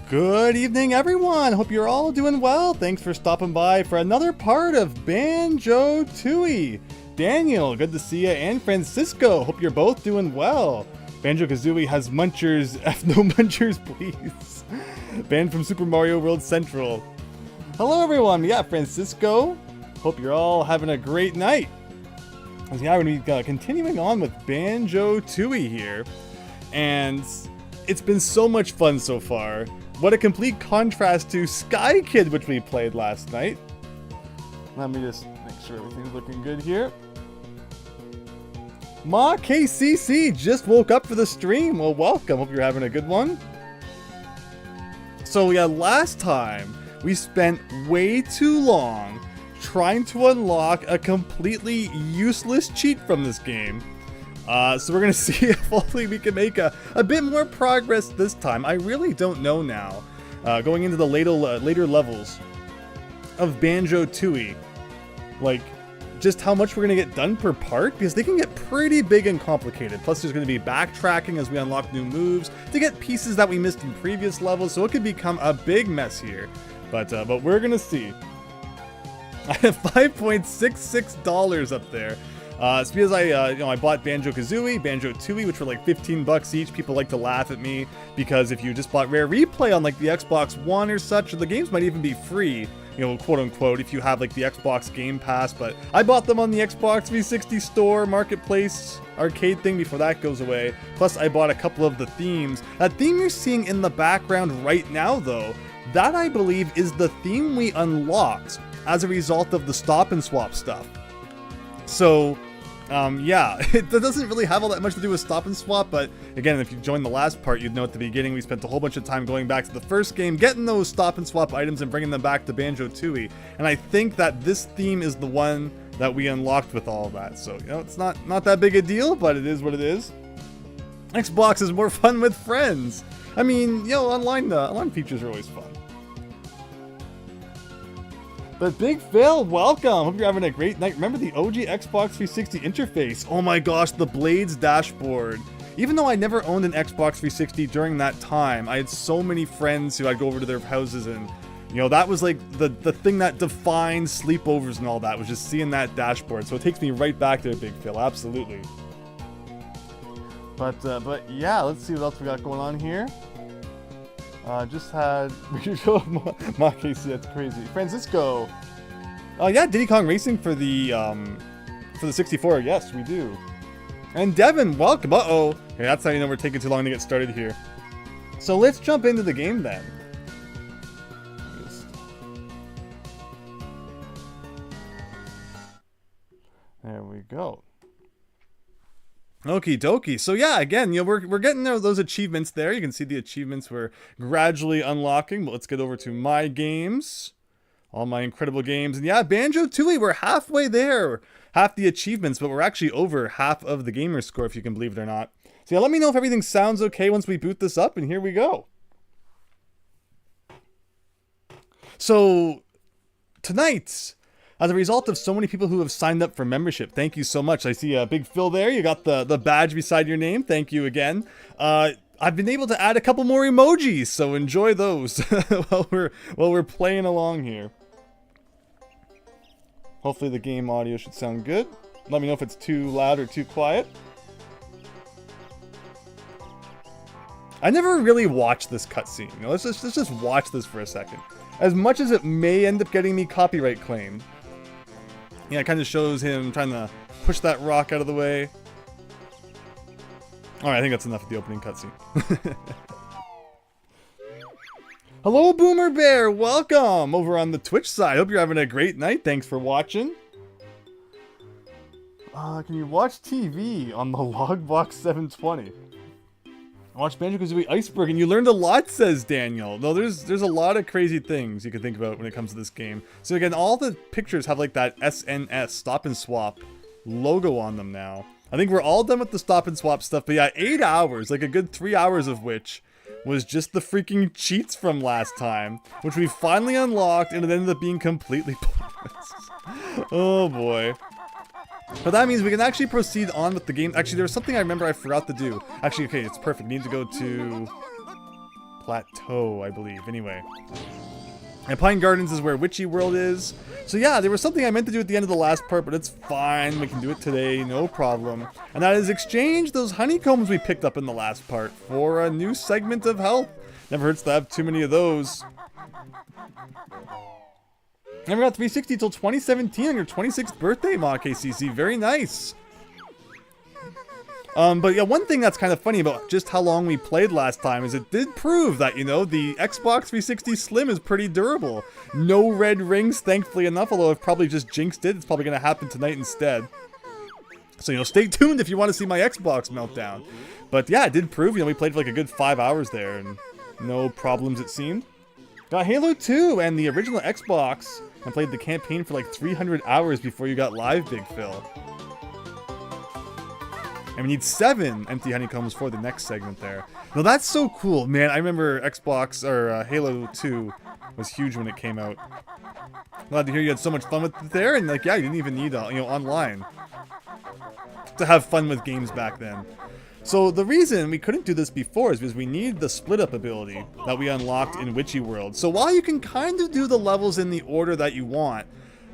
Good evening, everyone. Hope you're all doing well. Thanks for stopping by for another part of Banjo-Tooie. Daniel, good to see you, and Francisco. Hope you're both doing well. Banjo-Kazooie has munchers. F no munchers, please. Banned from Super Mario World Central. Hello, everyone. Yeah, Francisco. Hope you're all having a great night. Yeah, we're going to be continuing on with Banjo-Tooie here. And it's been so much fun so far. What a complete contrast to Sky Kid, which we played last night. Let me just make sure everything's looking good here. Ma KCC just woke up for the stream. Well, welcome. Hope you're having a good one. So yeah, last time we spent way too long trying to unlock a completely useless cheat from this game. So we're gonna see if hopefully we can make a bit more progress this time. I really don't know now, going into the later levels of Banjo-Tooie, like just how much we're gonna get done per part, because they can get pretty big and complicated. Plus there's gonna be backtracking as we unlock new moves to get pieces that we missed in previous levels, so it could become a big mess here. But we're gonna see. I have $5.66 up there. It's because I bought Banjo-Kazooie, Banjo-Tooie, which were like 15 bucks each. People like to laugh at me because if you just bought Rare Replay on like the Xbox One or such, the games might even be free, you know, quote unquote, if you have like the Xbox Game Pass. But I bought them on the Xbox 360 store, marketplace, arcade thing before that goes away. Plus I bought a couple of the themes. That theme you're seeing in the background right now though, that I believe is the theme we unlocked as a result of the stop and swap stuff. So yeah, it doesn't really have all that much to do with stop and swap, but again, if you joined the last part, you'd know at the beginning we spent a whole bunch of time going back to the first game, getting those stop and swap items and bringing them back to Banjo-Tooie. And I think that this theme is the one that we unlocked with all of that. So, you know, it's not that big a deal, but it is what it is. Xbox is more fun with friends. I mean, you know, online features are always fun. But Big Phil, welcome! Hope you're having a great night. Remember the OG Xbox 360 interface? Oh my gosh, the Blades dashboard. Even though I never owned an Xbox 360 during that time, I had so many friends who I'd go over to their houses and, you know, that was like the thing that defined sleepovers and all that, was just seeing that dashboard. So it takes me right back there, Big Phil, absolutely. But yeah, let's see what else we got going on here. Just had Ma Casey, that's crazy. Francisco. Yeah, Diddy Kong Racing for the 64. Yes, we do. And Devin, welcome. Uh-oh. Okay, that's how you know we're taking too long to get started here. So let's jump into the game then. There we go. Okie dokie. So yeah, again, you know, we're getting those achievements there. You can see the achievements we're gradually unlocking. But let's get over to my games. All my incredible games. And yeah, Banjo-Tooie, we're halfway there. Half the achievements, but we're actually over half of the gamer score, if you can believe it or not. So yeah, let me know if everything sounds okay once we boot this up, and here we go. So tonight, as a result of so many people who have signed up for membership, thank you so much. I see a Big Phil there. You got the badge beside your name. Thank you again. I've been able to add a couple more emojis, so enjoy those while we're playing along here. Hopefully the game audio should sound good. Let me know if it's too loud or too quiet. I never really watched this cutscene. You know, let's just watch this for a second. As much as it may end up getting me copyright claimed. Yeah, it kind of shows him trying to push that rock out of the way. Alright, I think that's enough of the opening cutscene. Hello, Boomer Bear! Welcome over on the Twitch side. Hope you're having a great night. Thanks for watching. Can you watch TV on the Logbox 720? Watch Banjo-Kazooie Iceberg, and you learned a lot, says Daniel. No, there's a lot of crazy things you can think about when it comes to this game. So again, all the pictures have like that SNS, Stop and Swap, logo on them now. I think we're all done with the Stop and Swap stuff, but yeah, 8 hours, like a good 3 hours of which was just the freaking cheats from last time, which we finally unlocked, and it ended up being completely pointless. Oh boy. But that means we can actually proceed on with the game. Actually, there was something I remember I forgot to do. Actually, okay, it's perfect. Need to go to Plateau, I believe. Anyway. And Pine Gardens is where Witchy World is. So yeah, there was something I meant to do at the end of the last part, but it's fine. We can do it today, no problem. And that is exchange those honeycombs we picked up in the last part for a new segment of health. Never hurts to have too many of those. Never got 360 till 2017 on your 26th birthday, Ma KCC. Very nice. But yeah, one thing that's kind of funny about just how long we played last time is it did prove that, you know, the Xbox 360 Slim is pretty durable. No red rings, thankfully enough, although I've probably just jinxed it. It's probably going to happen tonight instead. So, you know, stay tuned if you want to see my Xbox meltdown. But yeah, it did prove, you know, we played for like a good 5 hours there and no problems it seemed. Got Halo 2 and the original Xbox and played the campaign for like 300 hours before you got live, Big Phil. And we need 7 empty honeycombs for the next segment there. No, that's so cool, man. I remember Xbox, or Halo 2 was huge when it came out. Glad to hear you had so much fun with it there, and like, yeah, you didn't even need, you know, online to have fun with games back then. So the reason we couldn't do this before is because we need the split up ability that we unlocked in Witchy World. So while you can kind of do the levels in the order that you want,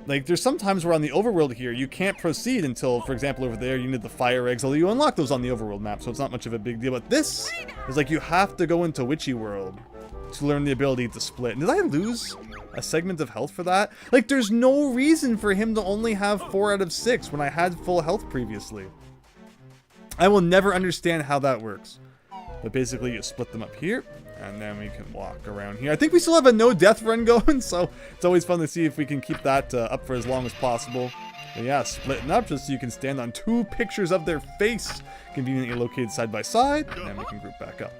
like, there's some times where on the overworld here, you can't proceed until, for example, over there, you need the fire eggs, although you unlock those on the overworld map, so it's not much of a big deal. But this is like, you have to go into Witchy World to learn the ability to split. And did I lose a segment of health for that? Like, there's no reason for him to only have 4 out of 6 when I had full health previously. I will never understand how that works. But basically, you split them up here, and then we can walk around here. I think we still have a no death run going, so it's always fun to see if we can keep that up for as long as possible. But yeah, splitting up just so you can stand on 2 pictures of their face, conveniently located side by side, and then we can group back up.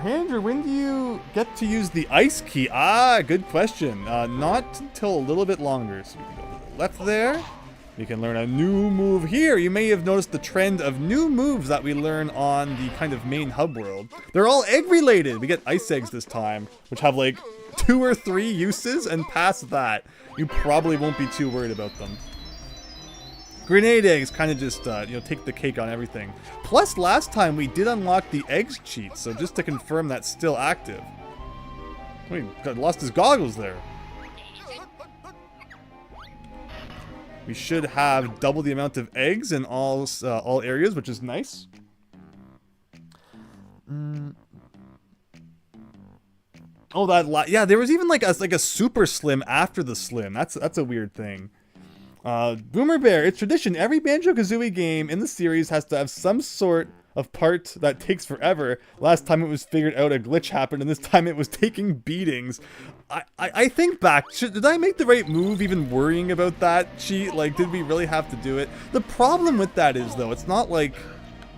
Hey Andrew, when do you get to use the ice key? Ah, good question. Not until a little bit longer. So we can go to the left there. We can learn a new move here. You may have noticed the trend of new moves that we learn on the kind of main hub world. They're all egg related. We get ice eggs this time, which have like 2 or 3 uses, and past that, you probably won't be too worried about them. Grenade eggs kind of just, you know, take the cake on everything. Plus, last time we did unlock the eggs cheat, so just to confirm that's still active. Wait, God, lost his goggles there. We should have double the amount of eggs in all areas, which is nice. Oh, yeah, there was even like a super slim after the slim. That's a weird thing. Boomer Bear, it's tradition. Every Banjo-Kazooie game in the series has to have some sort of part that takes forever. Last time it was figured out, a glitch happened, and this time it was taking beatings. I think back, did I make the right move even worrying about that cheat? Like, did we really have to do it? The problem with that is, though, it's not like,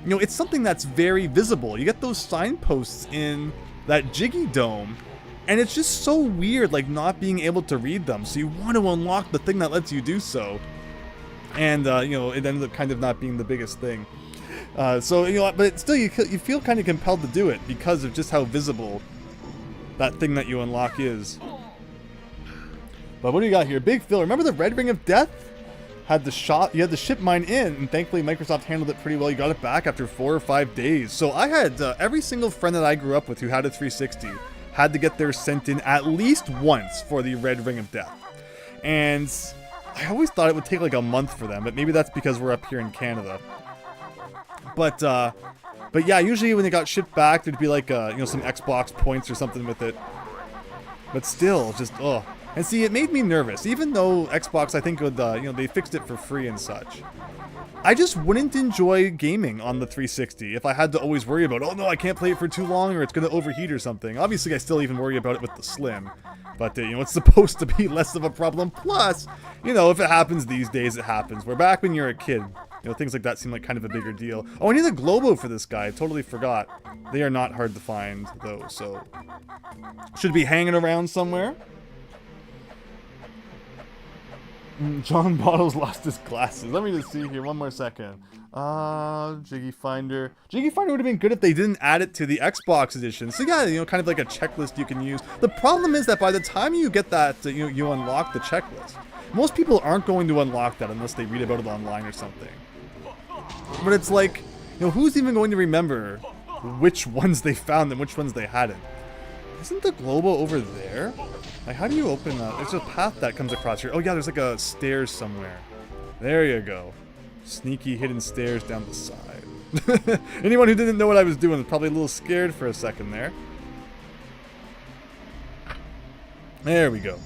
you know, it's something that's very visible. You get those signposts in that Jiggy Dome, and it's just so weird, like, not being able to read them. So you want to unlock the thing that lets you do so. And, you know, it ended up kind of not being the biggest thing. So, you know, but still, you feel kind of compelled to do it because of just how visible that thing that you unlock is. But what do you got here? Big Phil, remember the Red Ring of Death? You had to ship mine in, and thankfully Microsoft handled it pretty well. You got it back after 4 or 5 days. So I had every single friend that I grew up with who had a 360 had to get theirs sent in at least once for the Red Ring of Death. And I always thought it would take like a month for them, but maybe that's because we're up here in Canada. But yeah, usually when it got shipped back, there'd be like, you know, some Xbox points or something with it. But still, just, ugh. And see, it made me nervous. Even though Xbox, I think, would, you know, they fixed it for free and such. I just wouldn't enjoy gaming on the 360 if I had to always worry about, oh no, I can't play it for too long or it's going to overheat or something. Obviously, I still even worry about it with the Slim. But, you know, it's supposed to be less of a problem. Plus, you know, if it happens these days, it happens. Where back when you're a kid, you know, things like that seem like kind of a bigger deal. Oh, I need a Globo for this guy. I totally forgot. They are not hard to find, though, so... should be hanging around somewhere. John Bottles lost his glasses. Let me just see here. One more second. Jiggy Finder. Jiggy Finder would have been good if they didn't add it to the Xbox edition. So yeah, you know, kind of like a checklist you can use. The problem is that by the time you get that, you unlock the checklist. Most people aren't going to unlock that unless they read about it online or something. But it's like, You know, who's even going to remember which ones they found and which ones they hadn't? Isn't the Globo over there? Like, how do you open that? There's a path that comes across here. Oh yeah, there's like a stairs somewhere. There you go. Sneaky hidden stairs down the side. Anyone who didn't know what I was doing was probably a little scared for a second there. There we go.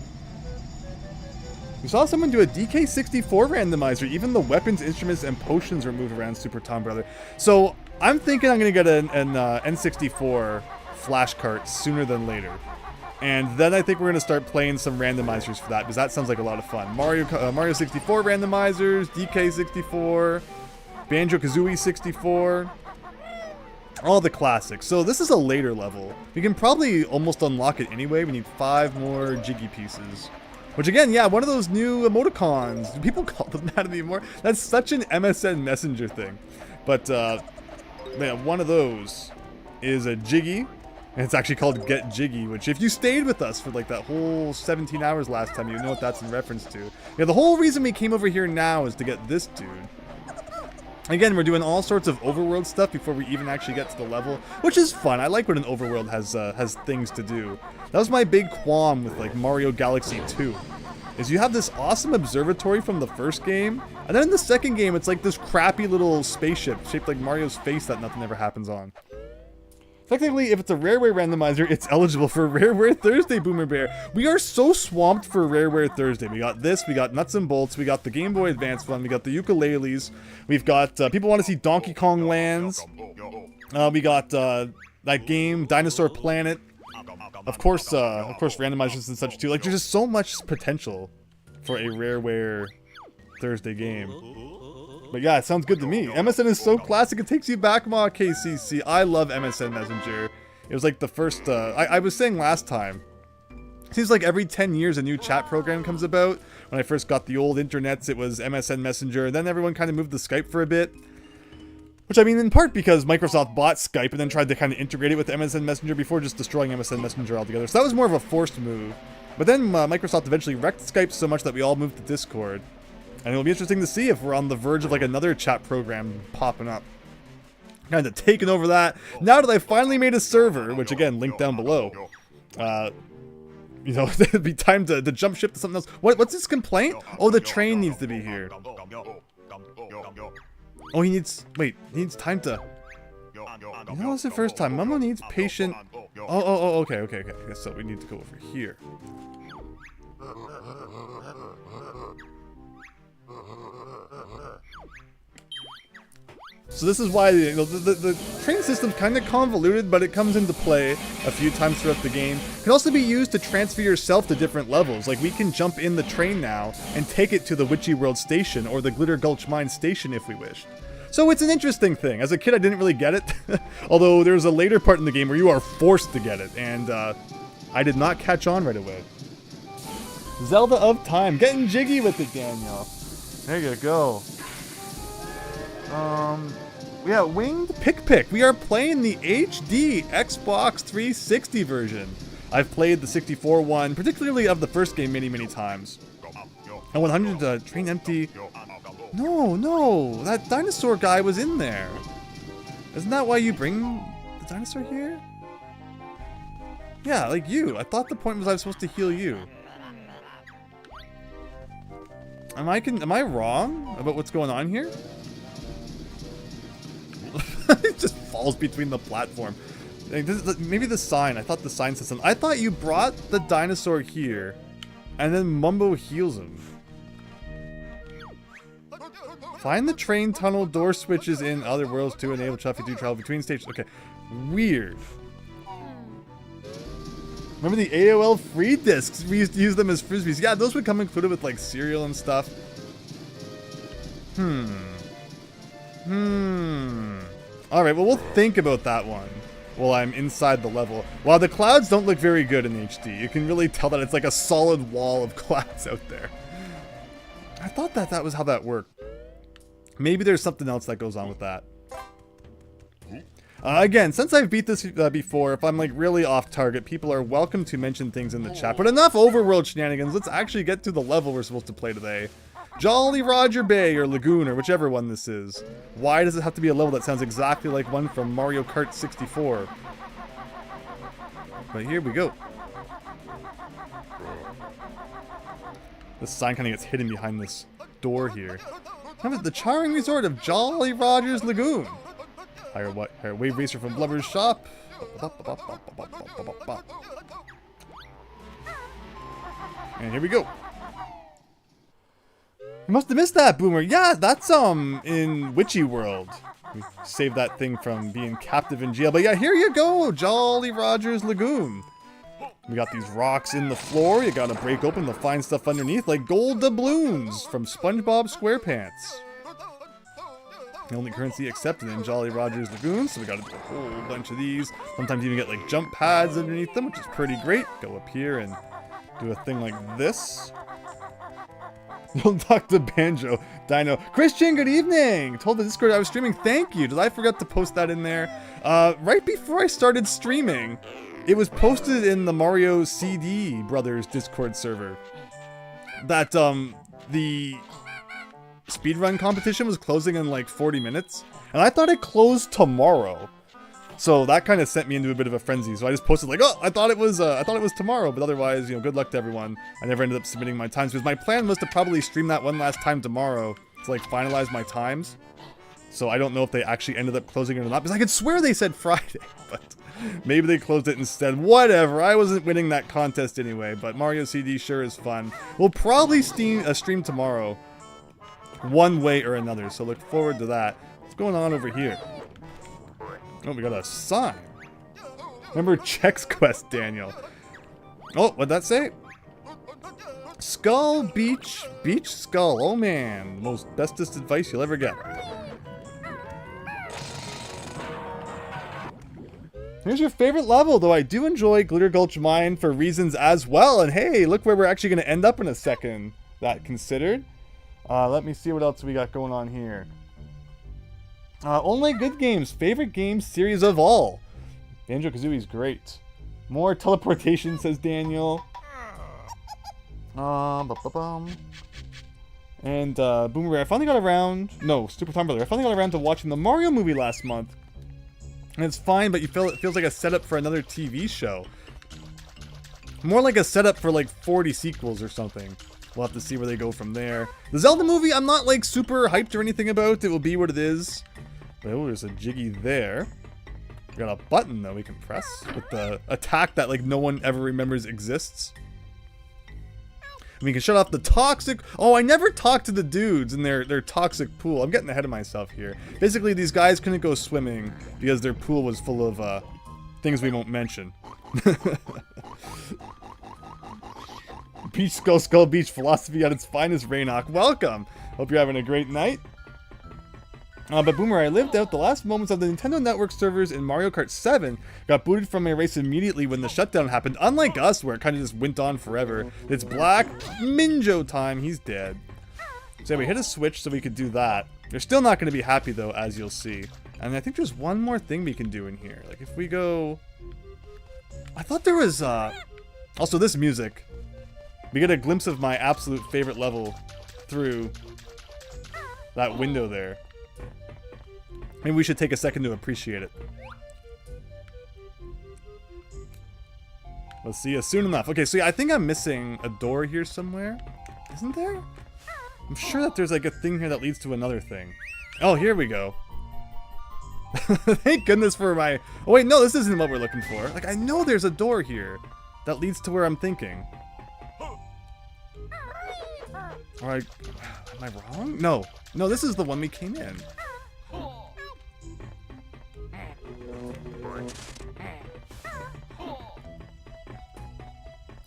We saw someone do a DK64 randomizer. Even the weapons, instruments, and potions were moved around Super Tom Brother. So I'm thinking I'm going to get an N64 flash cart sooner than later. And then I think we're going to start playing some randomizers for that, because that sounds like a lot of fun. Mario 64 randomizers, DK 64, Banjo-Kazooie 64, all the classics. So this is a later level. We can probably almost unlock it anyway. We need 5 more Jiggy pieces. Which again, yeah, one of those new emoticons. Do people call them that anymore? That's such an MSN Messenger thing. But, man, one of those is a Jiggy. And it's actually called Get Jiggy, which if you stayed with us for like that whole 17 hours last time, you know what that's in reference to. Yeah, the whole reason we came over here now is to get this dude. Again, we're doing all sorts of overworld stuff before we even actually get to the level, which is fun. I like when an overworld has things to do. That was my big qualm with like Mario Galaxy 2, is you have this awesome observatory from the first game, and then in the second game it's like this crappy little spaceship shaped like Mario's face that nothing ever happens on. Technically, if it's a Rareware randomizer, it's eligible for Rareware Thursday, Boomer Bear. We are so swamped for Rareware Thursday. We got this, we got Nuts and Bolts, we got the Game Boy Advance one, we got the ukuleles, we've got, people want to see Donkey Kong Lands, we got, that game, Dinosaur Planet, of course randomizers and such too. Like, there's just so much potential for a Rareware Thursday game. But yeah, it sounds good to me. MSN is so classic, it takes you back, Ma KCC. I love MSN Messenger. It was like the first, I was saying last time, seems like every 10 years a new chat program comes about. When I first got the old internets, it was MSN Messenger, and then everyone kind of moved to Skype for a bit. Which I mean, in part because Microsoft bought Skype and then tried to kind of integrate it with MSN Messenger before just destroying MSN Messenger altogether. So that was more of a forced move. But then Microsoft eventually wrecked Skype so much that we all moved to Discord. And it'll be interesting to see if we're on the verge of like another chat program popping up. Kind of taking over that. Now that I finally made a server, which again, linked down below. You know, it'd be time to jump ship to something else. What's his complaint? Oh, the train needs to be here. Oh, he needs time to... You know, it's the first time. Momo needs patient... Oh, okay. So we need to go over here. So this is why the train system's kind of convoluted, but it comes into play a few times throughout the game. It can also be used to transfer yourself to different levels. Like, we can jump in the train now and take it to the Witchy World Station or the Glitter Gulch Mine Station if we wish. So it's an interesting thing. As a kid, I didn't really get it. Although there's a later part in the game where you are forced to get it, and I did not catch on right away. Zelda of Time. Getting jiggy with it, Daniel. There you go. Yeah, Winged Pick. We are playing the HD Xbox 360 version. I've played the 64 one, particularly of the first game, many times. And 100 train empty. No, that dinosaur guy was in there. Isn't that why you bring the dinosaur here? Yeah, like you. I thought the point was I was supposed to heal you. Am I wrong about what's going on here? It just falls between the platform. Like, maybe the sign. I thought the sign said something. I thought you brought the dinosaur here, and then Mumbo heals him. Find the train tunnel door switches in other worlds to enable Chuffy to travel between stations. Okay, weird. Remember the AOL free discs? We used to use them as frisbees. Yeah, those would come included with like cereal and stuff. Alright, well, we'll think about that one while I'm inside the level. Wow, the clouds don't look very good in HD. You can really tell that it's like a solid wall of clouds out there. I thought that was how that worked. Maybe there's something else that goes on with that. Again, since I've beat this before, if I'm like really off target, people are welcome to mention things in the chat. But enough overworld shenanigans. Let's actually get to the level we're supposed to play today. Jolly Roger Bay or Lagoon or whichever one this is. Why does it have to be a level that sounds exactly like one from Mario Kart 64? But here we go. This sign kind of gets hidden behind this door here. The charming resort of Jolly Roger's Lagoon. Hire Wave Racer from Blubber's shop. And here we go. You must have missed that, Boomer. Yeah, that's in Witchy World. We saved that thing from being captive in jail. But yeah, here you go, Jolly Roger's Lagoon. We got these rocks in the floor. You gotta break open to find stuff underneath, like gold doubloons from SpongeBob SquarePants. The only currency accepted in Jolly Roger's Lagoon, so we gotta do a whole bunch of these. Sometimes you even get like jump pads underneath them, which is pretty great. Go up here and do a thing like this. You'll talk to Banjo, Dino. Christian, good evening! Told the Discord I was streaming. Thank you. Did I forget to post that in there? Right before I started streaming, it was posted in the Mario CD Brothers Discord server that the speedrun competition was closing in like 40 minutes, and I thought it closed tomorrow. So that kind of sent me into a bit of a frenzy. So I just posted like, oh, I thought it was tomorrow, but otherwise, you know, good luck to everyone. I never ended up submitting my times because my plan was to probably stream that one last time tomorrow to like finalize my times. So I don't know if they actually ended up closing it or not, because I could swear they said Friday, but maybe they closed it instead. Whatever, I wasn't winning that contest anyway, but Mario CD sure is fun. We'll probably stream tomorrow, one way or another, so look forward to that. What's going on over here? Oh, we got a sign. Remember Chex Quest, Daniel. Oh, what'd that say? Skull Beach Skull. Oh man, most bestest advice you'll ever get. Here's your favorite level, though I do enjoy Glitter Gulch Mine for reasons as well. And hey, look where we're actually going to end up in a second. That considered. Let me see what else we got going on here. Only good games. Favorite game series of all. Banjo-Kazooie's great. More teleportation, says Daniel. And Boomerang, I finally got around... No, Stupid Tom Brother. I finally got around to watching the Mario movie last month. And it's fine, but it feels like a setup for another TV show. More like a setup for like 40 sequels or something. We'll have to see where they go from there. The Zelda movie, I'm not like super hyped or anything about. It will be what it is. But oh, there's a Jiggy there. We got a button though we can press with the attack that like no one ever remembers exists. We can shut off the toxic... Oh, I never talked to the dudes in their toxic pool. I'm getting ahead of myself here. Basically, these guys couldn't go swimming because their pool was full of things we won't mention. Beach Skull Beach philosophy at its finest, Rainock. Welcome! Hope you're having a great night. But Boomer, I lived out the last moments of the Nintendo Network servers in Mario Kart 7. Got booted from my race immediately when the shutdown happened. Unlike us, where it kind of just went on forever. It's Black Minjo time. He's dead. So yeah, we hit a switch so we could do that. They're still not going to be happy though, as you'll see. And I think there's one more thing we can do in here. Like if we go... I thought there was... Also this music. We get a glimpse of my absolute favorite level through that window there. Maybe we should take a second to appreciate it. We'll see you soon enough. Okay, so yeah, I think I'm missing a door here somewhere. Isn't there? I'm sure that there's like a thing here that leads to another thing. Oh, here we go. Thank goodness for my... Oh wait, no, this isn't what we're looking for. Like, I know there's a door here that leads to where I'm thinking. Alright, am I wrong? No. No, this is the one we came in.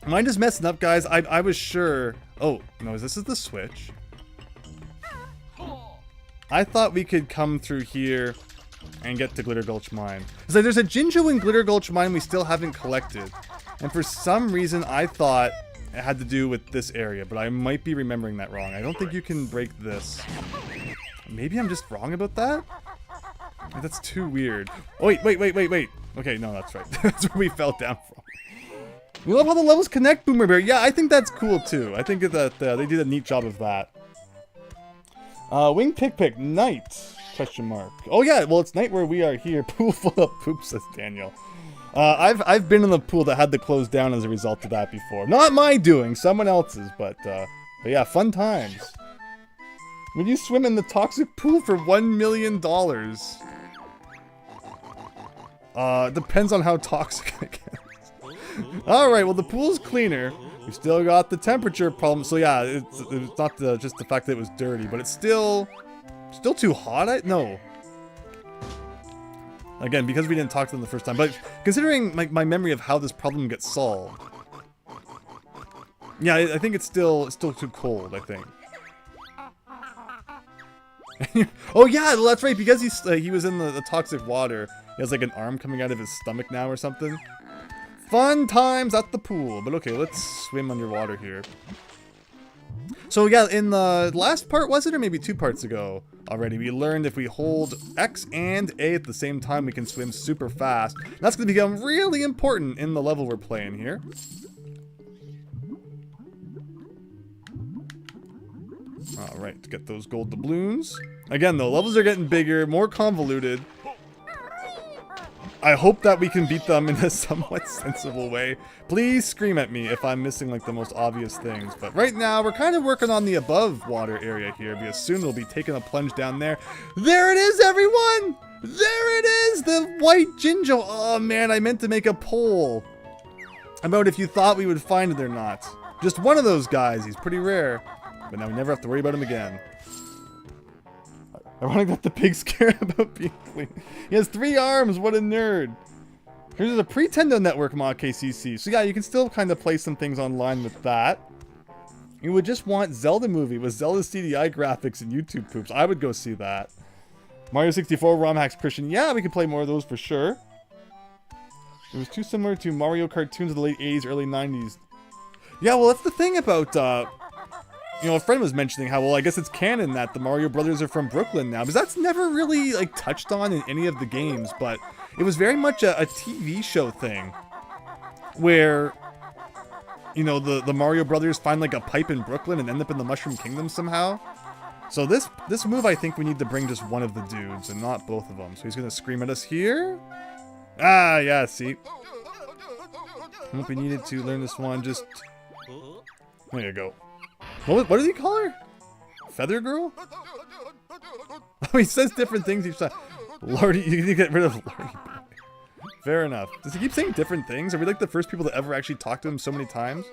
Am I just messing up, guys? I was sure... Oh, no, this is the switch. I thought we could come through here and get to Glitter Gulch Mine. It's like there's a Jinjo in Glitter Gulch Mine we still haven't collected. And for some reason, I thought it had to do with this area, but I might be remembering that wrong. I don't think you can break this. Maybe I'm just wrong about that? Like, that's too weird. Oh, wait. Okay, no, that's right. That's where we fell down from. We love how the levels connect, Boomer Bear. Yeah, I think that's cool too. I think that they did a neat job of that. Wing Pick night? Question mark. Oh yeah, well it's night where we are here. Pool full of poop, says Daniel. I've been in the pool that had to close down as a result of that before. Not my doing, someone else's, but yeah, fun times. Would you swim in the toxic pool for $1 million? Depends on how toxic it gets. Alright, well the pool's cleaner. We still got the temperature problem, so yeah, it's not just the fact that it was dirty, but it's still too hot. No. Again, because we didn't talk to them the first time, but considering my memory of how this problem gets solved, yeah, I think it's still too cold. I think. Oh yeah, well, that's right. Because he was in the toxic water, he has like an arm coming out of his stomach now or something. Fun times at the pool. But okay, let's swim underwater here. So yeah, in the last part, was it, or maybe 2 parts ago already, we learned if we hold X and A at the same time, we can swim super fast. That's going to become really important in the level we're playing here. Alright, get those gold doubloons. Again, though, levels are getting bigger, more convoluted. I hope that we can beat them in a somewhat sensible way. Please scream at me if I'm missing like the most obvious things. But right now, we're kind of working on the above water area here, because soon we'll be taking a plunge down there. There it is, everyone! There it is! The white Jinjo! Oh man, I meant to make a poll about if you thought we would find it or not. Just one of those guys, he's pretty rare. But now we never have to worry about him again. Ironic that the pig's scared about being clean. He has 3 arms, what a nerd. Here's a Pretendo Network mod KCC. So yeah, you can still kind of play some things online with that. You would just want Zelda movie with Zelda CDI graphics and YouTube poops. I would go see that. Mario 64 ROM hacks Christian. Yeah, we could play more of those for sure. It was too similar to Mario cartoons of the late 80s, early 90s. Yeah, well that's the thing about, you know, a friend was mentioning how, well, I guess it's canon that the Mario brothers are from Brooklyn now, because that's never really, like, touched on in any of the games, but it was very much a TV show thing, where, you know, the Mario brothers find, like, a pipe in Brooklyn and end up in the Mushroom Kingdom somehow. So this move, I think we need to bring just one of the dudes, and not both of them. So he's gonna scream at us here. Ah, yeah, see? Hope we needed to learn this one, just... There you go. What did he call her? Feather Girl? Oh, he says different things each time. Lordy, you need to get rid of Lordy Boy. Fair enough. Does he keep saying different things? Are we like the first people to ever actually talk to him so many times?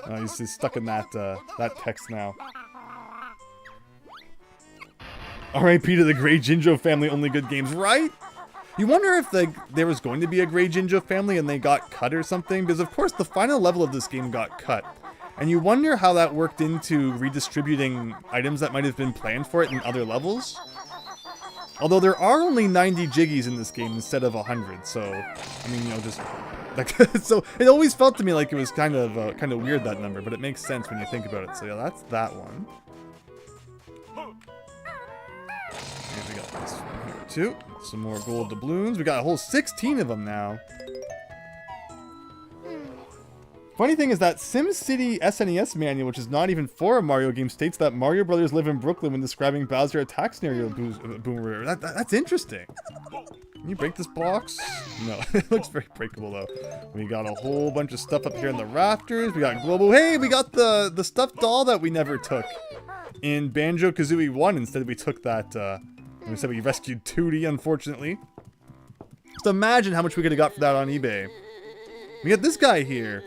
Oh, he's stuck in that text now. R.I.P. to the Grey Jinjo family, only good games, right? You wonder if there was going to be a Grey Jinjo family and they got cut or something? Because of course the final level of this game got cut. And you wonder how that worked into redistributing items that might have been planned for it in other levels. Although there are only 90 Jiggies in this game instead of 100, so I mean, you know, just like so it always felt to me like it was kind of weird, that number, but it makes sense when you think about it. So yeah, that's that one. And we got this one here too. Some more gold doubloons. We got a whole 16 of them now. Funny thing is that SimCity SNES manual, which is not even for a Mario game, states that Mario Brothers live in Brooklyn when describing Bowser attack scenario. Boomer. That's interesting. Can you break this box? No, it looks very breakable though. We got a whole bunch of stuff up here in the rafters. We got global. Hey, we got the stuffed doll that we never took in Banjo-Kazooie 1. Instead, we took that. We said we rescued Tootie, unfortunately. Just imagine how much we could have got for that on eBay. We got this guy here.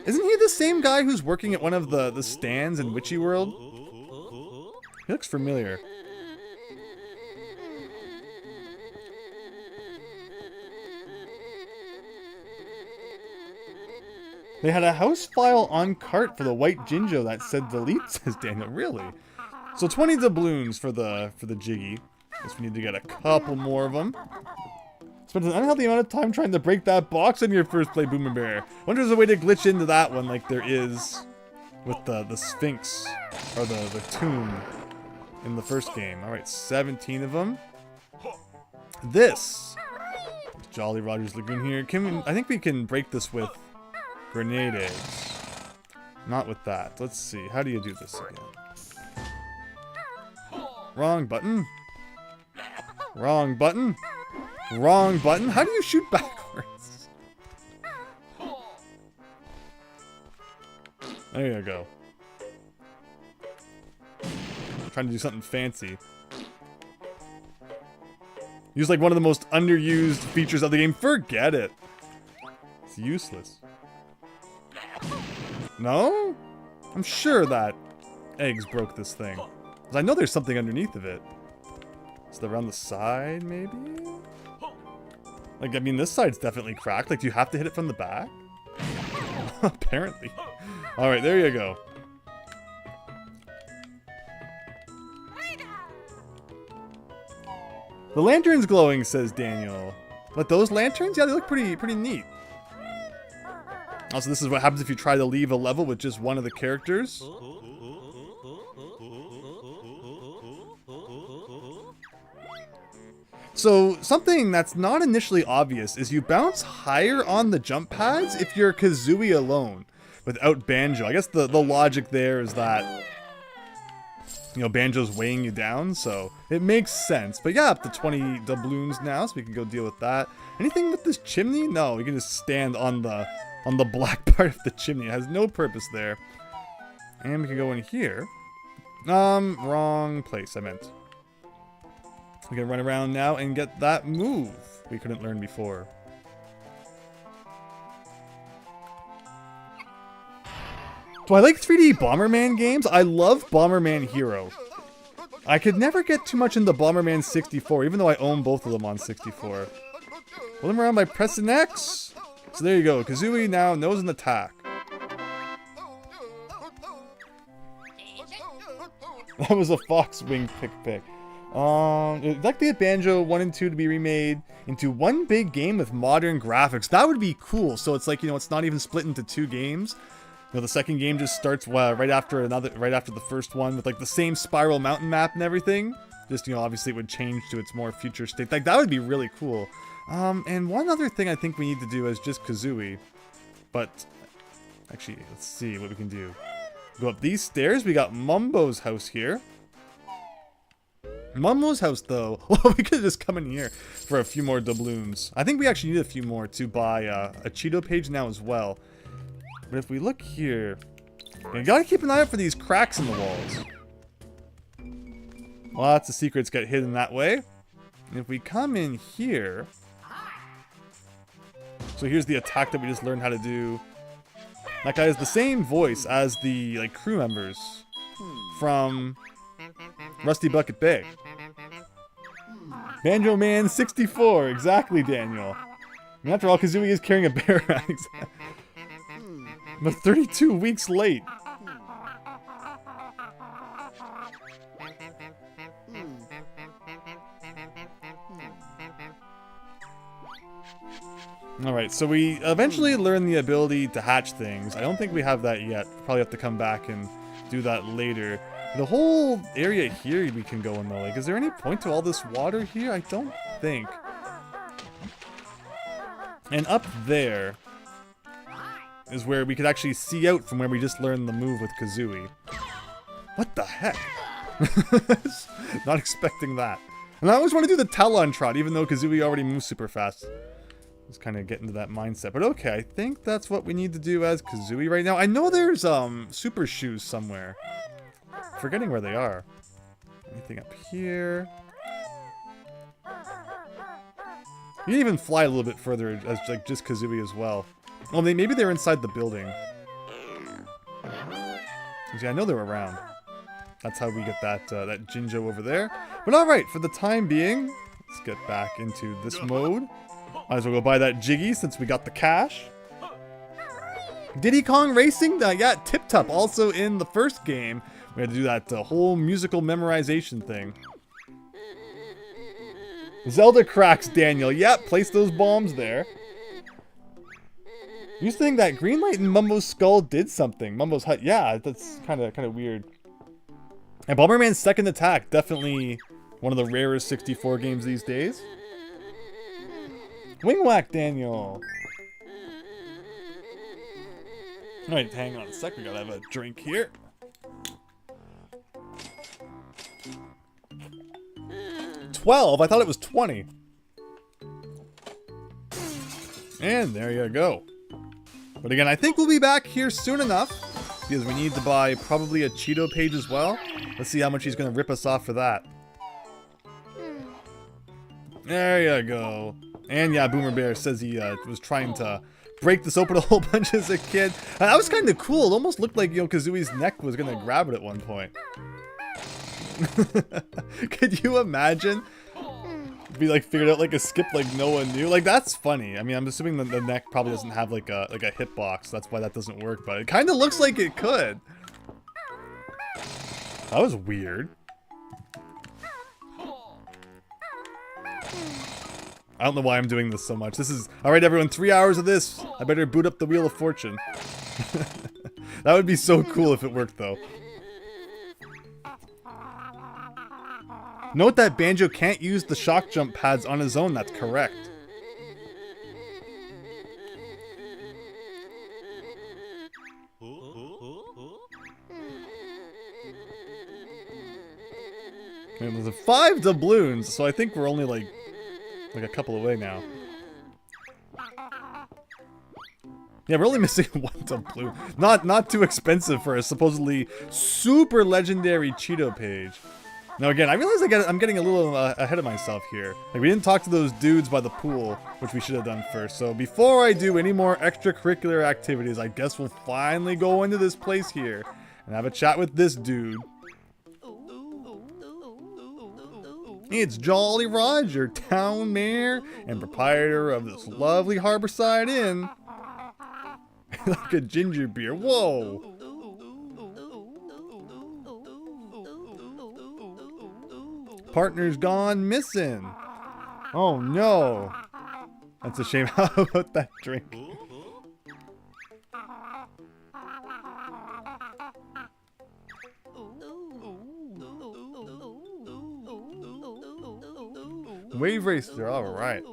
Isn't he the same guy who's working at one of the stands in Witchy World? He looks familiar. They had a house file on cart for the white Jinjo that said delete, says Daniel. Really? So 20 doubloons for the Jiggy. Guess we need to get a couple more of them. Spent an unhealthy amount of time trying to break that box in your first play, Boomer Bear. Wonder if there's a way to glitch into that one like there is with the Sphinx, or the tomb in the first game. Alright, 17 of them. This Jolly Roger's Lagoon here. I think we can break this with grenade eggs. Not with that. Let's see. How do you do this again? Wrong button. Wrong button. Wrong button. How do you shoot backwards? There you go. Trying to do something fancy. Use like one of the most underused features of the game. Forget it. It's useless. No? I'm sure that eggs broke this thing. 'Cause I know there's something underneath of it. Is it around the side, maybe? Like, I mean, this side's definitely cracked. Like, do you have to hit it from the back? Apparently. Alright, there you go. The lantern's glowing, says Daniel. But those lanterns? Yeah, they look pretty neat. Also, this is what happens if you try to leave a level with just one of the characters. So, something that's not initially obvious is you bounce higher on the jump pads if you're Kazooie alone, without Banjo. I guess the logic there is that, you know, Banjo's weighing you down, so it makes sense. But yeah, up to 20 doubloons now, so we can go deal with that. Anything with this chimney? No, we can just stand on the black part of the chimney. It has no purpose there. And we can go in here. Wrong place, I meant. We can run around now and get that move we couldn't learn before. Do I like 3D Bomberman games? I love Bomberman Hero. I could never get too much into Bomberman 64, even though I own both of them on 64. Pull them around by pressing X. So there you go. Kazooie now knows an attack. That was a fox wing pick. I'd like to get Banjo 1 and 2 to be remade into one big game with modern graphics. That would be cool. So it's like, you know, it's not even split into 2 games. You know, the second game just starts right after the first one with like the same spiral mountain map and everything. Just, you know, obviously it would change to its more future state. Like, that would be really cool. And one other thing I think we need to do is just Kazooie. But, actually, let's see what we can do. Go up these stairs. We got Mumbo's house here. Mumbo's house, though. Well, we could just come in here for a few more doubloons. I think we actually need a few more to buy a Cheeto page now as well. But if we look here, you gotta keep an eye out for these cracks in the walls. Lots of secrets get hidden that way. And if we come in here, so here's the attack that we just learned how to do. That guy has the same voice as the like crew members from Rusty Bucket Bay. Banjo Man 64, exactly, Daniel. And after all, Kazooie is carrying a bear axe. But 32 weeks late. Alright, so we eventually learn the ability to hatch things. I don't think we have that yet. Probably have to come back and do that later. The whole area here we can go in though. Like, is there any point to all this water here? I don't think. And up there is where we could actually see out from where we just learned the move with Kazooie. What the heck? Not expecting that. And I always want to do the Talon Trot, even though Kazooie already moves super fast. Just kind of get into that mindset. But okay, I think that's what we need to do as Kazooie right now. I know there's super shoes somewhere. Forgetting where they are. Anything up here? You can even fly a little bit further as like just Kazooie as well. Well, maybe they're inside the building. See, I know they're around. That's how we get that that Jinjo over there. But all right, for the time being, let's get back into this mode. Might as well go buy that Jiggy since we got the cash. Diddy Kong Racing, yeah, Tip Top, also in the first game. We had to do that whole musical memorization thing. Zelda cracks, Daniel. Yep, place those bombs there. You think that green light in Mumbo's skull did something? Mumbo's hut, yeah, that's kind of weird. And Bomberman's second attack, definitely one of the rarest 64 games these days. Wing whack, Daniel. Alright, hang on a sec, we gotta have a drink here. 12? I thought it was 20. And there you go. But again, I think we'll be back here soon enough, because we need to buy probably a Cheeto page as well. Let's see how much he's going to rip us off for that. There you go. And yeah, Boomer Bear says he was trying to break this open a whole bunch as a kid. That was kind of cool. It almost looked like, you know, Kazooie's neck was going to grab it at one point. Could you imagine? Be like figured out like a skip like no one knew. Like that's funny. I mean, I'm assuming that the neck probably doesn't have like a hitbox. That's why that doesn't work. But it kind of looks like it could. That was weird. I don't know why I'm doing this so much. This is all right, everyone. 3 hours of this. I better boot up the Wheel of Fortune. That would be so cool if it worked, though. Note that Banjo can't use the shock jump pads on his own. That's correct. And there's 5 doubloons, so I think we're only like a couple away now. Yeah, we're only missing 1 doubloon. Not too expensive for a supposedly super legendary Cheeto page. Now again, I realize I'm getting a little ahead of myself here. Like we didn't talk to those dudes by the pool, which we should have done first. So before I do any more extracurricular activities, I guess we'll finally go into this place here and have a chat with this dude. It's Jolly Roger, town mayor and proprietor of this lovely Harborside Inn. Like a ginger beer. Whoa! Partner's gone missing. Oh no. That's a shame. How about that drink? Wave racer, alright.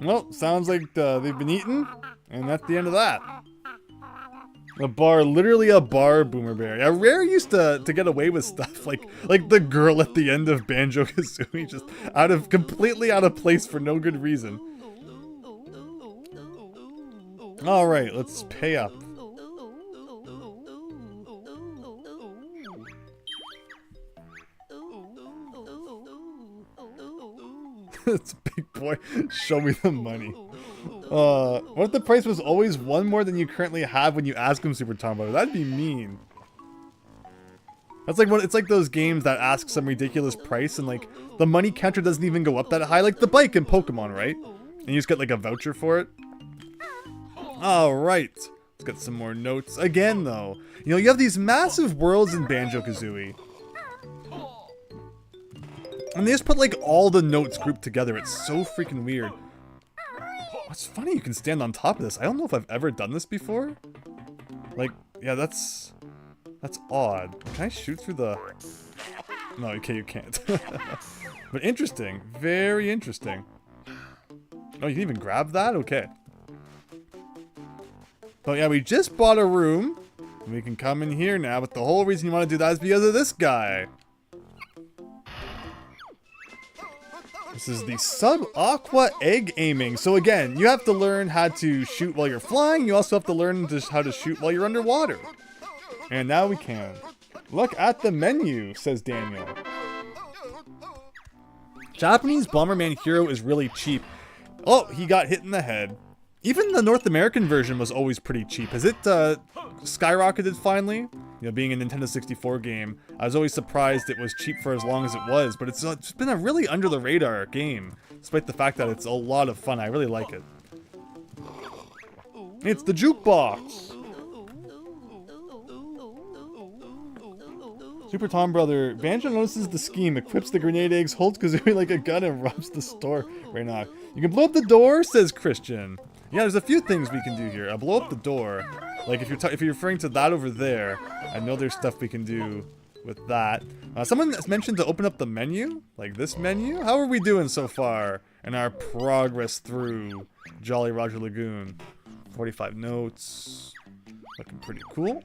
Well, sounds like they've been eaten, and that's the end of that. A bar, literally a bar, Boomer Bear. Yeah, Rare used to get away with stuff like the girl at the end of Banjo-Kazooie, just completely out of place for no good reason. All right, let's pay up. It's big boy. Show me the money. What if the price was always 1 more than you currently have when you ask him, Super Tombo? That'd be mean. That's like it's like those games that ask some ridiculous price and like the money counter doesn't even go up that high, like the bike in Pokemon, right? And you just get like a voucher for it. All right, let's get some more notes again, though. You know, you have these massive worlds in Banjo-Kazooie. And they just put like all the notes grouped together. It's so freaking weird. What's funny, you can stand on top of this. I don't know if I've ever done this before. Like, yeah, that's odd. Can I shoot through the... No, okay, you can't. But interesting. Very interesting. Oh, you can even grab that? Okay. Oh yeah, we just bought a room. And we can come in here now, but the whole reason you want to do that is because of this guy. This is the sub-aqua egg aiming. So again, you have to learn how to shoot while you're flying. You also have to learn just how to shoot while you're underwater. And now we can. Look at the menu, says Daniel. Japanese Bomberman Hero is really cheap. Oh, he got hit in the head. Even the North American version was always pretty cheap. Has it skyrocketed finally? You know, being a Nintendo 64 game, I was always surprised it was cheap for as long as it was, but it's been a really under-the-radar game, despite the fact that it's a lot of fun. I really like it. It's the jukebox! Super Tom Brother, Banjo notices the scheme, equips the grenade eggs, holds Kazooie like a gun, and robs the store right now. You can blow up the door, says Christian. Yeah, there's a few things we can do here. I'll blow up the door. Like, if you're referring to that over there, I know there's stuff we can do with that. Someone mentioned to open up the menu? Like this menu? How are we doing so far in our progress through Jolly Roger Lagoon? 45 notes. Looking pretty cool.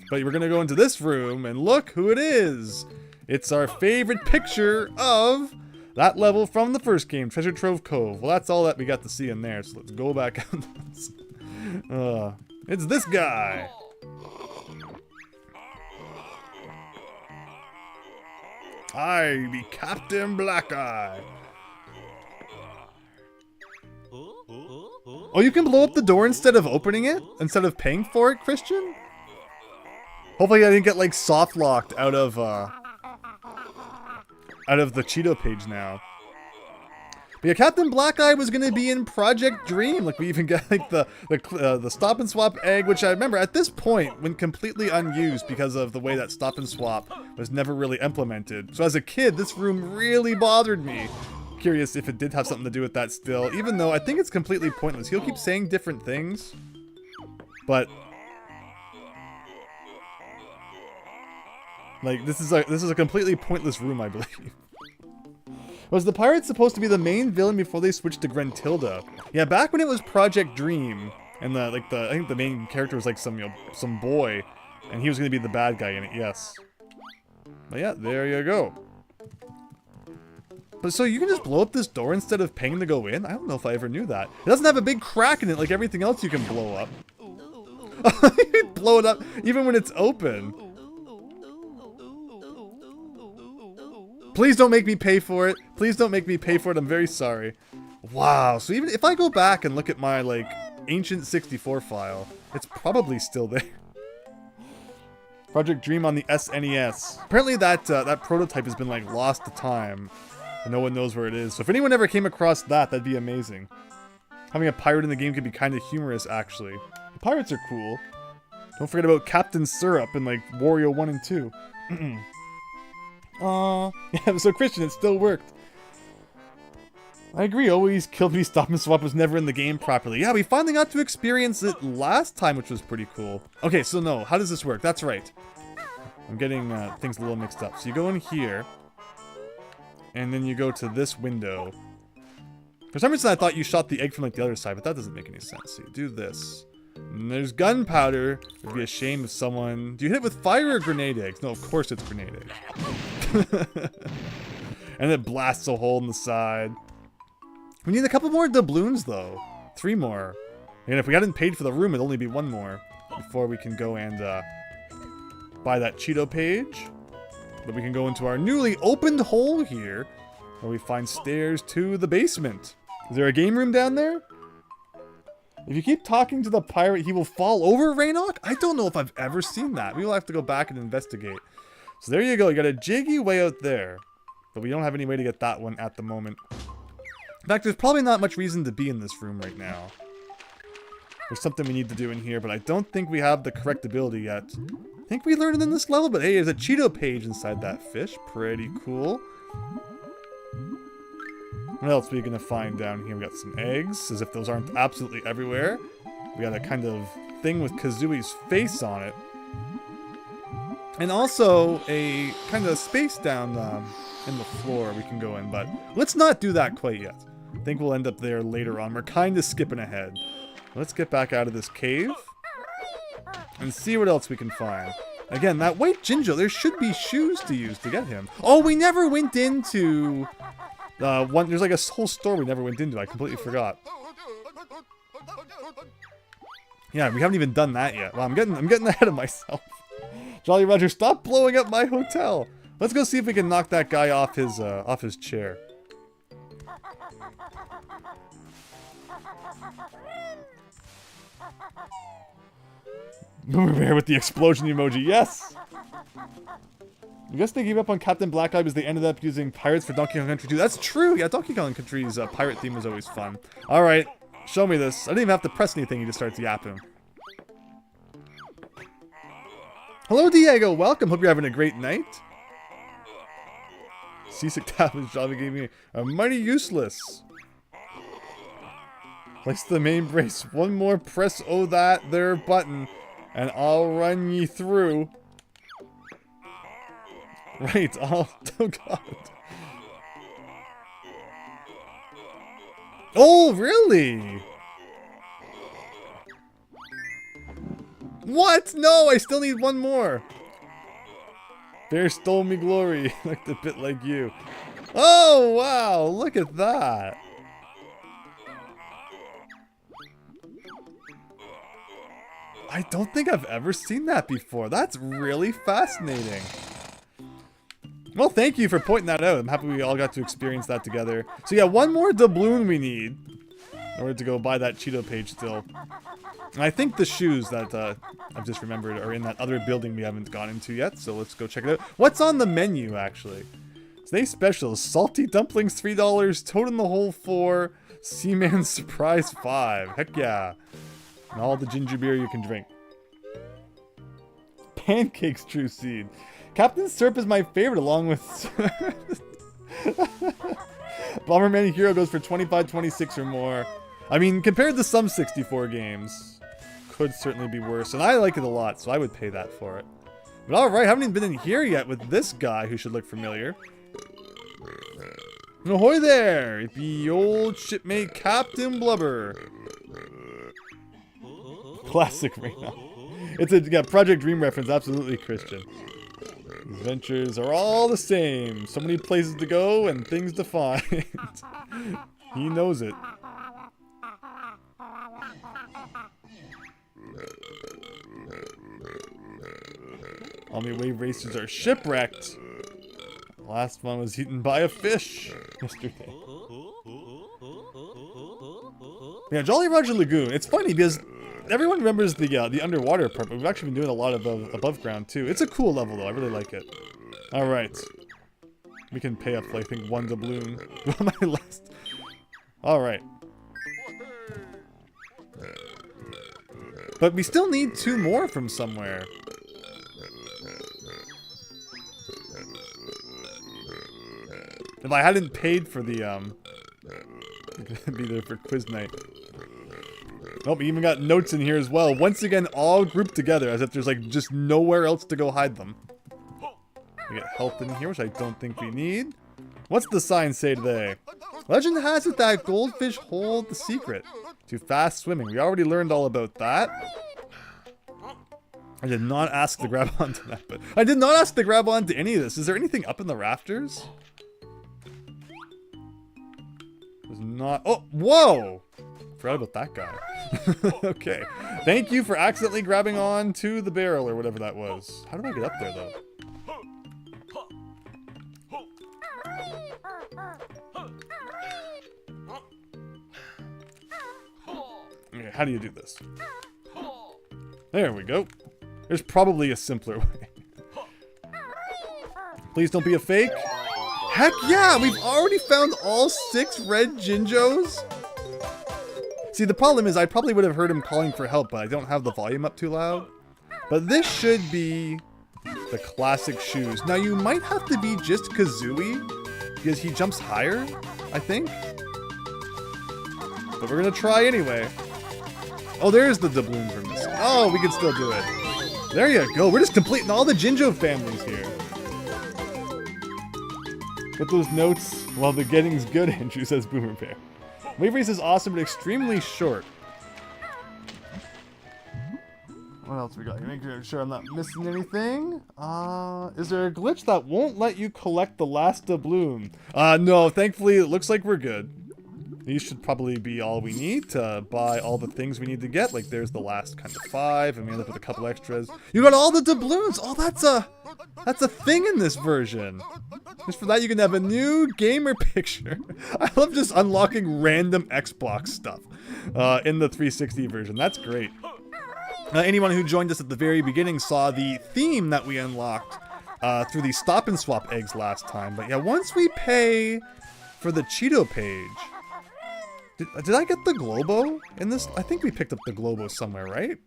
But we're gonna go into this room and look who it is. It's our favorite picture of that level from the first game, Treasure Trove Cove. Well, that's all that we got to see in there, so let's go back out. It's this guy. I be Captain Black Eye. Oh, you can blow up the door instead of opening it? Instead of paying for it, Christian? Hopefully I didn't get, like, soft locked out of the Cheeto page now. But yeah, Captain Black Eye was gonna be in Project Dream. Like, we even got, like, the stop and swap egg, which I remember at this point went completely unused because of the way that stop and swap was never really implemented. So as a kid, this room really bothered me. Curious if it did have something to do with that still, even though I think it's completely pointless. He'll keep saying different things, but like this is a completely pointless room, I believe. Was the pirate supposed to be the main villain before they switched to Grentilda? Yeah, back when it was Project Dream, and I think the main character was like some boy, and he was gonna be the bad guy in it. Yes. But yeah, there you go. But so you can just blow up this door instead of paying to go in? I don't know if I ever knew that. It doesn't have a big crack in it like everything else you can blow up. You blow it up even when it's open. Please don't make me pay for it. Please don't make me pay for it. I'm very sorry. Wow. So even if I go back and look at my, like, ancient 64 file, it's probably still there. Project Dream on the SNES. Apparently that prototype has been, like, lost to time. And no one knows where it is. So if anyone ever came across that, that'd be amazing. Having a pirate in the game could be kind of humorous, actually. The pirates are cool. Don't forget about Captain Syrup in, like, Wario 1 and 2. Aww. Yeah, so Christian, it still worked. I agree, always killed me, stop and swap was never in the game properly. Yeah, we finally got to experience it last time, which was pretty cool. Okay, so no, how does this work? That's right. I'm getting things a little mixed up. So you go in here. And then you go to this window. For some reason I thought you shot the egg from like the other side, but that doesn't make any sense. So you do this. And there's gunpowder. It'd be a shame if someone... Do you hit it with fire or grenade eggs? No, of course it's grenade eggs. And it blasts a hole in the side. We need a couple more doubloons though. 3 more. And if we hadn't paid for the room, it'd only be 1 more. Before we can go and buy that Cheeto page. But we can go into our newly opened hole here, where we find stairs to the basement. Is there a game room down there? If you keep talking to the pirate, he will fall over, Raynok? I don't know if I've ever seen that. We will have to go back and investigate. So there you go. You got a jiggy way out there. But we don't have any way to get that one at the moment. In fact, there's probably not much reason to be in this room right now. There's something we need to do in here, but I don't think we have the correct ability yet. I think we learned it in this level, but hey, there's a Cheeto page inside that fish. Pretty cool. What else are we gonna find down here? We got some eggs, as if those aren't absolutely everywhere. We got a kind of thing with Kazooie's face on it. And also a kind of space down in the floor we can go in, but let's not do that quite yet. I think we'll end up there later on. We're kind of skipping ahead. Let's get back out of this cave. And see what else we can find. Again, that white Jinjo, there should be shoes to use to get him. Oh, we never went into... there's like a whole store we never went into. I completely forgot. Yeah, we haven't even done that yet. Well, I'm getting ahead of myself. Jolly Roger, stop blowing up my hotel. Let's go see if we can knock that guy off his chair. Boomer Bear with the explosion emoji, yes! I guess they gave up on Captain Black Eye because they ended up using pirates for Donkey Kong Country 2. That's true! Yeah, Donkey Kong Country's pirate theme was always fun. Alright, show me this. I didn't even have to press anything, he just starts yapping. Hello, Diego! Welcome! Hope you're having a great night. Seasick Tablets Java gave me a mighty useless. Place the main brace. One more press that there button. And I'll run ye through. Right, oh god. Oh, really? What? No, I still need 1 more. Bear stole me glory. Looked a bit like you. Oh, wow. Look at that. I don't think I've ever seen that before. That's really fascinating. Well, thank you for pointing that out. I'm happy we all got to experience that together. So yeah, one more doubloon we need in order to go buy that Cheeto page still. And I think the shoes that I've just remembered are in that other building we haven't gone into yet. So let's go check it out. What's on the menu, actually? Today's specials. Salty dumplings, $3. Toad in the Hole, 4. Seaman Surprise, 5. Heck yeah. And all the ginger beer you can drink. Pancakes, True Seed. Captain Serp is my favorite, along with Bomberman Hero goes for 25, 26 or more. I mean, compared to some 64 games, could certainly be worse. And I like it a lot, so I would pay that for it. But alright, haven't even been in here yet with this guy who should look familiar. Ahoy there! It be old shipmate Captain Blubber. Classic Rena. It's a Project Dream reference, absolutely Christian. These adventures are all the same. So many places to go and things to find. He knows it. All my wave racers are shipwrecked. The last one was eaten by a fish yesterday. Yeah, Jolly Roger Lagoon. It's funny because everyone remembers the underwater part, but we've actually been doing a lot of above ground too. It's a cool level though. I really like it. All right, we can pay up for I think 1 doubloon. My last. All right, but we still need 2 more from somewhere. If I hadn't paid for the be there for quiz night. Oh, we even got notes in here as well. Once again, all grouped together as if there's like just nowhere else to go hide them. We get health in here, which I don't think we need. What's the sign say today? Legend has it that goldfish hold the secret to fast swimming. We already learned all about that. I did not ask to grab onto that, but I did not ask to grab onto any of this. Is there anything up in the rafters? There's not. Oh, whoa! Forgot about that guy. Okay. Thank you for accidentally grabbing on to the barrel or whatever that was. How do I get up there, though? Okay, how do you do this? There we go. There's probably a simpler way. Please don't be a fake. Heck yeah! We've already found all 6 red Jinjos. See, the problem is I probably would have heard him calling for help, but I don't have the volume up too loud. But this should be the classic shoes. Now, you might have to be just Kazooie, because he jumps higher, I think. But we're going to try anyway. Oh, there's the doubloon from this. Oh, we can still do it. There you go. We're just completing all the Jinjo families here. Put those notes while the getting's good, Andrew, says Boomer Bear. Wave race is awesome, but extremely short. What else we got here? Making sure I'm not missing anything. Is there a glitch that won't let you collect the last doubloon? No, thankfully it looks like we're good. These should probably be all we need to buy all the things we need to get. Like there's the last kind of 5, and we end up with a couple extras. You got all the doubloons! Oh, that's a thing in this version. Just for that, you can have a new gamer picture. I love just unlocking random Xbox stuff in the 360 version. That's great. Anyone who joined us at the very beginning saw the theme that we unlocked through the stop and swap eggs last time. But yeah, once we pay for the Cheeto page... Did I get the Globo in this? I think we picked up the Globo somewhere, right?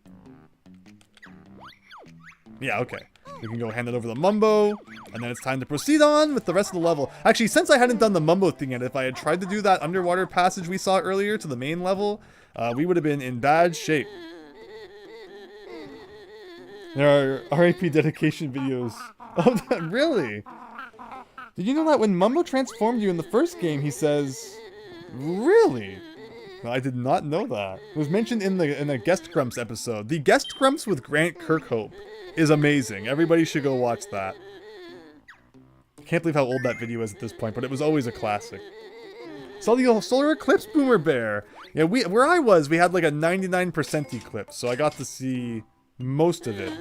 Yeah, okay. We can go hand it over to Mumbo, and then it's time to proceed on with the rest of the level. Actually, since I hadn't done the Mumbo thing yet, if I had tried to do that underwater passage we saw earlier to the main level, we would have been in bad shape. There are RAP dedication videos. Oh, really? Did you know that when Mumbo transformed you in the first game, he says... Really? No, I did not know that. It was mentioned in the Guest Grumps episode. The Guest Grumps with Grant Kirkhope is amazing. Everybody should go watch that. Can't believe how old that video is at this point, but it was always a classic. Saw the solar eclipse, Boomer Bear. Yeah, where I was, we had like a 99% eclipse, so I got to see most of it.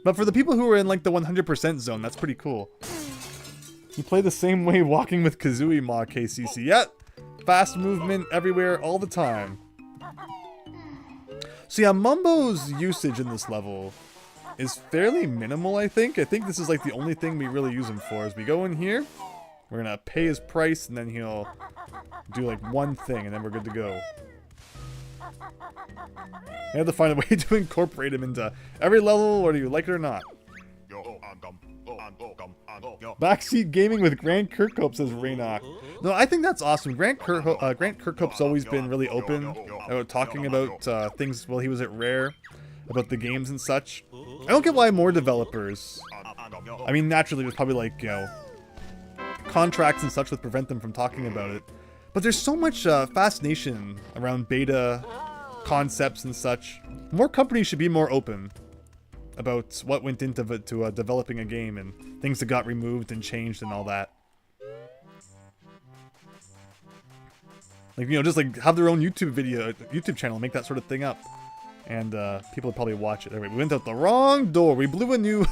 But for the people who were in like the 100% zone, that's pretty cool. You play the same way walking with Kazooie, Ma KCC. Yep, fast movement everywhere all the time. So yeah, Mumbo's usage in this level is fairly minimal, I think. I think this is like the only thing we really use him for. Is we go in here, we're gonna pay his price, and then he'll do like one thing, and then we're good to go. You have to find a way to incorporate him into every level, whether you like it or not. Backseat gaming with Grant Kirkhope, says Raynok. No, I think that's awesome. Grant Kirkhope's always been really open about talking about things while he was at Rare, about the games and such. I don't get why more developers... I mean, naturally, there's probably like, you know, contracts and such that prevent them from talking about it. But there's so much fascination around beta concepts and such. More companies should be more open about what went into developing a game and things that got removed and changed and all that. Like, you know, just like have their own YouTube channel, make that sort of thing up. And people would probably watch it. Anyway, we went out the wrong door. We blew a new...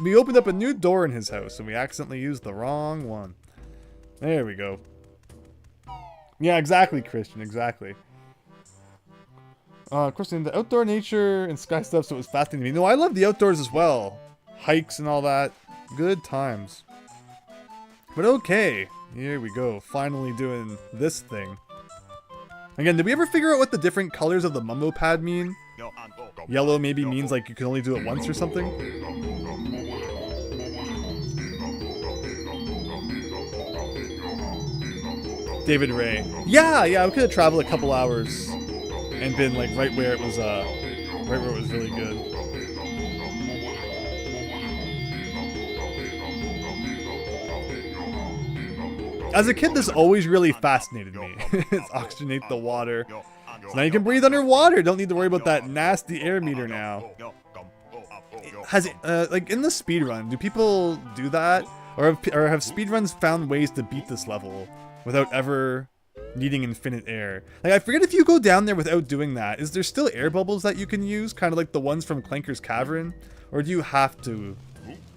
we opened up a new door in his house, and we accidentally used the wrong one. There we go. Yeah, exactly, Christian, exactly. Christian, the outdoor nature and sky stuff, so it was fascinating to me. No, I love the outdoors as well. Hikes and all that. Good times. But okay, here we go. Finally doing this thing. Again, did we ever figure out what the different colors of the Mumbo pad mean? Yellow maybe means like you can only do it once or something? David Ray. Yeah, we could have traveled a couple hours and been like right where it was really good. As a kid, this always really fascinated me. It's oxygenate the water. So now you can breathe underwater. Don't need to worry about that nasty air meter now. Has like in the speedrun, do people do that? Or have speedruns found ways to beat this level without ever needing infinite air? Like, I forget if you go down there without doing that, is there still air bubbles that you can use? Kind of like the ones from Clanker's Cavern? Or do you have to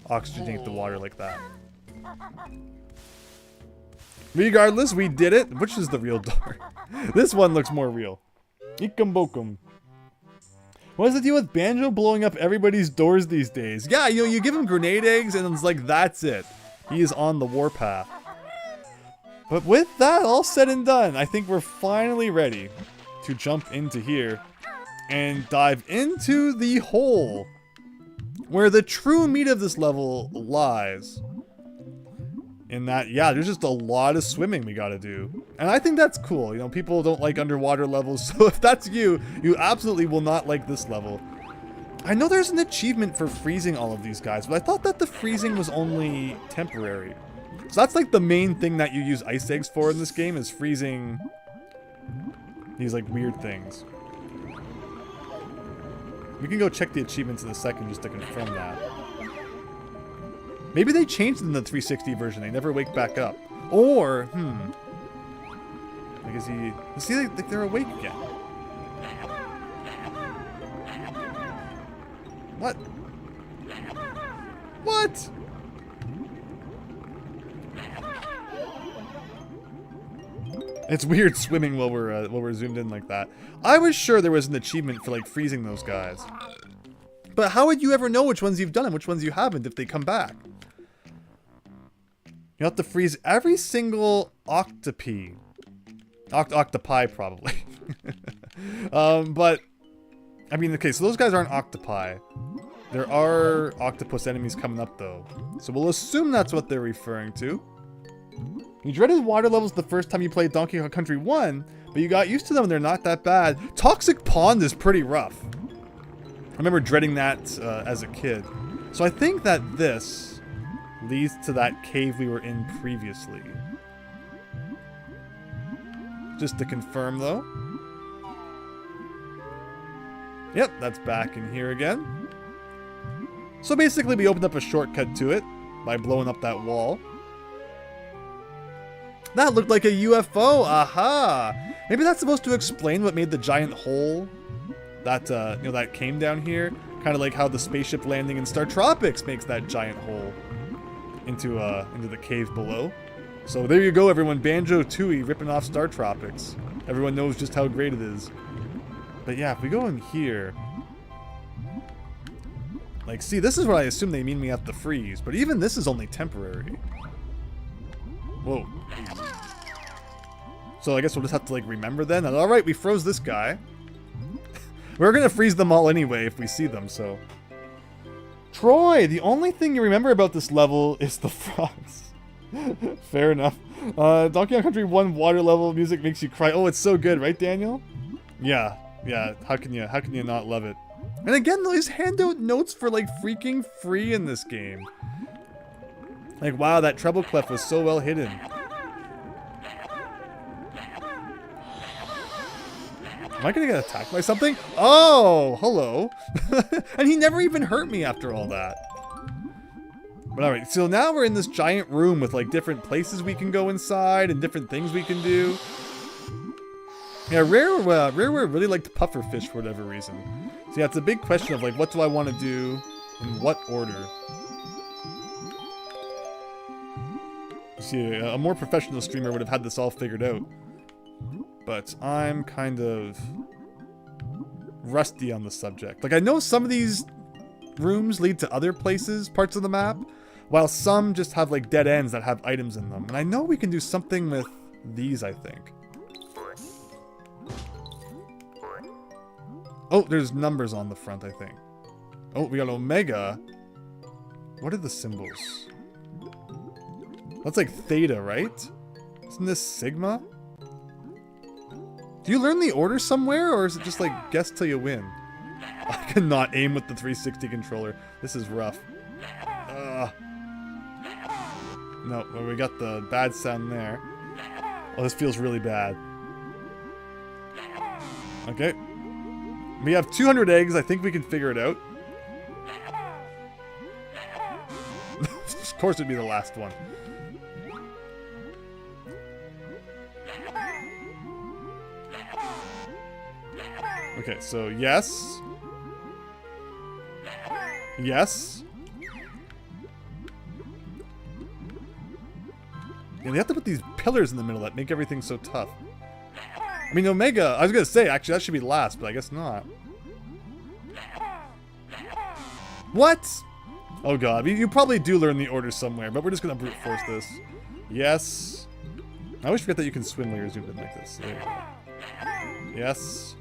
oxygenate the water like that? Regardless, we did it. Which is the real door? This one looks more real. Ikum bokum. What is the deal with Banjo blowing up everybody's doors these days? Yeah, you know, you give him grenade eggs and it's like, that's it. He is on the warpath. But with that all said and done, I think we're finally ready to jump into here and dive into the hole where the true meat of this level lies. In that, yeah, there's just a lot of swimming we gotta do. And I think that's cool. You know, people don't like underwater levels, so if that's you, you absolutely will not like this level. I know there's an achievement for freezing all of these guys, but I thought that the freezing was only temporary. So that's like the main thing that you use ice eggs for in this game, is freezing these like weird things. We can go check the achievements in a second just to confirm that. Maybe they changed in the 360 version. They never wake back up. Or, like, is he... See, like they're awake again. What? What? It's weird swimming while we're zoomed in like that. I was sure there was an achievement for, like, freezing those guys. But how would you ever know which ones you've done and which ones you haven't if they come back? You have to freeze every single octopi. Octopi, probably. But, I mean, okay, so those guys aren't octopi. There are octopus enemies coming up, though. So we'll assume that's what they're referring to. You dreaded water levels the first time you played Donkey Kong Country 1, but you got used to them and they're not that bad. Toxic Pond is pretty rough. I remember dreading that as a kid. So I think that this leads to that cave we were in previously. Just to confirm, though. Yep, that's back in here again. So basically we opened up a shortcut to it. by blowing up that wall. That looked like a UFO. Aha! Maybe that's supposed to explain what made the giant hole that you know, that came down here. Kind of like how the spaceship landing in Star Tropics makes that giant hole into the cave below. So there you go, everyone. Banjo-Tooie ripping off Star Tropics. Everyone knows just how great it is. But yeah, if we go in here, like, see, this is where I assume they mean we have to freeze. But even this is only temporary. Whoa. So I guess we'll just have to, like, remember then. And alright, we froze this guy. We're gonna freeze them all anyway if we see them, so. Troy, the only thing you remember about this level is the frogs. Fair enough. Donkey Kong Country 1 water level music makes you cry. Oh, it's so good, right, Daniel? Yeah, yeah. How can you not love it? And again, these handout notes for, like, freaking free in this game. Like, wow, that treble clef was so well hidden. Am I gonna get attacked by something? Oh, hello. And he never even hurt me after all that. But alright, so now we're in this giant room with, like, different places we can go inside and different things we can do. Yeah, Rareware really liked pufferfish for whatever reason. So yeah, it's a big question of, like, what do I want to do in what order? See, a more professional streamer would have had this all figured out. But I'm kind of rusty on the subject. Like, I know some of these rooms lead to other places, parts of the map, while some just have, like, dead ends that have items in them. And I know we can do something with these, I think. Oh, there's numbers on the front, I think. Oh, we got Omega. What are the symbols? That's like Theta, right? Isn't this Sigma? Do you learn the order somewhere, or is it just like guess till you win? I cannot aim with the 360 controller. This is rough. No, well, we got the bad sound there. Oh, this feels really bad. Okay. We have 200 eggs. I think we can figure it out. Of course it'd be the last one. Okay, so yes. Yes. Yeah, they have to put these pillars in the middle that make everything so tough. I mean, Omega, I was gonna say, actually, that should be last, but I guess not. What? Oh god, you probably do learn the order somewhere, but we're just gonna brute force this. Yes. I always forget that you can swim while you're zoomed in like this. There you go. Yes.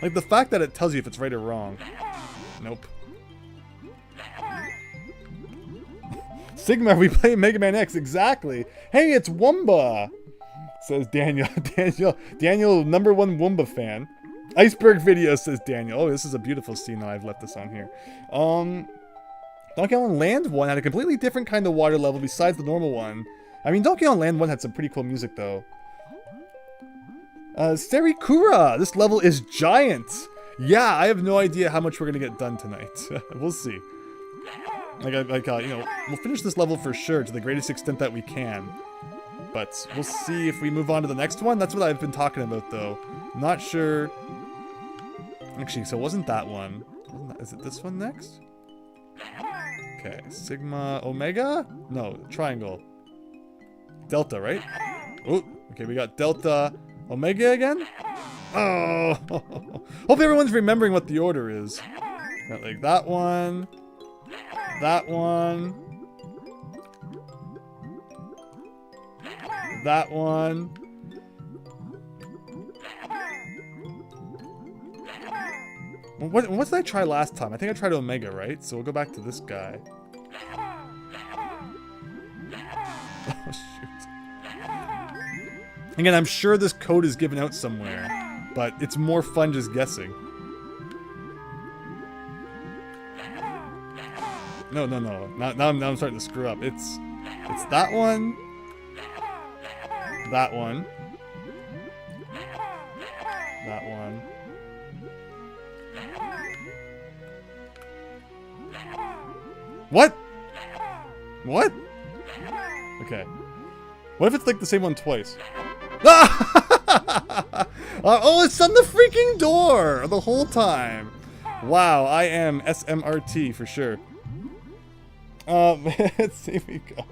Like, the fact that it tells you if it's right or wrong. Nope. Sigma, we play Mega Man X, exactly. Hey, it's Wumba, says Daniel. Daniel, #1 Wumba fan. Iceberg video, says Daniel. Oh, this is a beautiful scene. I've left this on here. Donkey Kong Land 1 had a completely different kind of water level besides the normal one. I mean, Donkey Kong Land 1 had some pretty cool music, though. Serikura, this level is giant. Yeah, I have no idea how much we're gonna get done tonight. We'll see. You know, we'll finish this level for sure to the greatest extent that we can. But we'll see if we move on to the next one. That's what I've been talking about, though. Not sure. Actually, so it wasn't that one. Is it this one next? Okay, Sigma, Omega? No, triangle. Delta, right? Oh, okay, we got Delta, Omega again? Oh! Hope everyone's remembering what the order is. Got like that one. That one. That one. What did I try last time? I think I tried Omega, right? So we'll go back to this guy. Oh, shoot. Again, I'm sure this code is given out somewhere, but it's more fun just guessing. No. Now I'm starting to screw up. It's that one. That one. That one. What? What? Okay. What if it's like the same one twice? Oh, it's on the freaking door the whole time. Wow, I am SMRT for sure. Let's see if we go.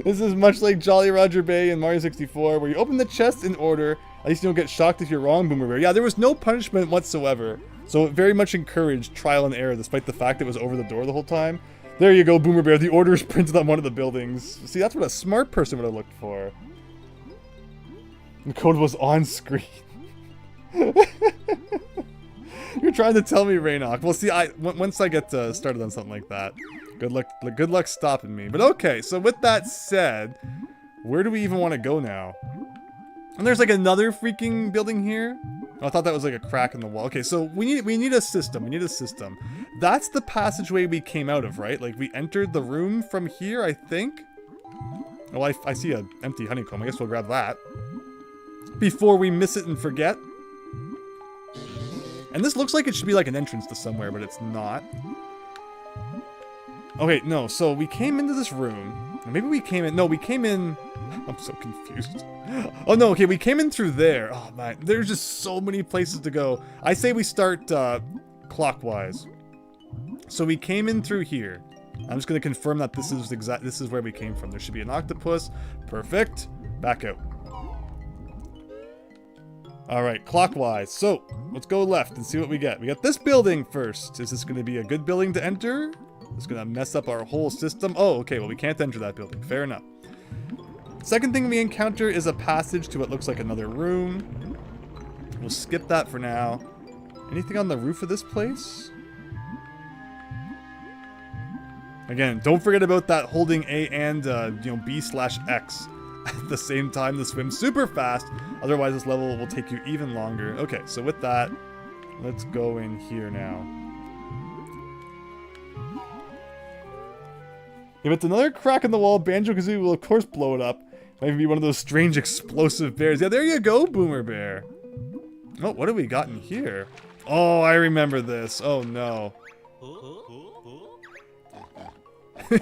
This is much like Jolly Roger Bay in Mario 64, where you open the chest in order. At least you don't get shocked if you're wrong, Boomer Bear. Yeah, there was no punishment whatsoever. So it very much encouraged trial and error, despite the fact it was over the door the whole time. There you go, Boomer Bear. The order is printed on one of the buildings. See, that's what a smart person would have looked for. The code was on screen. You're trying to tell me, Raynok. Well, see, once I get started on something like that, good luck stopping me. But okay, so with that said, where do we even want to go now? And there's like another freaking building here. Oh, I thought that was like a crack in the wall. Okay, so we need a system. We need a system. That's the passageway we came out of, right? Like we entered the room from here, I think. Oh, I see an empty honeycomb. I guess we'll grab that before we miss it and forget. And this looks like it should be like an entrance to somewhere, but it's not. Okay, no, so we came into this room. Maybe we came in... No, we came in... I'm so confused. Oh, no, okay, we came in through there. Oh, man, there's just so many places to go. I say we start clockwise. So we came in through here. I'm just going to confirm that this is where we came from. There should be an octopus. Perfect. Back out. Alright, clockwise. So, let's go left and see what we get. We got this building first. Is this going to be a good building to enter? It's going to mess up our whole system. Oh, okay, well we can't enter that building. Fair enough. Second thing we encounter is a passage to what looks like another room. We'll skip that for now. Anything on the roof of this place? Again, don't forget about that holding A and B/X at the same time to swim super fast. Otherwise, this level will take you even longer. Okay, so with that, let's go in here now. If it's another crack in the wall, Banjo-Kazooie will of course blow it up. Might be one of those strange explosive bears. Yeah, there you go, Boomer Bear. Oh, what have we got in here? Oh, I remember this. Oh, no.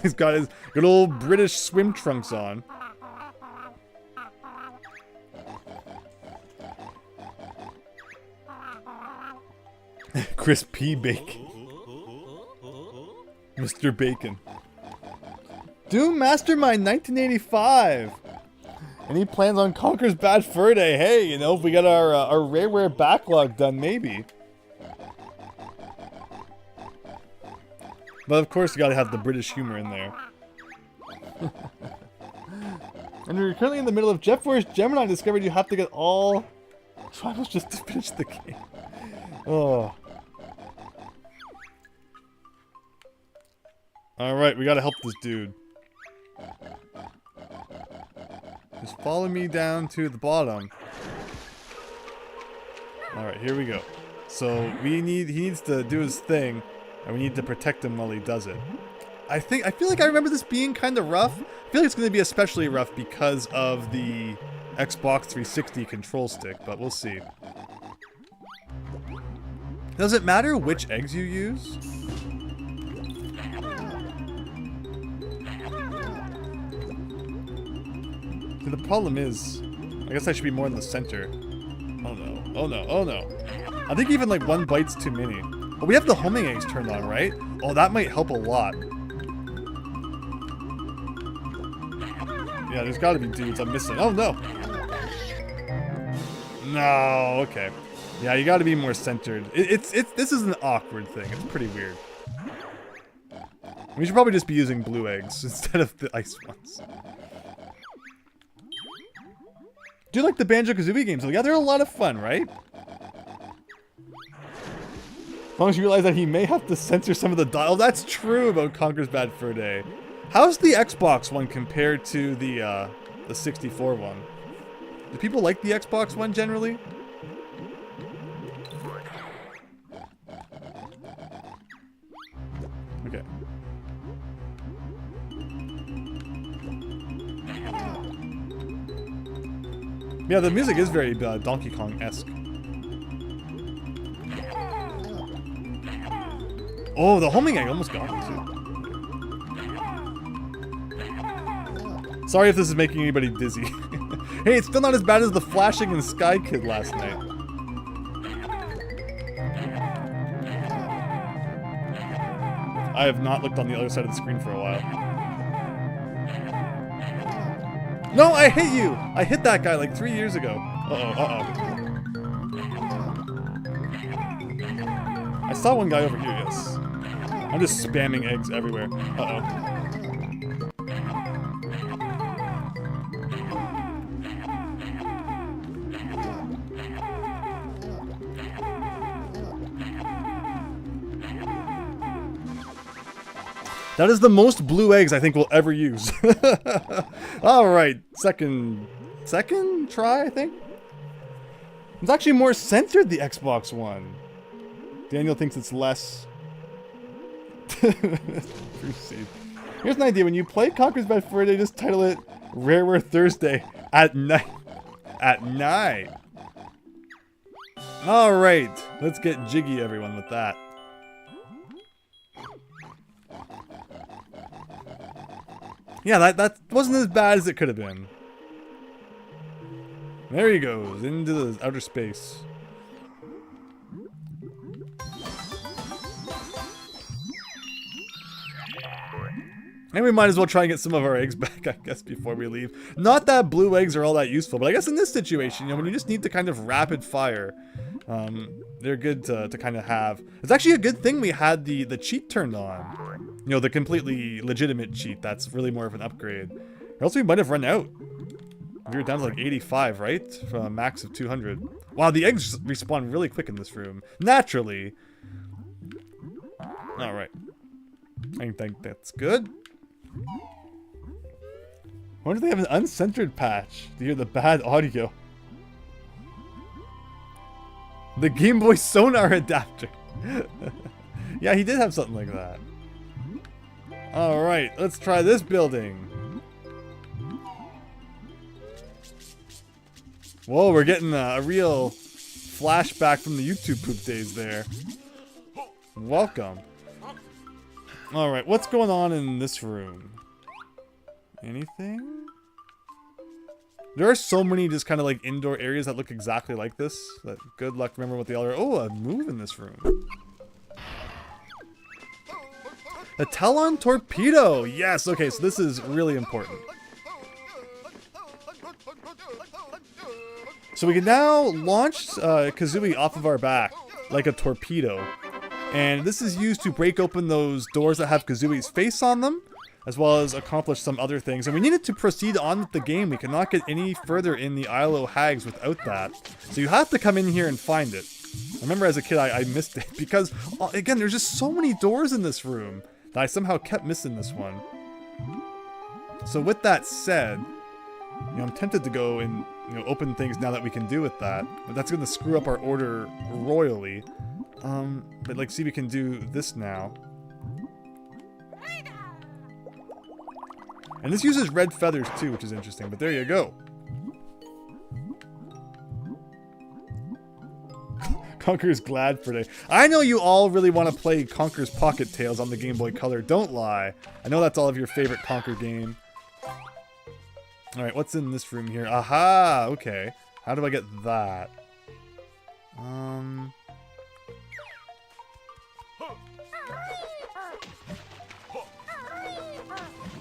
He's got his good old British swim trunks on. Chris P. Bacon. Mr. Bacon. Doom Mastermind 1985. Any plans on Conker's Bad Fur Day? Hey, you know, if we got our rareware backlog done, maybe. But of course, you gotta have the British humor in there. And we're currently in the middle of Jet Force Gemini. Discovered you have to get all trials just to finish the game. Oh. Alright, we gotta help this dude. Just follow me down to the bottom. Alright, here we go. So he needs to do his thing, and we need to protect him while he does it. I feel like I remember this being kind of rough. I feel like it's going to be especially rough because of the Xbox 360 control stick, but we'll see. Does it matter which eggs you use? The problem is, I guess I should be more in the center. Oh no, oh no, oh no. I think even like one bite's too many. But we have the homing eggs turned on, right? Oh, that might help a lot. Yeah, there's gotta be dudes I'm missing. Oh no! No, okay. Yeah, you gotta be more centered. This is an awkward thing. It's pretty weird. We should probably just be using blue eggs instead of the ice ones. Do you like the Banjo-Kazooie games? Yeah, they're a lot of fun, right? As long as you realize that he may have to censor some of the dialogue. That's true about Conker's Bad Fur Day. How's the Xbox one compared to the 64 one? Do people like the Xbox one generally? Okay. Yeah, the music is very Donkey Kong-esque. Oh, the homing egg almost got me too. Sorry if this is making anybody dizzy. Hey, it's still not as bad as the flashing and sky kid last night. I have not looked on the other side of the screen for a while. No, I hit you! I hit that guy like 3 years ago. I saw one guy over here, yes. I'm just spamming eggs everywhere. That is the most blue eggs I think we'll ever use. Alright, second try, I think? It's actually more centered, the Xbox One. Daniel thinks it's less. Here's an idea. When you play Conker's Bad Fur Day, just title it Rareware Thursday at night. At night. Alright, let's get jiggy, everyone, with that. Yeah, that wasn't as bad as it could have been. There he goes, into the outer space. And we might as well try and get some of our eggs back, I guess, before we leave. Not that blue eggs are all that useful, but I guess in this situation, you know, when you just need to kind of rapid fire, they're good to kind of have. It's actually a good thing we had the cheat turned on. You know, the completely legitimate cheat. That's really more of an upgrade. Or else we might have run out. We were down to like 85, right? From a max of 200. Wow, the eggs respawn really quick in this room. Naturally. Alright. I think that's good. I wonder if they have an uncensored patch to hear the bad audio. The Game Boy sonar adapter. Yeah, he did have something like that. Alright, let's try this building. Whoa, we're getting a real flashback from the YouTube poop days there. Welcome. Alright, what's going on in this room? Anything? There are so many just kind of like indoor areas that look exactly like this. That good luck remember what they all are. Oh, a move in this room. A Talon torpedo! Yes, okay, so this is really important. So we can now launch Kazooie off of our back, like a torpedo. And this is used to break open those doors that have Kazooie's face on them, as well as accomplish some other things. And we needed to proceed on with the game. We cannot get any further in the Isle o' Hags without that. So you have to come in here and find it. I remember as a kid I missed it because, again, there's just so many doors in this room that I somehow kept missing this one. So with that said, you know, I'm tempted to go and, you know, open things now that we can do with that, but that's going to screw up our order royally. But like, see, we can do this now. And this uses red feathers too, which is interesting, but there you go. Conker's Glad for Day. I know you all really want to play Conker's Pocket Tales on the Game Boy Color, don't lie. I know that's all of your favorite Conker game. Alright, what's in this room here? Aha! Okay. How do I get that?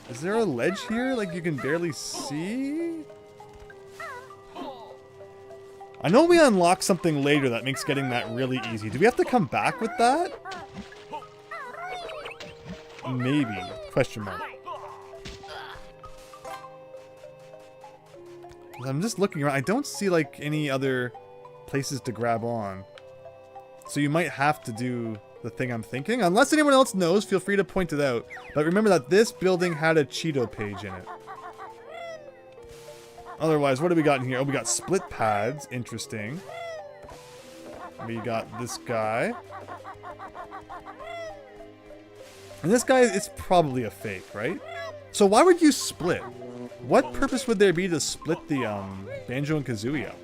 Is there a ledge here? Like you can barely see? I know we unlock something later that makes getting that really easy. Do we have to come back with that? Maybe. Question mark. I'm just looking around. I don't see like any other places to grab on. So you might have to do the thing I'm thinking. Unless anyone else knows, feel free to point it out. But remember that this building had a Cheeto page in it. Otherwise, what do we got in here? Oh, we got split pads. Interesting. We got this guy. And this guy is probably a fake, right? So why would you split? What purpose would there be to split the Banjo and Kazooie up?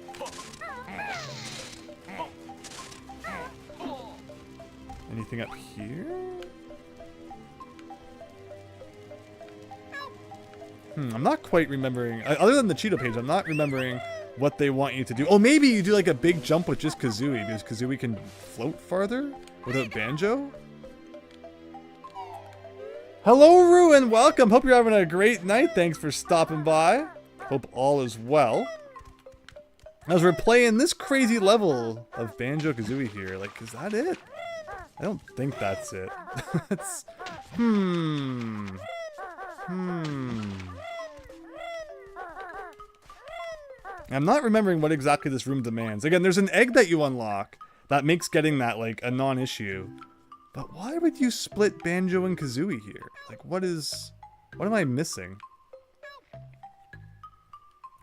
Anything up here? I'm not quite remembering. Other than the Cheeto page, I'm not remembering what they want you to do. Oh, maybe you do like a big jump with just Kazooie, because Kazooie can float farther without Banjo? Hello, Ruin! Welcome! Hope you're having a great night. Thanks for stopping by. Hope all is well. As we're playing this crazy level of Banjo-Kazooie here, like, is that it? I don't think that's it. It's... I'm not remembering what exactly this room demands. Again, there's an egg that you unlock that makes getting that, like, a non-issue. But why would you split Banjo and Kazooie here? Like, what am I missing?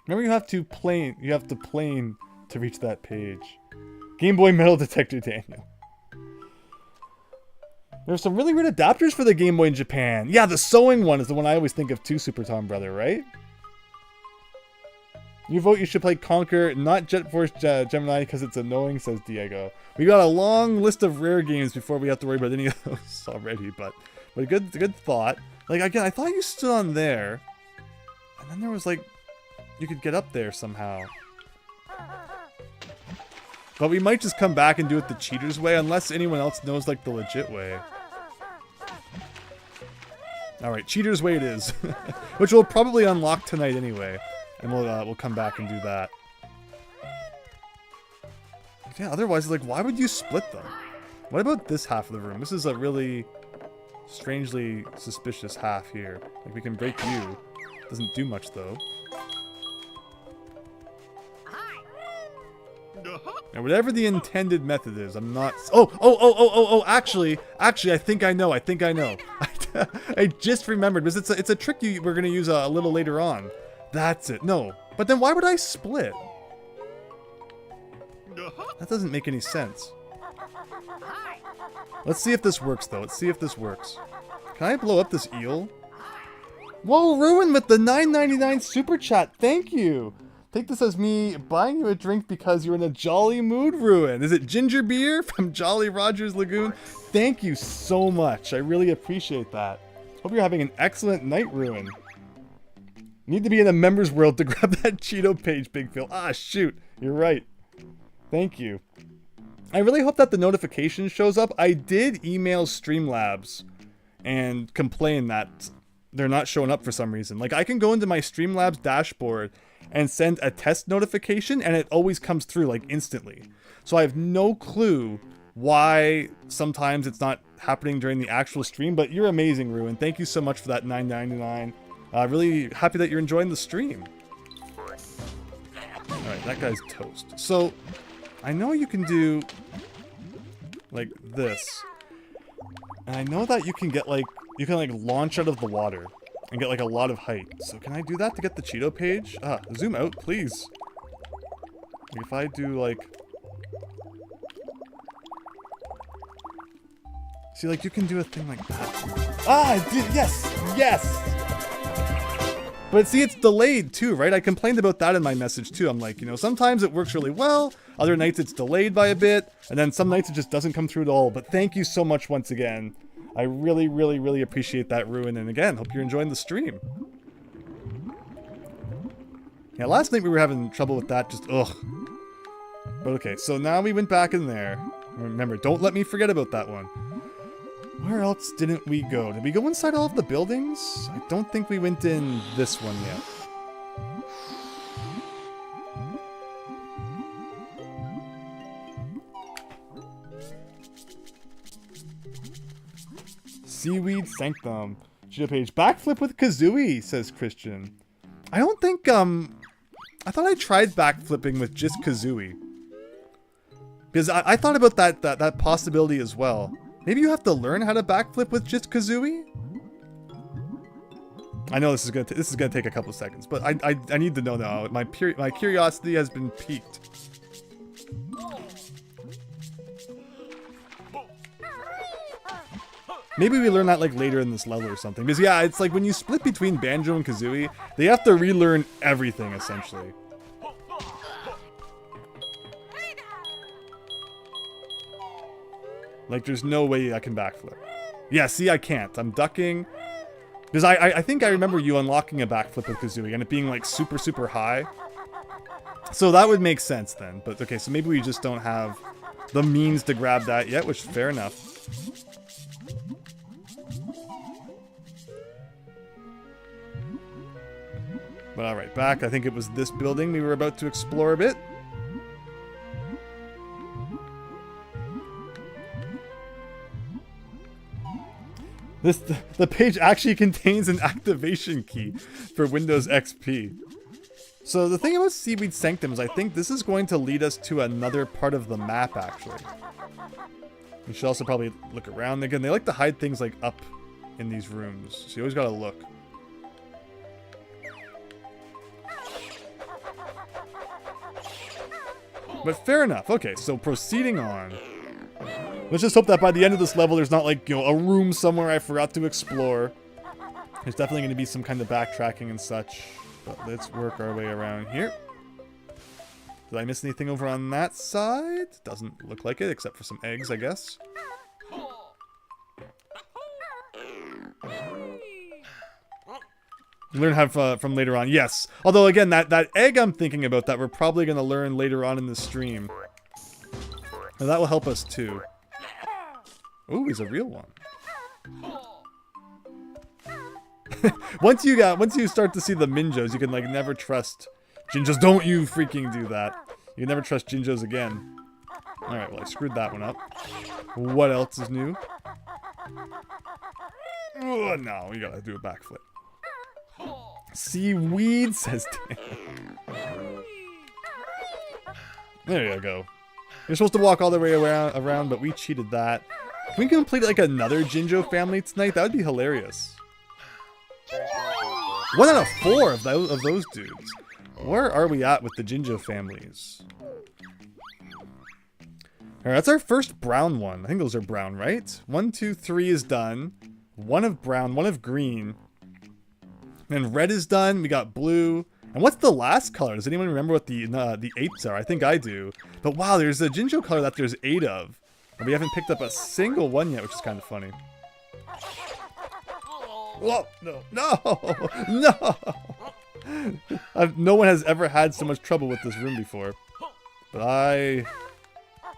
Remember, you have to plane to reach that page. Game Boy metal detector, Daniel. There's some really weird adapters for the Game Boy in Japan. Yeah, the sewing one is the one I always think of too, Super Tom Brother, right? You vote you should play Conquer, not Jet Force Gemini, because it's annoying, says Diego. We got a long list of rare games before we have to worry about any of those already, but a good thought. Like, again, I thought you stood on there, and then there was, like, you could get up there somehow. But we might just come back and do it the cheater's way, unless anyone else knows, like, the legit way. Alright, cheater's way it is. Which we'll probably unlock tonight anyway. And we'll come back and do that. Yeah, otherwise, like, why would you split them? What about this half of the room? This is a really strangely suspicious half here. Like, we can break you. Doesn't do much, though. Now, whatever the intended method is, I'm not... Oh, actually, I think I know. I just remembered, because it's a trick we're going to use a little later on. That's it. No. But then why would I split? That doesn't make any sense. Let's see if this works, though. Let's see if this works. Can I blow up this eel? Whoa, Ruin with the $9.99 super chat. Thank you. Take this as me buying you a drink because you're in a jolly mood, Ruin. Is it ginger beer from Jolly Roger's Lagoon? Thank you so much. I really appreciate that. Hope you're having an excellent night, Ruin. Need to be in a member's world to grab that Cheeto page, Big Phil. Ah, shoot. You're right. Thank you. I really hope that the notification shows up. I did email Streamlabs and complain that they're not showing up for some reason. Like, I can go into my Streamlabs dashboard and send a test notification, and it always comes through, like, instantly. So I have no clue why sometimes it's not happening during the actual stream, but you're amazing, Ruin. Thank you so much for that $9.99. Really happy that you're enjoying the stream. Alright, that guy's toast. So, I know you can do, like, this. And I know that you can get, like, launch out of the water and get, like, a lot of height. So can I do that to get the Cheeto page? Zoom out, please. If I do, like... See, like, you can do a thing like that. I did, yes! But see, it's delayed too, right? I complained about that in my message too. I'm like, sometimes it works really well. Other nights it's delayed by a bit. And then some nights it just doesn't come through at all. But thank you so much once again. I really, really, really appreciate that, Ruin. And again, hope you're enjoying the stream. Yeah, last night we were having trouble with that. Just, ugh. But okay, so now we went back in there. Remember, don't let me forget about that one. Where else didn't we go? Did we go inside all of the buildings? I don't think we went in this one yet. Seaweed Sanctum. Cheeto page. Backflip with Kazooie, says Christian. I don't think, I thought I tried backflipping with just Kazooie. Because I thought about that possibility as well. Maybe you have to learn how to backflip with just Kazooie? I know this is gonna take a couple of seconds, but I need to know now. My curiosity has been piqued. Maybe we learn that like later in this level or something. Because yeah, it's like when you split between Banjo and Kazooie, they have to relearn everything essentially. Like, there's no way I can backflip. Yeah, see, I can't. I'm ducking. Because I think I remember you unlocking a backflip with Kazooie and it being like super, super high. So that would make sense then. But okay, so maybe we just don't have the means to grab that yet, which is fair enough. But alright, back. I think it was this building we were about to explore a bit. The page actually contains an activation key for Windows XP. So the thing about Seaweed Sanctum is I think this is going to lead us to another part of the map, actually. We should also probably look around. Again, they like to hide things like up in these rooms, so you always gotta look. But fair enough. Okay, so proceeding on. Let's just hope that by the end of this level, there's not like, you know, a room somewhere I forgot to explore. There's definitely going to be some kind of backtracking and such. But let's work our way around here. Did I miss anything over on that side? Doesn't look like it, except for some eggs, I guess. Learn how from later on. Yes. Although, again, that egg I'm thinking about that we're probably going to learn later on in the stream. Now, that will help us, too. Ooh, he's a real one. Once you start to see the Minjos, you can, like, never trust Jinjos. Don't you freaking do that. You can never trust Jinjos again. Alright, well, I screwed that one up. What else is new? Oh, no, you gotta do a backflip. Seaweed, says Dan. There you go. You're supposed to walk all the way around, but we cheated that. Can we complete like another Jinjo family tonight? That would be hilarious. 1 out of 4 of those dudes. Where are we at with the Jinjo families? Alright, that's our first brown one. I think those are brown, right? 1, 2, 3 is done. 1 of brown, 1 of green. And red is done. We got blue. And what's the last color? Does anyone remember what the 8s are? I think I do. But wow, there's a Jinjo color that there's 8 of. And we haven't picked up a single one yet, which is kind of funny. Whoa, no, no, no! No one has ever had so much trouble with this room before. But I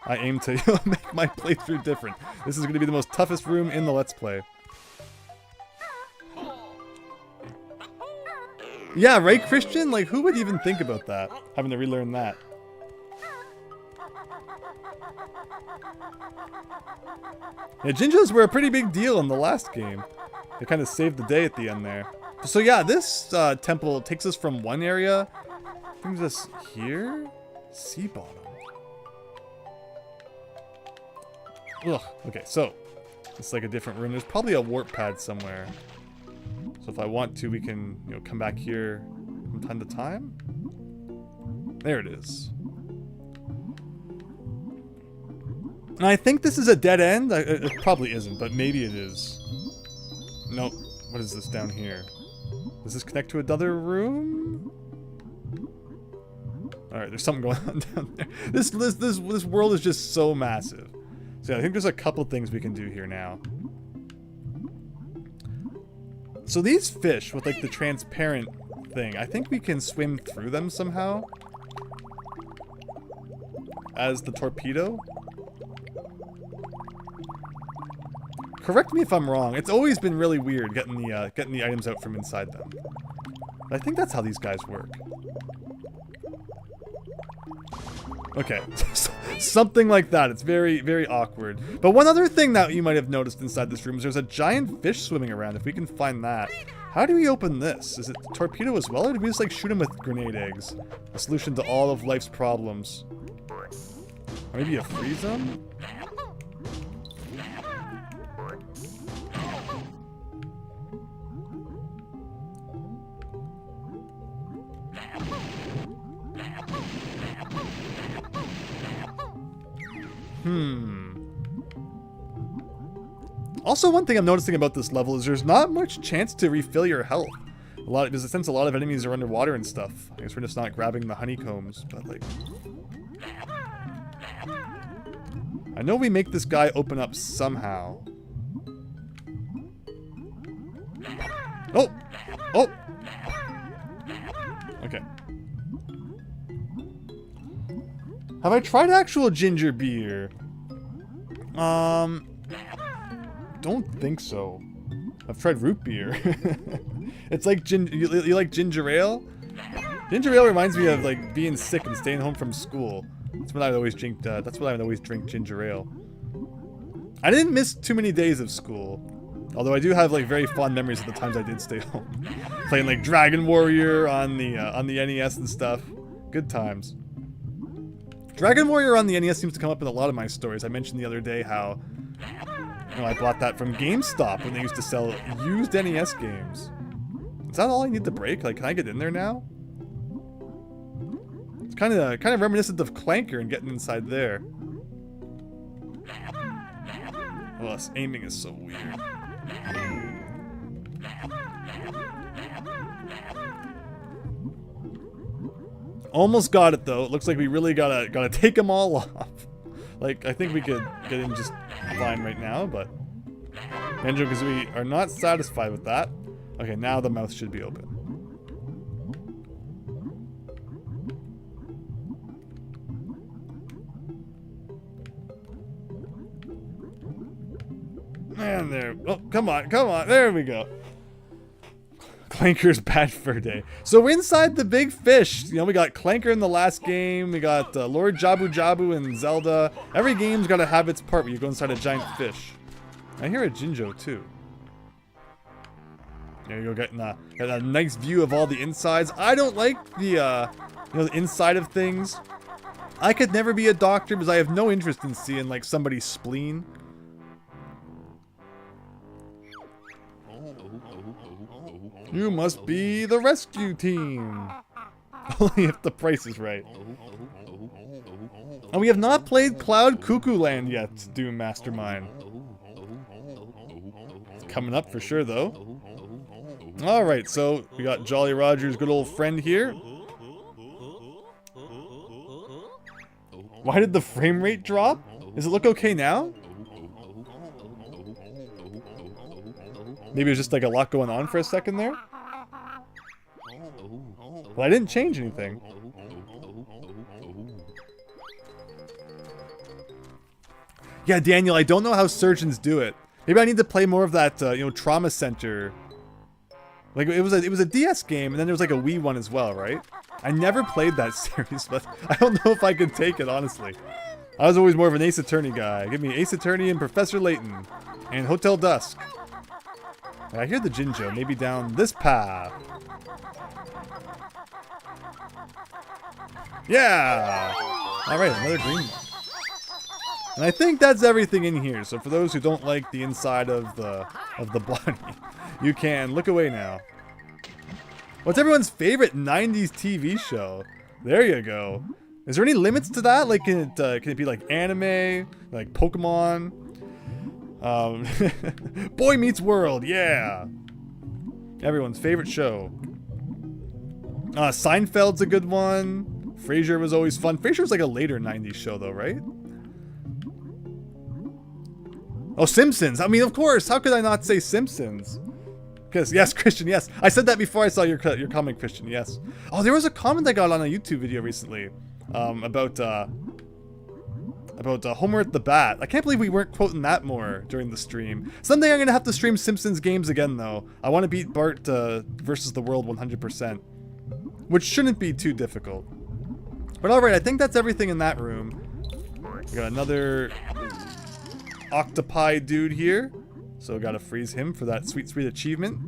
aim to make my playthrough different. This is going to be the most toughest room in the Let's Play. Yeah, right, Christian? Like, who would even think about that? Having to relearn that. Yeah, Jinjos were a pretty big deal in the last game. They kind of saved the day at the end there. So yeah, this temple takes us from one area, brings us here? Sea bottom. Ugh, okay, so it's like a different room. There's probably a warp pad somewhere. So if I want to, we can, you know, come back here from time to time. There it is. And I think this is a dead end. It probably isn't, but maybe it is. Nope. What is this down here? Does this connect to another room? Alright, there's something going on down there. This world is just so massive. So yeah, I think there's a couple things we can do here now. So these fish with like the transparent thing, I think we can swim through them somehow. As the torpedo. Correct me if I'm wrong. It's always been really weird getting the items out from inside them. But I think that's how these guys work. Okay, something like that. It's very, very awkward. But one other thing that you might have noticed inside this room is there's a giant fish swimming around. If we can find that. How do we open this? Is it torpedo as well, or do we just like shoot them with grenade eggs? A solution to all of life's problems. Or maybe you freeze them? Also, one thing I'm noticing about this level is there's not much chance to refill your health. There's a sense a lot of enemies are underwater and stuff. I guess we're just not grabbing the honeycombs, but like... I know we make this guy open up somehow. Oh! Oh! Okay. Have I tried actual ginger beer? Don't think so. I've tried root beer. It's like you like ginger ale? Ginger ale reminds me of like being sick and staying home from school. That's when I'd always drink. That's when I'd always drink ginger ale. I didn't miss too many days of school, although I do have like very fond memories of the times I did stay home, playing like Dragon Warrior on the NES and stuff. Good times. Dragon Warrior on the NES seems to come up in a lot of my stories. I mentioned the other day how I bought that from GameStop when they used to sell used NES games. Is that all I need to break? Like, can I get in there now? It's kind of reminiscent of Clanker and getting inside there. Oh, this aiming is so weird. Almost got it though. It looks like we really gotta take them all off. Like, I think we could get in just fine right now, but Banjo-Kazooie are not satisfied with that. Okay, now the mouth should be open. And there. Oh, come on, come on. There we go. Clanker's bad fur day. So we're inside the big fish. You know, we got Clanker in the last game. We got Lord Jabu Jabu in Zelda. Every game's got to have its part where you go inside a giant fish. I hear a Jinjo too. There you go, getting a nice view of all the insides. I don't like the the inside of things. I could never be a doctor because I have no interest in seeing like somebody's spleen. You must be the rescue team. Only if the price is right. And we have not played Cloud Cuckoo Land yet, Doom Mastermind. It's coming up for sure, though. Alright, so we got Jolly Roger's good old friend here. Why did the frame rate drop? Does it look okay now? Maybe it was just like a lot going on for a second there. Well, I didn't change anything. Yeah, Daniel, I don't know how surgeons do it. Maybe I need to play more of that, Trauma Center. Like, it was a DS game, and then there was like a Wii one as well, right? I never played that series, but I don't know if I could take it, honestly. I was always more of an Ace Attorney guy. Give me Ace Attorney and Professor Layton. And Hotel Dusk. I hear the Jinjo, maybe down this path. Yeah! Alright, another green one. And I think that's everything in here. So for those who don't like the inside of the bunny, you can look away now. What's everyone's favorite 90s TV show? There you go. Is there any limits to that? Like, can it be like anime, like Pokemon? Boy Meets World, yeah. Everyone's favorite show. Seinfeld's a good one. Frasier was always fun. Frasier was like a later 90s show though, right? Oh, Simpsons. I mean, of course. How could I not say Simpsons? Because, yes, Christian, yes. I said that before I saw your comment, Christian, yes. Oh, there was a comment I got on a YouTube video recently about Homer at the Bat. I can't believe we weren't quoting that more during the stream. Someday I'm going to have to stream Simpsons games again, though. I want to beat Bart versus the world 100%. Which shouldn't be too difficult. But alright, I think that's everything in that room. We got another octopi dude here. So gotta freeze him for that sweet, sweet achievement.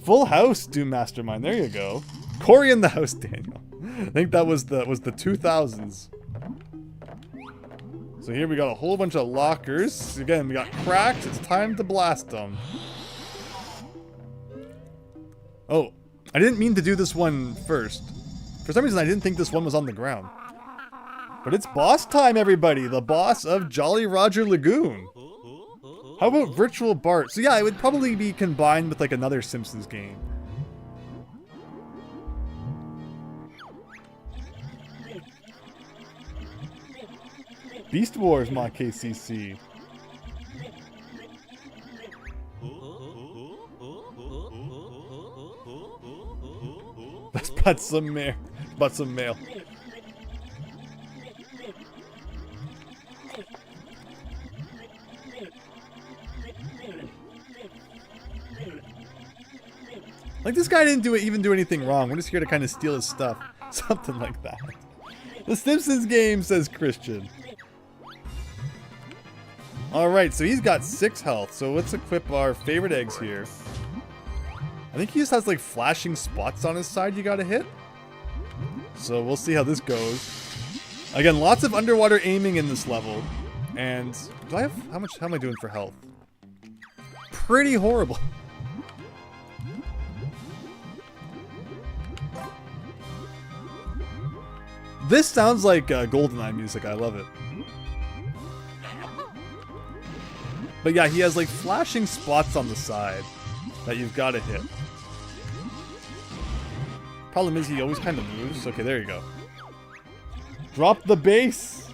Full house, Doom Mastermind. There you go. Corey in the house, Daniel. I think that was the 2000s. So here we got a whole bunch of lockers. Again, we got cracks. It's time to blast them. Oh, I didn't mean to do this one first. For some reason, I didn't think this one was on the ground. But it's boss time, everybody. The boss of Jolly Roger Lagoon. How about Virtual Bart? So yeah, it would probably be combined with like another Simpsons game. Beast Wars, my KCC. Let's butt some mail. Butt some mail. Like, this guy didn't even do anything wrong. We're just here to kind of steal his stuff. Something like that. The Simpsons game, says Christian. Alright, so he's got 6 health. So let's equip our favorite eggs here. I think he just has like flashing spots on his side you gotta hit. So we'll see how this goes. Again, lots of underwater aiming in this level. And do I have how am I doing for health? Pretty horrible. This sounds like GoldenEye music. I love it. But yeah, he has like flashing spots on the side that you've got to hit. Problem is he always kind of moves. Okay, there you go. Drop the base.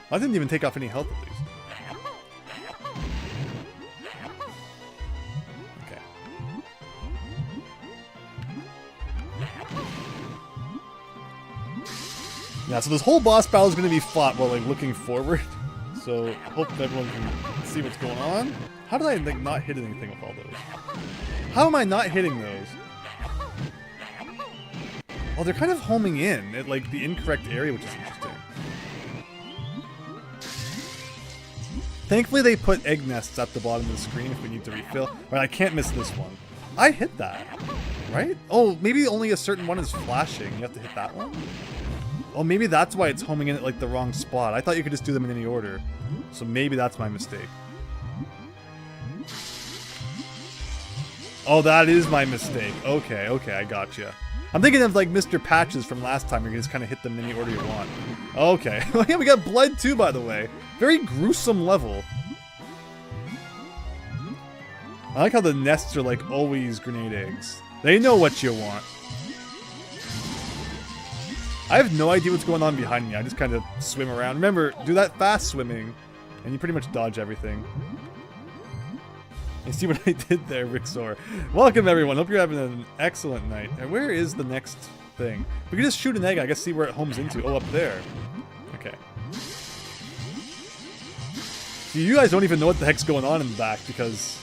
I didn't even take off any health at least. Okay. Yeah, so this whole boss battle is going to be fought while like looking forward. So hope everyone can see what's going on. How did I like not hit anything with all those? How am I not hitting those? Oh, they're kind of homing in at like the incorrect area, which is interesting. Thankfully, they put egg nests at the bottom of the screen if we need to refill. Right, I can't miss this one. I hit that, right? Oh, maybe only a certain one is flashing. You have to hit that one? Oh, maybe that's why it's homing in at like the wrong spot. I thought you could just do them in any order. So maybe that's my mistake. Oh, that is my mistake. Okay, okay, I gotcha. I'm thinking of like Mr. Patches from last time. You can just kind of hit them in any order you want. Okay. Yeah, we got blood too, by the way. Very gruesome level. I like how the nests are like always grenade eggs. They know what you want. I have no idea what's going on behind me. I just kind of swim around. Remember, do that fast swimming, and you pretty much dodge everything. You see what I did there, Rixor? Welcome, everyone. Hope you're having an excellent night. And where is the next thing? We can just shoot an egg. I guess see where it homes into. Oh, up there. Okay. See, you guys don't even know what the heck's going on in the back because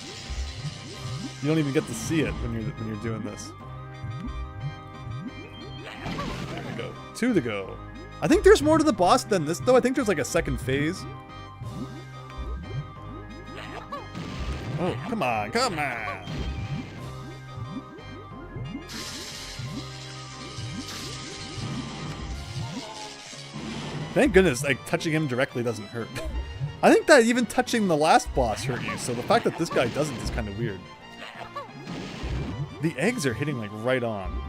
you don't even get to see it when you're doing this. There we go. 2 to go. I think there's more to the boss than this, though. I think there's like a second phase. Oh, come on, come on! Thank goodness, like, touching him directly doesn't hurt. I think that even touching the last boss hurt you, so the fact that this guy doesn't is kind of weird. The eggs are hitting, like, right on.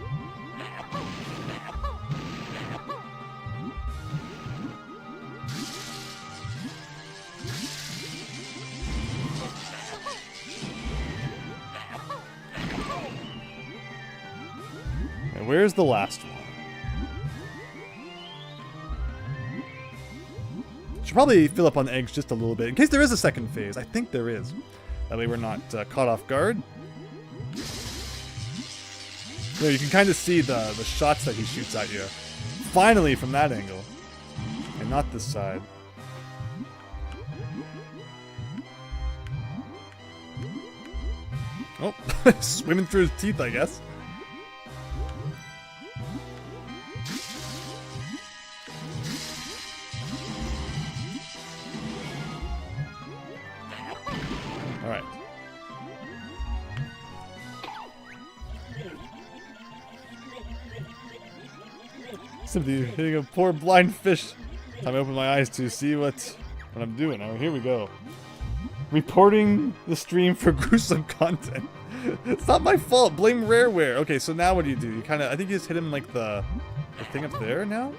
Where's the last one? Should probably fill up on eggs just a little bit, in case there is a second phase. I think there is. That way we're not caught off guard. There, you can kind of see the shots that he shoots at you. Finally, from that angle. And not this side. Oh, swimming through his teeth, I guess. Alright. Simply hitting a poor blind fish. Time to open my eyes to see what I'm doing. Alright, here we go. Reporting the stream for gruesome content. It's not my fault. Blame Rareware. Okay, so now what do? You kind of, I think you just hit him like the thing up there now?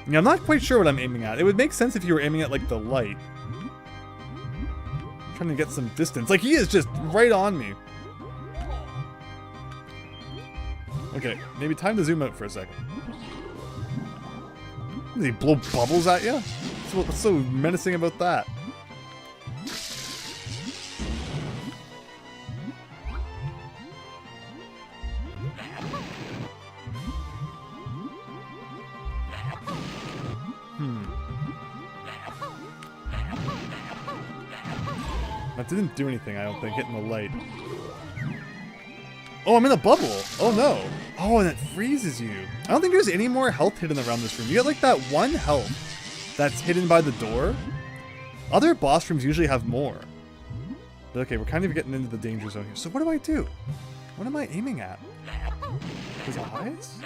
Yeah, I'm not quite sure what I'm aiming at. It would make sense if you were aiming at, like, the light. I'm trying to get some distance. Like, he is just right on me. Okay, maybe time to zoom out for a second. Does he blow bubbles at you? What's so menacing about that? That didn't do anything, I don't think, hitting the light. Oh, I'm in a bubble! Oh no! Oh, and it freezes you. I don't think there's any more health hidden around this room. You get like that one health that's hidden by the door. Other boss rooms usually have more. But okay, we're kind of getting into the danger zone here. So what do I do? What am I aiming at? His eyes?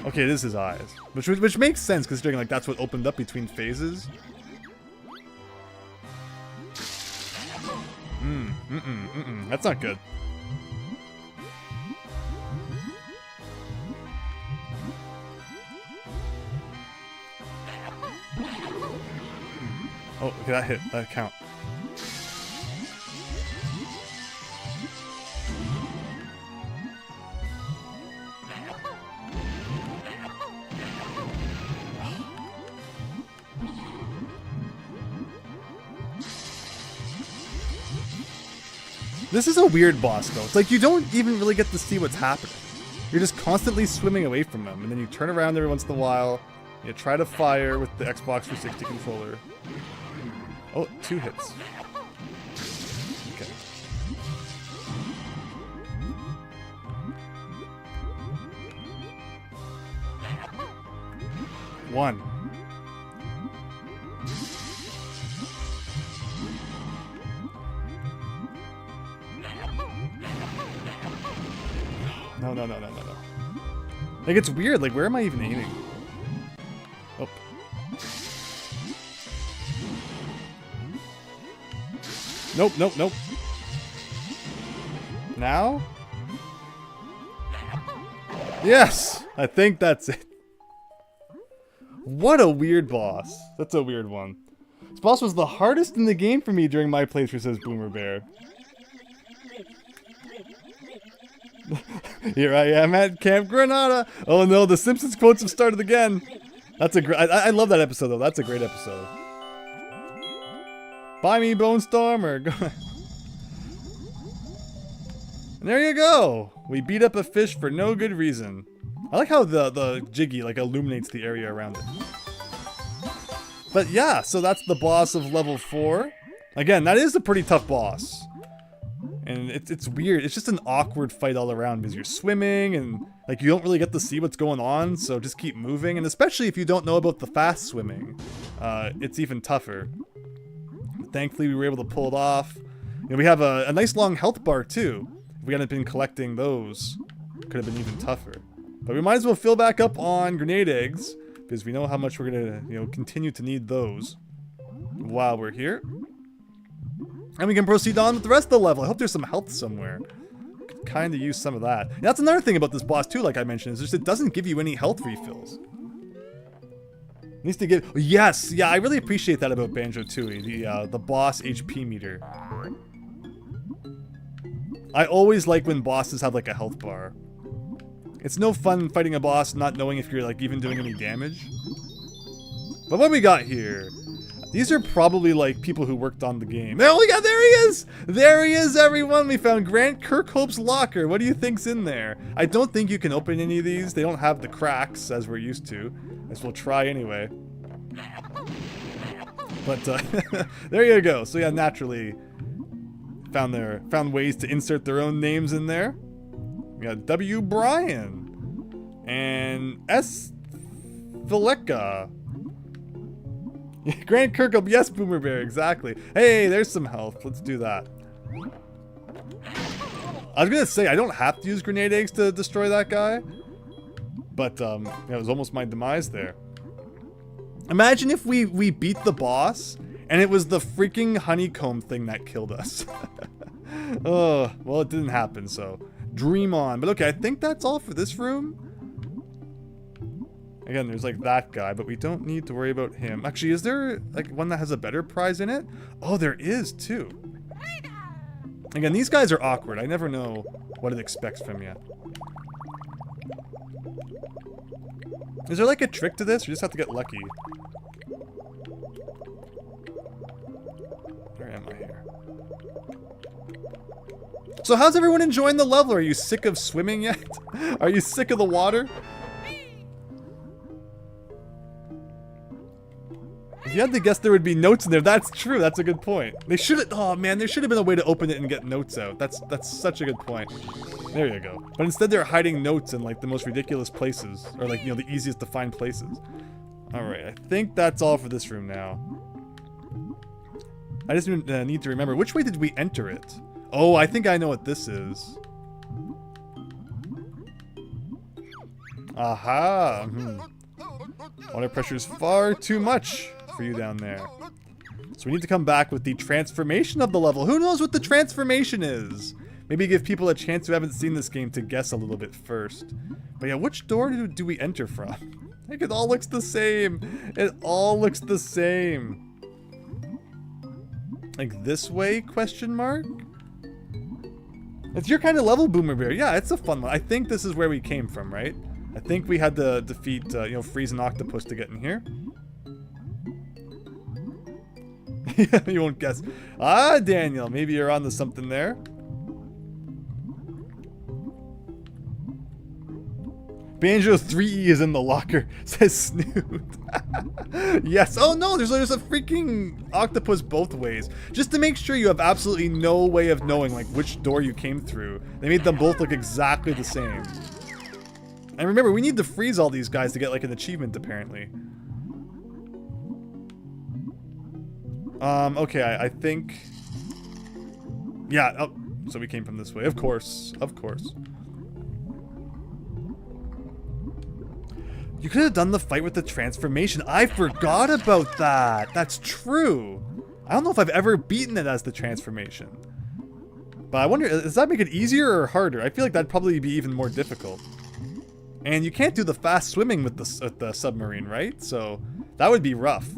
Okay, it is his eyes. Which makes sense considering like that's what opened up between phases. That's not good. Oh, okay, that hit. That count. This is a weird boss, though. It's like you don't even really get to see what's happening. You're just constantly swimming away from him, and then you turn around every once in a while. You try to fire with the Xbox 360 controller. Oh, 2 hits. Okay. One. No. Like, it's weird. Like, where am I even aiming? Oh. Nope. Now? Yes! I think that's it. What a weird boss. That's a weird one. This boss was the hardest in the game for me during my playthrough, says Boomer Bear. Here I am at Camp Granada. Oh no, the Simpsons quotes have started again. That's a great. I love that episode though. That's a great episode. Buy me Bone Storm or go. And there you go. We beat up a fish for no good reason. I like how the Jiggy like illuminates the area around it. But yeah, so that's the boss of level 4. Again, that is a pretty tough boss. And it's weird. It's just an awkward fight all around because you're swimming and like you don't really get to see what's going on, so just keep moving. And especially if you don't know about the fast swimming, it's even tougher. But thankfully, we were able to pull it off. You know, we have a nice long health bar too. If we hadn't been collecting those, it could have been even tougher. But we might as well fill back up on grenade eggs because we know how much we're gonna, continue to need those while we're here. And we can proceed on with the rest of the level. I hope there's some health somewhere. Could kind of use some of that. And that's another thing about this boss too, like I mentioned, is just it doesn't give you any health refills. It needs to give. Yes, yeah, I really appreciate that about Banjo-Tooie, the boss HP meter. I always like when bosses have like a health bar. It's no fun fighting a boss not knowing if you're like even doing any damage. But what we got here? These are probably like people who worked on the game. Oh yeah, there he is! There he is, everyone! We found Grant Kirkhope's locker. What do you think's in there? I don't think you can open any of these. They don't have the cracks as we're used to. I guess we'll try anyway. But there you go. So yeah, naturally found ways to insert their own names in there. We got W. Bryan and S. Vileka. Grant Kirkhope, yes, Boomer Bear, exactly. Hey, there's some health. Let's do that. I was gonna say, I don't have to use grenade eggs to destroy that guy. But, it was almost my demise there. Imagine if we beat the boss, and it was the freaking honeycomb thing that killed us. Oh, well, it didn't happen, so dream on. But okay, I think that's all for this room. Again, there's like that guy, but we don't need to worry about him. Actually, is there like one that has a better prize in it? Oh, there is too. Again, these guys are awkward. I never know what it expects from you. Is there like a trick to this? Or you just have to get lucky? Where am I here? So how's everyone enjoying the level? Are you sick of swimming yet? Are you sick of the water? If you had to guess there would be notes in there, that's true. That's a good point. They should have, oh man, there should have been a way to open it and get notes out. That's such a good point. There you go. But instead they're hiding notes in like the most ridiculous places. Or like, you know, the easiest to find places. Alright, I think that's all for this room now. I just need to remember, which way did we enter it? Oh, I think I know what this is. Aha! Water pressure is far too much for you down there. So we need to come back with the transformation of the level. Who knows what the transformation is? Maybe give people a chance who haven't seen this game to guess a little bit first. But yeah, which door do we enter from? Like, it all looks the same. It all looks the same. Like this way, question mark? It's your kind of level, Boomer Bear. Yeah, it's a fun one. I think this is where we came from, right? I think we had to defeat, you know, freeze an octopus to get in here. You won't guess. Ah, Daniel, maybe you're on to something there. Banjo 3E is in the locker, says Snoot. Yes. Oh no, there's a freaking octopus both ways. Just to make sure you have absolutely no way of knowing like which door you came through. They made them both look exactly the same. And remember, we need to freeze all these guys to get like an achievement apparently. Okay, I think... Yeah, oh, so we came from this way. Of course, of course. You could have done the fight with the transformation. I forgot about that. That's true. I don't know if I've ever beaten it as the transformation. But I wonder, does that make it easier or harder? I feel like that'd probably be even more difficult. And you can't do the fast swimming with the submarine, right? So that would be rough.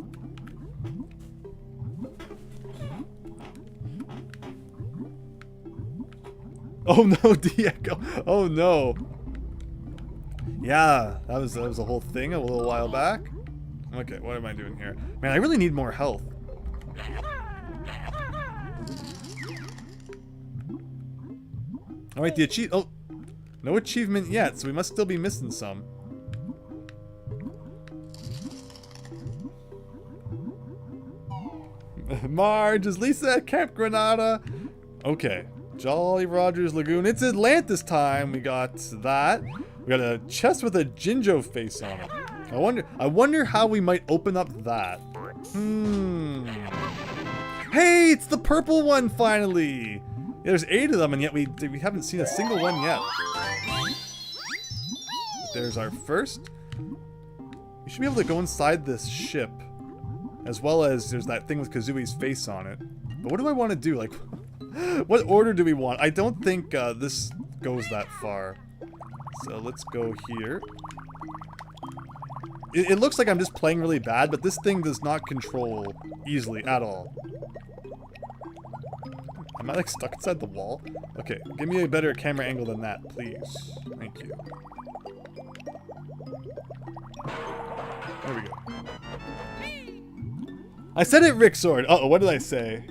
Oh no, Diego. Oh no. Yeah, that was a whole thing a little while back. Okay, what am I doing here? Man, I really need more health. Alright, the oh, no achievement yet, so we must still be missing some. Marge, is Lisa at Camp Granada? Okay. Jolly Roger's Lagoon. It's Atlantis time. We got that. We got a chest with a Jinjo face on it. I wonder how we might open up that. Hey, it's the purple one finally. Yeah, there's 8 of them, and yet we haven't seen a single one yet. There's our first. We should be able to go inside this ship, as well as there's that thing with Kazooie's face on it. But what do I want to do? Like, what order do we want? I don't think this goes that far. So let's go here. It looks like I'm just playing really bad, but this thing does not control easily at all. Am I like stuck inside the wall? Okay, give me a better camera angle than that, please. Thank you. There we go. I said it, Rick Sword. Uh-oh, what did I say?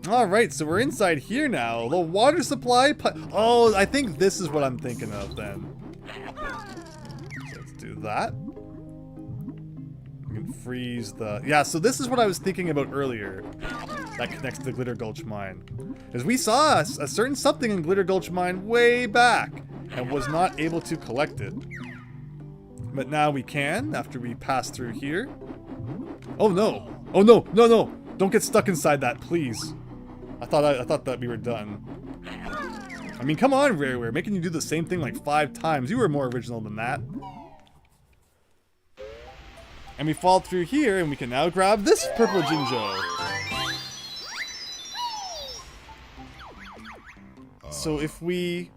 Alright, so we're inside here now. The water supply oh, I think this is what I'm thinking of then. So let's do that. We can freeze the... Yeah, so this is what I was thinking about earlier. That connects to the Glitter Gulch Mine. Because we saw a certain something in Glitter Gulch Mine way back and was not able to collect it. But now we can, after we pass through here. Oh no! Oh no! No, no! Don't get stuck inside that, please. I thought that we were done. I mean, come on, Rareware, making you do the same thing like 5 times. You were more original than that. And we fall through here, and we can now grab this purple Jinjo. So if we...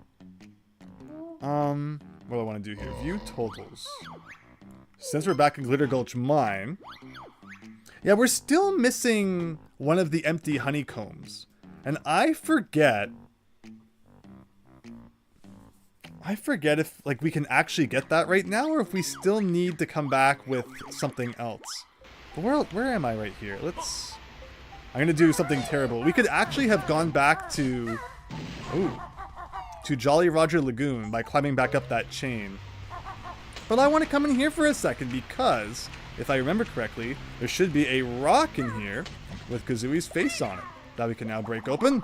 what do I want to do here? View totals. Since we're back in Glitter Gulch Mine... Yeah, we're still missing one of the empty honeycombs. And I forget if, like, we can actually get that right now, or if we still need to come back with something else. But where am I right here? I'm gonna do something terrible. We could actually have gone back to Jolly Roger Lagoon by climbing back up that chain. But I want to come in here for a second because, if I remember correctly, there should be a rock in here with Kazooie's face on it that we can now break open.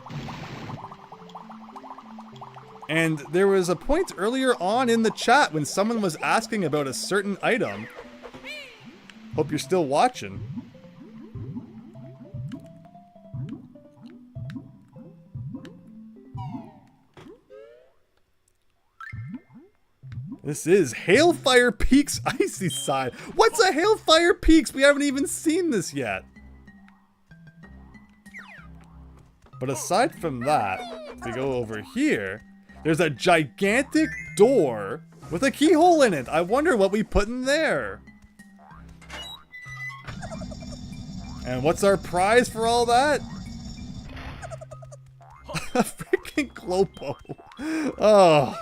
And there was a point earlier on in the chat when someone was asking about a certain item. Hope you're still watching. This is Hailfire Peaks Icy Side. What's a Hailfire Peaks? We haven't even seen this yet. But aside from that, if we go over here, there's a gigantic door with a keyhole in it. I wonder what we put in there. And what's our prize for all that? A freaking Globo. Oh.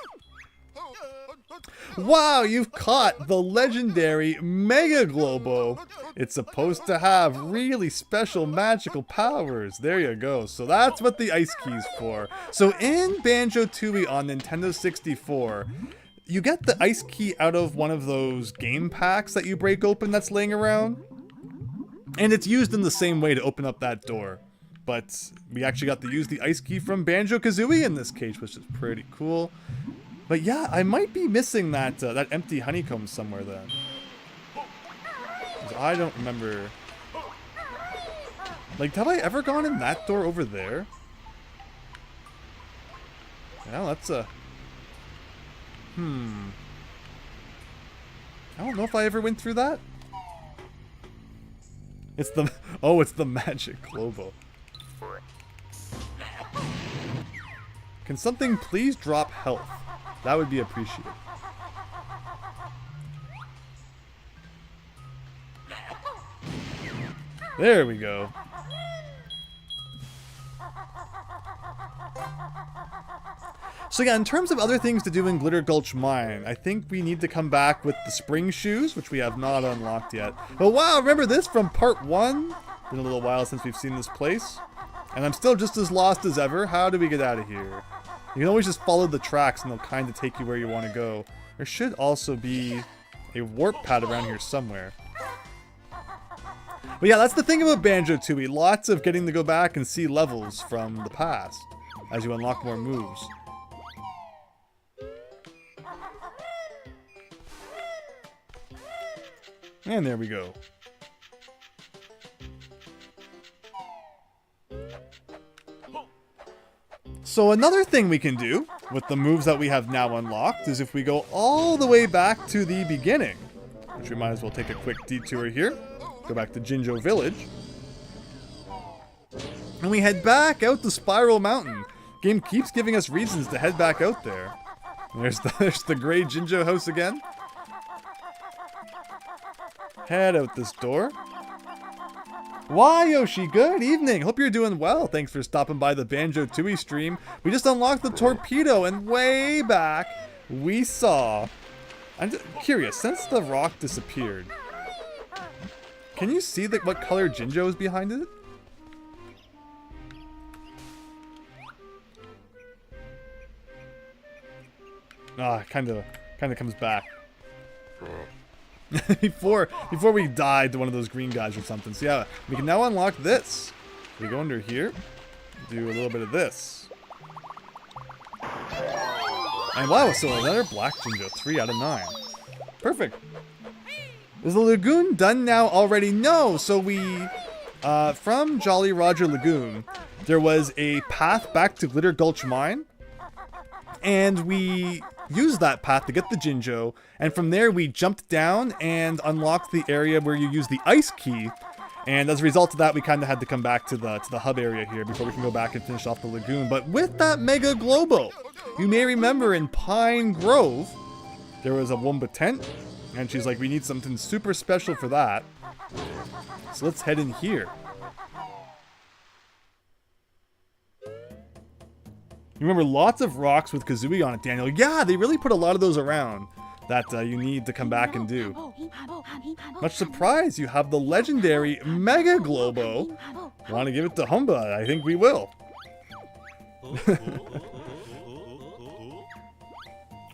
Wow, you've caught the legendary Mega Globo. It's supposed to have really special magical powers. There you go. So that's what the ice key's for. So in Banjo-Tooie on Nintendo 64, you get the ice key out of one of those game packs that you break open that's laying around. And it's used in the same way to open up that door. But we actually got to use the ice key from Banjo-Kazooie in this case, which is pretty cool. But yeah, I might be missing that that empty honeycomb somewhere then. I don't remember. Like, have I ever gone in that door over there? Yeah, that's a... I don't know if I ever went through that. It's the... Oh, it's the magic Globo. Can something please drop health? That would be appreciated. There we go. So yeah, in terms of other things to do in Glitter Gulch Mine, I think we need to come back with the spring shoes, which we have not unlocked yet. But wow, remember this from part 1? Been a little while since we've seen this place. And I'm still just as lost as ever. How do we get out of here? You can always just follow the tracks and they'll kind of take you where you want to go. There should also be a warp pad around here somewhere. But yeah, that's the thing about Banjo-Tooie. Lots of getting to go back and see levels from the past as you unlock more moves. And there we go. So another thing we can do with the moves that we have now unlocked is if we go all the way back to the beginning, which we might as well take a quick detour here, go back to Jinjo Village, and we head back out to Spiral Mountain. Game keeps giving us reasons to head back out there. And there's the gray Jinjo house again. Head out this door. Wayoshi, good evening. Hope you're doing well. Thanks for stopping by the Banjo-Tooie stream. We just unlocked the torpedo, and way back, we saw... I'm just curious, since the rock disappeared, can you see what color Jinjo is behind it? Ah, kind of comes back. before we die to one of those green guys or something. So yeah, we can now unlock this. We go under here, do a little bit of this. And wow, so another black Jinjo, 3 out of 9. Perfect. Is the lagoon done now already? No, so we, from Jolly Roger Lagoon, there was a path back to Glitter Gulch Mine, and we used that path to get the Jinjo, and from there we jumped down and unlocked the area where you use the ice key, and as a result of that we kind of had to come back to the hub area here before we can go back and finish off the lagoon. But with that Mega Globo, you may remember in Pine Grove there was a Wumba tent, and she's like, we need something super special for that. So let's head in here. You remember lots of rocks with Kazooie on it, Daniel. Yeah, they really put a lot of those around that you need to come back and do. Much surprise, you have the legendary Mega Globo. Want to give it to Humba? I think we will.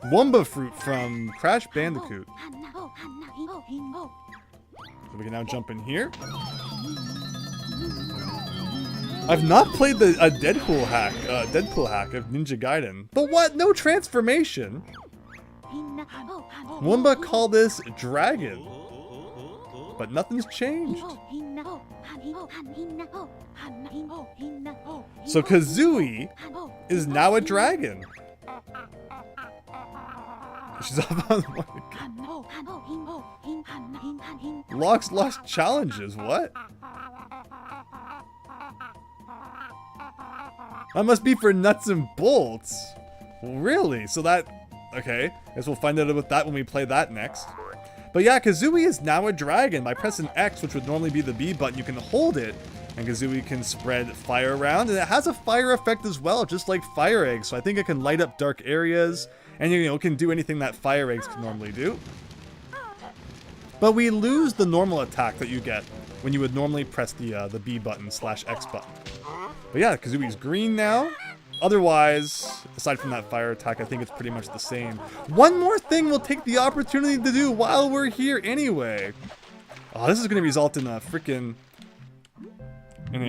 Wumba fruit from Crash Bandicoot. So we can now jump in here. I've not played a Deadpool hack of Ninja Gaiden. But what? No transformation? Wumba called this Dragon. But nothing's changed. So Kazooie is now a dragon. She's up on one. Locks lost challenges. What? That must be for nuts and bolts. Really? So that... Okay. Guess we'll find out about that when we play that next. But yeah, Kazooie is now a dragon. By pressing X, which would normally be the B button, you can hold it. And Kazooie can spread fire around. And it has a fire effect as well, just like fire eggs. So I think it can light up dark areas. And, you know, can do anything that fire eggs can normally do. But we lose the normal attack that you get when you would normally press the B button / X button. But yeah, Kazooie's green now. Otherwise, aside from that fire attack, I think it's pretty much the same. One more thing we'll take the opportunity to do while we're here anyway. Oh, this is going to result in a freaking... in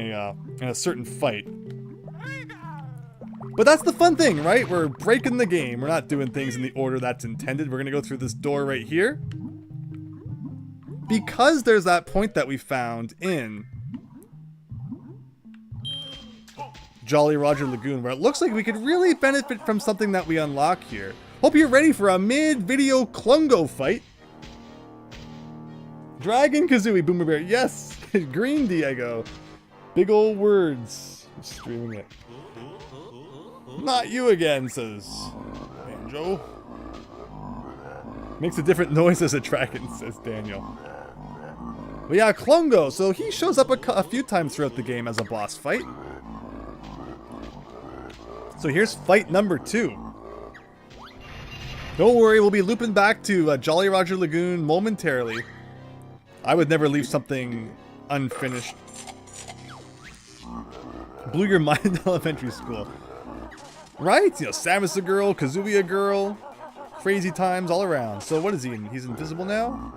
a certain fight. But that's the fun thing, right? We're breaking the game. We're not doing things in the order that's intended. We're going to go through this door right here. Because there's that point that we found in Jolly Roger Lagoon, where it looks like we could really benefit from something that we unlock here. Hope you're ready for a mid-video Klungo fight. Dragon Kazooie Boomer Bear. Yes! Green Diego. Big old words. I'm streaming it. Not you again, says Banjo. Makes a different noise as a dragon, says Daniel. But yeah, Klungo. So he shows up a few times throughout the game as a boss fight. So here's fight number 2. Don't worry, we'll be looping back to Jolly Roger Lagoon momentarily. I would never leave something unfinished. Blew your mind in elementary school. Right? You know, Samus a girl, Kazooie a girl. Crazy times all around. So what is he? He's invisible now?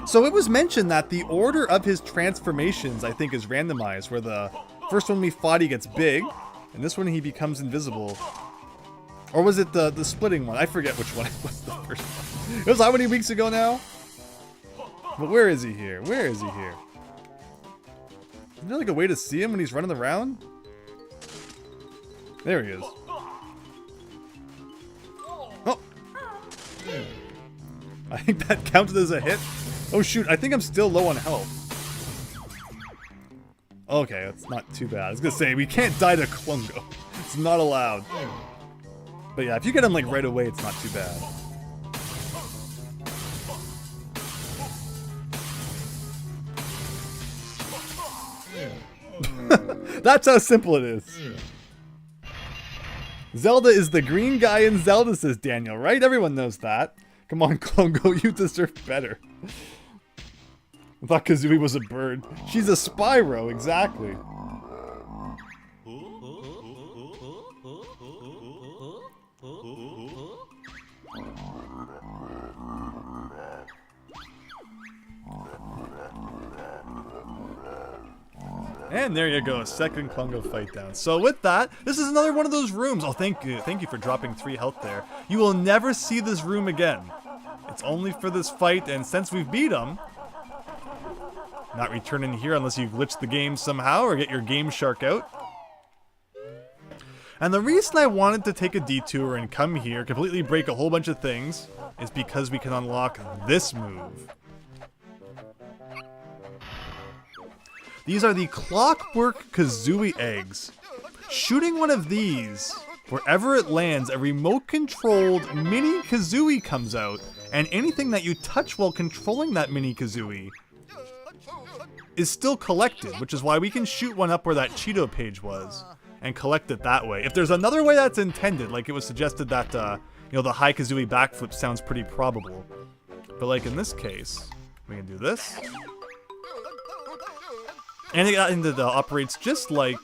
So it was mentioned that the order of his transformations, I think, is randomized. Where the first one we fought, he gets big. And this one, he becomes invisible. Or was it the splitting one? I forget which one it was the first one. It was how many weeks ago now? But where is he here? Where is he here? Is there like a way to see him when he's running around? There he is. Oh! I think that counted as a hit. Oh shoot, I think I'm still low on health. Okay, that's not too bad. I was gonna say, we can't die to Klungo. It's not allowed. But yeah, if you get him like right away, it's not too bad. That's how simple it is. Zelda is the green guy in Zelda, says Daniel, right? Everyone knows that. Come on, Klungo, you deserve better. I thought Kazooie was a bird. She's a Spyro, exactly. And there you go, second Klungo fight down. So with that, this is another one of those rooms. Oh, thank you for dropping 3 health there. You will never see this room again. It's only for this fight, and since we've beat him, not returning here unless you glitch the game somehow or get your Game Shark out. And the reason I wanted to take a detour and come here, completely break a whole bunch of things, is because we can unlock this move. These are the Clockwork Kazooie eggs. Shooting one of these, wherever it lands, a remote-controlled mini Kazooie comes out, and anything that you touch while controlling that mini Kazooie is still collected, which is why we can shoot one up where that Cheeto page was and collect it that way. If there's another way that's intended, like it was suggested that, you know, the high Kazooie backflip sounds pretty probable. But like in this case, we can do this. And it operates just like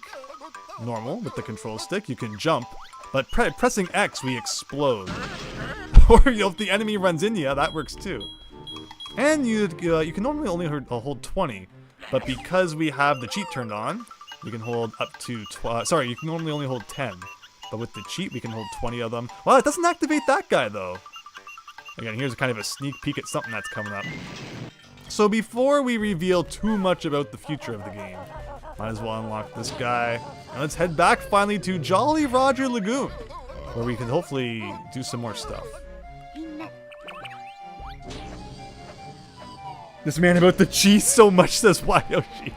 normal with the control stick. You can jump, but pressing X, we explode. Or, you know, if the enemy runs into you, that works too. And you can normally only hold 20, but because we have the cheat turned on, you can hold up to you can normally only hold 10, but with the cheat, we can hold 20 of them. Well, it doesn't activate that guy though. Again, here's kind of a sneak peek at something that's coming up. So before we reveal too much about the future of the game, might as well unlock this guy. And let's head back finally to Jolly Roger Lagoon, where we can hopefully do some more stuff. This man about the cheese so much, says Wayoshi.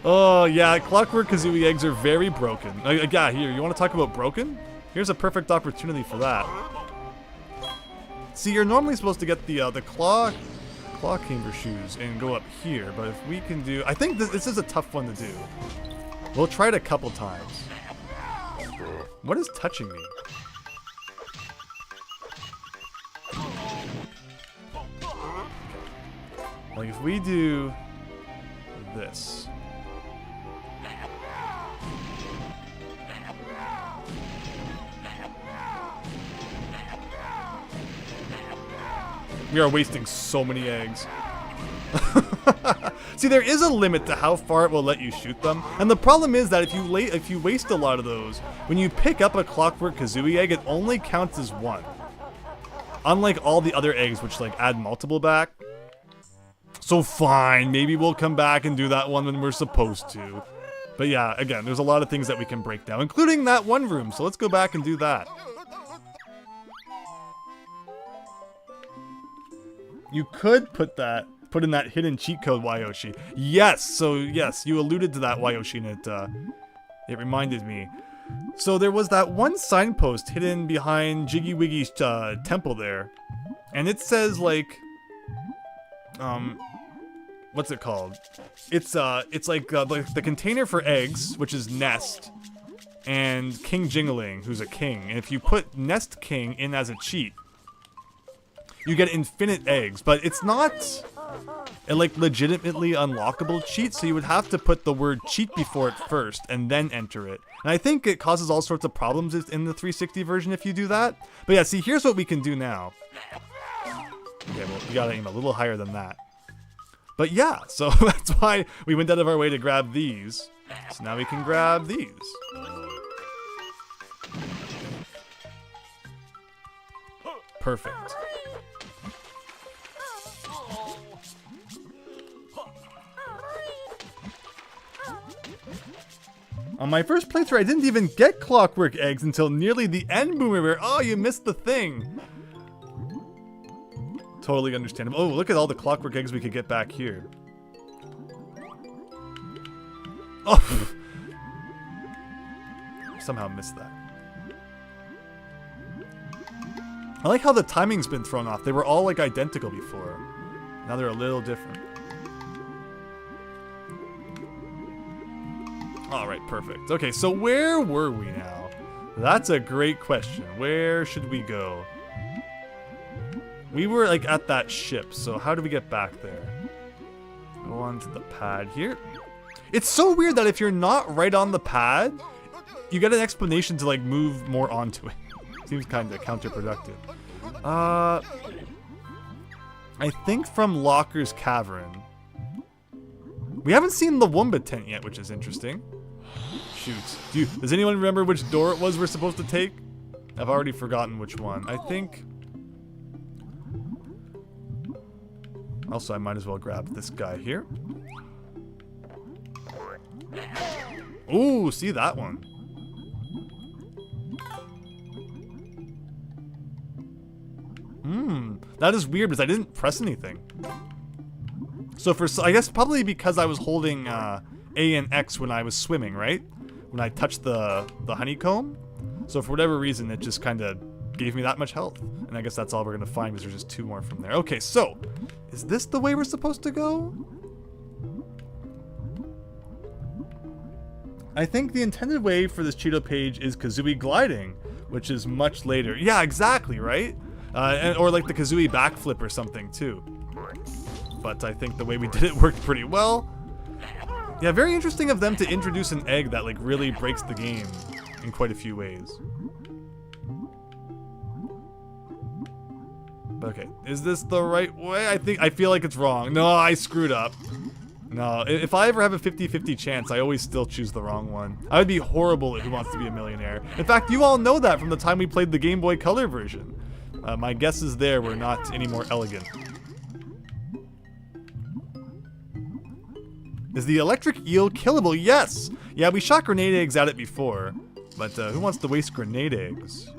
Oh yeah, Clockwork Kazooie eggs are very broken. Yeah, here, you want to talk about broken? Here's a perfect opportunity for that. See, you're normally supposed to get the claw camber shoes and go up here, but if we can do, I think this is a tough one to do. We'll try it a couple times. What is touching me? Like if we do this. We are wasting so many eggs. See, there is a limit to how far it will let you shoot them, and the problem is that if you waste a lot of those, when you pick up a Clockwork Kazooie egg, it only counts as one. Unlike all the other eggs, which like add multiple back. So fine, maybe we'll come back and do that one when we're supposed to. But yeah, again, there's a lot of things that we can break down, including that one room, so let's go back and do that. You could put in that hidden cheat code, Wayoshi. Yes, so yes, you alluded to that, Wayoshi, and it reminded me. So there was that one signpost hidden behind Jiggy Wiggy's temple there, and it says like, what's it called? It's like the container for eggs, which is Nest, and King Jingling, who's a king. And if you put Nest King in as a cheat, you get infinite eggs, but it's not a like legitimately unlockable cheat, so you would have to put the word cheat before it first and then enter it. And I think it causes all sorts of problems in the 360 version if you do that. But yeah, see, here's what we can do now. Okay, well, you gotta aim a little higher than that. But yeah, so that's why we went out of our way to grab these. So now we can grab these. Perfect. On my first playthrough, I didn't even get Clockwork eggs until nearly the end, Boomer. Oh, you missed the thing. Totally understandable. Oh, look at all the Clockwork eggs we could get back here. Oh! Somehow missed that. I like how the timing's been thrown off. They were all like identical before. Now they're a little different. Alright, perfect. Okay, so where were we now? That's a great question. Where should we go? We were like at that ship, so how do we get back there? Go onto the pad here. It's so weird that if you're not right on the pad, you get an explanation to like move more onto it. Seems kind of counterproductive. I think from Locker's Cavern. We haven't seen the Wumba tent yet, which is interesting. Shoot. Does anyone remember which door it was we're supposed to take? I've already forgotten which one. I think... Also, I might as well grab this guy here. Ooh, see that one. That is weird because I didn't press anything. So I guess probably because I was holding A and X when I was swimming, right? When I touched the honeycomb. So for whatever reason, it just kind of gave me that much health. And I guess that's all we're going to find because there's just 2 more from there. Okay, so is this the way we're supposed to go? I think the intended way for this Cheeto page is Kazooie gliding, which is much later. Yeah, exactly, right? Or like the Kazooie backflip or something too. But I think the way we did it worked pretty well. Yeah, very interesting of them to introduce an egg that like really breaks the game in quite a few ways. Okay, is this the right way? I feel like it's wrong. No, I screwed up. No, if I ever have a 50-50 chance, I always still choose the wrong one. I would be horrible at Who Wants to Be a Millionaire. In fact, you all know that from the time we played the Game Boy Color version. My guesses there were not any more elegant. Is the electric eel killable? Yes! Yeah, we shot grenade eggs at it before. But who wants to waste grenade eggs?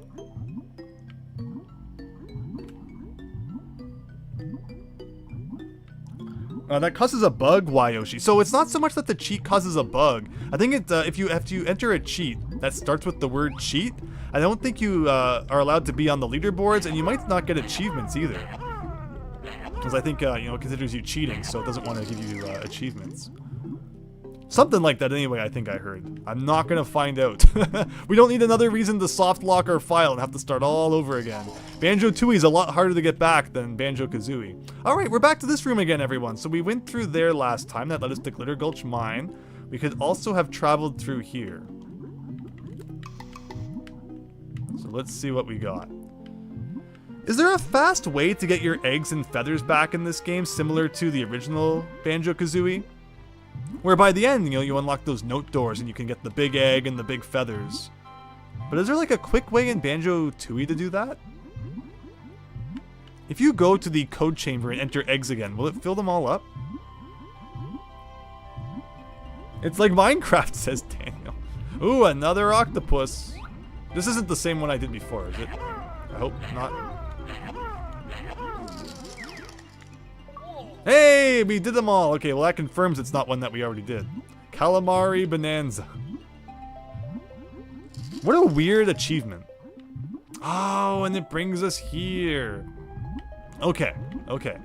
That causes a bug, Wayoshi. So it's not so much that the cheat causes a bug. I think it, if you enter a cheat that starts with the word cheat, I don't think you are allowed to be on the leaderboards, and you might not get achievements either. Because I think, you know, it considers you cheating, so it doesn't want to give you achievements. Something like that anyway, I think I heard. I'm not gonna find out. We don't need another reason to soft lock our file and have to start all over again. Banjo-Tooie is a lot harder to get back than Banjo-Kazooie. Alright, we're back to this room again, everyone. So we went through there last time. That led us to Glitter Gulch Mine. We could also have traveled through here. So let's see what we got. Is there a fast way to get your eggs and feathers back in this game, similar to the original Banjo-Kazooie? Where by the end, you know, you unlock those note doors and you can get the big egg and the big feathers. But is there like a quick way in Banjo-Tooie to do that? If you go to the code chamber and enter eggs again, will it fill them all up? It's like Minecraft, says Daniel. Ooh, another octopus. This isn't the same one I did before, is it? I hope not. Hey, we did them all. Okay, well that confirms it's not one that we already did. Calamari Bonanza. What a weird achievement. Oh, and it brings us here. Okay, okay.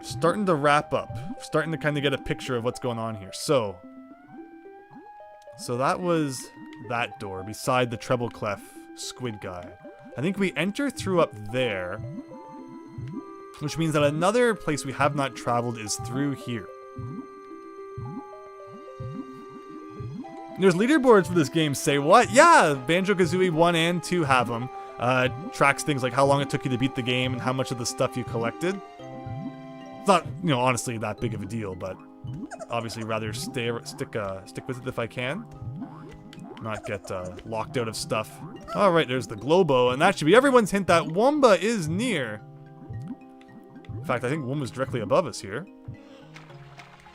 Starting to wrap up. Starting to kind of get a picture of what's going on here. So that was that door beside the treble clef squid guy. I think we enter through up there. Which means that another place we have not traveled is through here. There's leaderboards for this game, say what? Yeah, Banjo-Kazooie 1 and 2 have them. Tracks things like how long it took you to beat the game and how much of the stuff you collected. It's not, you know, honestly that big of a deal, but obviously rather stick with it if I can. Not get locked out of stuff. Alright, there's the Globo, and that should be everyone's hint that Wumba is near. In fact, I think one was directly above us here.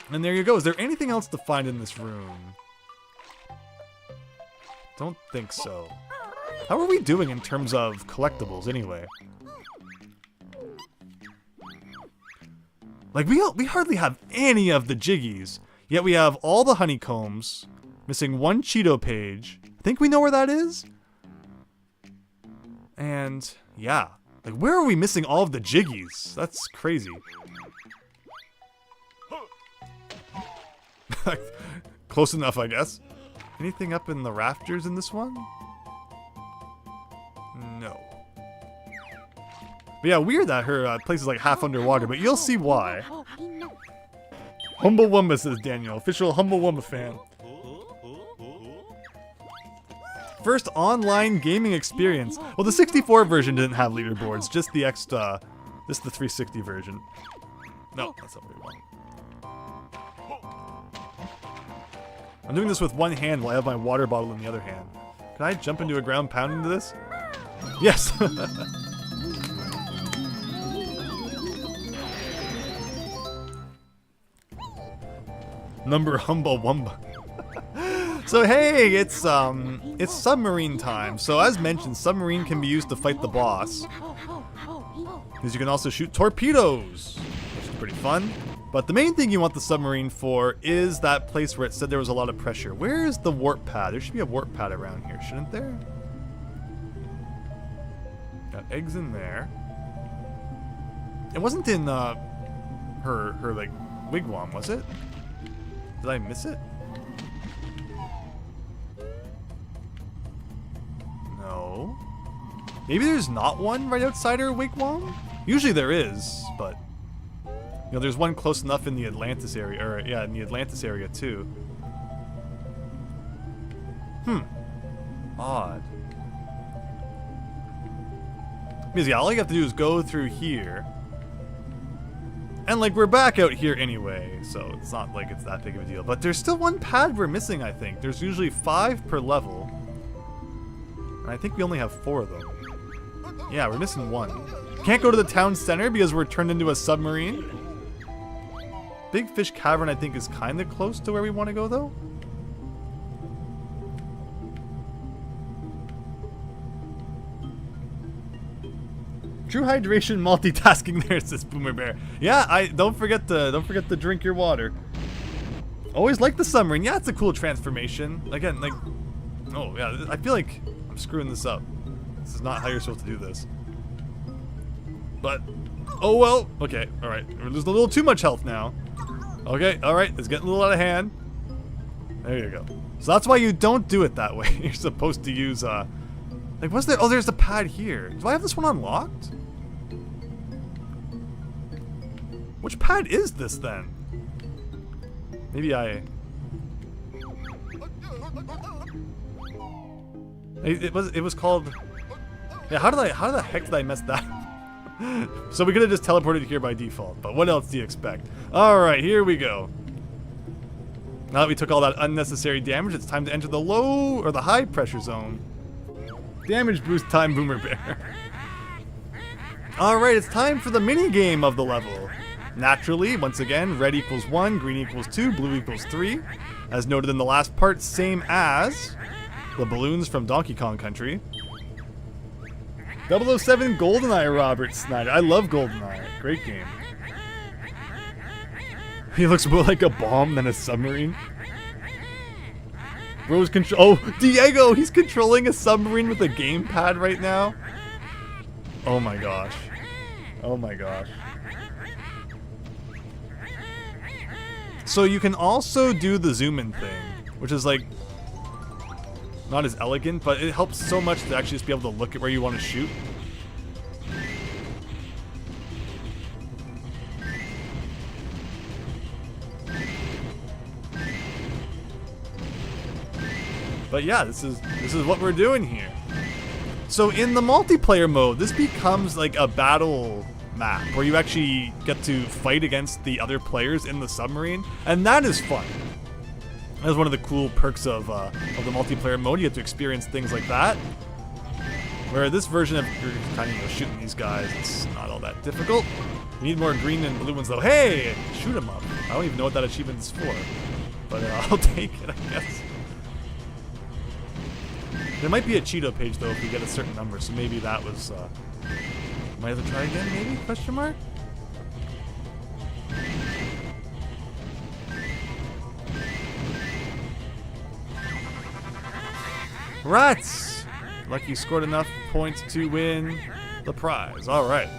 And there you go. Is there anything else to find in this room? Don't think so. How are we doing in terms of collectibles, anyway? Like, we hardly have any of the Jiggies. Yet we have all the honeycombs. Missing one Cheeto page. I think we know where that is. And, yeah. Like, where are we missing all of the Jiggies? That's crazy. Close enough, I guess. Anything up in the rafters in this one? No. But yeah, weird that her place is like half underwater, but you'll see why. Humble Wumba, says Daniel. Official Humble Wumba fan. First online gaming experience. Well, the 64 version didn't have leaderboards, just the extra, just the 360 version. No, that's not what we want. I'm doing this with one hand while I have my water bottle in the other hand. Can I jump into a ground pound into this? Yes! Number Humble Wumba. So hey, it's submarine time. So as mentioned, submarine can be used to fight the boss. Because you can also shoot torpedoes, which is pretty fun. But the main thing you want the submarine for is that place where it said there was a lot of pressure. Where is the warp pad? There should be a warp pad around here, shouldn't there? Got eggs in there. It wasn't in her like wigwam, was it? Did I miss it? Maybe there's not one right outside her wigwam? Usually there is, but you know, there's one close enough in the Atlantis area, or yeah, in the Atlantis area too. Odd. Because yeah, all you have to do is go through here. And like, we're back out here anyway, so it's not like it's that big of a deal. But there's still one pad we're missing, I think. There's usually 5 per level. And I think we only have 4 of them. Yeah, we're missing 1. Can't go to the town center because we're turned into a submarine. Big Fish Cavern, I think, is kind of close to where we want to go, though. True hydration multitasking there, says Boomer Bear. Yeah, don't forget to drink your water. Always like the submarine. Yeah, it's a cool transformation. Again, like, oh yeah, I feel like I'm screwing this up. This is not how you're supposed to do this. But, oh well. Okay, all right. We're losing a little too much health now. Okay, all right. It's getting a little out of hand. There you go. So that's why you don't do it that way. You're supposed to use like, what's there? Oh, there's the pad here. Do I have this one unlocked? Which pad is this then? Maybe it was called. Yeah, how the heck did I mess that up? So we could have just teleported here by default, but what else do you expect? Alright, here we go. Now that we took all that unnecessary damage, it's time to enter the low or the high pressure zone. Damage boost time, Boomer Bear. Alright, it's time for the mini game of the level. Naturally, once again, red equals 1, green equals 2, blue equals 3. As noted in the last part, same as the balloons from Donkey Kong Country. 007 GoldenEye, Robert Snyder. I love GoldenEye. Great game. He looks more like a bomb than a submarine. Bro's control. Oh, Diego! He's controlling a submarine with a gamepad right now. Oh my gosh. Oh my gosh. So you can also do the zoom in thing, which is like not as elegant, but it helps so much to actually just be able to look at where you want to shoot. But yeah, this is what we're doing here. So in the multiplayer mode, this becomes like a battle map where you actually get to fight against the other players in the submarine, and that is fun. That's one of the cool perks of the multiplayer mode. You get to experience things like that. Where this version of you're kind of shooting these guys, it's not all that difficult. You need more green and blue ones though. Hey, shoot them up. I don't even know what that achievement is for, but I'll take it, I guess. There might be a Cheeto page though if we get a certain number, so maybe that was. Might have to try again, maybe? Question mark? Rats! Lucky scored enough points to win the prize. All right.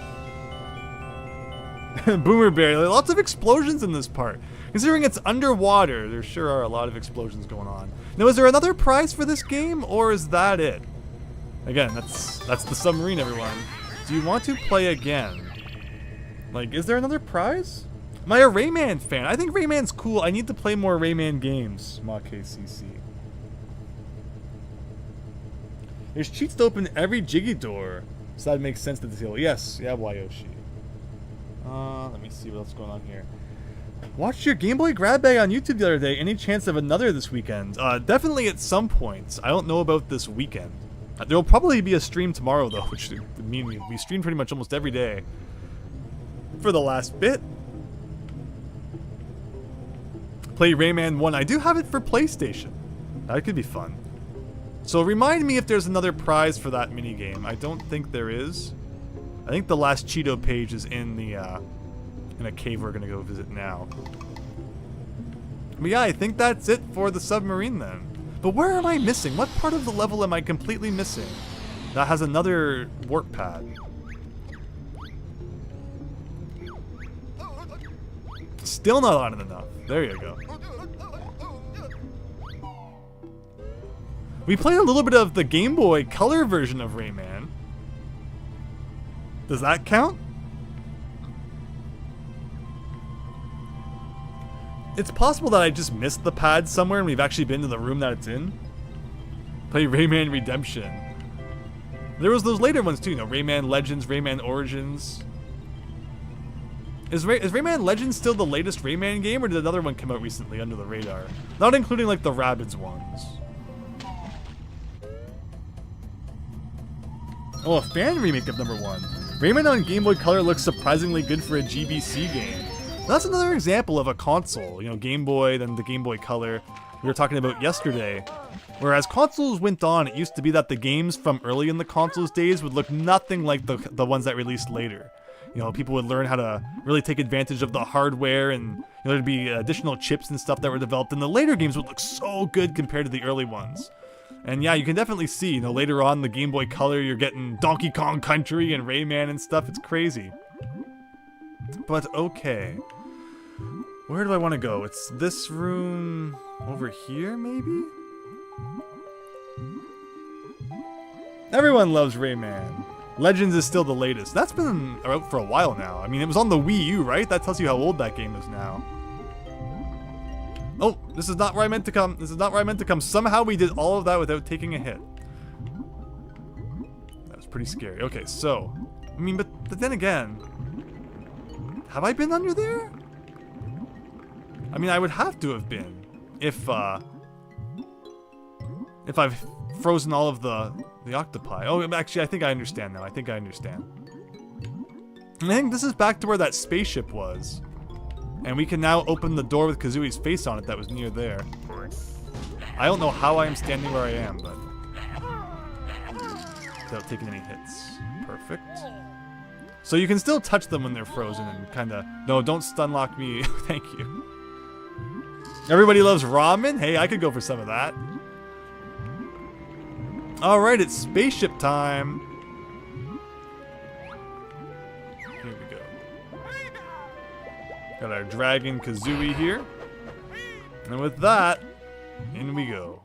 Boomer Bear. Lots of explosions in this part. Considering it's underwater, there sure are a lot of explosions going on. Now, is there another prize for this game, or is that it? Again, that's the submarine, everyone. Do you want to play again? Like, is there another prize? Am I a Rayman fan? I think Rayman's cool. I need to play more Rayman games. KCC. There's cheats to open every Jiggy door. So that makes sense to the deal. Yes, yeah, Wayoshi. Let me see what else is going on here. Watched your Game Boy grab bag on YouTube the other day. Any chance of another this weekend? Definitely at some point. I don't know about this weekend. There will probably be a stream tomorrow, though, which would mean we stream pretty much almost every day for the last bit. Play Rayman 1. I do have it for PlayStation. That could be fun. So remind me if there's another prize for that minigame. I don't think there is. I think the last Cheeto page is in a cave we're going to go visit now. But yeah, I think that's it for the submarine then. But where am I missing? What part of the level am I completely missing? That has another warp pad. Still not on it enough. There you go. We played a little bit of the Game Boy Color version of Rayman. Does that count? It's possible that I just missed the pad somewhere and we've actually been to the room that it's in. Play Rayman Redemption. There was those later ones too, you know, Rayman Legends, Rayman Origins. Is Rayman Legends still the latest Rayman game, or did another one come out recently under the radar? Not including like the Rabbids ones. Oh, a fan remake of number 1. Rayman on Game Boy Color looks surprisingly good for a GBC game. That's another example of a console, you know, Game Boy, then the Game Boy Color we were talking about yesterday. Whereas consoles went on, it used to be that the games from early in the consoles days would look nothing like the ones that released later. You know, people would learn how to really take advantage of the hardware, and you know, there'd be additional chips and stuff that were developed, and the later games would look so good compared to the early ones. And yeah, you can definitely see, you know, later on the Game Boy Color, you're getting Donkey Kong Country and Rayman and stuff. It's crazy. But okay. Where do I want to go? It's this room over here, maybe? Everyone loves Rayman. Legends is still the latest. That's been out for a while now. I mean, it was on the Wii U, right? That tells you how old that game is now. Oh, this is not where I meant to come. This is not where I meant to come. Somehow we did all of that without taking a hit. That was pretty scary. Okay, so, I mean, but then again, have I been under there? I mean, I would have to have been if I've frozen all of the octopi. Oh, actually, I think I understand now. I think I understand. And I think this is back to where that spaceship was. And we can now open the door with Kazooie's face on it that was near there. I don't know how I am standing where I am, but without taking any hits. Perfect. So you can still touch them when they're frozen and kind of... No, don't stun lock me. Thank you. Everybody loves ramen? Hey, I could go for some of that. Alright, it's spaceship time. Here we go. Got our dragon Kazooie here. And with that, in we go.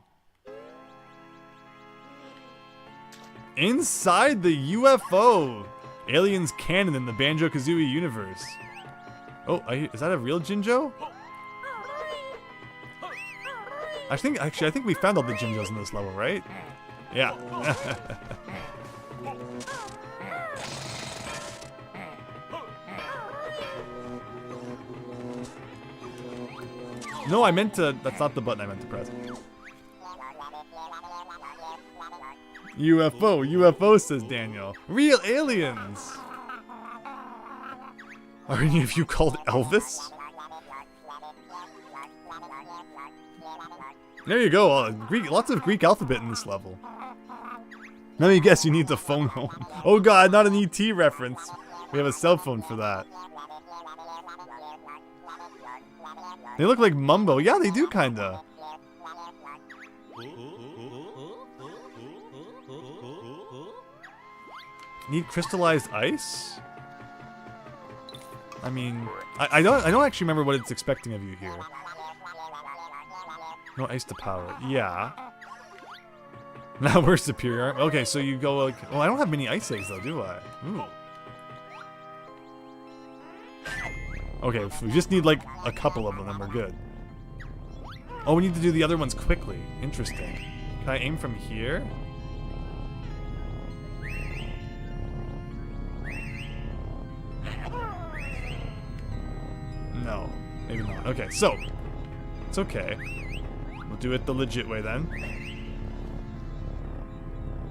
Inside the UFO! Aliens canon in the Banjo-Kazooie universe. Oh, is that a real Jinjo? I think we found all the Jinjos in this level, right? Yeah. No, I meant to... That's not the button I meant to press. UFO, UFO, says Daniel. Real aliens! Are any of you called Elvis? There you go, lots of Greek alphabet in this level. Let me guess, you need the phone home. Oh god, not an ET reference. We have a cell phone for that. They look like Mumbo. Yeah, they do kinda. Need crystallized ice? I mean, I don't actually remember what it's expecting of you here. No ice to power. Yeah. Now we're superior. Okay, so you go like... Oh, I don't have many ice eggs though, do I? Ooh. Okay, so we just need like a couple of them and we're good. Oh, we need to do the other ones quickly. Interesting. Can I aim from here? No, maybe not. Okay, so it's okay. We'll do it the legit way then.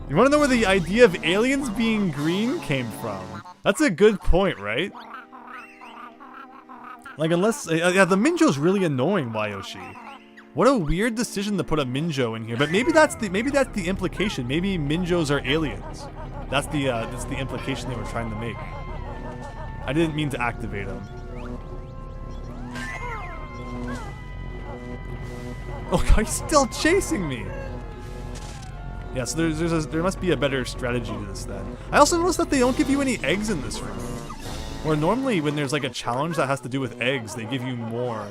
You want to know where the idea of aliens being green came from? That's a good point, right? Like, unless... yeah, the Minjo's really annoying, Wayoshi. What a weird decision to put a Minjo in here. But maybe that's the implication. Maybe Minjos are aliens. That's the implication they were trying to make. I didn't mean to activate them. Oh god, he's still chasing me! Yeah, so there must be a better strategy to this then. I also noticed that they don't give you any eggs in this room. Where normally when there's like a challenge that has to do with eggs, they give you more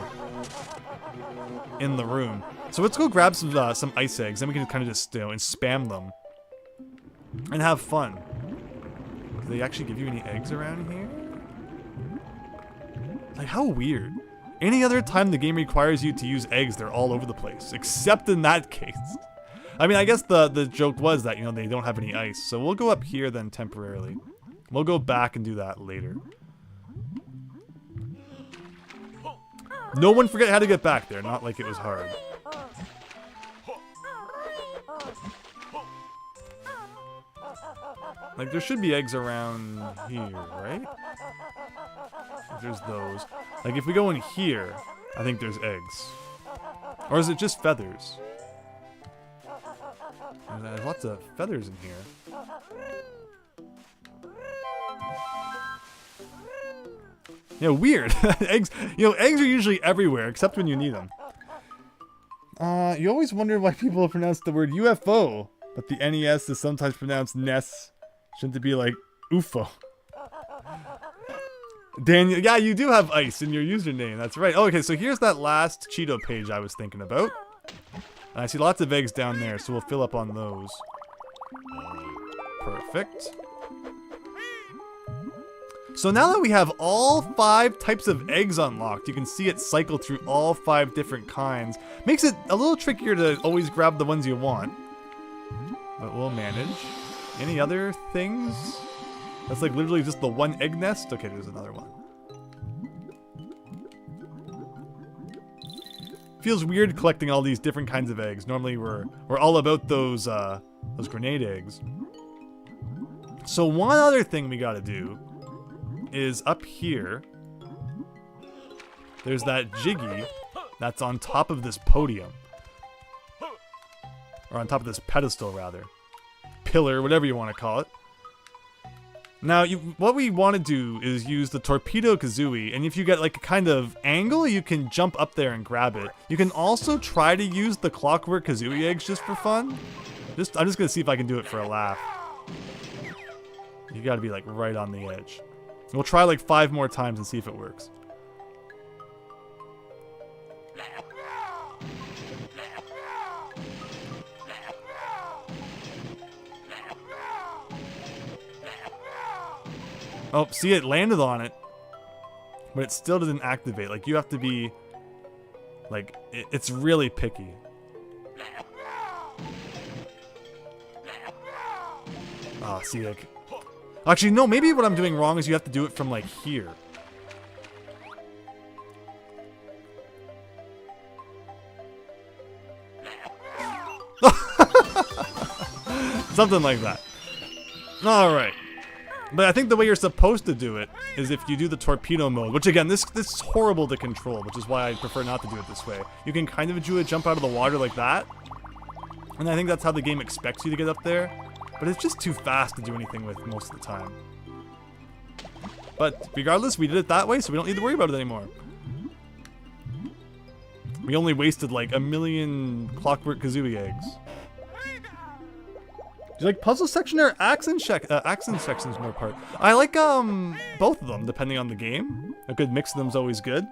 in the room. So let's go grab some ice eggs, then we can kind of just, you know, and spam them. And have fun. Do they actually give you any eggs around here? Like, how weird. Any other time the game requires you to use eggs, they're all over the place. Except in that case. I mean, I guess the joke was that, you know, they don't have any ice. So we'll go up here then temporarily. We'll go back and do that later. No one forget how to get back there. Not like it was hard. Like, there should be eggs around here, right? If there's those. Like, if we go in here, I think there's eggs. Or is it just feathers? There's lots of feathers in here. Yeah, weird. Eggs, you know, eggs are usually everywhere, except when you need them. You always wonder why people pronounce the word UFO, but the NES is sometimes pronounced NES. Shouldn't it be like UFO? Daniel, yeah, you do have ice in your username. That's right. Oh, okay, so here's that last Cheeto page I was thinking about. And I see lots of eggs down there, so we'll fill up on those. Perfect. So now that we have all 5 types of eggs unlocked, you can see it cycle through all 5 different kinds. Makes it a little trickier to always grab the ones you want. But we'll manage. Any other things? That's like literally just the one egg nest? Okay, there's another one. Feels weird collecting all these different kinds of eggs. Normally we're all about those grenade eggs. So one other thing we gotta do is up here. There's that Jiggy that's on top of this podium. Or on top of this pedestal, rather. Pillar, whatever you want to call it. Now, what we want to do is use the Torpedo-Kazooie, and if you get like a kind of angle, you can jump up there and grab it. You can also try to use the Clockwork Kazooie eggs just for fun. I'm just gonna see if I can do it for a laugh. You gotta be like right on the edge. We'll try like 5 more times and see if it works. Oh, see, it landed on it, but it still didn't activate. Like, you have to be, like, it's really picky. Oh, see, like, actually, no, maybe what I'm doing wrong is you have to do it from, like, here. Something like that. Alright. But I think the way you're supposed to do it is if you do the torpedo mode, which again, this is horrible to control, which is why I prefer not to do it this way. You can kind of do a jump out of the water like that, and I think that's how the game expects you to get up there, but it's just too fast to do anything with most of the time. But regardless, we did it that way, so we don't need to worry about it anymore. We only wasted like 1,000,000 Clockwork Kazooie eggs. Do you like puzzle section or accent sections more part? I like both of them, depending on the game. A good mix of them is always good.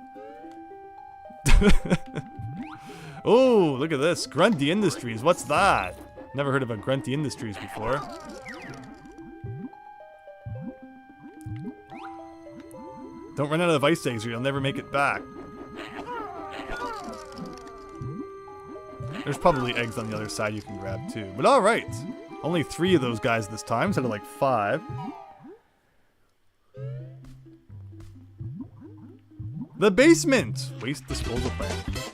Oh, look at this. Grunty Industries. What's that? Never heard of a Grunty Industries before. Don't run out of ice eggs or you'll never make it back. There's probably eggs on the other side you can grab too. But alright. Only 3 of those guys this time, instead of like 5. The basement! Waste disposal plant.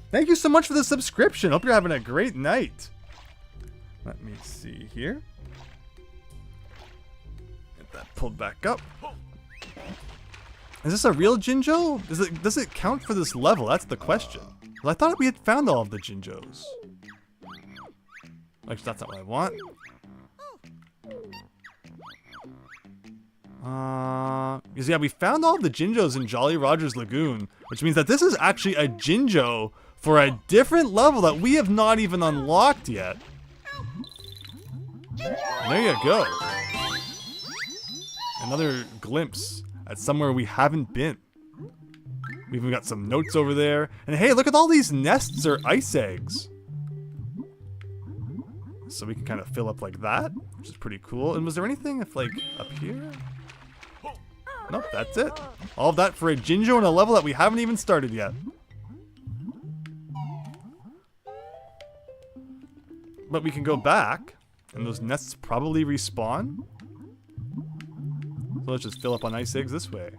Thank you so much for the subscription. Hope you're having a great night. Let me see here. Get that pulled back up. Is this a real Jinjo? Does it count for this level? That's the question. Well, I thought we had found all of the Jinjos. Like, that's not what I want. Because yeah, we found all of the Jinjos in Jolly Roger's Lagoon, which means that this is actually a Jinjo for a different level that we have not even unlocked yet. There you go. Another glimpse at somewhere we haven't been. We've even got some notes over there. And hey, look at all these nests or ice eggs. so we can kind of fill up like that, which is pretty cool. And was there anything if like up here? Nope, that's it. All of that for a Jinjo and a level that we haven't even started yet. But we can go back, and those nests probably respawn. So let's just fill up on ice eggs this way.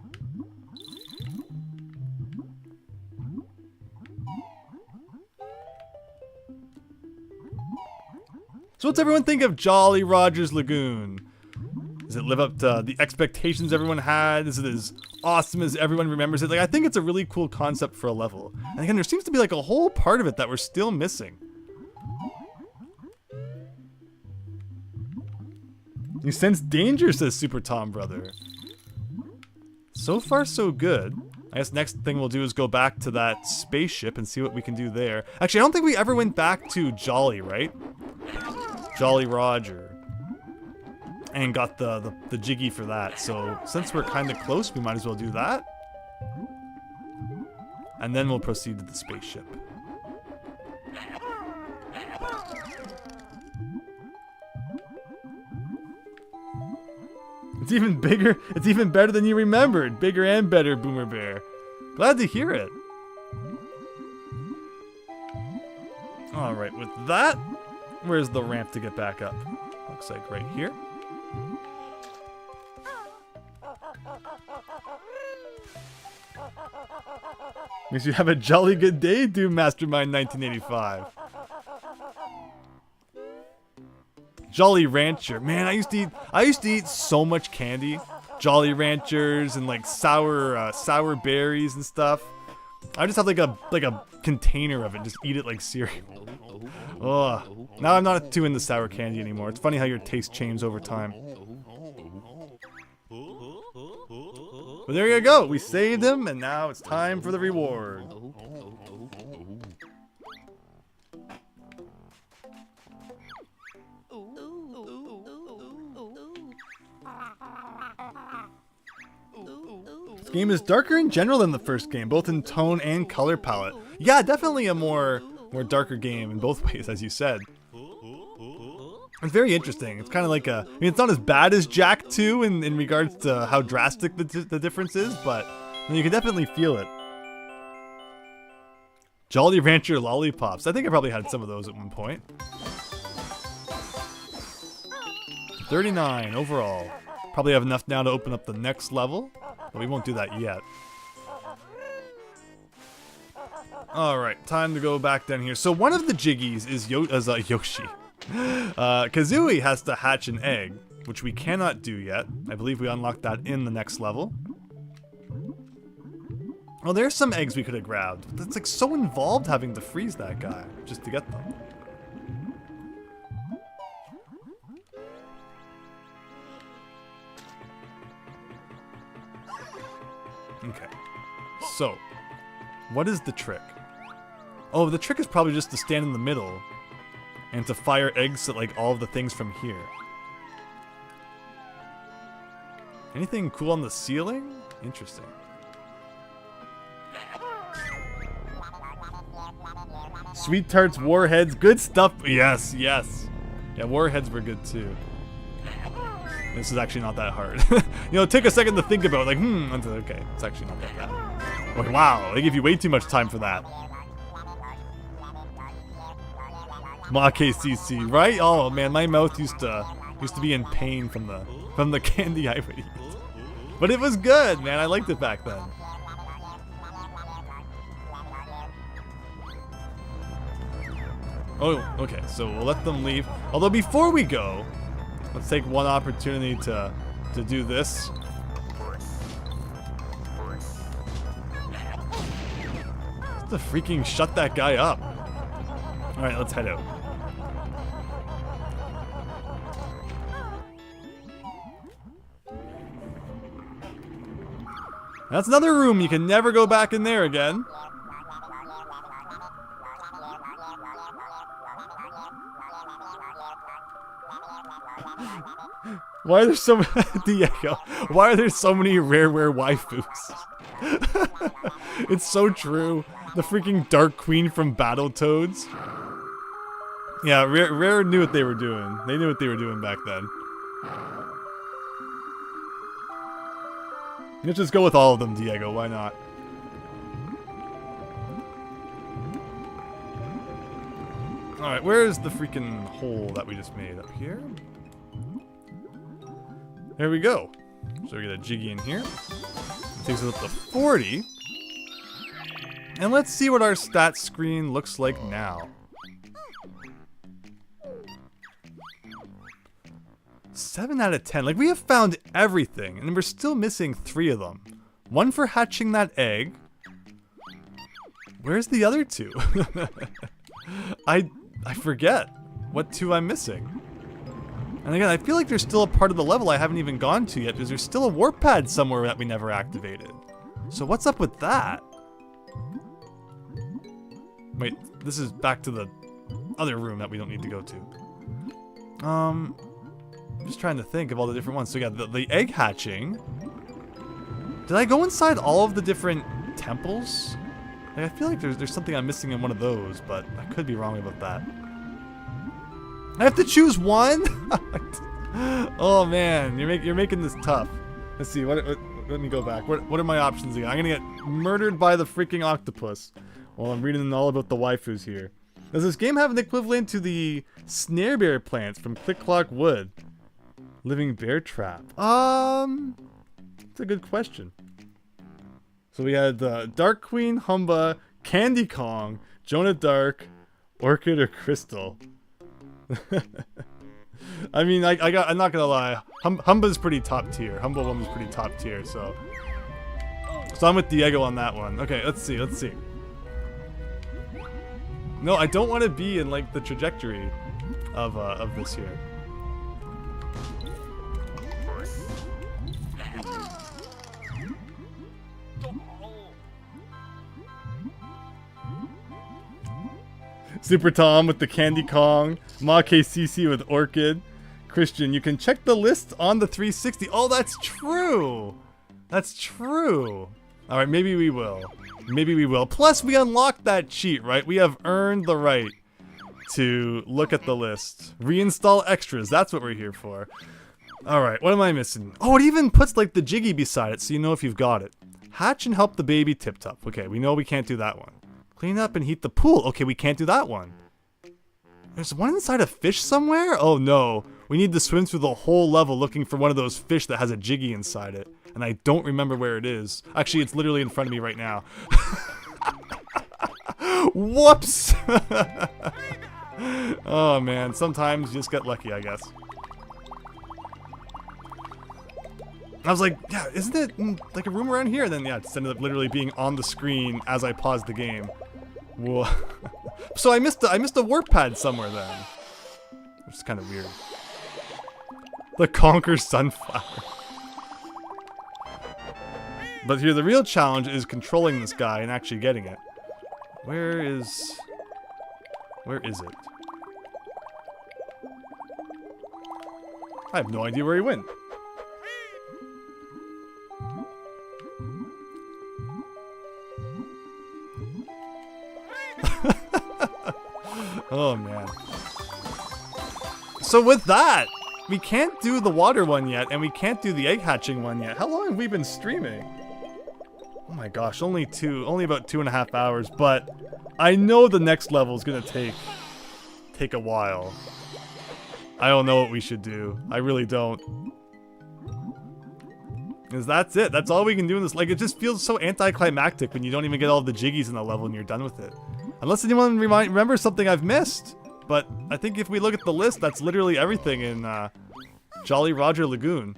So what's everyone think of Jolly Roger's Lagoon? Does it live up to the expectations everyone had? Is it as awesome as everyone remembers it? Like, I think it's a really cool concept for a level. And again, there seems to be like a whole part of it that we're still missing. You sense danger, says Super Tom Brother. So far, so good. I guess next thing we'll do is go back to that spaceship and see what we can do there. Actually, I don't think we ever went back to Jolly, right? Jolly Roger. And got the Jiggy for that. So since we're kind of close, we might as well do that. And then we'll proceed to the spaceship. It's even bigger. It's even better than you remembered. Bigger and better, Boomer Bear. Glad to hear it. Alright, with that, where's the ramp to get back up? Looks like right here. Makes you have a jolly good day, Doom Mastermind 1985. Jolly Rancher. Man, I used to eat so much candy. Jolly Ranchers and like sour berries and stuff. I just have like a container of it, just eat it like cereal. Ugh. Now I'm not too into sour candy anymore. It's funny how your taste changes over time. But there you go. We saved him, and now it's time for the reward. This game is darker in general than the first game, both in tone and color palette. Yeah, definitely a more darker game in both ways, as you said. It's very interesting. It's kind of like a... I mean, it's not as bad as Jak 2 in regards to how drastic the difference is, but you can definitely feel it. Jolly Rancher lollipops. I think I probably had some of those at one point. 39 overall. Probably have enough now to open up the next level, but we won't do that yet. Alright, time to go back down here. So one of the Jiggies is Yoshi. Kazooie has to hatch an egg, which we cannot do yet. I believe we unlocked that in the next level. Well, there's some eggs we could have grabbed. But it's like so involved having to freeze that guy just to get them. Okay. So, what is the trick? Oh, the trick is probably just to stand in the middle and to fire eggs at like all of the things from here. Anything cool on the ceiling? Interesting. Sweet Tarts, Warheads, good stuff. Yes, yes. Yeah, Warheads were good too. This is actually not that hard. You know, take a second to think about it, like, okay, it's actually not that bad. Like, wow, they give you way too much time for that. Ma KCC, right? Oh man, my mouth used to be in pain from the candy I would eat. But it was good, man. I liked it back then. Oh, okay, so we'll let them leave. Although before we go, let's take one opportunity to do this. Just to freaking shut that guy up. Alright, let's head out. That's another room. You can never go back in there again. Why are there so many Diego? Why are there so many rare waifus? It's so true. The freaking Dark Queen from Battletoads. Yeah, Rare knew what they were doing. They knew what they were doing back then. Let's just go with all of them, Diego. Why not? Alright, where's the freaking hole that we just made? Up here? There we go. So we get a Jiggy in here. Takes us up to 40. And let's see what our stats screen looks like now. 7 out of 10. Like, we have found everything, and we're still missing 3 of them. 1 for hatching that egg. Where's the other 2? I forget what 2 I'm missing. And again, I feel like there's still a part of the level I haven't even gone to yet, because there's still a warp pad somewhere that we never activated. So what's up with that? Wait, this is back to the other room that we don't need to go to. I'm just trying to think of all the different ones. So yeah, the egg hatching. Did I go inside all of the different temples? Like, I feel like there's something I'm missing in one of those, but I could be wrong about that. I have to choose one? Oh man, you're making this tough. Let's see, let me go back. What are my options again? I'm gonna get murdered by the freaking octopus while I'm reading all about the waifus here. Does this game have an equivalent to the snare bear plants from Click Clock Wood? Living bear trap. That's a good question. So we had Dark Queen, Humba, Candy Kong, Jonah Dark, Orchid, or Crystal. I mean, I'm not gonna lie. Humba's pretty top tier. Humba 1 was pretty top tier, so I'm with Diego on that one. Okay, let's see. No, I don't want to be in like the trajectory of this here. Super Tom with the Candy Kong, Ma KCC with Orchid. Christian, you can check the list on the 360. Oh, that's true. That's true. All right, maybe we will. Maybe we will. Plus, we unlocked that cheat, right? We have earned the right to look at the list. Reinstall extras. That's what we're here for. All right, what am I missing? Oh, it even puts like the Jiggy beside it so you know if you've got it. Hatch and help the baby tip-top. Okay, we know we can't do that one. Clean up and heat the pool. Okay, we can't do that one. There's one inside a fish somewhere? Oh no. We need to swim through the whole level looking for one of those fish that has a Jiggy inside it. And I don't remember where it is. Actually, it's literally in front of me right now. Whoops! Oh man, sometimes you just get lucky, I guess. I was like, yeah, isn't it like a room around here? And then yeah, it ended up literally being on the screen as I paused the game. Whoa. So I missed a warp pad somewhere then. Which is kind of weird. The Conquer Sunflower. But here the real challenge is controlling this guy and actually getting it. Where is it? I have no idea where he went. Oh man. So with that, we can't do the water one yet, and we can't do the egg hatching one yet. How long have we been streaming? Oh my gosh, only about 2.5 hours, but I know the next level is gonna take a while. I don't know what we should do. I really don't. Because that's it. That's all we can do in this. Like, it just feels so anticlimactic when you don't even get all of the Jiggies in the level and you're done with it. Unless anyone remembers something I've missed. But I think if we look at the list, that's literally everything in Jolly Roger Lagoon.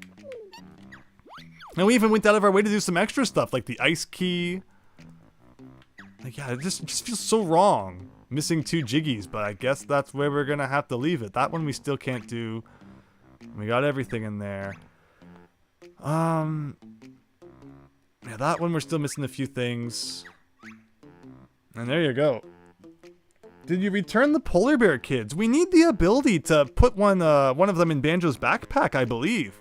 And we even went out of our way to do some extra stuff, like the ice key. Like, yeah, it just feels so wrong. Missing 2 Jiggies, but I guess that's where we're gonna have to leave it. That one we still can't do. We got everything in there. Yeah, that one we're still missing a few things. And there you go. Did you return the polar bear kids? We need the ability to put one of them in Banjo's backpack, I believe.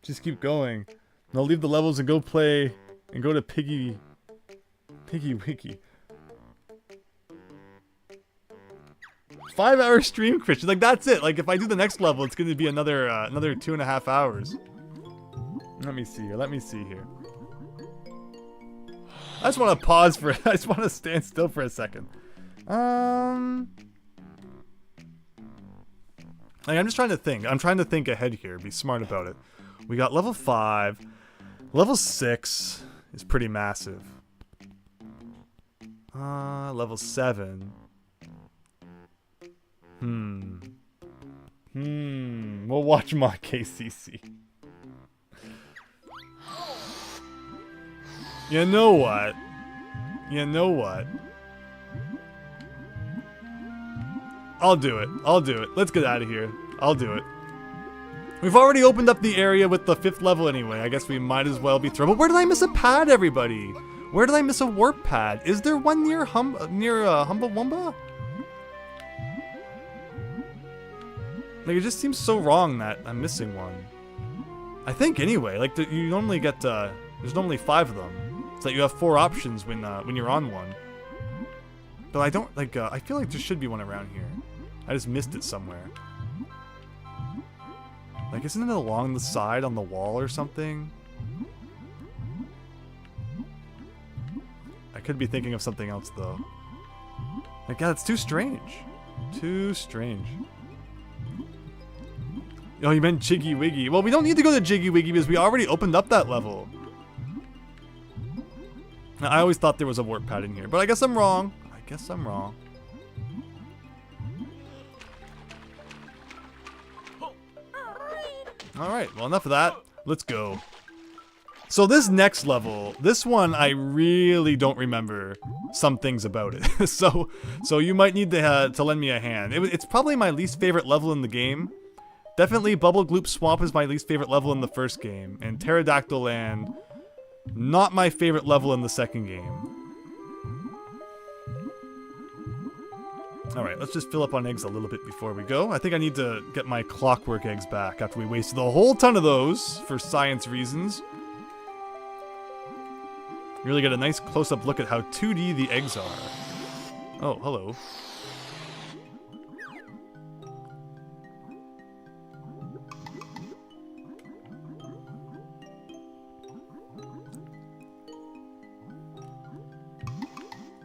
Just keep going. And I'll leave the levels and go play and go to Piggy Wiki. 5-hour stream, Christian. Like, that's it. Like, if I do the next level, it's going to be another 2.5 hours. Let me see here. Let me see here. I just want to pause for I just want to stand still for a second. Like, I'm just trying to think. I'm trying to think ahead here. Be smart about it. We got level 5. Level 6 is pretty massive. Level 7. We'll watch my KCC. You know what? You know what? I'll do it. I'll do it. Let's get out of here. I'll do it. We've already opened up the area with the 5th level anyway. I guess we might as well be through. But where did I miss a pad, everybody? Where did I miss a warp pad? Is there one near Humbawamba? Like, it just seems so wrong that I'm missing one. I think anyway. Like, you normally get there's normally 5 of them. So that you have 4 options when you're on one. But I don't like. I feel like there should be one around here. I just missed it somewhere. Like, isn't it along the side on the wall or something? I could be thinking of something else though. Like, God, it's too strange. Too strange. Oh, you meant Jiggy Wiggy. Well, we don't need to go to Jiggy Wiggy because we already opened up that level. Now, I always thought there was a warp pad in here, but I guess I'm wrong. I guess I'm wrong. Alright, well, enough of that. Let's go. So this next level, this one I really don't remember some things about it. so you might need to lend me a hand. It's probably my least favorite level in the game. Definitely Bubble Gloop Swamp is my least favorite level in the first game. And Terrydactyland, not my favorite level in the second game. Alright, let's just fill up on eggs a little bit before we go. I think I need to get my clockwork eggs back after we wasted a whole ton of those for science reasons. Really get a nice close-up look at how 2D the eggs are. Oh, hello.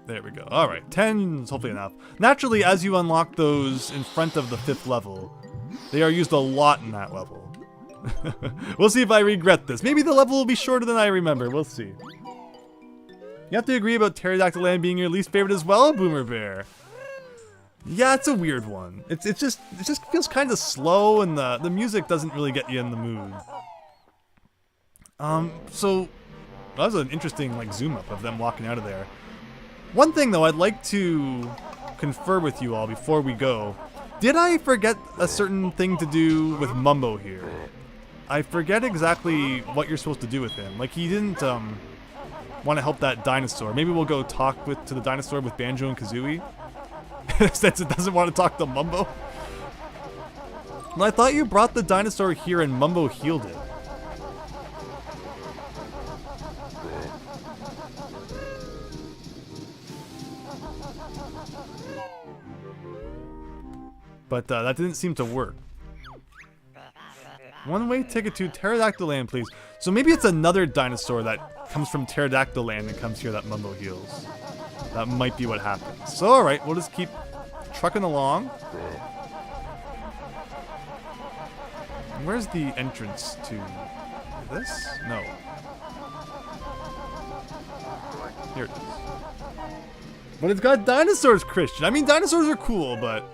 There we go. Alright, 10 is hopefully enough. Naturally, as you unlock those in front of the 5th level, they are used a lot in that level. We'll see if I regret this. Maybe the level will be shorter than I remember. We'll see. You have to agree about Terrydactyland being your least favorite as well, Boomer Bear. Yeah, it's a weird one. It just feels kind of slow, and the music doesn't really get you in the mood. So that was an interesting like zoom up of them walking out of there. One thing though, I'd like to confer with you all before we go. Did I forget a certain thing to do with Mumbo here? I forget exactly what you're supposed to do with him. Like, he didn't want to help that dinosaur. Maybe we'll go talk to the dinosaur with Banjo and Kazooie, since it doesn't want to talk to Mumbo. Well, I thought you brought the dinosaur here and Mumbo healed it. But that didn't seem to work. One-way ticket to Terrydactyland, please. So maybe it's another dinosaur that comes from Terrydactyland and comes here that Mumbo heals. That might be what happens. So alright, we'll just keep trucking along. Where's the entrance to this? No. Here it is. But it's got dinosaurs, Christian. I mean, dinosaurs are cool, but...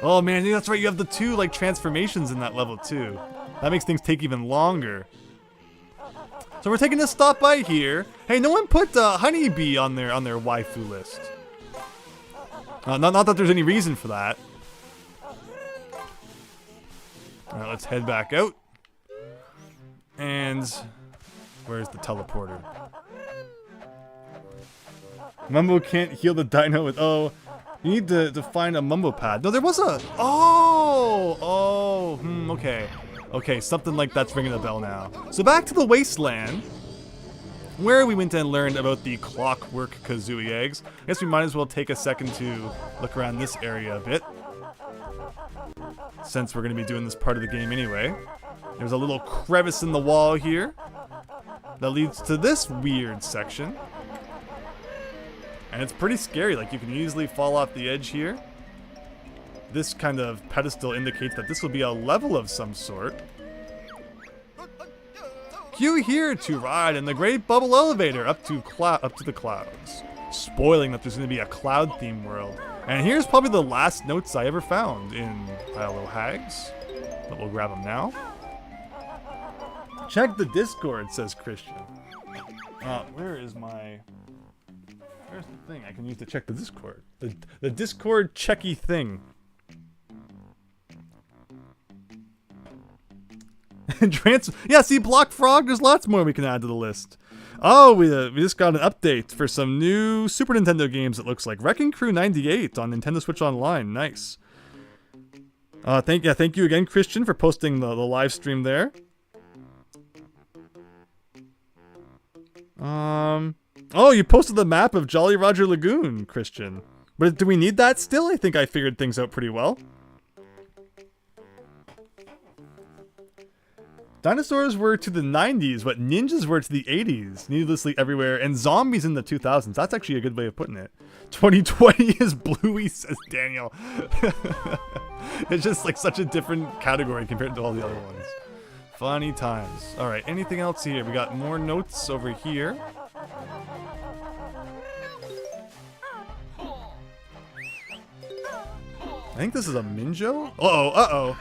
Oh man, that's right, you have the 2 like transformations in that level too. That makes things take even longer. So we're taking a stop by here. Hey, no one put Honeybee on their waifu list. Not that there's any reason for that. Alright, let's head back out. And where's the teleporter? Mumbo can't heal the dino with you need to find a Mumbo pad. No, there was a... okay. Okay, something like that's ringing a bell now. So back to the wasteland. where we went and learned about the clockwork Kazooie eggs. I guess we might as well take a second to look around this area a bit, since we're going to be doing this part of the game anyway. There's a little crevice in the wall here that leads to this weird section. And it's pretty scary, like you can easily fall off the edge here. This kind of pedestal indicates that this will be a level of some sort. Cue here to ride in the great bubble elevator up to the clouds, spoiling that there's going to be a cloud theme world. And here's probably the last notes I ever found in Pile of Hags, but we'll grab them now. Check the Discord, says Christian. Where's the thing I can use to check the Discord? The Discord checky thing. Yeah, see, Block Frog, there's lots more we can add to the list. Oh, we just got an update for some new Super Nintendo games, it looks like. Wrecking Crew 98 on Nintendo Switch Online. Nice. Thank you again, Christian, for posting the live stream there. Oh, you posted the map of Jolly Roger Lagoon, Christian. But do we need that still? I think I figured things out pretty well. Dinosaurs were to the 90s what ninjas were to the 80s, needlessly everywhere, and zombies in the 2000s. That's actually a good way of putting it. 2020 is bluey, says Daniel. It's just like such a different category compared to all the other ones. Funny times. Alright, anything else here? We got more notes over here. I think this is a Minjo? Uh-oh.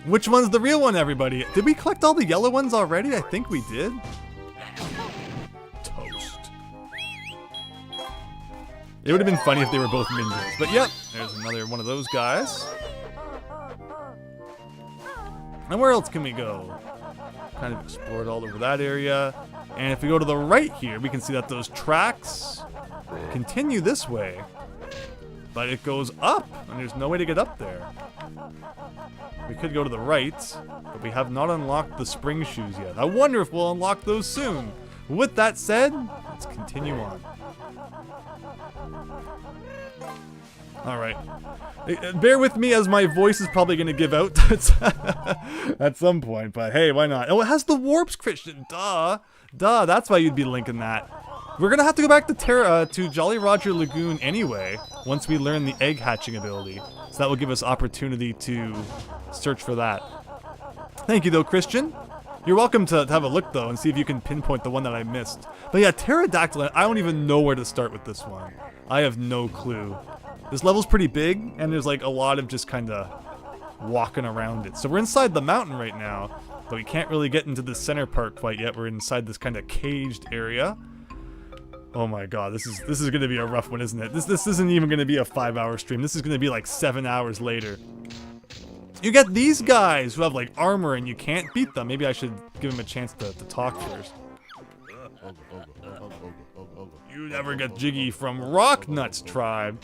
Which one's the real one, everybody? Did we collect all the yellow ones already? I think we did. Toast. It would have been funny if they were both Minjos. But yep, there's another one of those guys. And where else can we go? Kind of explored all over that area. And if we go to the right here, we can see that those tracks continue this way. But it goes up, and there's no way to get up there. We could go to the right, but we have not unlocked the spring shoes yet. I wonder if we'll unlock those soon. With that said, let's continue on. Alright. Bear with me as my voice is probably going to give out at some point, but hey, why not? Oh, it has the warps, Christian. Duh, that's why you'd be linking that. We're going to have to go back to Jolly Roger Lagoon anyway, once we learn the egg hatching ability. So that will give us opportunity to search for that. Thank you though, Christian. You're welcome to have a look though and see if you can pinpoint the one that I missed. But yeah, Terrydactyland, I don't even know where to start with this one. I have no clue. This level's pretty big, and there's like a lot of just kind of walking around it. So we're inside the mountain right now, but we can't really get into the center part quite yet. We're inside this kind of caged area. Oh my god, this is gonna be a rough one, isn't it? This isn't even gonna be a 5-hour stream. This is gonna be like 7 hours later. You get these guys who have like armor and you can't beat them. Maybe I should give them a chance to talk first. You never get jiggy from Rocknuts tribe.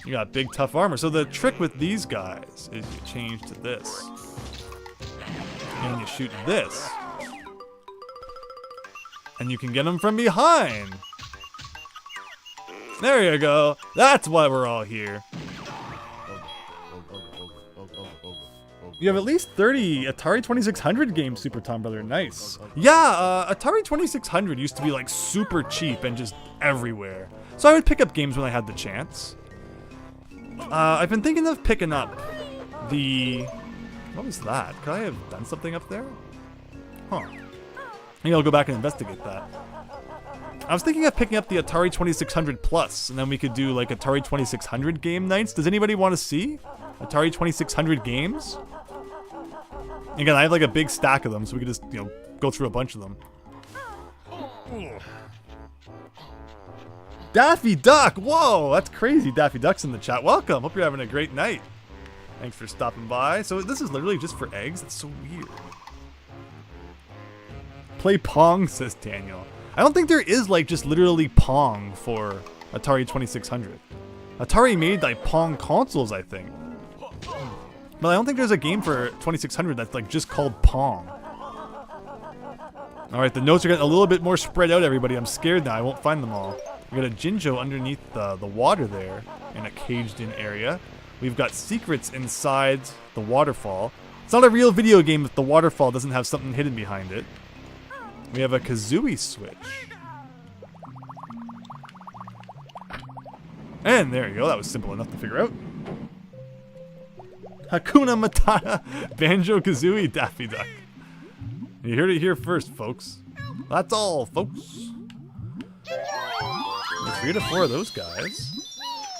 You got big tough armor. So the trick with these guys is you change to this. And you shoot this. And you can get them from behind. There you go. That's why we're all here. You have at least 30 Atari 2600 games, Super Tom Brother. Nice. Yeah, Atari 2600 used to be like super cheap and just everywhere. So I would pick up games when I had the chance. I've been thinking of picking up the... What was that? Could I have done something up there? Huh. Maybe I'll go back and investigate that. I was thinking of picking up the Atari 2600 Plus, and then we could do like Atari 2600 game nights. Does anybody want to see Atari 2600 games? Again, I have like a big stack of them, so we could just, you know, go through a bunch of them. Daffy Duck! Whoa, that's crazy. Daffy Duck's in the chat. Welcome. Hope you're having a great night. Thanks for stopping by. So this is literally just for eggs? That's so weird. Play Pong, says Daniel. I don't think there is like just literally Pong for Atari 2600. Atari made like Pong consoles, I think. But I don't think there's a game for 2600 that's like just called Pong. Alright, the notes are getting a little bit more spread out, everybody. I'm scared now. I won't find them all. We got a Jinjo underneath the water there in a caged-in area. We've got secrets inside the waterfall. It's not a real video game if the waterfall doesn't have something hidden behind it. We have a Kazooie switch. And there you go. That was simple enough to figure out. Hakuna Matata, Banjo-Kazooie, Daffy Duck. You heard it here first, folks. That's all, folks. 3 to 4 of those guys.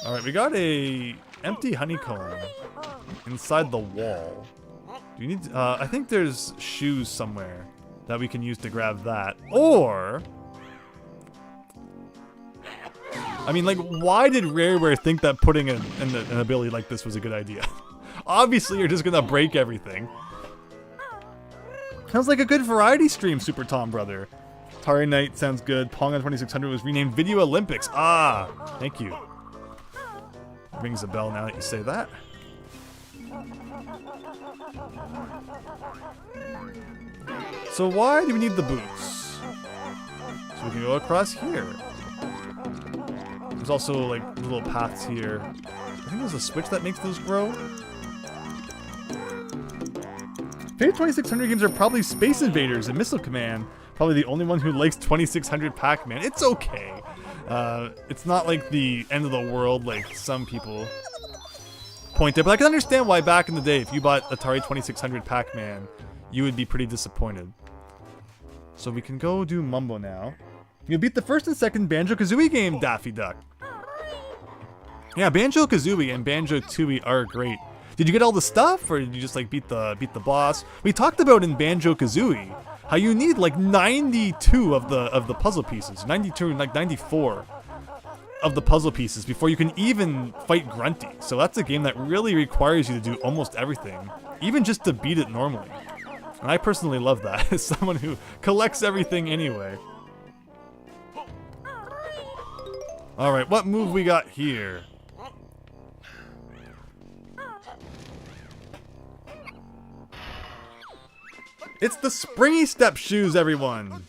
Alright, we got a empty honeycomb inside the wall. Do you need I think there's shoes somewhere that we can use to grab that. Or I mean, like, why did Rareware think that putting an ability like this was a good idea? Obviously, you're just gonna break everything. Sounds like a good variety stream, Super Tom Brother. Atari Night sounds good. Pong on 2600 was renamed Video Olympics. Ah, thank you. Rings a bell now that you say that. So why do we need the boots? So we can go across here. There's also like little paths here. I think there's a switch that makes those grow. Favorite 2600 games are probably Space Invaders and Missile Command. Probably the only one who likes 2600 Pac-Man. It's okay. It's not like the end of the world like some people point at. But I can understand why back in the day, if you bought Atari 2600 Pac-Man, you would be pretty disappointed. So we can go do Mumbo now. You beat the first and second Banjo-Kazooie game, Daffy Duck. Yeah, Banjo-Kazooie and Banjo-Tooie are great. Did you get all the stuff, or did you just like beat the boss? We talked about in Banjo-Kazooie how you need like 92 of the puzzle pieces, 92, like 94 of the puzzle pieces before you can even fight Grunty. So that's a game that really requires you to do almost everything, even just to beat it normally. And I personally love that as someone who collects everything anyway. All right, what move we got here? It's the springy step shoes, everyone!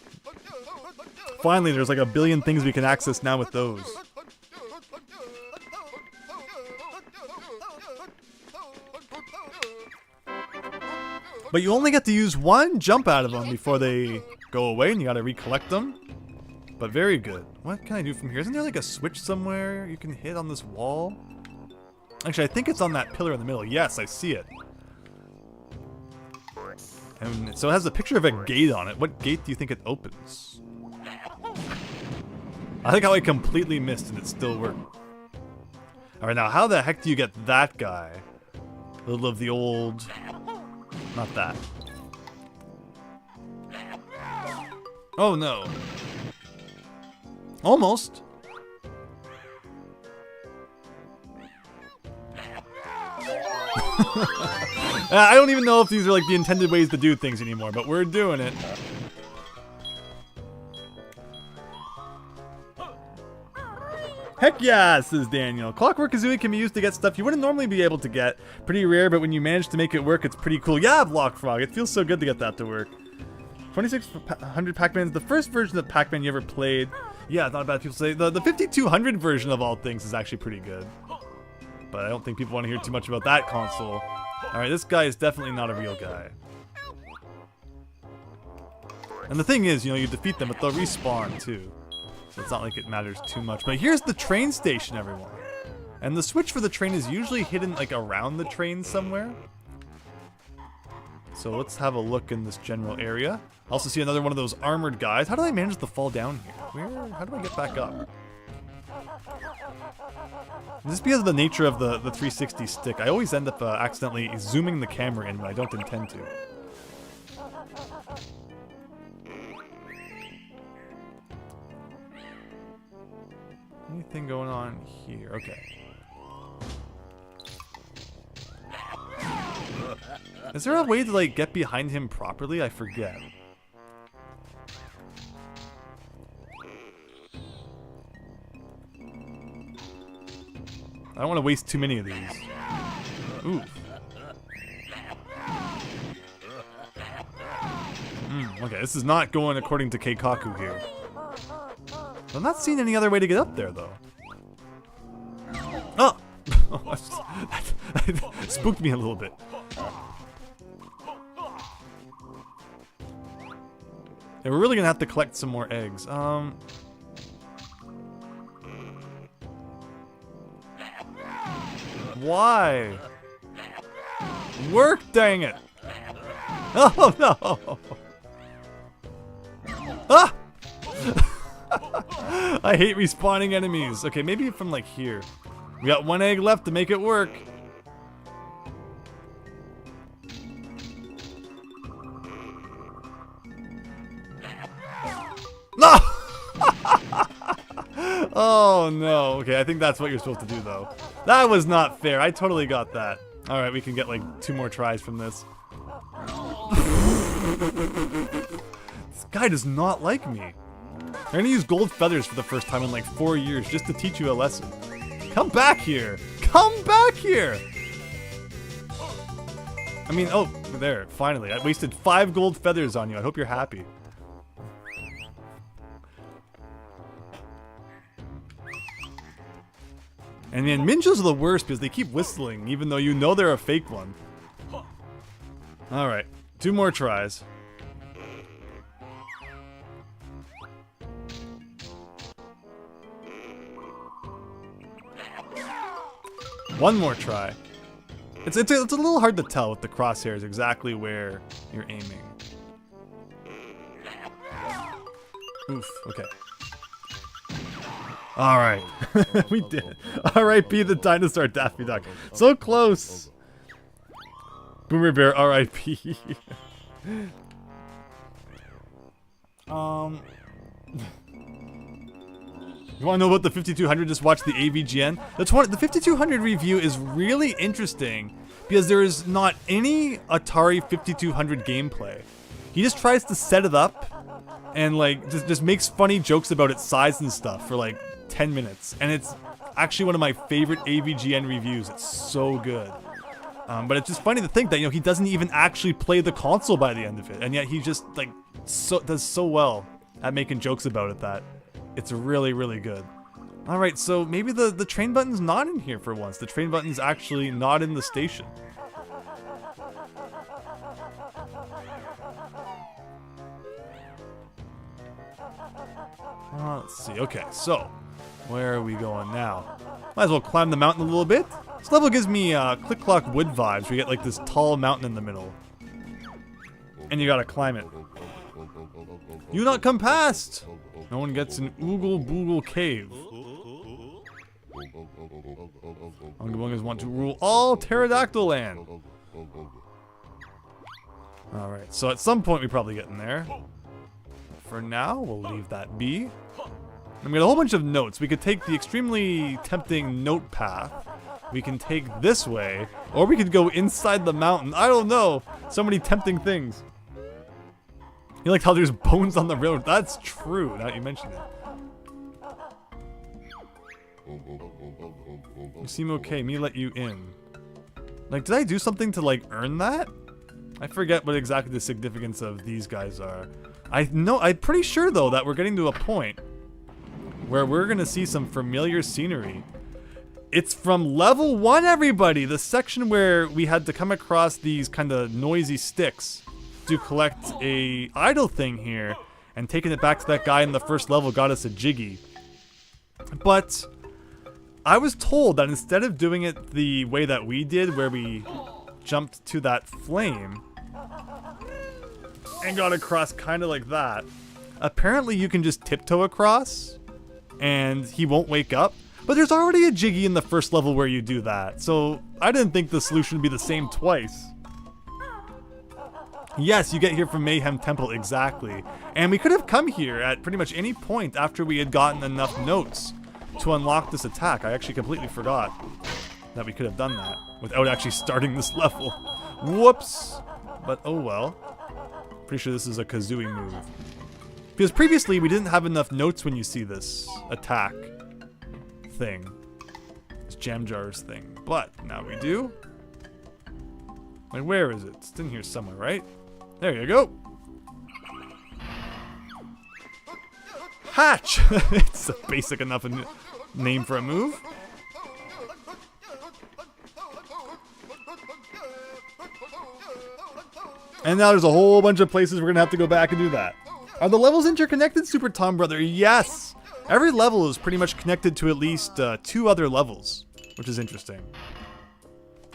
Finally, there's like a billion things we can access now with those. But you only get to use one jump out of them before they go away, and you gotta recollect them. But very good. What can I do from here? Isn't there like a switch somewhere you can hit on this wall? Actually, I think it's on that pillar in the middle. Yes, I see it. And so it has a picture of a gate on it. What gate do you think it opens? I think how I completely missed and it still worked. Alright, now how the heck do you get that guy? A little of the old... Not that. Oh no. Almost. I don't even know if these are like the intended ways to do things anymore, but we're doing it. Heck yeah, says Daniel. Clockwork Kazooie can be used to get stuff you wouldn't normally be able to get. Pretty rare, but when you manage to make it work, it's pretty cool. Yeah, Block Frog, it feels so good to get that to work. 2600 Pac-Man is the first version of Pac-Man you ever played. Yeah, not bad. People say the 5200 version of all things is actually pretty good. But I don't think people want to hear too much about that console. Alright, this guy is definitely not a real guy. And the thing is, you know, you defeat them, but they'll respawn too. So it's not like it matters too much. But here's the train station, everyone. And the switch for the train is usually hidden like around the train somewhere. So let's have a look in this general area. I also see another one of those armored guys. How did I manage to fall down here? How do I get back up? Is this because of the nature of the 360 stick? I always end up accidentally zooming the camera in when I don't intend to. Anything going on here? Okay. Is there a way to like get behind him properly? I forget. I don't want to waste too many of these. Ooh. Okay, this is not going according to Keikaku here. I'm not seeing any other way to get up there, though. Oh! That spooked me a little bit. Yeah, we're really gonna have to collect some more eggs. Why? Work, dang it! Oh no! Ah! I hate respawning enemies. Okay, maybe from like here. We got 1 egg left to make it work. No! Oh no. Okay, I think that's what you're supposed to do though. That was not fair. I totally got that. Alright, we can get like 2 more tries from this. This guy does not like me. I'm gonna use gold feathers for the first time in like 4 years just to teach you a lesson. Come back here! Come back here! I mean, oh, there, finally. I wasted 5 gold feathers on you. I hope you're happy. And then Minjos are the worst because they keep whistling even though you know they're a fake one. Alright, 2 more tries. One more try. It's a little hard to tell with the crosshairs exactly where you're aiming. Oof, okay. Alright. We did it. R.I.P. the dinosaur Daffy Duck. So close! Boomer Bear, R.I.P. You want to know about the 5200? Just watch the AVGN. The 5200 review is really interesting because there is not any Atari 5200 gameplay. He just tries to set it up and like just makes funny jokes about its size and stuff for like 10 minutes. And it's actually one of my favorite AVGN reviews. It's so good. But it's just funny to think that, you know, he doesn't even actually play the console by the end of it, and yet he just like does so well at making jokes about it that it's really, really good. All right, so maybe the train button's not in here for once. The train button's actually not in the station. Let's see. Okay, so where are we going now? Might as well climb the mountain a little bit. This level gives me Click Clock Wood vibes. We get like this tall mountain in the middle, and you gotta climb it. You not come past. No one gets an Oogle Boogle Cave. Unga Bungas want to rule all Terrydactyland. Alright, so at some point we probably get in there. For now, we'll leave that be. And we got a whole bunch of notes. We could take the extremely tempting note path. We can take this way, or we could go inside the mountain. I don't know. So many tempting things. You like how there's bones on the road? That's true, now that you mention it. You seem okay, me let you in. Like, did I do something to like earn that? I forget what exactly the significance of these guys are. I'm pretty sure though that we're getting to a point where we're gonna see some familiar scenery. It's from level 1, everybody! The section where we had to come across these kind of noisy sticks to collect a idol thing here, and taking it back to that guy in the first level got us a Jiggy. But I was told that instead of doing it the way that we did, where we jumped to that flame and got across kind of like that, apparently you can just tiptoe across and he won't wake up. But there's already a Jiggy in the first level where you do that, so I didn't think the solution would be the same twice. Yes, you get here from Mayhem Temple, exactly. And we could have come here at pretty much any point after we had gotten enough notes to unlock this attack. I actually completely forgot that we could have done that without actually starting this level. Whoops! But oh well. Pretty sure this is a Kazooie move. Because previously we didn't have enough notes when you see this attack thing. This jam jars thing. But now we do. Like, where is it? It's in here somewhere, right? There you go. Hatch! It's a basic enough name for a move. And now there's a whole bunch of places we're gonna have to go back and do that. Are the levels interconnected, Super Tom Brother? Yes! Every level is pretty much connected to at least 2 other levels, which is interesting.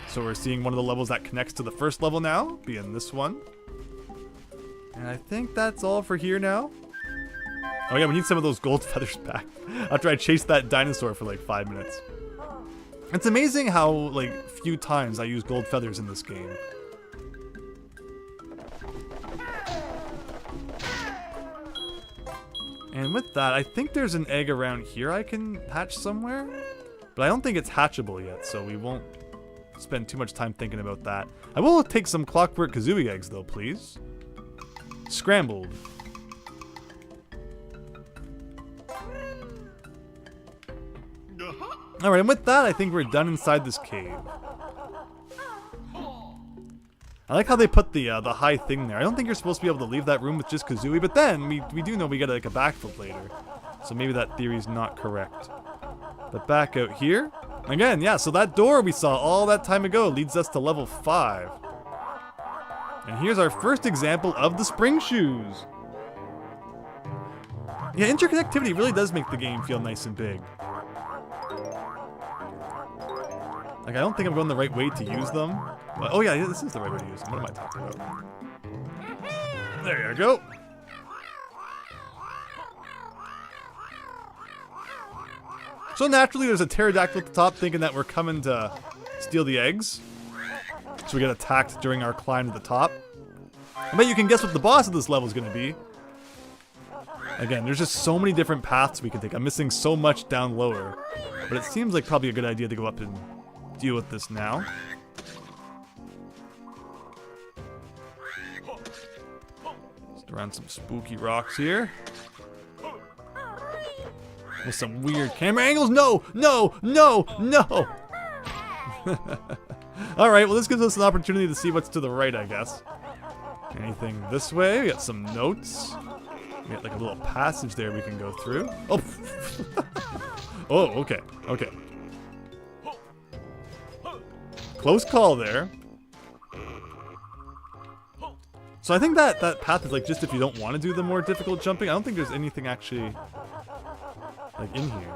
So we're seeing one of the levels that connects to the first level now, being this one. And I think that's all for here now. Oh yeah, we need some of those gold feathers back after I chased that dinosaur for like 5 minutes. It's amazing how like few times I use gold feathers in this game. And with that, I think there's an egg around here I can hatch somewhere. But I don't think it's hatchable yet, so we won't spend too much time thinking about that. I will take some Clockwork Kazooie eggs though, please. Scrambled. Alright, and with that, I think we're done inside this cave. I like how they put the high thing there. I don't think you're supposed to be able to leave that room with just Kazooie, but then we do know we get like a backflip later. So maybe that theory's not correct. But back out here. Again, yeah, so that door we saw all that time ago leads us to level 5. And here's our first example of the spring shoes. Yeah, interconnectivity really does make the game feel nice and big. Like, I don't think I'm going the right way to use them. But, oh yeah, this is the right way to use them. What am I talking about? There you go. So naturally, there's a pterodactyl at the top thinking that we're coming to steal the eggs. So we get attacked during our climb to the top. I bet you can guess what the boss of this level is going to be. Again, there's just so many different paths we can take. I'm missing so much down lower. But it seems like probably a good idea to go up and deal with this now. Just around some spooky rocks here. With some weird camera angles. No! No! No! No! Alright, well this gives us an opportunity to see what's to the right, I guess. Anything this way? We got some notes. We got like a little passage there we can go through. Oh! Oh, okay. Okay. Close call there. So I think that path is like just if you don't want to do the more difficult jumping. I don't think there's anything actually like in here.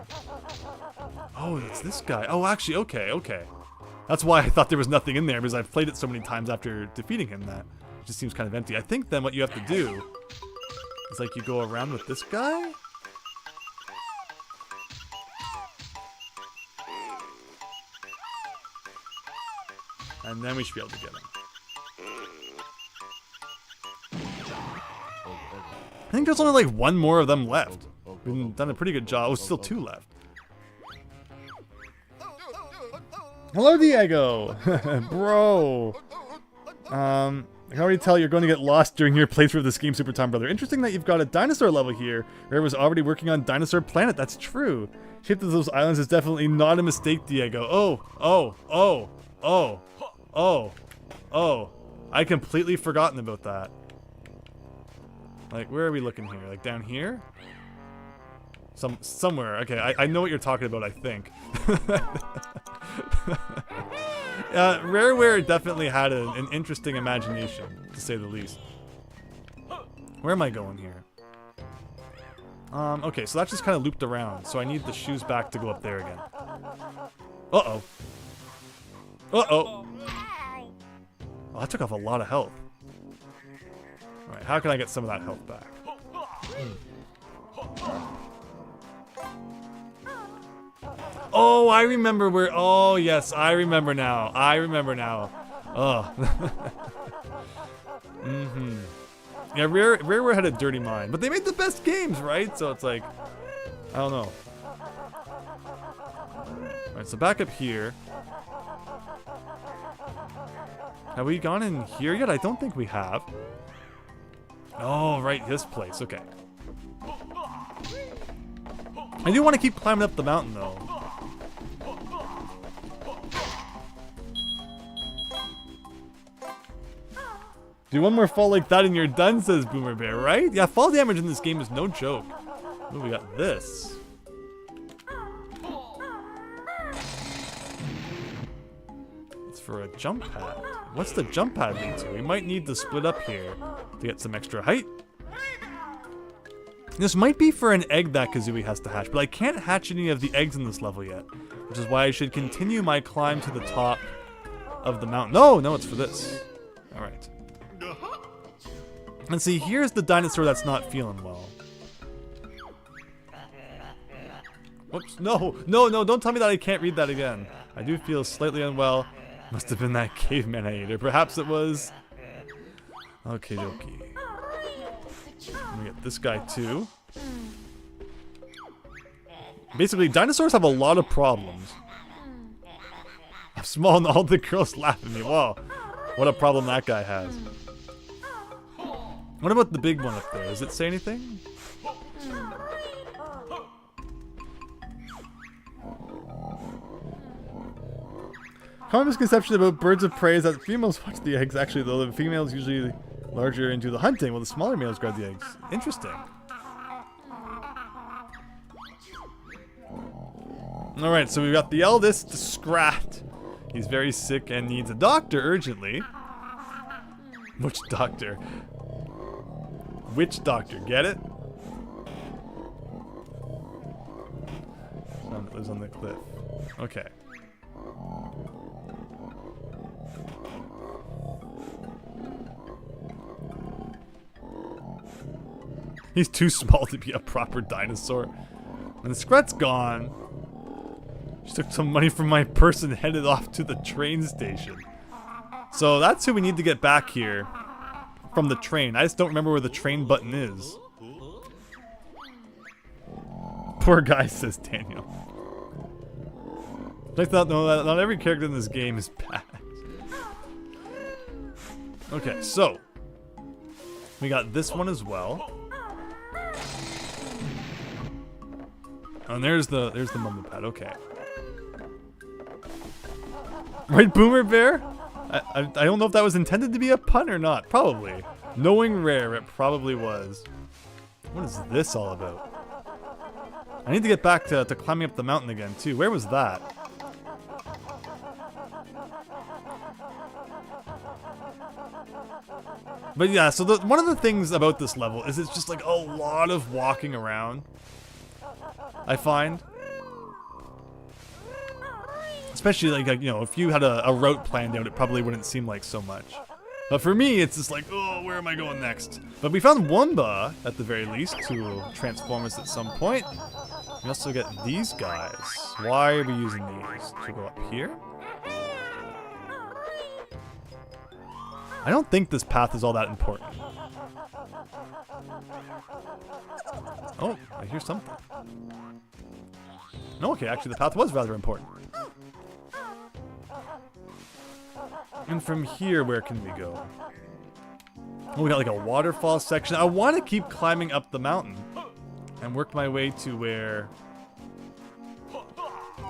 Oh, it's this guy. Oh, actually, okay, okay. That's why I thought there was nothing in there, because I've played it so many times after defeating him that it just seems kind of empty. I think then what you have to do is like you go around with this guy. And then we should be able to get him. I think there's only like one more of them left. We've done a pretty good job. Oh, still 2 left. Hello, Diego! Bro! I can already tell you're going to get lost during your playthrough of this game, Super Tom Brother. Interesting that you've got a dinosaur level here. Rare was already working on Dinosaur Planet. That's true. Shape of those islands is definitely not a mistake, Diego. Oh, oh, oh, oh, oh, oh. I completely forgotten about that. Like, where are we looking here? Like, down here? Somewhere. Okay, I know what you're talking about, I think. Rareware definitely had an interesting imagination, to say the least. Where am I going here? Okay, so that just kind of looped around, so I need the shoes back to go up there again. Uh-oh. Uh-oh. Oh, that took off a lot of health. Alright, how can I get some of that health back? Oh, I remember where... Oh, yes, I remember now. I remember now. Oh. Mm-hmm. Yeah, Rareware had a dirty mind. But they made the best games, right? So it's like... I don't know. Alright, so back up here. Have we gone in here yet? I don't think we have. Oh, right, this place. Okay. I do want to keep climbing up the mountain, though. Do one more fall like that and you're done, says Boomer Bear, right? Yeah, fall damage in this game is no joke. Ooh, we got this. It's for a jump pad. What's the jump pad lead to? We might need to split up here to get some extra height. This might be for an egg that Kazooie has to hatch, but I can't hatch any of the eggs in this level yet, which is why I should continue my climb to the top of the mountain. No, it's for this. All right. And see, here's the dinosaur that's not feeling well. Whoops, no, don't tell me that I can't read that again. I do feel slightly unwell. Must have been that caveman I ate, or perhaps it was... Okay, dokie. Let me get this guy too. Basically, dinosaurs have a lot of problems. I'm small and all the girls laugh at me. Whoa, what a problem that guy has. What about the big one up there? Does it say anything? Common misconception about birds of prey is that females watch the eggs. Actually, though, the females usually larger into the hunting, while the smaller males grab the eggs. Interesting. Alright, so we've got the eldest, Scrat. He's very sick and needs a doctor urgently. Which doctor? Which doctor? Get it? Someone that lives on the cliff. Okay. He's too small to be a proper dinosaur. And the Scrat's gone. She took some money from my purse and headed off to the train station. So that's who we need to get back here from the train. I just don't remember where the train button is. Poor guy, says Daniel. I thought, no, not every character in this game is bad. Okay, so we got this one as well. Oh, and there's the mumble pad. Okay. Right, Boomer Bear? I don't know if that was intended to be a pun or not. Probably. Knowing Rare, it probably was. What is this all about? I need to get back to climbing up the mountain again, too. Where was that? But yeah, so one of the things about this level is it's just like a lot of walking around, I find. Especially like you know, if you had a route planned out, it probably wouldn't seem like so much. But for me, it's just like, oh, where am I going next? But we found Wumba, at the very least, who will transform us at some point. We also get these guys. Why are we using these? To go up here? I don't think this path is all that important. Oh, I hear something. No, okay, actually the path was rather important. And from here, where can we go? Oh, we got like a waterfall section. I want to keep climbing up the mountain and work my way to where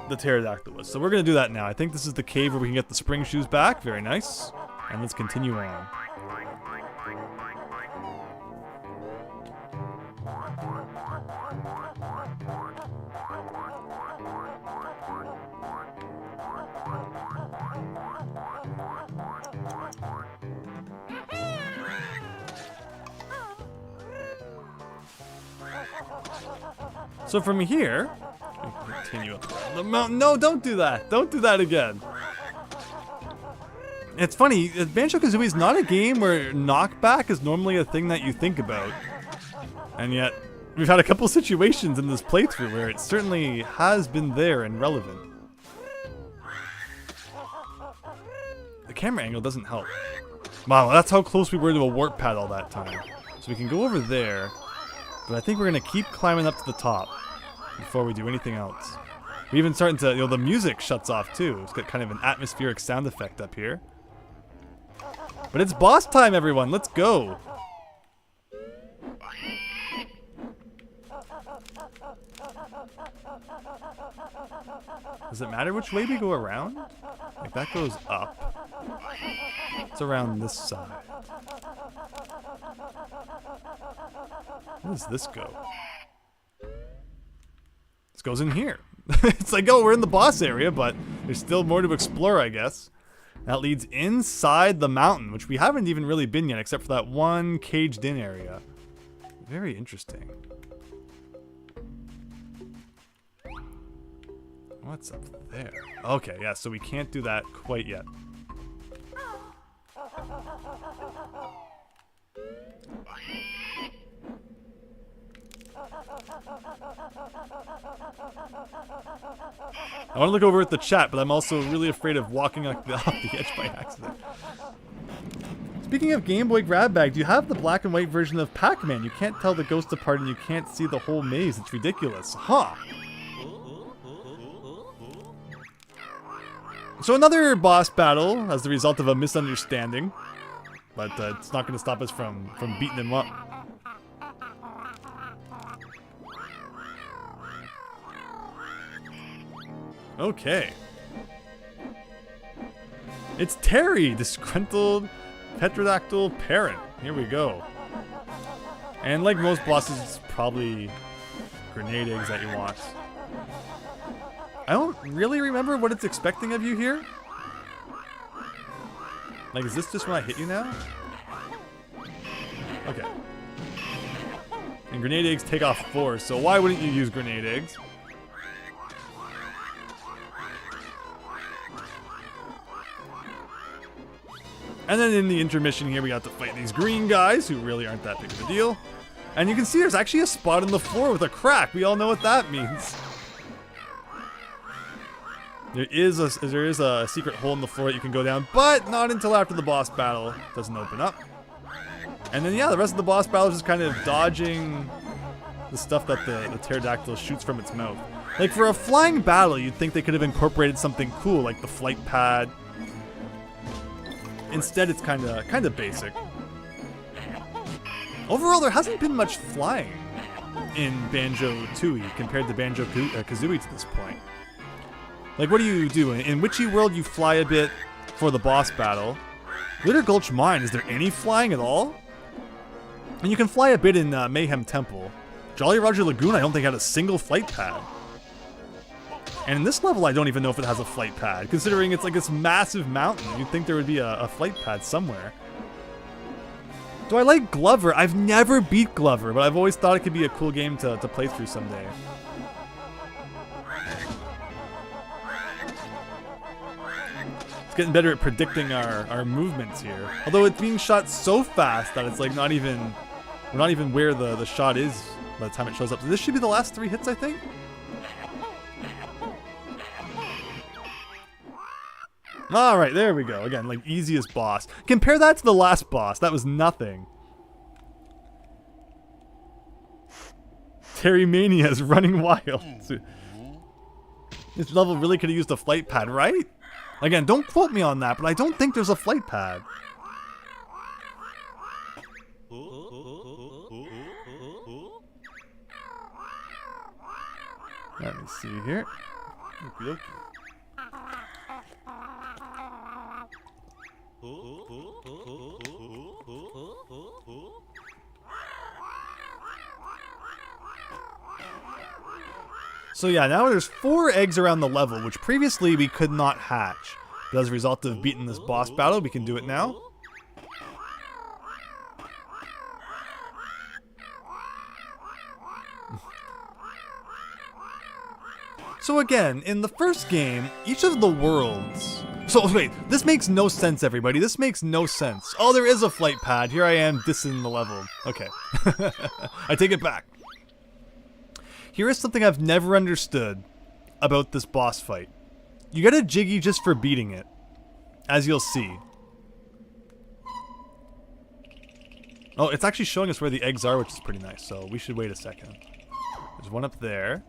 the pterodactyl was. So we're going to do that now. I think this is the cave where we can get the spring shoes back. Very nice. And let's continue on. So from here, we can continue up the mountain. No, don't do that. Don't do that again. It's funny, Banjo-Kazooie is not a game where knockback is normally a thing that you think about. And yet, we've had a couple situations in this playthrough where it certainly has been there and relevant. The camera angle doesn't help. Wow, that's how close we were to a warp pad all that time. So we can go over there, but I think we're going to keep climbing up to the top before we do anything else. We're even starting to, you know, the music shuts off too. It's got kind of an atmospheric sound effect up here. But it's boss time, everyone. Let's go. Does it matter which way we go around? Like that goes up. It's around this side. Where does this go? goes in here. It's like, oh, we're in the boss area, but there's still more to explore, I guess. That leads inside the mountain, which we haven't even really been yet, except for that one caged-in area. Very interesting. What's up there? Okay, yeah, so we can't do that quite yet. I want to look over at the chat, but I'm also really afraid of walking off the edge by accident. Speaking of Game Boy grab bag, do you have the black and white version of Pac-Man? You can't tell the ghost apart and you can't see the whole maze. It's ridiculous. Huh. So another boss battle as the result of a misunderstanding. But it's not going to stop us from beating him up. Okay. It's Terry, disgruntled Petrodactyl parent. Here we go. And like most bosses, it's probably grenade eggs that you want. I don't really remember what it's expecting of you here. Like, is this just when I hit you now? Okay. And grenade eggs take off force, so why wouldn't you use grenade eggs? And then in the intermission here, we got to fight these green guys, who really aren't that big of a deal. And you can see there's actually a spot in the floor with a crack. We all know what that means. There is a secret hole in the floor that you can go down, but not until after the boss battle. It doesn't open up. And then, yeah, the rest of the boss battle is just kind of dodging the stuff that the pterodactyl shoots from its mouth. Like, for a flying battle, you'd think they could have incorporated something cool, like the flight pad. Instead, it's kind of basic. Overall, there hasn't been much flying in Banjo-Tooie compared to Banjo-Kazooie to this point. Like, what do you do? In Witchy World, you fly a bit for the boss battle. Glitter Gulch Mine, is there any flying at all? And you can fly a bit in Mayhem Temple. Jolly Roger Lagoon, I don't think had a single flight pad. And in this level, I don't even know if it has a flight pad. Considering it's like this massive mountain, you'd think there would be a flight pad somewhere. Do I like Glover? I've never beat Glover, but I've always thought it could be a cool game to play through someday. It's getting better at predicting our movements here. Although it's being shot so fast that it's like we're not even where the shot is by the time it shows up. So this should be the last 3 hits, I think. Alright, there we go. Again, like, easiest boss. Compare that to the last boss. That was nothing. Terry Mania is running wild. This level really could have used a flight pad, right? Again, don't quote me on that, but I don't think there's a flight pad. Let me see here. Okey-dokey. So yeah, now there's 4 eggs around the level, which previously we could not hatch. But as a result of beating this boss battle, we can do it now. So again, in the first game, each of the worlds... So wait, this makes no sense, everybody. This makes no sense. Oh, there is a flight pad. Here I am dissing the level. Okay. I take it back. Here is something I've never understood about this boss fight. You get a Jiggy just for beating it, as you'll see. Oh, it's actually showing us where the eggs are, which is pretty nice, so we should wait a second. There's one up there.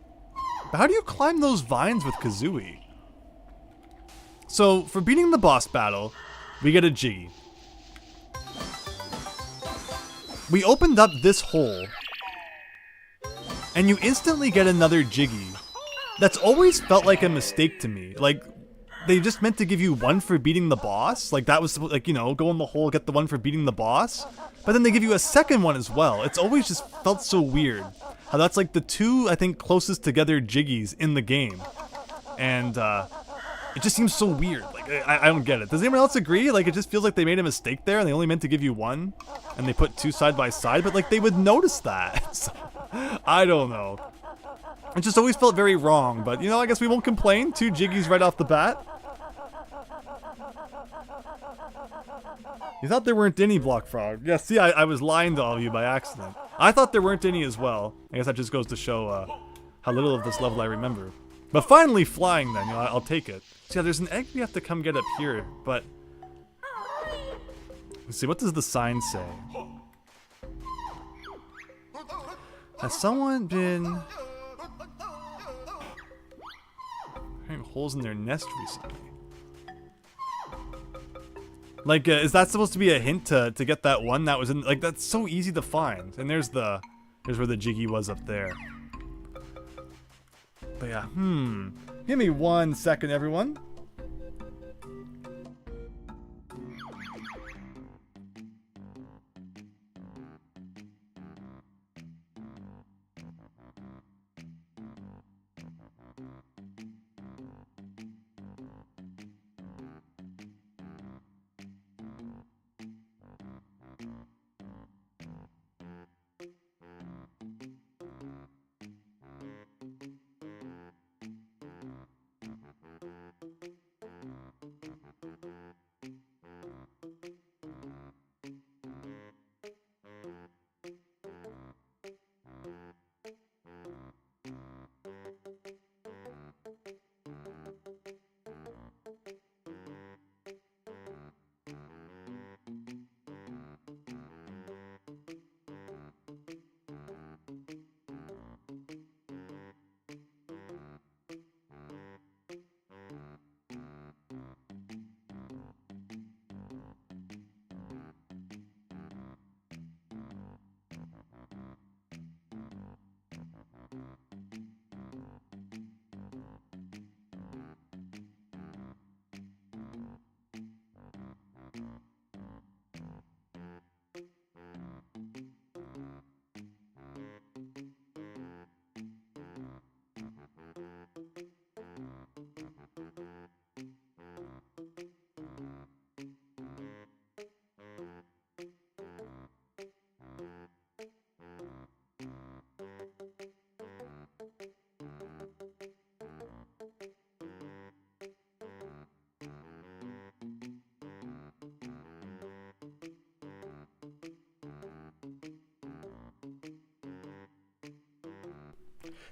But how do you climb those vines with Kazooie? So, for beating the boss battle, we get a Jiggy. We opened up this hole, and you instantly get another Jiggy. That's always felt like a mistake to me. Like, they just meant to give you one for beating the boss. Like, that was, like, you know, go in the hole, get the one for beating the boss. But then they give you a second one as well. It's always just felt so weird. how that's like the two, I think, closest together Jiggies in the game. And it just seems so weird. Like, I don't get it. Does anyone else agree? Like, it just feels like they made a mistake there and they only meant to give you one. And they put two side by side, but like they would notice that. So, I don't know. It just always felt very wrong, but you know, I guess we won't complain. Two Jiggies right off the bat. You thought there weren't any Block Frog. Yeah, see, I was lying to all of you by accident. I thought there weren't any as well. I guess that just goes to show how little of this level I remember. But finally flying then, you know, I'll take it. So yeah, there's an egg we have to come get up here, but... Let's see, what does the sign say? Has someone been... having holes in their nest recently? Like, is that supposed to be a hint to get that one that was in... Like, that's so easy to find. And there's where the Jiggy was up there. But yeah, give me 1 second, everyone.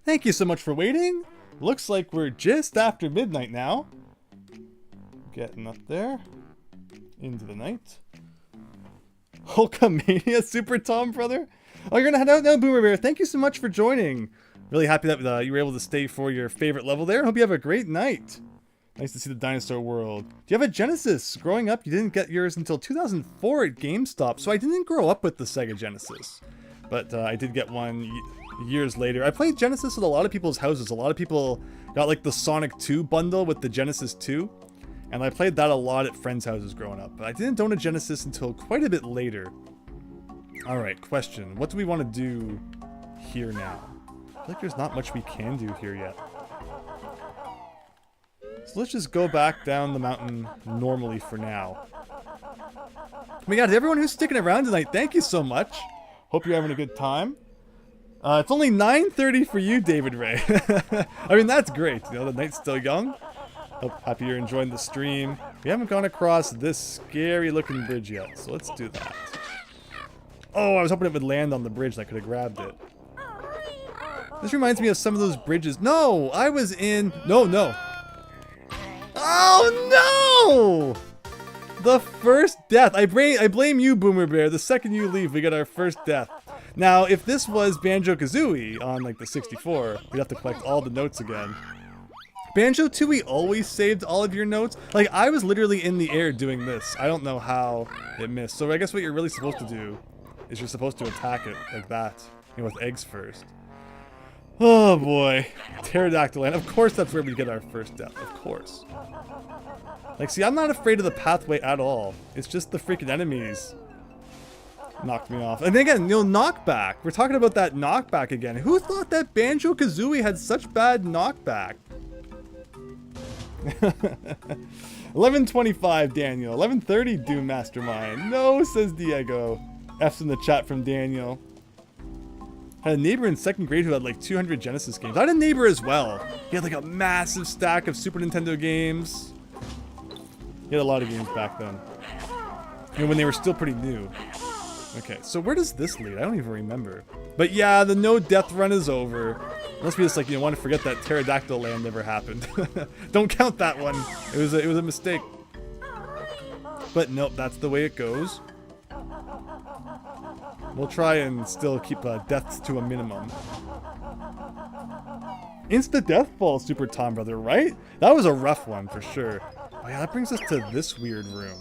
Thank you so much for waiting. Looks like we're just after midnight now. Getting up there. Into the night. Hulkamania, Super Tom, brother. Oh, you're gonna head out now, Boomer Bear. Thank you so much for joining. Really happy that you were able to stay for your favorite level there. Hope you have a great night. Nice to see the dinosaur world. Do you have a Genesis? Growing up, you didn't get yours until 2004 at GameStop, so I didn't grow up with the Sega Genesis. But I did get one years later. I played Genesis at a lot of people's houses. A lot of people got like the Sonic 2 bundle with the Genesis 2. And I played that a lot at friends' houses growing up. But I didn't own a Genesis until quite a bit later. Alright, question. What do we want to do here now? I feel like there's not much we can do here yet. So let's just go back down the mountain normally for now. Oh my god, everyone who's sticking around tonight, thank you so much. Hope you're having a good time. It's only 9:30 for you, David Ray. I mean, that's great. You know, the night's still young. Hope happy you're enjoying the stream. We haven't gone across this scary looking bridge yet, so let's do that. Oh, I was hoping it would land on the bridge and I could have grabbed it. This reminds me of some of those bridges. No, I was in... No. Oh, no! The first death. I blame you, Boomer Bear. The second you leave, we get our first death. Now, if this was Banjo-Kazooie on, like, the 64, we'd have to collect all the notes again. Banjo-Tooie always saved all of your notes. Like, I was literally in the air doing this. I don't know how it missed. So I guess what you're really supposed to do is you're supposed to attack it like that. You know, with eggs first. Oh, boy. Terrydactyland. Of course that's where we get our first death. Of course. Like, see, I'm not afraid of the pathway at all. It's just the freaking enemies. Knocked me off. And again, you know, knockback. We're talking about that knockback again. Who thought that Banjo-Kazooie had such bad knockback? 11:25, Daniel. 11:30, Doom Mastermind. No, says Diego. F's in the chat from Daniel. Had a neighbor in 2nd grade who had like 200 Genesis games. I had a neighbor as well. He had like a massive stack of Super Nintendo games. He had a lot of games back then. You know, when they were still pretty new. Okay, so where does this lead? I don't even remember. But yeah, the no death run is over. Unless we just like, you know, want to forget that Terrydactyland ever happened. Don't count that one. It was a mistake. But nope, that's the way it goes. We'll try and still keep deaths to a minimum. Insta death ball, Super Tom Brother, right? That was a rough one for sure. Oh yeah, that brings us to this weird room.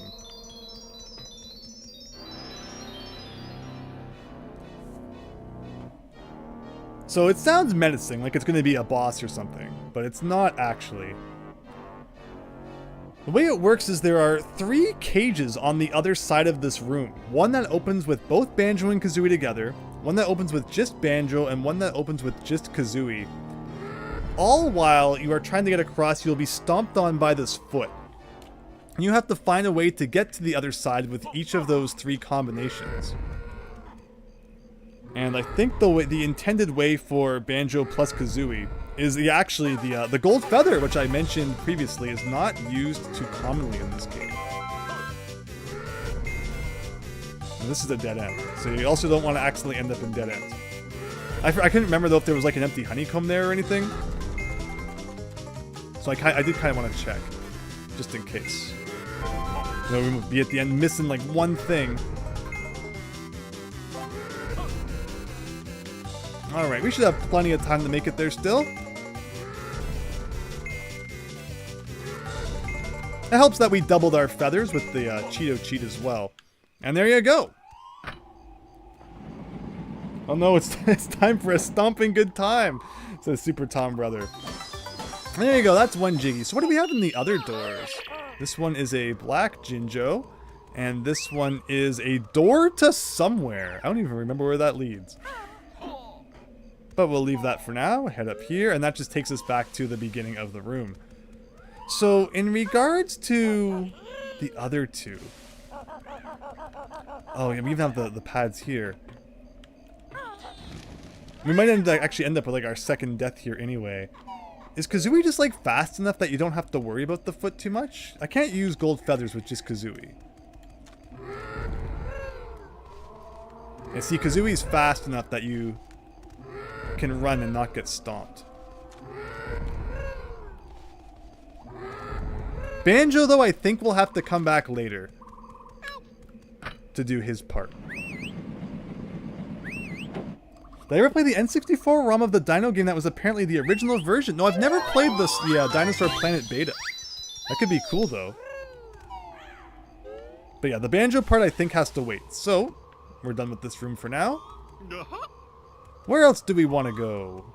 So it sounds menacing, like it's going to be a boss or something, but it's not actually. The way it works is there are 3 cages on the other side of this room. One that opens with both Banjo and Kazooie together, one that opens with just Banjo, and one that opens with just Kazooie. All while you are trying to get across, you'll be stomped on by this foot. And you have to find a way to get to the other side with each of those 3 combinations. And I think the intended way for Banjo plus Kazooie is actually the gold feather, which I mentioned previously, is not used too commonly in this game. And this is a dead end, so you also don't want to accidentally end up in dead ends. I couldn't remember though if there was like an empty honeycomb there or anything. So I did kind of want to check, just in case. You know, we would be at the end missing like one thing. Alright, we should have plenty of time to make it there still. It helps that we doubled our feathers with the Cheeto cheat as well. And there you go. Oh no, it's time for a stomping good time, says Super Tom Brother. There you go, that's one Jiggy. So what do we have in the other doors? This one is a black Jinjo, and this one is a door to somewhere. I don't even remember where that leads. But we'll leave that for now, head up here, and that just takes us back to the beginning of the room. So, in regards to the other 2... Oh, yeah, we even have the pads here. We might actually end up with like our 2nd death here anyway. Is Kazooie just like fast enough that you don't have to worry about the foot too much? I can't use gold feathers with just Kazooie. Yeah, see, Kazooie's fast enough that you can run and not get stomped. Banjo, though, I think will have to come back later to do his part. Did I ever play the N64 ROM of the Dino game that was apparently the original version? No, I've never played the Dinosaur Planet beta. That could be cool, though. But yeah, the Banjo part I think has to wait. So, we're done with this room for now. Where else do we want to go?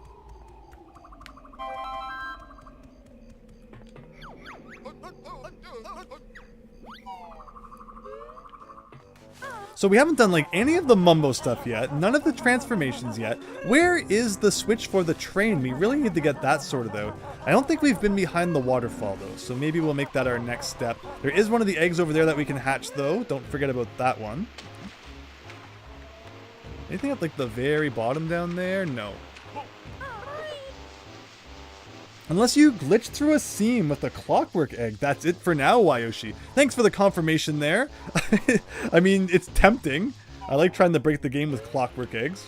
So we haven't done like any of the Mumbo stuff yet, none of the transformations yet. Where is the switch for the train? We really need to get that sorted out. I don't think we've been behind the waterfall though, so maybe we'll make that our next step. There is one of the eggs over there that we can hatch though, don't forget about that one. Anything at like the very bottom down there? No. Unless you glitch through a seam with a clockwork egg. That's it for now, Wayoshi. Thanks for the confirmation there. I mean, it's tempting. I like trying to break the game with clockwork eggs.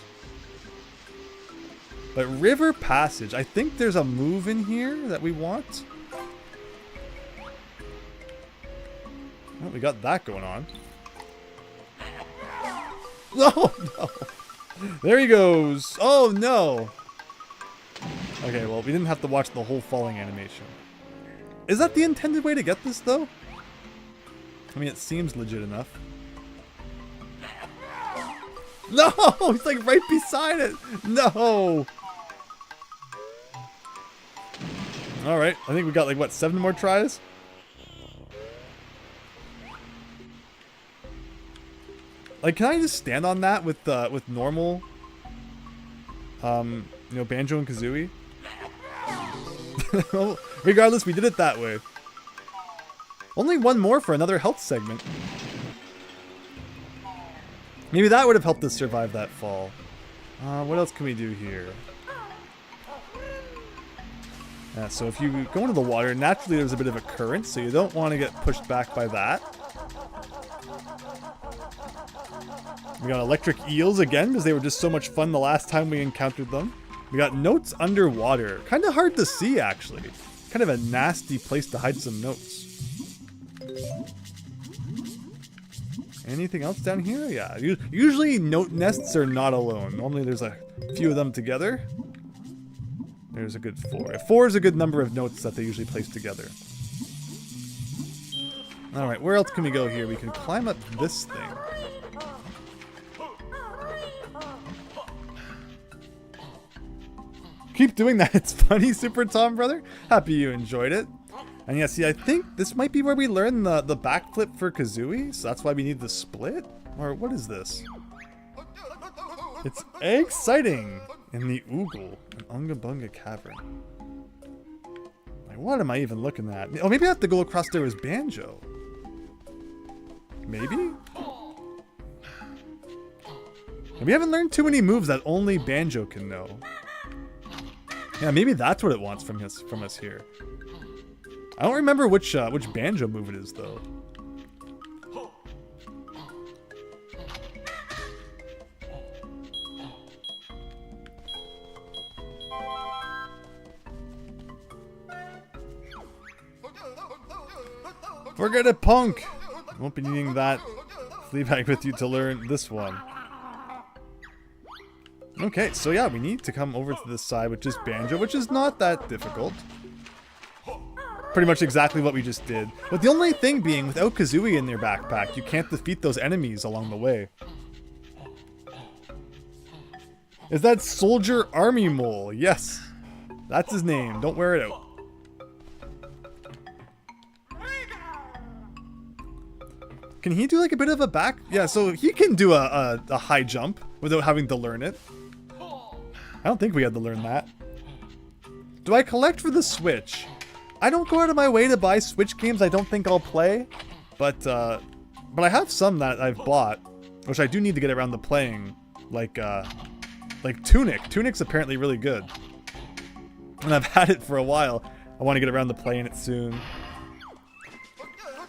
But River Passage. I think there's a move in here that we want. Well, we got that going on. Oh, no. There he goes. Oh, no. Okay, well, we didn't have to watch the whole falling animation. Is that the intended way to get this, though? I mean, it seems legit enough. No! He's like right beside it! No! Alright, I think we got like, what, 7 more tries? Like, can I just stand on that with normal, you know, Banjo and Kazooie? Regardless, we did it that way. Only one more for another health segment. Maybe that would have helped us survive that fall. What else can we do here? Yeah, so if you go into the water, naturally there's a bit of a current, so you don't want to get pushed back by that. We got electric eels again, because they were just so much fun the last time we encountered them. We got notes underwater. Kind of hard to see, actually. Kind of a nasty place to hide some notes. Anything else down here? Yeah, usually note nests are not alone. Normally there's a few of them together. There's a good 4. 4 is a good number of notes that they usually place together. Alright, where else can we go here? We can climb up this thing. Keep doing that, it's funny, Super Tom brother. Happy you enjoyed it. And yeah, see, I think this might be where we learn the backflip for Kazooie, so that's why we need the split? Or what is this? It's exciting! In the Oogle, an Unga Bunga cavern. Like, what am I even looking at? Oh, maybe I have to go across there as Banjo. Maybe? And we haven't learned too many moves that only Banjo can know. Yeah, maybe that's what it wants from us here. I don't remember which Banjo move it is, though. Forget it, punk! Won't be needing that Fleabag with you to learn this one. Okay, so yeah, we need to come over to this side, which is Banjo, which is not that difficult. Pretty much exactly what we just did. But the only thing being, without Kazooie in their backpack, you can't defeat those enemies along the way. Is that Soldier Army Mole? Yes. That's his name. Don't wear it out. Can he do like a bit of a back? Yeah, so he can do a high jump without having to learn it. I don't think we had to learn that. Do I collect for the Switch? I don't go out of my way to buy Switch games I don't think I'll play, but I have some that I've bought, which I do need to get around to playing, like Tunic. Tunic's apparently really good, and I've had it for a while. I want to get around to playing it soon.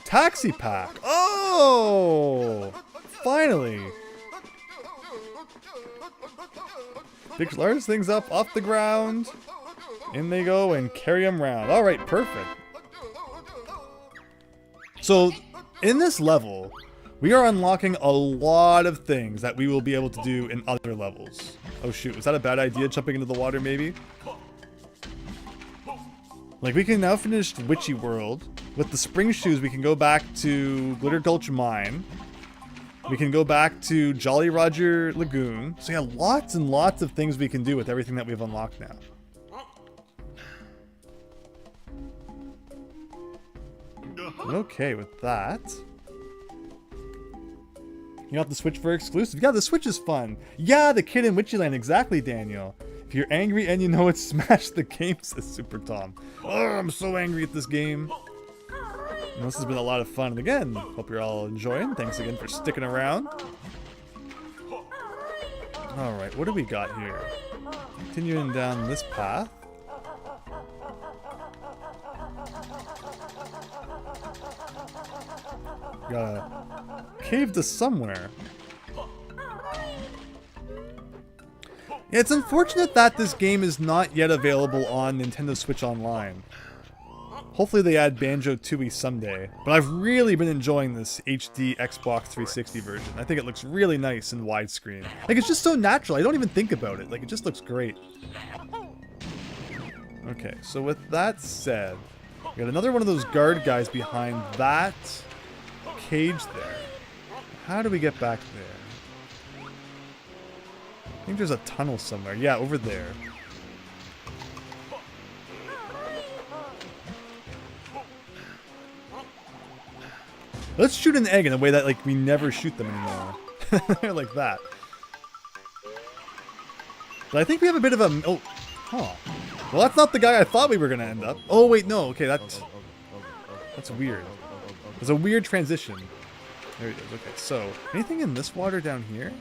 Taxi Pack. Oh, finally. Pick large things up off the ground. In they go and carry them around. Alright, perfect. So, in this level, we are unlocking a lot of things that we will be able to do in other levels. Oh shoot, was that a bad idea, jumping into the water maybe? Like, we can now finish Witchy World. With the spring shoes, we can go back to Glitter Gulch Mine. We can go back to Jolly Roger Lagoon. So yeah, lots and lots of things we can do with everything that we've unlocked now. Okay, with that. You got the Switch for exclusive? Yeah, the Switch is fun. Yeah, the kid in Witchyland, exactly, Daniel. If you're angry and you know it, smash the game, says Super Tom. Oh, I'm so angry at this game. And this has been a lot of fun. And again, hope you're all enjoying. Thanks again for sticking around. Alright, what do we got here? Continuing down this path. Got a cave to somewhere. Yeah, it's unfortunate that this game is not yet available on Nintendo Switch Online. Hopefully they add Banjo-Tooie someday. But I've really been enjoying this HD Xbox 360 version. I think it looks really nice in widescreen. Like, it's just so natural. I don't even think about it. Like, it just looks great. Okay, so with that said, we got another one of those guard guys behind that cage there. How do we get back there? I think there's a tunnel somewhere. Yeah, over there. Let's shoot an egg in a way that, like, we never shoot them anymore. like that. But I think we have a bit of a... Oh, huh. Well, that's not the guy I thought we were going to end up. Oh, wait, no. Okay, that's weird. There's a weird transition. There it is. Okay, so anything in this water down here?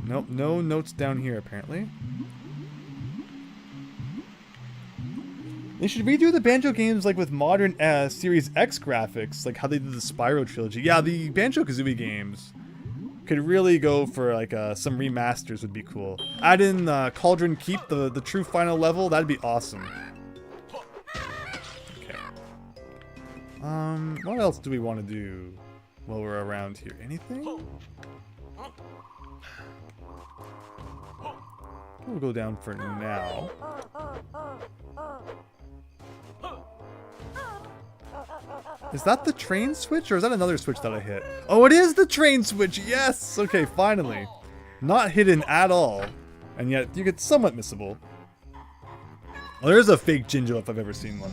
Nope, no notes down here, apparently. They should redo the Banjo games like with modern Series X graphics, like how they did the Spyro trilogy. Yeah, the Banjo-Kazooie games could really go for like some remasters would be cool. Add in Cauldron Keep, the true final level, that'd be awesome. Okay. What else do we want to do while we're around here? Anything? We'll go down for now. Is that the train switch, or is that another switch that I hit? Oh, it is the train switch! Yes! Okay, finally. Not hidden at all. And yet, you get somewhat missable. Oh, there's a fake Jinjo if I've ever seen one.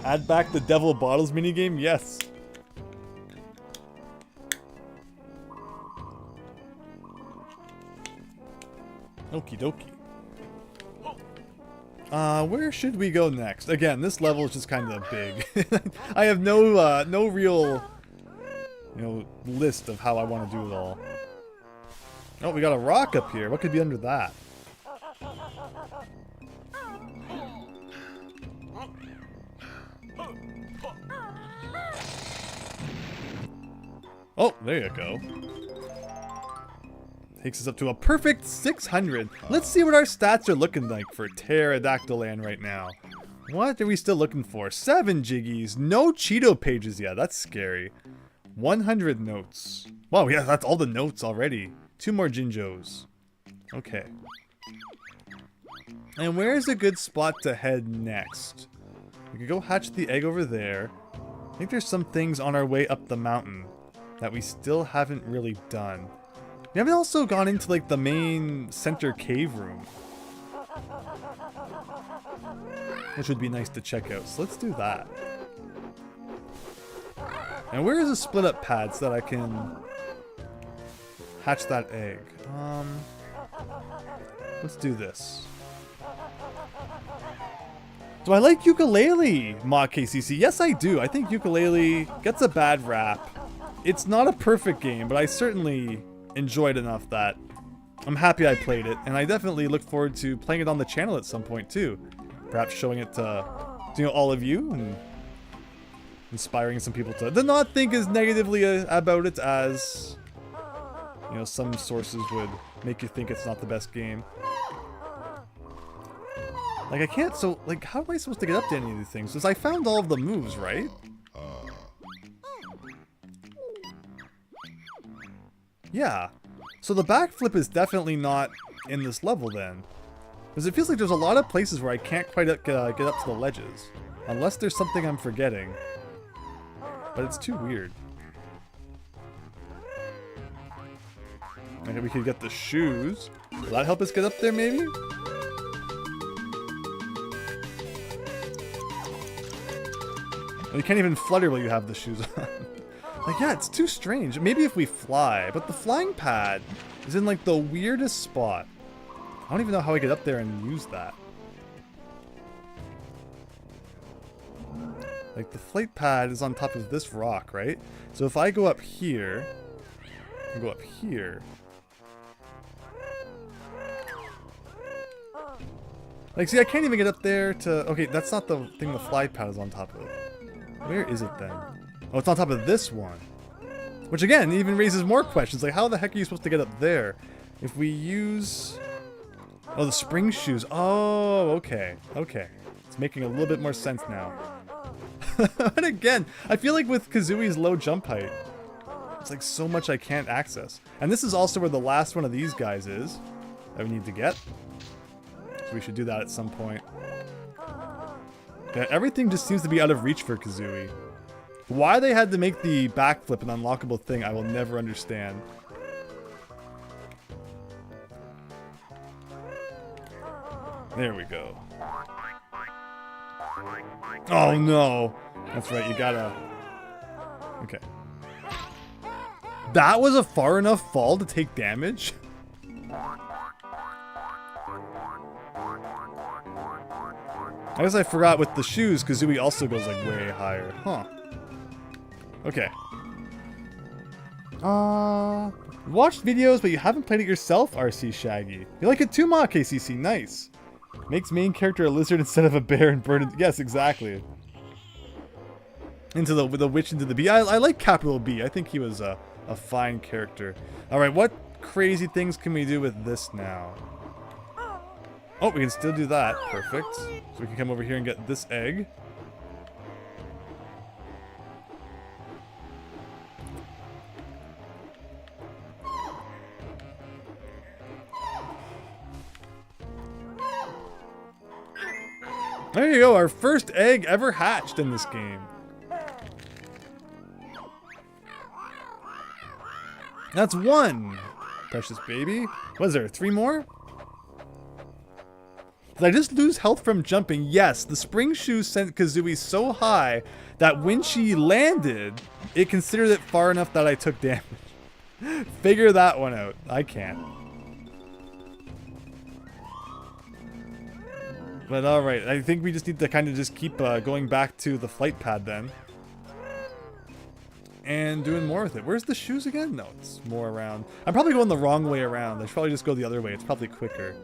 Add back the Devil Bottles minigame? Yes. Okie dokie. Where should we go next? Again, this level is just kind of big. I have no real, list of how I want to do it all. Oh, we got a rock up here. What could be under that? Oh, there you go. Takes us up to a perfect 600. Let's see what our stats are looking like for Terrydactyland right now. What are we still looking for? 7 jiggies. No Cheeto pages yet. That's scary. 100 notes. Wow, yeah, that's all the notes already. 2 more Jinjos. Okay. And where's a good spot to head next? We could go hatch the egg over there. I think there's some things on our way up the mountain that we still haven't really done. We haven't also gone into like the main center cave room, which would be nice to check out. So let's do that. And where is a split up pad so that I can hatch that egg? Let's do this. Do I like Ukulele, Mod KCC? Yes, I do. I think Ukulele gets a bad rap. It's not a perfect game, but I certainly enjoyed enough that I'm happy I played it, and I definitely look forward to playing it on the channel at some point too. Perhaps showing it to all of you and inspiring some people to not think as negatively about it as some sources would make you think it's not the best game. Like I can't, so like how am I supposed to get up to any of these things? Because I found all of the moves, right? Yeah, so the backflip is definitely not in this level then. Because it feels like there's a lot of places where I can't quite get up to the ledges. Unless there's something I'm forgetting. But it's too weird. Okay, we could get the shoes. Will that help us get up there maybe? Well, you can't even flutter while you have the shoes on. Like, yeah, it's too strange. Maybe if we fly, but the flying pad is in, like, the weirdest spot. I don't even know how I get up there and use that. Like, the flight pad is on top of this rock, right? So if I go up here, and go up here. Like, see, I can't even get up there to... Okay, that's not the thing the flight pad is on top of. Where is it then? Oh, it's on top of this one. Which again, even raises more questions. Like, how the heck are you supposed to get up there? If we use... Oh, the spring shoes. Oh, okay. Okay. It's making a little bit more sense now. But again, I feel like with Kazooie's low jump height, it's like so much I can't access. And this is also where the last one of these guys is that we need to get. So we should do that at some point. Yeah, everything just seems to be out of reach for Kazooie. Why they had to make the backflip an unlockable thing, I will never understand. There we go. Oh no! That's right, you gotta... Okay. That was a far enough fall to take damage? I guess I forgot with the shoes, Kazooie also goes like way higher. Huh. Okay. Watched videos, but you haven't played it yourself, RC Shaggy. You like it too, Ma KCC. Nice. Makes main character a lizard instead of a bear and bird. Yes, exactly. Into the witch into the bee. I like capital B. I think he was a fine character. Alright, what crazy things can we do with this now? Oh, we can still do that. Perfect. So we can come over here and get this egg. There you go, our first egg ever hatched in this game. That's one, precious baby. Was there 3 more? Did I just lose health from jumping? Yes, the spring shoes sent Kazooie so high that when she landed, it considered it far enough that I took damage. Figure that one out. I can't. But alright, I think we just need to kind of just keep going back to the flight pad then. And doing more with it. Where's the shoes again? No, it's more around. I'm probably going the wrong way around. I should probably just go the other way. It's probably quicker.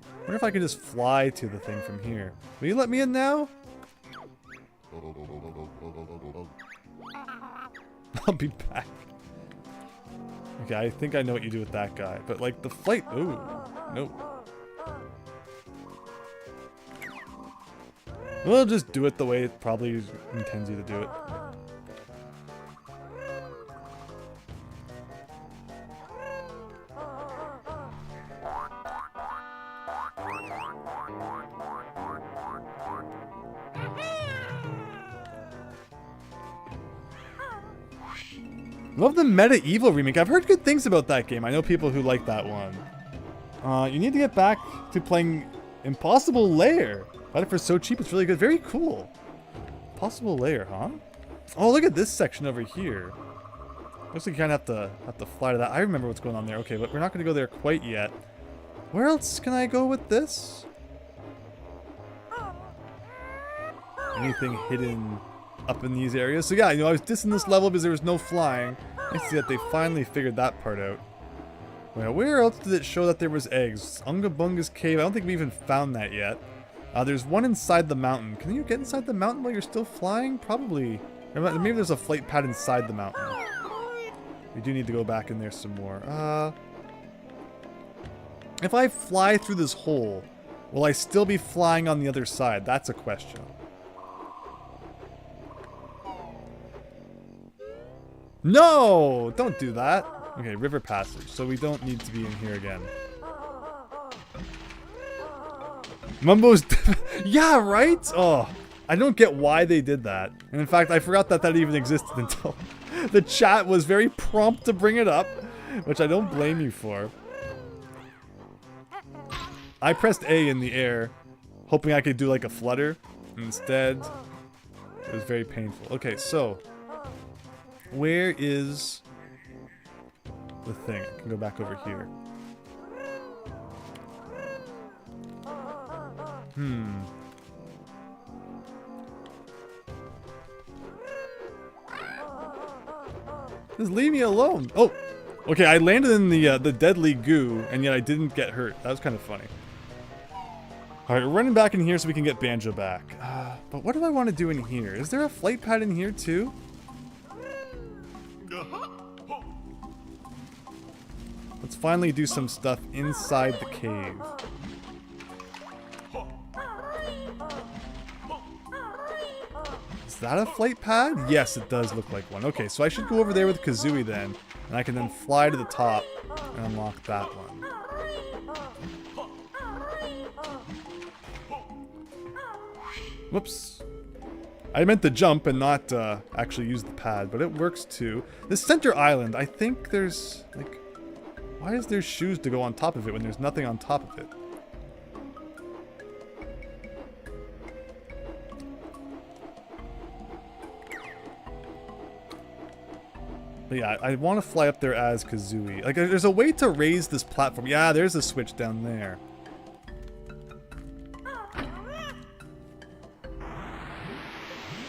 I wonder if I can just fly to the thing from here. Will you let me in now? I'll be back. Okay, I think I know what you do with that guy. But like the flight... Ooh, nope. We'll just do it the way it probably intends you to do it. Love the Medieval remake. I've heard good things about that game. I know people who like that one. You need to get back to playing Impossible Lair. Got it for so cheap, it's really good. Very cool. Impossible Lair, huh? Oh, look at this section over here. Looks like you kind of have to fly to that. I remember what's going on there. Okay, but we're not going to go there quite yet. Where else can I go with this? Anything hidden up in these areas? So yeah, you know, I was dissing this level because there was no flying. I see that they finally figured that part out. Well, where else did it show that there was eggs? Unga Bunga's cave. I don't think we even found that yet. There's one inside the mountain. Can you get inside the mountain while you're still flying? Probably. Maybe there's a flight pad inside the mountain. We do need to go back in there some more. If I fly through this hole, will I still be flying on the other side? That's a question. No! Don't do that. Okay, river passage. So we don't need to be in here again. Mumbo's... Yeah, right? Oh, I don't get why they did that. And in fact, I forgot that that even existed until the chat was very prompt to bring it up, which I don't blame you for. I pressed A in the air, hoping I could do like a flutter. Instead, it was very painful. Okay, so where is the thing? I can go back over here. Just leave me alone. Oh, okay. I landed in the deadly goo, and yet I didn't get hurt. That was kind of funny. All right, we're running back in here so we can get Banjo back. But what do I want to do in here? Is there a flight pad in here too? Let's finally do some stuff inside the cave. Is that a flight pad? Yes, it does look like one. Okay, so I should go over there with Kazooie then, and I can then fly to the top and unlock that one. Whoops. I meant to jump and not actually use the pad, but it works too. This center island, I think there's, like, why is there shoes to go on top of it when there's nothing on top of it? But yeah, I want to fly up there as Kazooie. Like, there's a way to raise this platform. Yeah, there's a switch down there.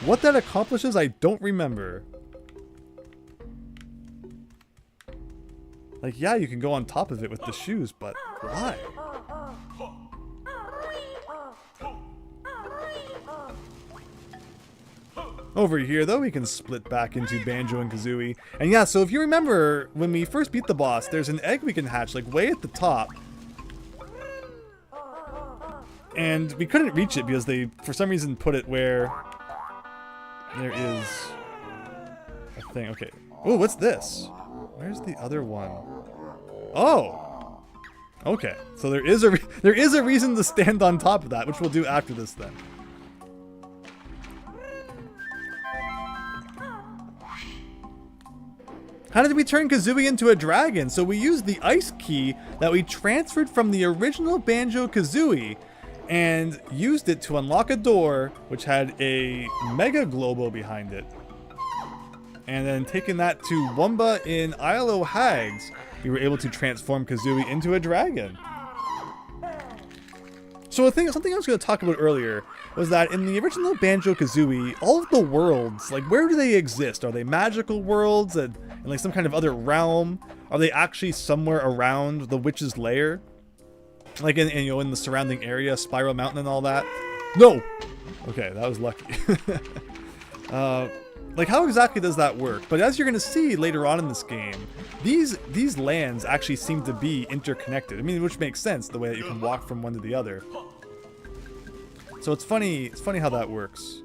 What that accomplishes, I don't remember. Like, yeah, you can go on top of it with the shoes, but why? Over here, though, we can split back into Banjo and Kazooie. And yeah, so if you remember, when we first beat the boss, there's an egg we can hatch, like, way at the top. And we couldn't reach it because they, for some reason, put it where there is a thing. Okay. Oh, what's this? Where's the other one? Oh! Okay. So there is a reason to stand on top of that, which we'll do after this then. How did we turn Kazooie into a dragon? So we used the ice key that we transferred from the original Banjo-Kazooie and used it to unlock a door which had a Mega Globo behind it. And then taking that to Wumba in Isle o' Hags, we were able to transform Kazooie into a dragon. So something I was going to talk about earlier was that in the original Banjo-Kazooie, all of the worlds, like, where do they exist? Are they magical worlds in like some kind of other realm? Are they actually somewhere around the witch's lair? Like in you know, in the surrounding area, Spiral Mountain and all that? No! Okay, that was lucky. Like, how exactly does that work? But as you're going to see later on in this game, these lands actually seem to be interconnected. I mean, which makes sense, the way that you can walk from one to the other. So it's funny how that works.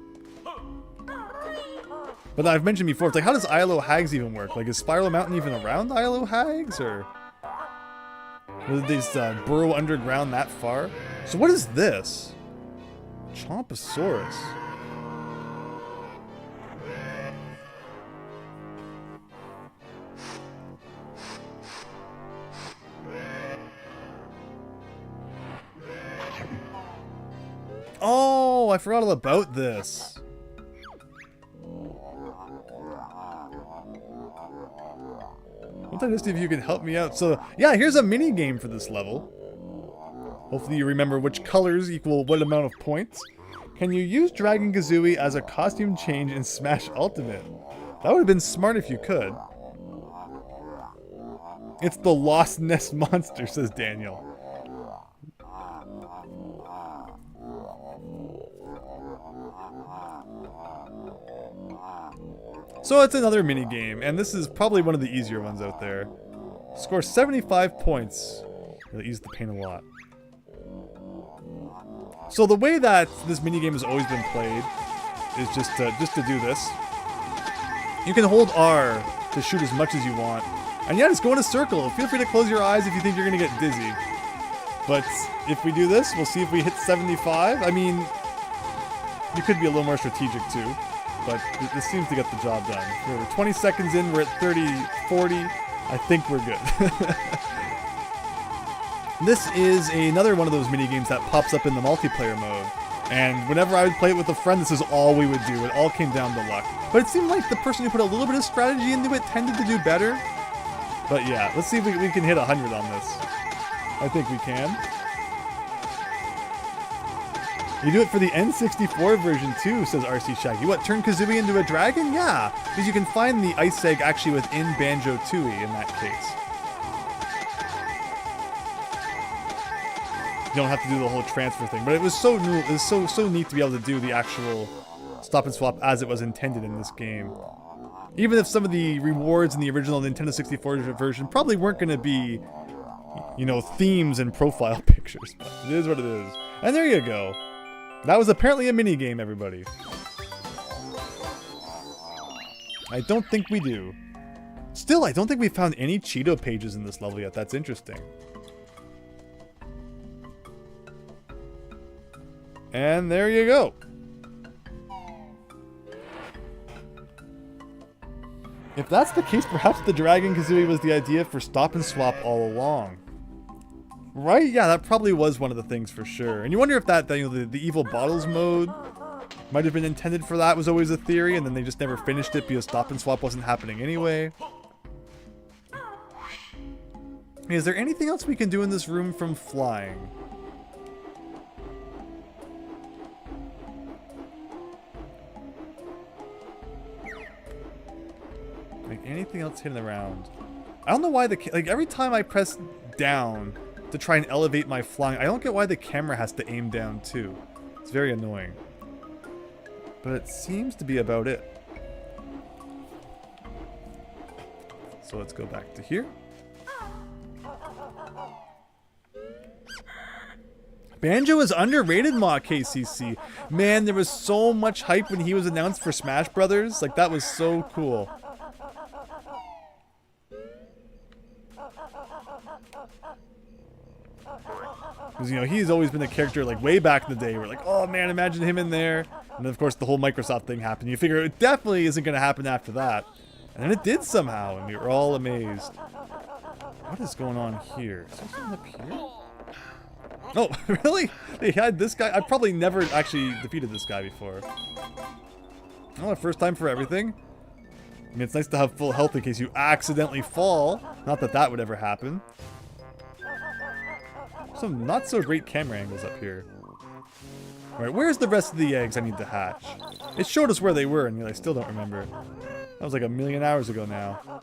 But I've mentioned before, it's like, how does Isle o' Hags even work? Like, is Spiral Mountain even around Isle o' Hags, or did they just burrow underground that far? So what is this? Chomposaurus. Oh, I forgot all about this. What just if you could help me out? So, yeah, here's a mini game for this level. Hopefully you remember which colors equal what amount of points. Can you use Dragon Kazooie as a costume change in Smash Ultimate? That would have been smart if you could. It's the Lost Nest Monster, says Daniel. So it's another mini game, and this is probably one of the easier ones out there. Score 75 points. It'll ease the pain a lot. So the way that this mini game has always been played is just to do this. You can hold R to shoot as much as you want, and yeah, just go in a circle. Feel free to close your eyes if you think you're gonna get dizzy. But if we do this, we'll see if we hit 75. I mean, you could be a little more strategic too. But this seems to get the job done. We're 20 seconds in, we're at 30, 40. I think we're good. This is another one of those mini games that pops up in the multiplayer mode. And whenever I would play it with a friend, this is all we would do. It all came down to luck. But it seemed like the person who put a little bit of strategy into it tended to do better. But yeah, let's see if we can hit 100 on this. I think we can. You do it for the N64 version too, says RC Shaggy. What, turn Kazooie into a dragon? Yeah, because you can find the ice egg actually within Banjo-Tooie in that case. You don't have to do the whole transfer thing, but it was so new. It was so neat to be able to do the actual stop and swap as it was intended in this game. Even if some of the rewards in the original Nintendo 64 version probably weren't going to be, you know, themes and profile pictures, but it is what it is. And there you go. That was apparently a mini game, everybody. I don't think we do. Still, I don't think we found any Cheeto pages in this level yet. That's interesting. And there you go. If that's the case, perhaps the Dragon Kazooie was the idea for stop and swap all along. Right? Yeah, that probably was one of the things for sure. And you wonder if that, you know, the evil bottles mode might have been intended for that, was always a theory, and then they just never finished it because stop and swap wasn't happening anyway. Is there anything else we can do in this room from flying? Like anything else hidden around? I don't know why like every time I press down to try and elevate my flying, I don't get why the camera has to aim down too. It's very annoying. But it seems to be about it. So let's go back to here. Banjo is underrated, Ma KCC. Man, there was so much hype when he was announced for Smash Brothers. Like, that was so cool. Because, you know, he's always been a character, like, way back in the day. We're like, oh, man, imagine him in there. And then, of course, the whole Microsoft thing happened. You figure it definitely isn't going to happen after that. And then it did somehow, and we were all amazed. What is going on here? Is there something up here? Oh, really? They had this guy? I've probably never actually defeated this guy before. Oh, first time for everything. I mean, it's nice to have full health in case you accidentally fall. Not that that would ever happen. Some not so great camera angles up here. Alright, where's the rest of the eggs I need to hatch? It showed us where they were, and I still don't remember. That was like 1,000,000 hours ago now.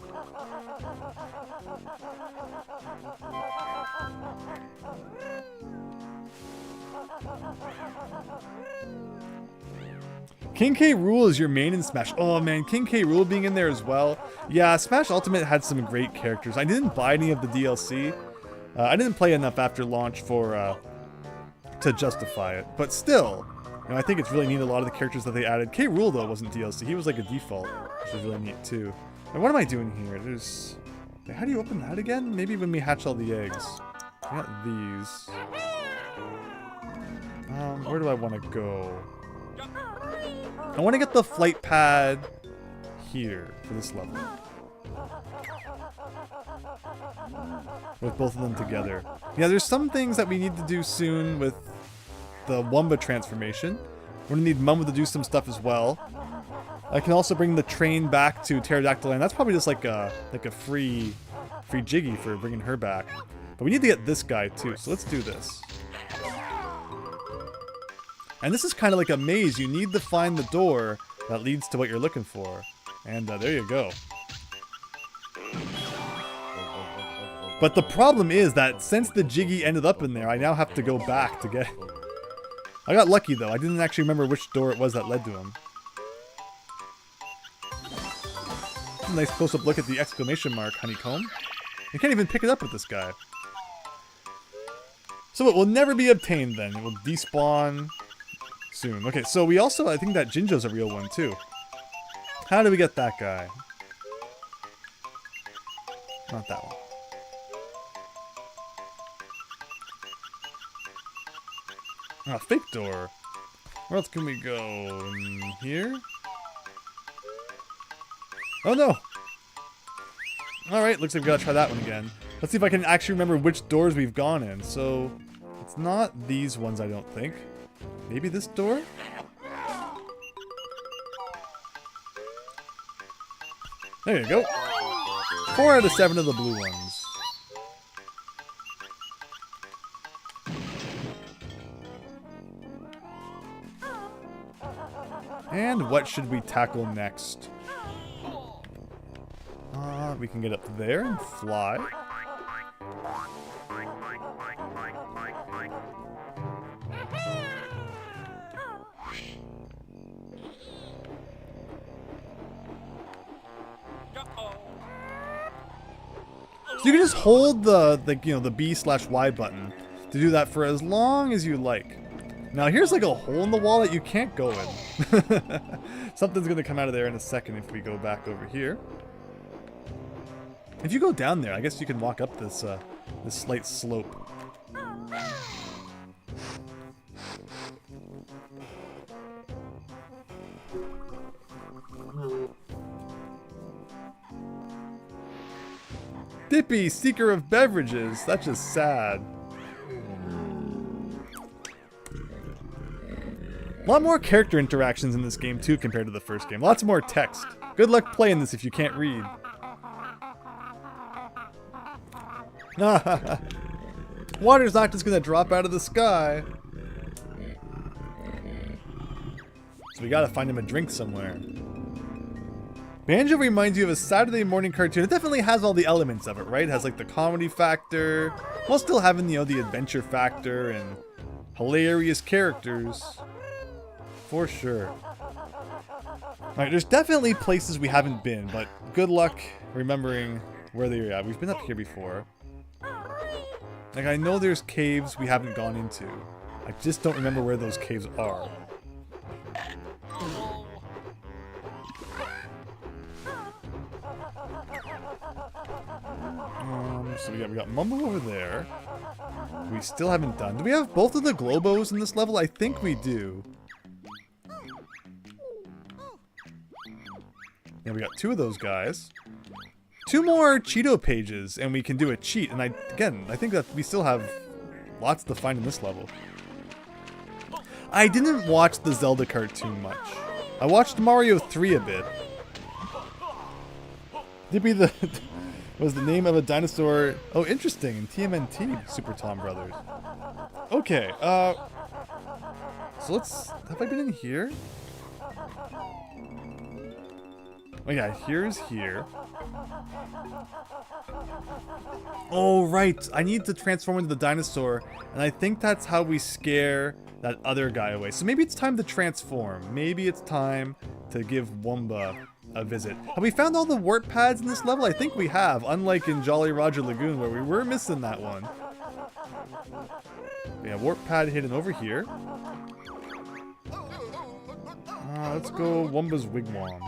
King K. Rool is your main in Smash. Oh man, King K. Rool being in there as well. Yeah, Smash Ultimate had some great characters. I didn't buy any of the DLC. I didn't play enough after launch for to justify it. But still, you know, I think it's really neat a lot of the characters that they added. K. Rool though wasn't DLC. He was like a default, which was really neat too. And what am I doing here? There's... How do you open that again? Maybe when we hatch all the eggs. I got these. Where do I want to go? I want to get the flight pad here for this level. With both of them together. Yeah, there's some things that we need to do soon with the Wumba transformation. We're going to need Mumba to do some stuff as well. I can also bring the train back to Terrydactyland. That's probably just like a free jiggy for bringing her back. But we need to get this guy too, so let's do this. And this is kind of like a maze. You need to find the door that leads to what you're looking for. And there you go. But the problem is that since the Jiggy ended up in there, I now have to go back to get it. I got lucky though. I didn't actually remember which door it was that led to him. A nice close-up look at the exclamation mark honeycomb. You can't even pick it up with this guy. So it will never be obtained then. It will despawn soon. Okay, so we also, I think that Jinjo's a real one too. How do we get that guy? Not that one. Ah, fake door. Where else can we go? In here? Oh no! Alright, looks like we gotta try that one again. Let's see if I can actually remember which doors we've gone in. So, it's not these ones, I don't think. Maybe this door? There you go. 4 out of 7 of the blue ones. And what should we tackle next? We can get up there and fly. So you can just hold the B/Y button to do that for as long as you like. Now here's like a hole in the wall that you can't go in. Something's gonna come out of there in a second if we go back over here. If you go down there, I guess you can walk up this this slight slope. Dippy, seeker of beverages. That's just sad. A lot more character interactions in this game too compared to the first game. Lots more text. Good luck playing this if you can't read. Water's not just gonna drop out of the sky. So we gotta find him a drink somewhere. Banjo reminds you of a Saturday morning cartoon. It definitely has all the elements of it, right? It has like the comedy factor, while still having, you know, the adventure factor and hilarious characters. For sure. Alright, there's definitely places we haven't been, but good luck remembering where they are at. We've been up here before. Like, I know there's caves we haven't gone into. I just don't remember where those caves are. So we got Mumbo over there. We still haven't done. Do we have both of the Globos in this level? I think we do. Yeah, we got 2 of those guys. 2 more Cheeto pages, and we can do a cheat. And I think that we still have lots to find in this level. I didn't watch the Zelda cartoon much. I watched Mario 3 a bit. Dippy the was the name of a dinosaur. Oh, interesting. In TMNT, Super Tom Brothers. Okay, so let's. Have I been in here? Oh yeah, here's here. Oh right, I need to transform into the dinosaur, and I think that's how we scare that other guy away. So maybe it's time to transform. Maybe it's time to give Wumba a visit. Have we found all the warp pads in this level? I think we have, unlike in Jolly Roger Lagoon where we were missing that one. We have warp pad hidden over here. Let's go Wumba's Wigwam.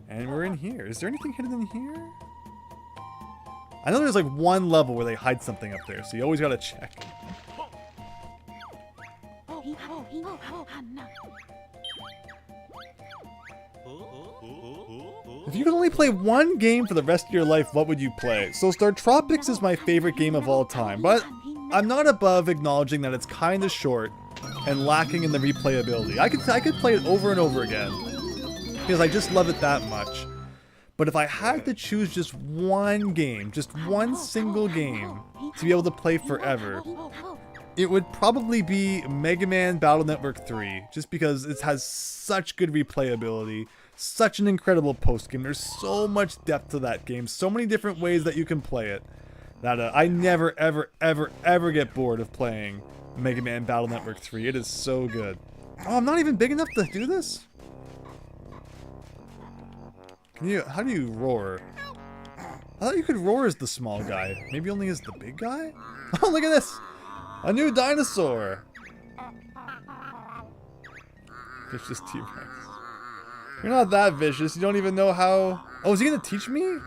And we're in here. Is there anything hidden in here? I know there's like one level where they hide something up there, so you always gotta check. If you could only play one game for the rest of your life, what would you play? So Star Tropics is my favorite game of all time, but I'm not above acknowledging that it's kind of short and lacking in the replayability. I could play it over and over again because I just love it that much. But if I had to choose just one game, just one single game to be able to play forever, it would probably be Mega Man Battle Network 3, just because it has such good replayability, such an incredible post-game. There's so much depth to that game, so many different ways that you can play it, that I never, ever, ever, ever get bored of playing Mega Man Battle Network 3. It is so good. Oh, I'm not even big enough to do this? How do you roar? I thought you could roar as the small guy. Maybe only as the big guy? Oh, look at this! A new dinosaur! Vicious T-Rex. You're not that vicious. You don't even know how... Oh, is he gonna teach me?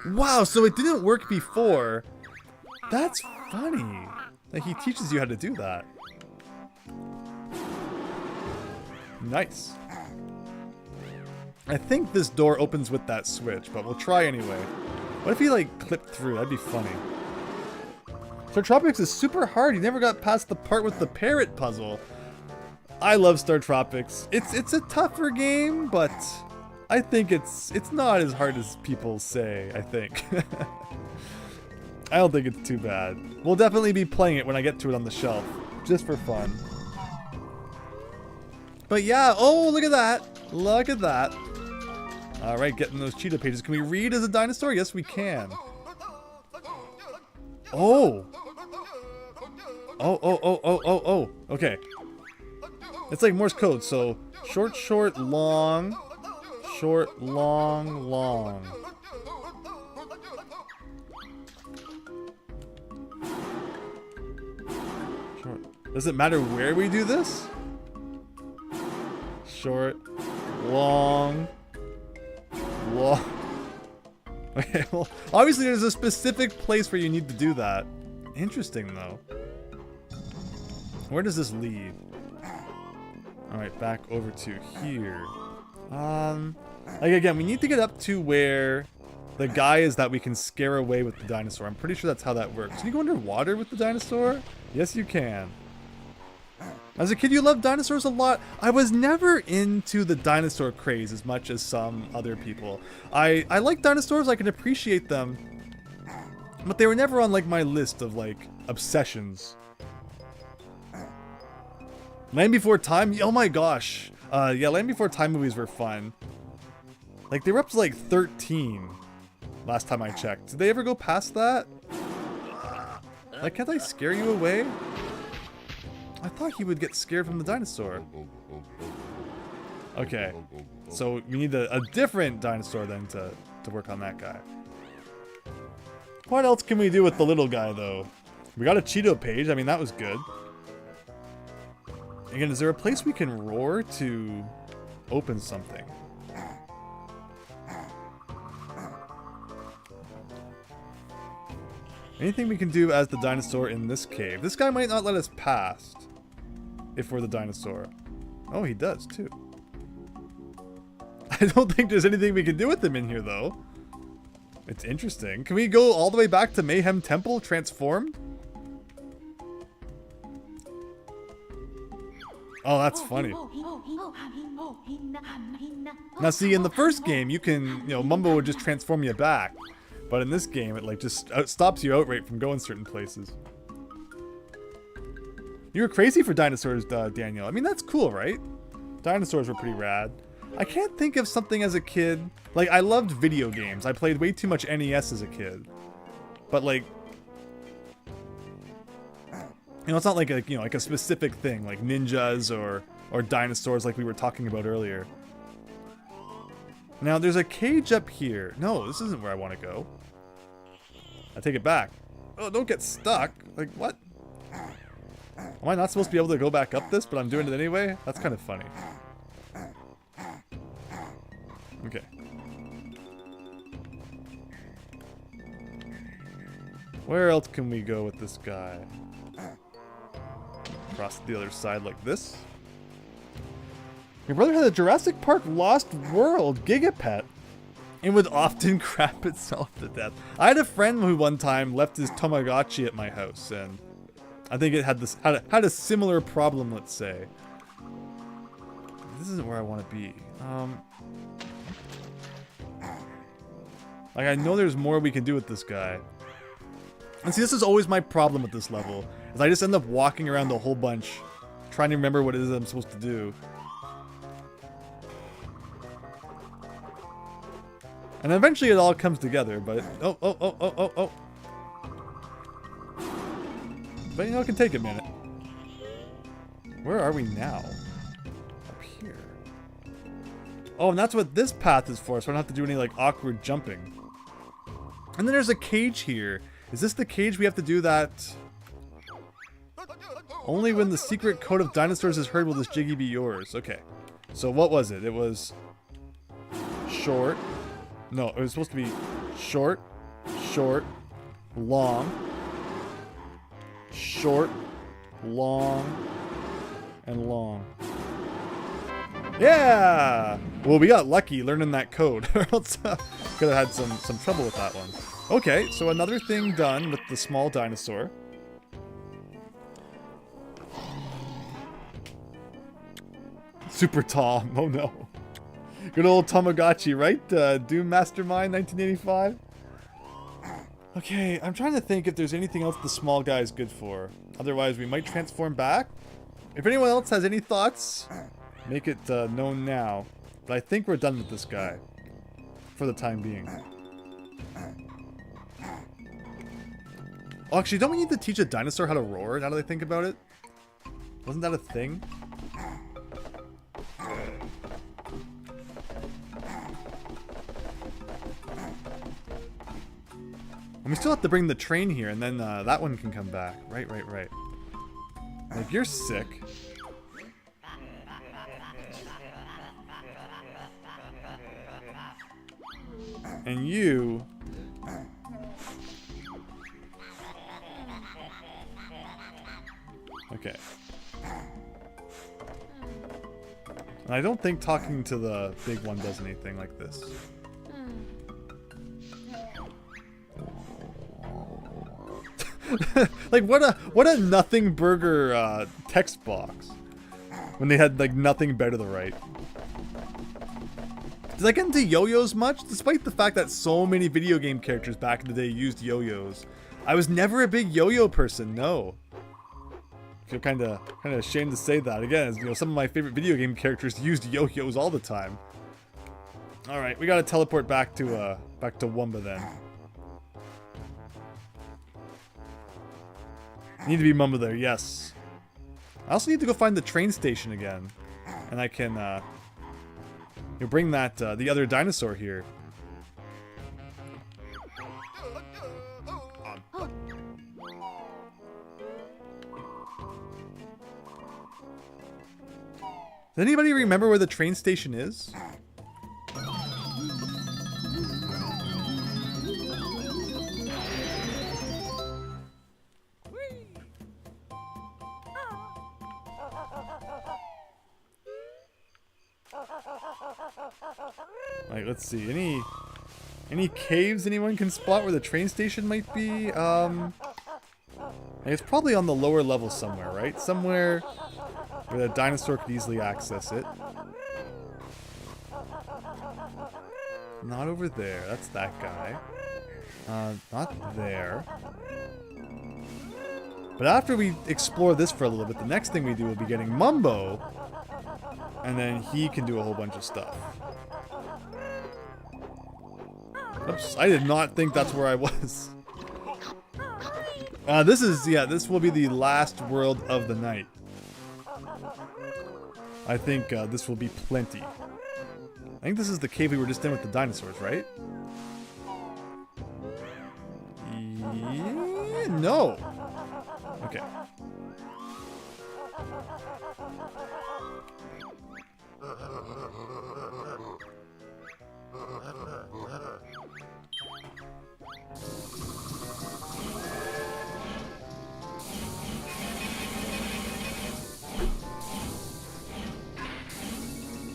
Wow, so it didn't work before. That's funny. Like, he teaches you how to do that. Nice. I think this door opens with that switch, but we'll try anyway. What if he, like, clipped through? That'd be funny. Star Tropics is super hard. You never got past the part with the parrot puzzle. I love Star Tropics. It's a tougher game, but I think it's not as hard as people say, I think. I don't think it's too bad. We'll definitely be playing it when I get to it on the shelf, just for fun. But yeah, oh, look at that. Look at that. All right, getting those cheetah pages. Can we read as a dinosaur? Yes, we can. Oh. Oh. Okay. It's like Morse code, so short, short, long. Short, long, long. Short. Does it matter where we do this? Short, long, long. Okay, well, obviously there's a specific place where you need to do that. Interesting, though. Where does this lead? Alright, back over to here. Like, again, we need to get up to where the guy is that we can scare away with the dinosaur. I'm pretty sure that's how that works. Can you go underwater with the dinosaur? Yes, you can. As a kid, you loved dinosaurs a lot. I was never into the dinosaur craze as much as some other people. I like dinosaurs, I can appreciate them, but they were never on like my list of like obsessions. Land Before Time? Oh my gosh. Yeah, Land Before Time movies were fun. Like, they were up to like 13 last time I checked. Did they ever go past that? Like, can't I scare you away? I thought he would get scared from the dinosaur. Okay, so we need a different dinosaur then to work on that guy. What else can we do with the little guy, though? We got a Cheeto page. I mean, that was good. Again, is there a place we can roar to open something? Anything we can do as the dinosaur in this cave? This guy might not let us past if we're the dinosaur. Oh, he does too. I don't think there's anything we can do with him in here though. It's interesting. Can we go all the way back to Mayhem Temple, transform? Oh, that's funny. Now see, in the first game, you can, you know, Mumbo would just transform you back. But in this game, it like just stops you outright from going certain places. You were crazy for dinosaurs, Daniel. I mean, that's cool, right? Dinosaurs were pretty rad. I can't think of something as a kid. Like, I loved video games. I played way too much NES as a kid. But like, you know, it's not like a, you know, like a specific thing, like ninjas or dinosaurs like we were talking about earlier. Now, there's a cage up here. No, this isn't where I want to go. I take it back. Oh, don't get stuck. Like, what? Am I not supposed to be able to go back up this, but I'm doing it anyway? That's kind of funny. Okay. Where else can we go with this guy? Across the other side like this. Your brother had a Jurassic Park Lost World Gigapet and would often crap itself to death. I had a friend who one time left his Tamagotchi at my house, and I think it had this had a similar problem, let's say. This isn't where I want to be. Like, I know there's more we can do with this guy. And see, this is always my problem with this level, is I just end up walking around a whole bunch, trying to remember what it is I'm supposed to do. And eventually it all comes together, but... Oh. But you know, it can take a minute. Where are we now? Up here. Oh, and that's what this path is for, so I don't have to do any, like, awkward jumping. And then there's a cage here. Is this the cage we have to do that? Only when the secret code of dinosaurs is heard will this Jiggy be yours. Okay. So what was it? It was... short. No, it was supposed to be short, long, short, long, and long. Yeah! Well, we got lucky learning that code, or else could have had some trouble with that one. Okay, so another thing done with the small dinosaur. Super Tom, oh no. Good old Tamagotchi, right? Doom Mastermind 1985? Okay, I'm trying to think if there's anything else the small guy is good for. Otherwise, we might transform back. If anyone else has any thoughts, make it known now. But I think we're done with this guy. For the time being. Oh, actually, don't we need to teach a dinosaur how to roar, now that I think about it? Wasn't that a thing? And we still have to bring the train here, and then that one can come back. Right. Like, you're sick. And you... Okay. And I don't think talking to the big one does anything like this. Like what a nothing burger text box when they had like nothing better to write. Did I get into yo-yos much? Despite the fact that so many video game characters back in the day used yo-yos, I was never a big yo-yo person. No. I feel kind of ashamed to say that. Again, you know, some of my favorite video game characters used yo-yos all the time. All right, we gotta teleport back to Wumba then. Need to be Mumba there, yes. I also need to go find the train station again, and I can bring that the other dinosaur here. Does anybody remember where the train station is? Alright, let's see. Any caves anyone can spot where the train station might be? It's probably on the lower level somewhere, right? Somewhere where the dinosaur could easily access it. Not over there. That's that guy. Not there. But after we explore this for a little bit, the next thing we do will be getting Mumbo. And then he can do a whole bunch of stuff. Oops, I did not think that's where I was. This will be the last world of the night. I think this will be plenty. I think this is the cave we were just in with the dinosaurs, right? Yeah, no. Okay.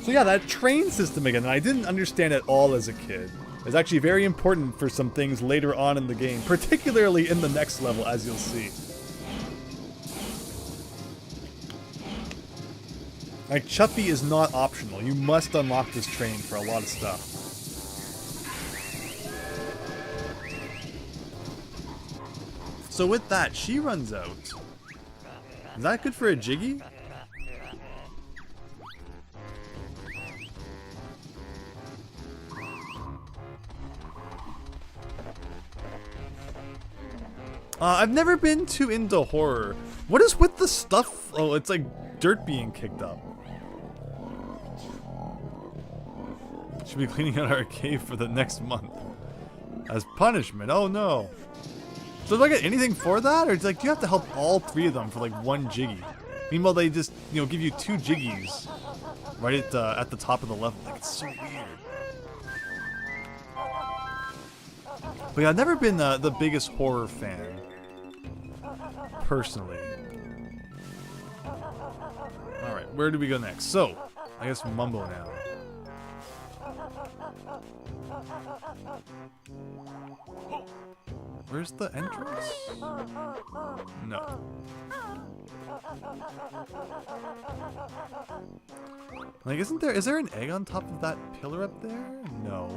So yeah, that train system again, and I didn't understand it all as a kid. It's actually very important for some things later on in the game, particularly in the next level, as you'll see. Like, Chuffy is not optional. You must unlock this train for a lot of stuff. So with that, she runs out. Is that good for a Jiggy? I've never been too into horror. What is with the stuff? Oh, it's like dirt being kicked up. Should be cleaning out our cave for the next month. As punishment. Oh no. So do I get anything for that? Or do you have to help all three of them for like one Jiggy? Meanwhile, they just, give you 2 Jiggies right at the top of the level. Like, it's so weird. But yeah, I've never been the biggest horror fan. Personally. Alright, where do we go next? So, I guess Mumbo now. Where's the entrance? No. Like, is there an egg on top of that pillar up there? No.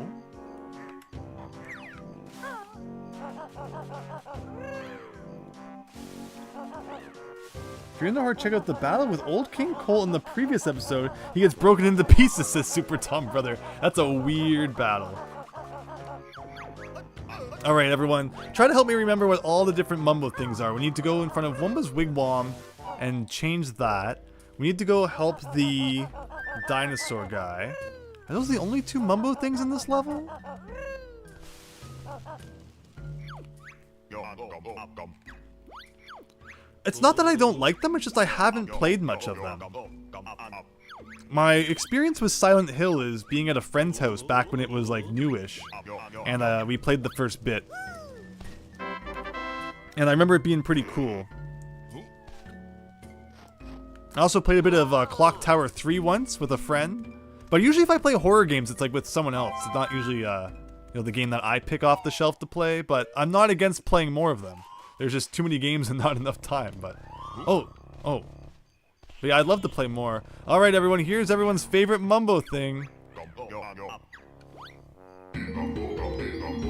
If you're in the heart, check out the battle with Old King Cole in the previous episode. He gets broken into pieces, says Super Tom Brother. That's a weird battle. Alright, everyone. Try to help me remember what all the different Mumbo things are. We need to go in front of Wumba's Wigwam and change that. We need to go help the dinosaur guy. Are those the only 2 Mumbo things in this level? It's not that I don't like them, it's just I haven't played much of them. My experience with Silent Hill is being at a friend's house back when it was like newish, and we played the first bit. And I remember it being pretty cool. I also played a bit of Clock Tower 3 once with a friend, but usually if I play horror games, it's like with someone else. It's not usually you know, the game that I pick off the shelf to play, but I'm not against playing more of them. There's just too many games and not enough time, but... Oh. But yeah, I'd love to play more. Alright, everyone, here's everyone's favorite Mumbo thing.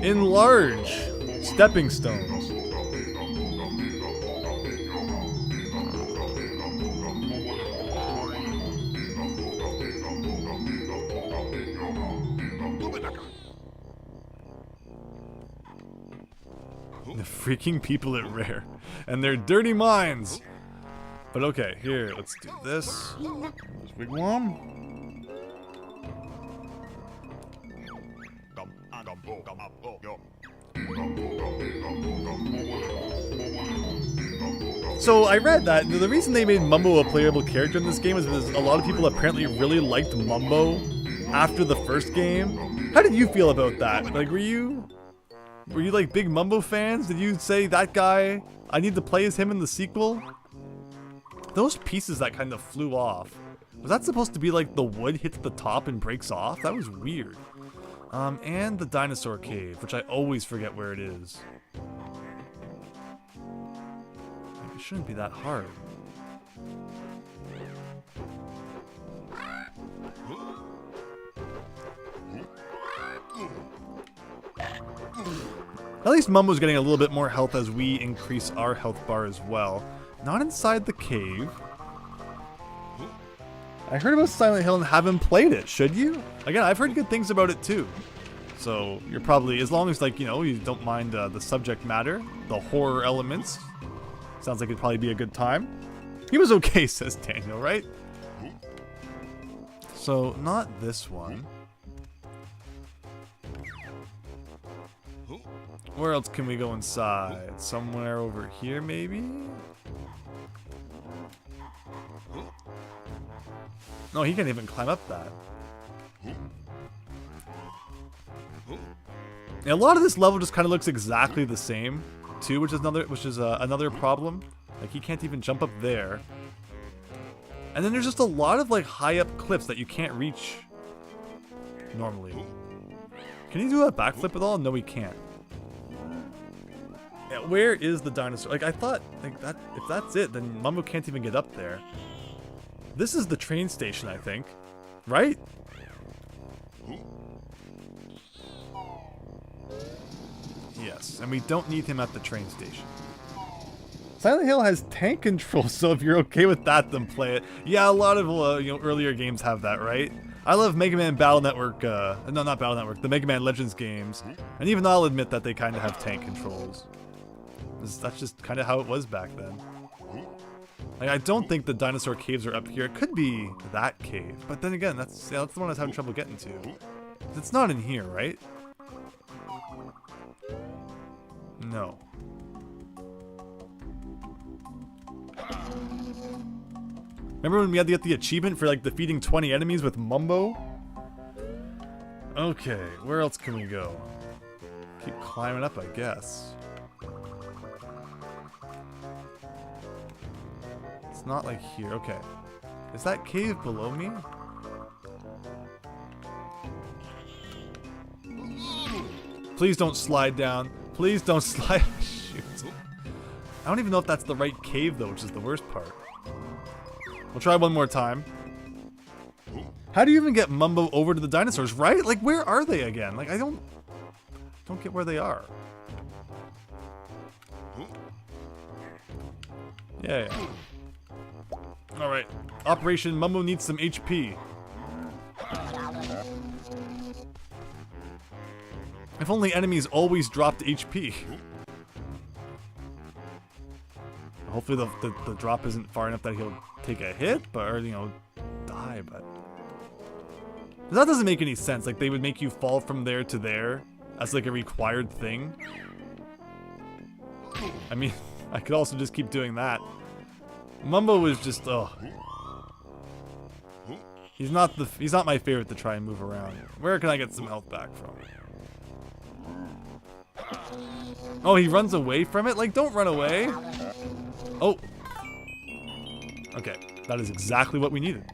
Enlarge. Stepping stones. The freaking people at Rare and their dirty minds. But okay, here, let's do this. This big one. So I read that the reason they made Mumbo a playable character in this game is because a lot of people apparently really liked Mumbo after the first game. How did you feel about that? Like, were you like big Mumbo fans? Did you say, that guy, I need to play as him in the sequel? Those pieces that kind of flew off, was that supposed to be like the wood hits the top and breaks off? That was weird. And the dinosaur cave, which I always forget where it is. It shouldn't be that hard. At least Mumbo's getting a little bit more health as we increase our health bar as well. Not inside the cave. I heard about Silent Hill and haven't played it. Should you? Again, I've heard good things about it too. So you're probably, as long as, like, you know, you don't mind the subject matter, the horror elements. Sounds like it'd probably be a good time. He was okay, says Daniel, right? So, not this one. Where else can we go inside? Somewhere over here, maybe? No, he can't even climb up that. And a lot of this level just kind of looks exactly the same, too, which is another problem. Like, he can't even jump up there. And then there's just a lot of, like, high up cliffs that you can't reach normally. Can he do a backflip at all? No, he can't. Yeah, where is the dinosaur? Like, I thought, like, that if that's it, then Mumbo can't even get up there. This is the train station, I think. Right? Yes, and we don't need him at the train station. Silent Hill has tank control, so if you're okay with that, then play it. Yeah, a lot of you know, earlier games have that, right? I love Mega Man Battle Network, no, not Battle Network, the Mega Man Legends games, and even I'll admit that they kind of have tank controls. That's just kind of how it was back then. Like, I don't think the dinosaur caves are up here. It could be that cave, but then again, that's the one I was having trouble getting to. It's not in here, right? No. Remember when we had to get the achievement for, like, defeating 20 enemies with Mumbo? Okay, where else can we go? Keep climbing up, I guess. It's not like here. Okay. Is that cave below me? Please don't slide down. Please don't slide. Shoot. I don't even know if that's the right cave, though, which is the worst part. We'll try one more time. How do you even get Mumbo over to the dinosaurs, right? Like, where are they again? Like, I don't get where they are. Yeah. Alright. Operation Mumbo needs some HP. If only enemies always dropped HP. Hopefully the drop isn't far enough that he'll take a hit, or, you know, die, but... That doesn't make any sense. Like, they would make you fall from there to there as, like, a required thing. I mean, I could also just keep doing that. Mumbo was just, ugh. He's not my favorite to try and move around. Where can I get some health back from? Oh, he runs away from it? Like, don't run away. Oh. Okay, that is exactly what we needed.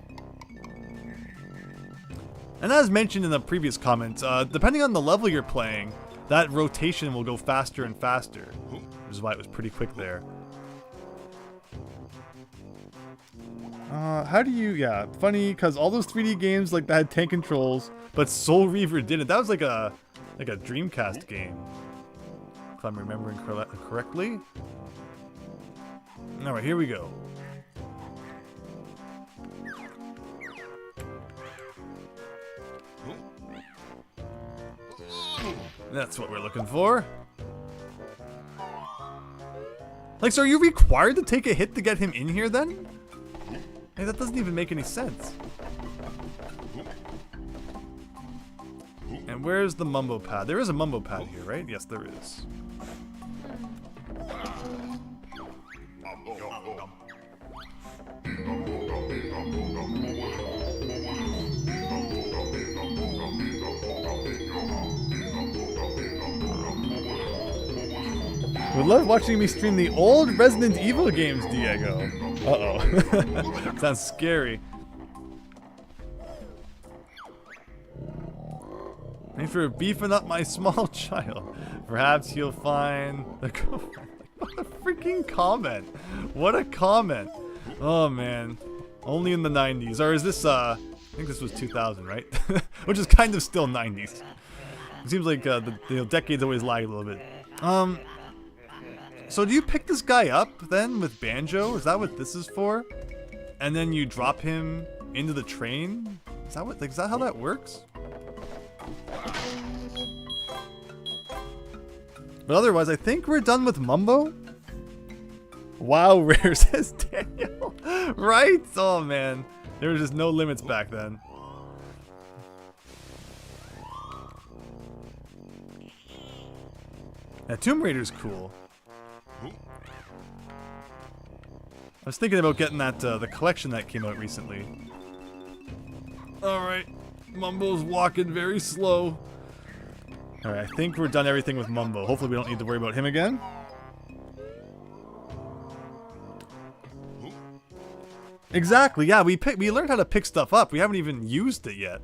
And as mentioned in the previous comment, depending on the level you're playing, that rotation will go faster and faster, which is why it was pretty quick there. How do you, yeah, funny, because all those 3D games like that had tank controls, but Soul Reaver didn't. That was like a Dreamcast game, if I'm remembering correctly. Alright, here we go. That's what we're looking for. Like, so are you required to take a hit to get him in here then? Hey, that doesn't even make any sense. And where's the Mumbo pad? There is a Mumbo pad here, right? Yes, there is. Would love watching me stream the old Resident Evil games, Diego. Uh-oh. Sounds scary. Thanks for beefing up my small child. Perhaps he'll find the girlfriend. What a freaking comment. What a comment. Oh, man. Only in the 90s. Or is this, I think this was 2000, right? Which is kind of still 90s. It seems like the decades always lag a little bit. So do you pick this guy up then with Banjo? Is that what this is for? And then you drop him into the train? Is that what? Like, is that how that works? But otherwise, I think we're done with Mumbo. Wow, rare, says Daniel. Right? Oh man, there was just no limits back then. Yeah, Tomb Raider's cool. I was thinking about getting that the collection that came out recently. Alright, Mumbo's walking very slow. Alright, I think we're done everything with Mumbo. Hopefully we don't need to worry about him again. Exactly, yeah, we learned how to pick stuff up. We haven't even used it yet.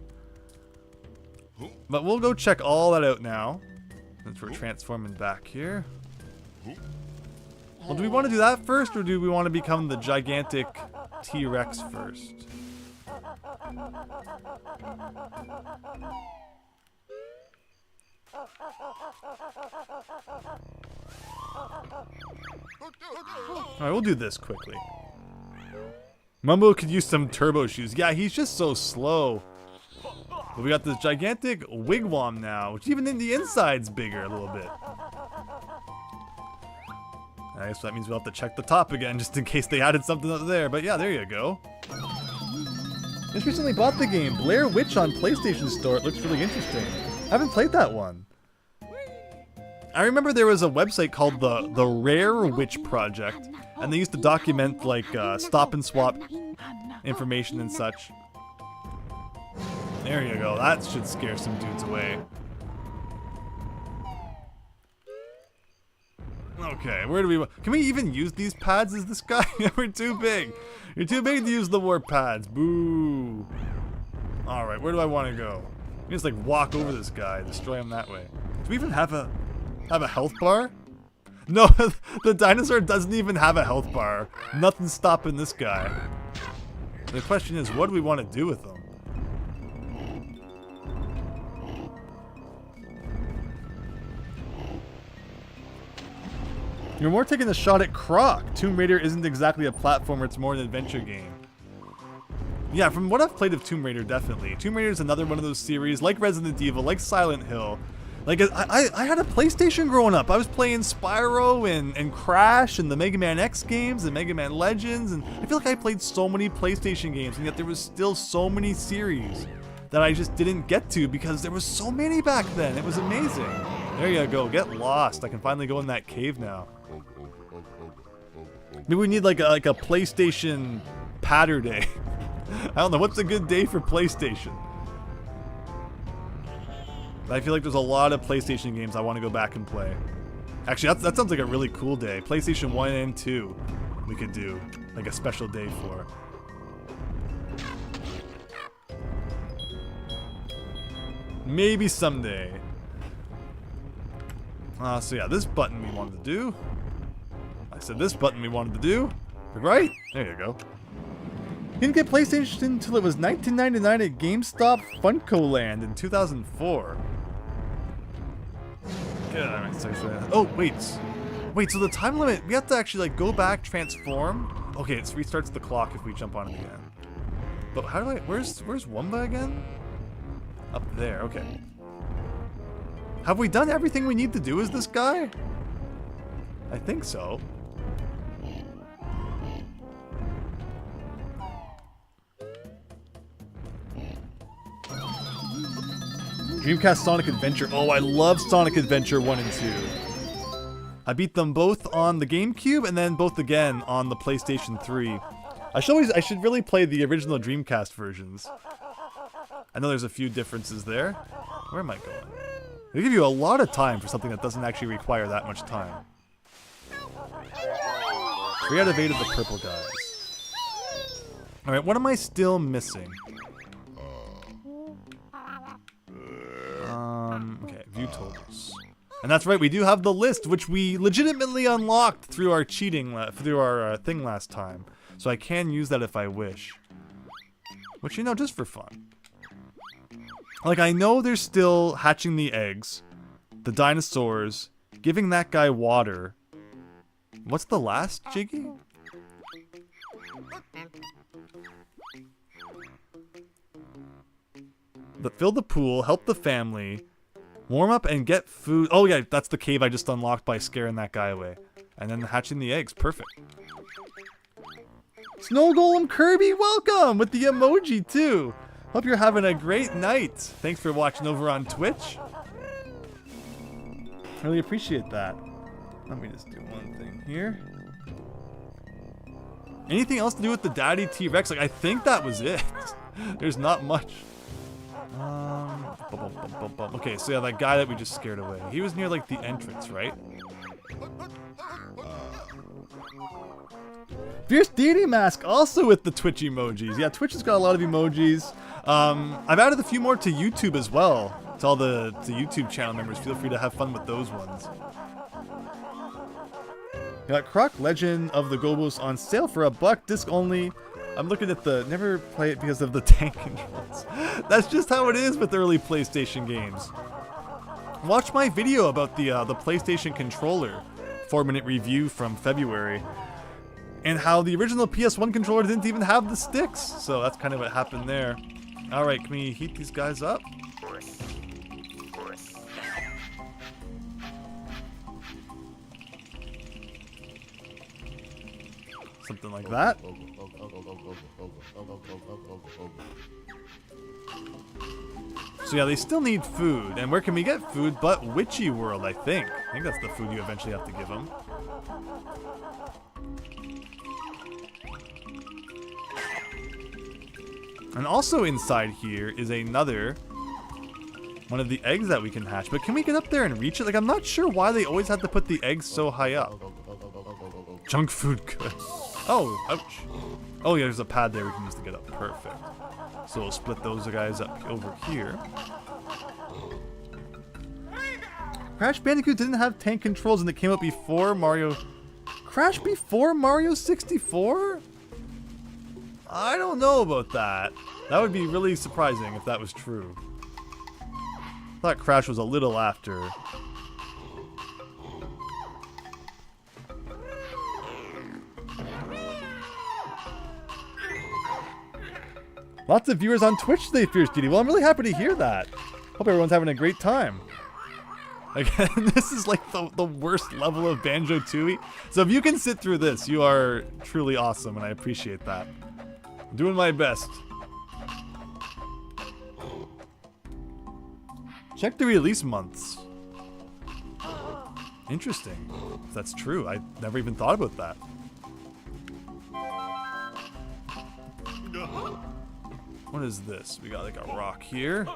But we'll go check all that out now, since we're transforming back here. Well, do we want to do that first, or do we want to become the gigantic T-Rex first? Alright, we'll do this quickly. Mumbo could use some turbo shoes. Yeah, he's just so slow. But we got this gigantic wigwam now, which even in the inside's bigger a little bit. I guess that means we'll have to check the top again, just in case they added something up there. But yeah, there you go. Just recently bought the game Blair Witch on PlayStation Store. It looks really interesting. I haven't played that one. I remember there was a website called the Rare Witch Project, and they used to document like stop and swap information and such. There you go. That should scare some dudes away. Okay, where do we... Can we even use these pads as this guy? We're too big. You're too big to use the warp pads. Boo. Alright, where do I want to go? We just like walk over this guy, destroy him that way. Do we even have a health bar? No, the dinosaur doesn't even have a health bar. Nothing's stopping this guy. The question is, what do we want to do with him? You're more taking a shot at Croc. Tomb Raider isn't exactly a platformer, it's more an adventure game. Yeah, from what I've played of Tomb Raider, definitely. Tomb Raider is another one of those series, like Resident Evil, like Silent Hill. Like, I had a PlayStation growing up. I was playing Spyro and Crash and the Mega Man X games and Mega Man Legends, and I feel like I played so many PlayStation games, and yet there was still so many series that I just didn't get to because there was so many back then. It was amazing. There you go, get lost. I can finally go in that cave now. Maybe we need like a PlayStation patter day. I don't know, what's a good day for PlayStation? I feel like there's a lot of PlayStation games I want to go back and play. Actually, that sounds like a really cool day. PlayStation 1 and 2 we could do like a special day for. Maybe someday. So yeah, this button we wanted to do. I said this button we wanted to do. Right? There you go. Didn't get PlayStation until it was 1999 at GameStop Funko Land in 2004. Oh, wait. Wait, so the time limit, we have to actually like go back, transform. Okay, it restarts the clock if we jump on it again. But how do I, where's Wumba again? Up there, okay. Have we done everything we need to do as this guy? I think so. Dreamcast Sonic Adventure. Oh, I love Sonic Adventure 1 and 2. I beat them both on the GameCube and then both again on the PlayStation 3. I should really play the original Dreamcast versions. I know there's a few differences there. Where am I going? They give you a lot of time for something that doesn't actually require that much time. 3 out of 8 of the purple guys. Alright, what am I still missing? Okay, view totals. And that's right, we do have the list, which we legitimately unlocked through our cheating, through our thing last time. So I can use that if I wish. Which, you know, just for fun. Like, I know they're still hatching the eggs, the dinosaurs, giving that guy water. What's the last, Jiggy? Fill the pool, help the family, warm up and get food. Oh yeah, that's the cave I just unlocked by scaring that guy away. And then hatching the eggs, perfect. Snow Golem Kirby, welcome! With the emoji too. Hope you're having a great night. Thanks for watching over on Twitch. Really appreciate that. Let me just do one thing here. Anything else to do with the Daddy T-Rex? Like, I think that was it. There's not much. Okay, so yeah, that guy that we just scared away. He was near, like, the entrance, right? Fierce Deity Mask, also with the Twitch emojis. Yeah, Twitch has got a lot of emojis. I've added a few more to YouTube as well. To all the YouTube channel members, feel free to have fun with those ones. You got Croc Legend of the Gobos on sale for $1, disc only. I'm looking at the, never play it because of the tank controls. That's just how it is with early PlayStation games. Watch my video about the PlayStation controller, 4-minute review from February, and how the original PS1 controller didn't even have the sticks. So that's kind of what happened there. All right, can we heat these guys up? Something like that. So yeah, they still need food. And where can we get food but Witchy World, I think. I think that's the food you eventually have to give them. And also inside here is another one of the eggs that we can hatch. But can we get up there and reach it? Like, I'm not sure why they always have to put the eggs so high up. Junk food good. Oh, ouch. Oh yeah, there's a pad there we can use to get up. Perfect. So we'll split those guys up over here. Crash Bandicoot didn't have tank controls and it came out before Mario... Crash before Mario 64? I don't know about that. That would be really surprising if that was true. I thought Crash was a little after. Lots of viewers on Twitch today, Fierce Deity. Well, I'm really happy to hear that. Hope everyone's having a great time. Again, this is like the worst level of Banjo-Tooie. So if you can sit through this, you are truly awesome, and I appreciate that. I'm doing my best. Check the release months. Interesting. If that's true. I never even thought about that. What is this? We got like a rock here.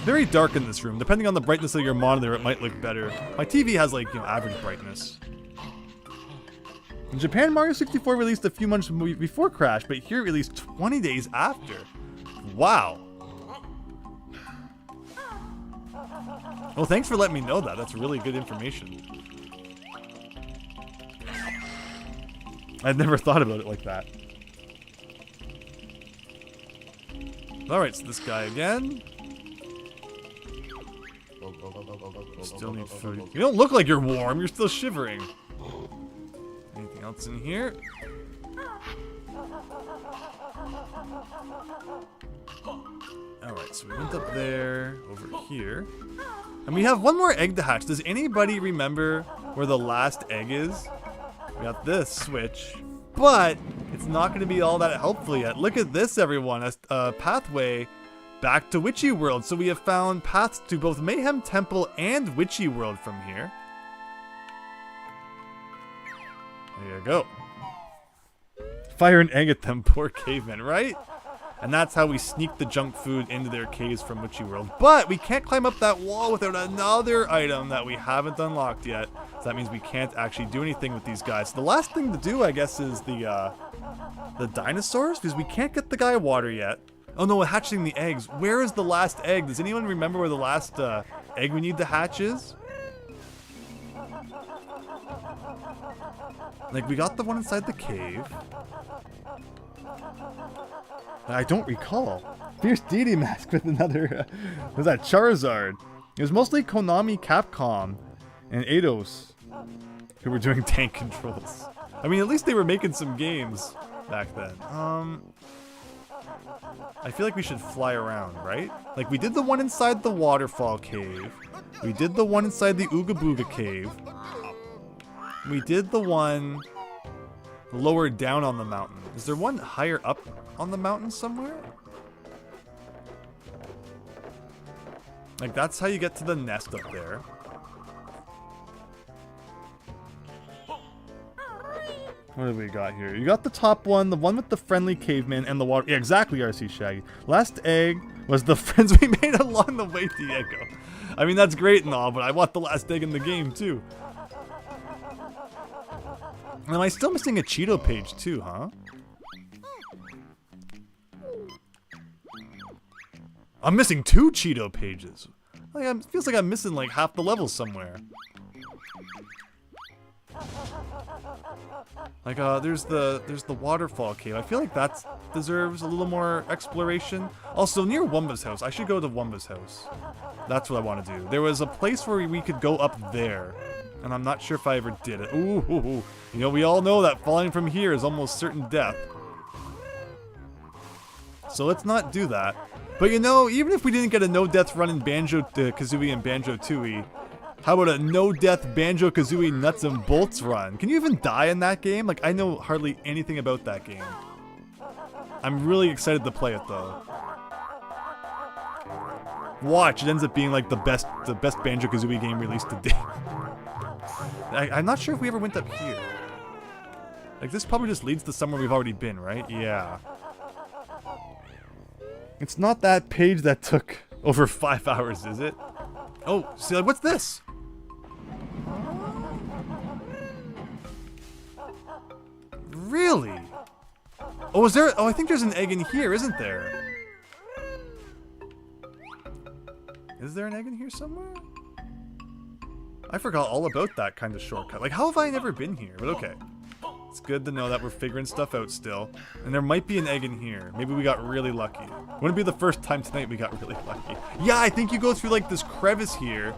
Very dark in this room. Depending on the brightness of your monitor, it might look better. My TV has like, you know, average brightness. In Japan, Mario 64 released a few months before Crash, but here it released 20 days after. Wow. Well, thanks for letting me know that. That's really good information. I'd never thought about it like that. Alright, so this guy again. Still need food. You don't look like you're warm. You're still shivering. Anything else in here? Alright, so we went up there, over here. And we have one more egg to hatch. Does anybody remember where the last egg is? We got this switch, but it's not going to be all that helpful yet. Look at this, everyone. A pathway back to Witchy World. So we have found paths to both Mayhem Temple and Witchy World from here. There you go. Fire an egg at them, poor cavemen, right? And that's how we sneak the junk food into their caves from Witchy World. But we can't climb up that wall without another item that we haven't unlocked yet. So that means we can't actually do anything with these guys. So the last thing to do, I guess, is the dinosaurs, because we can't get the guy water yet. Oh no, we're hatching the eggs. Where is the last egg? Does anyone remember where the last egg we need to hatch is? Like, we got the one inside the cave. I don't recall. Fierce Deity Mask with another... was that Charizard? It was mostly Konami, Capcom, and Eidos who were doing tank controls. I mean, at least they were making some games back then. I feel like we should fly around, right? Like, we did the one inside the waterfall cave. We did the one inside the Ooga Booga cave. We did the one lower down on the mountain. Is there one higher up on the mountain somewhere? Like, that's how you get to the nest up there. What have we got here? You got the top one, the one with the friendly caveman and the water. Yeah, exactly, RC Shaggy. Last egg was the friends we made along the way, Diego. I mean, that's great and all, but I want the last egg in the game, too. Am I still missing a Cheeto page, too, huh? I'm missing 2 Cheeto pages. Like, it feels like I'm missing like half the levels somewhere. Like, there's the waterfall cave. I feel like that deserves a little more exploration. Also, near Wumba's house. I should go to Wumba's house. That's what I want to do. There was a place where we could go up there, and I'm not sure if I ever did it. Ooh. You know, we all know that falling from here is almost certain death. So let's not do that. But you know, even if we didn't get a no-death run in Banjo-Kazooie and Banjo-Tooie, how about a no-death Banjo-Kazooie Nuts and Bolts run? Can you even die in that game? Like, I know hardly anything about that game. I'm really excited to play it, though. Watch, it ends up being like the best Banjo-Kazooie game released to date. I'm not sure if we ever went up here. Like, this probably just leads to somewhere we've already been, right? Yeah. It's not that page that took over 5 hours, is it? Oh, see, like, what's this? Really? Oh, is there? Oh, I think there's an egg in here, isn't there? Is there an egg in here somewhere? I forgot all about that kind of shortcut. Like, how have I never been here? But okay. It's good to know that we're figuring stuff out still. And there might be an egg in here. Maybe we got really lucky. Wouldn't be the first time tonight we got really lucky. Yeah, I think you go through like this crevice here.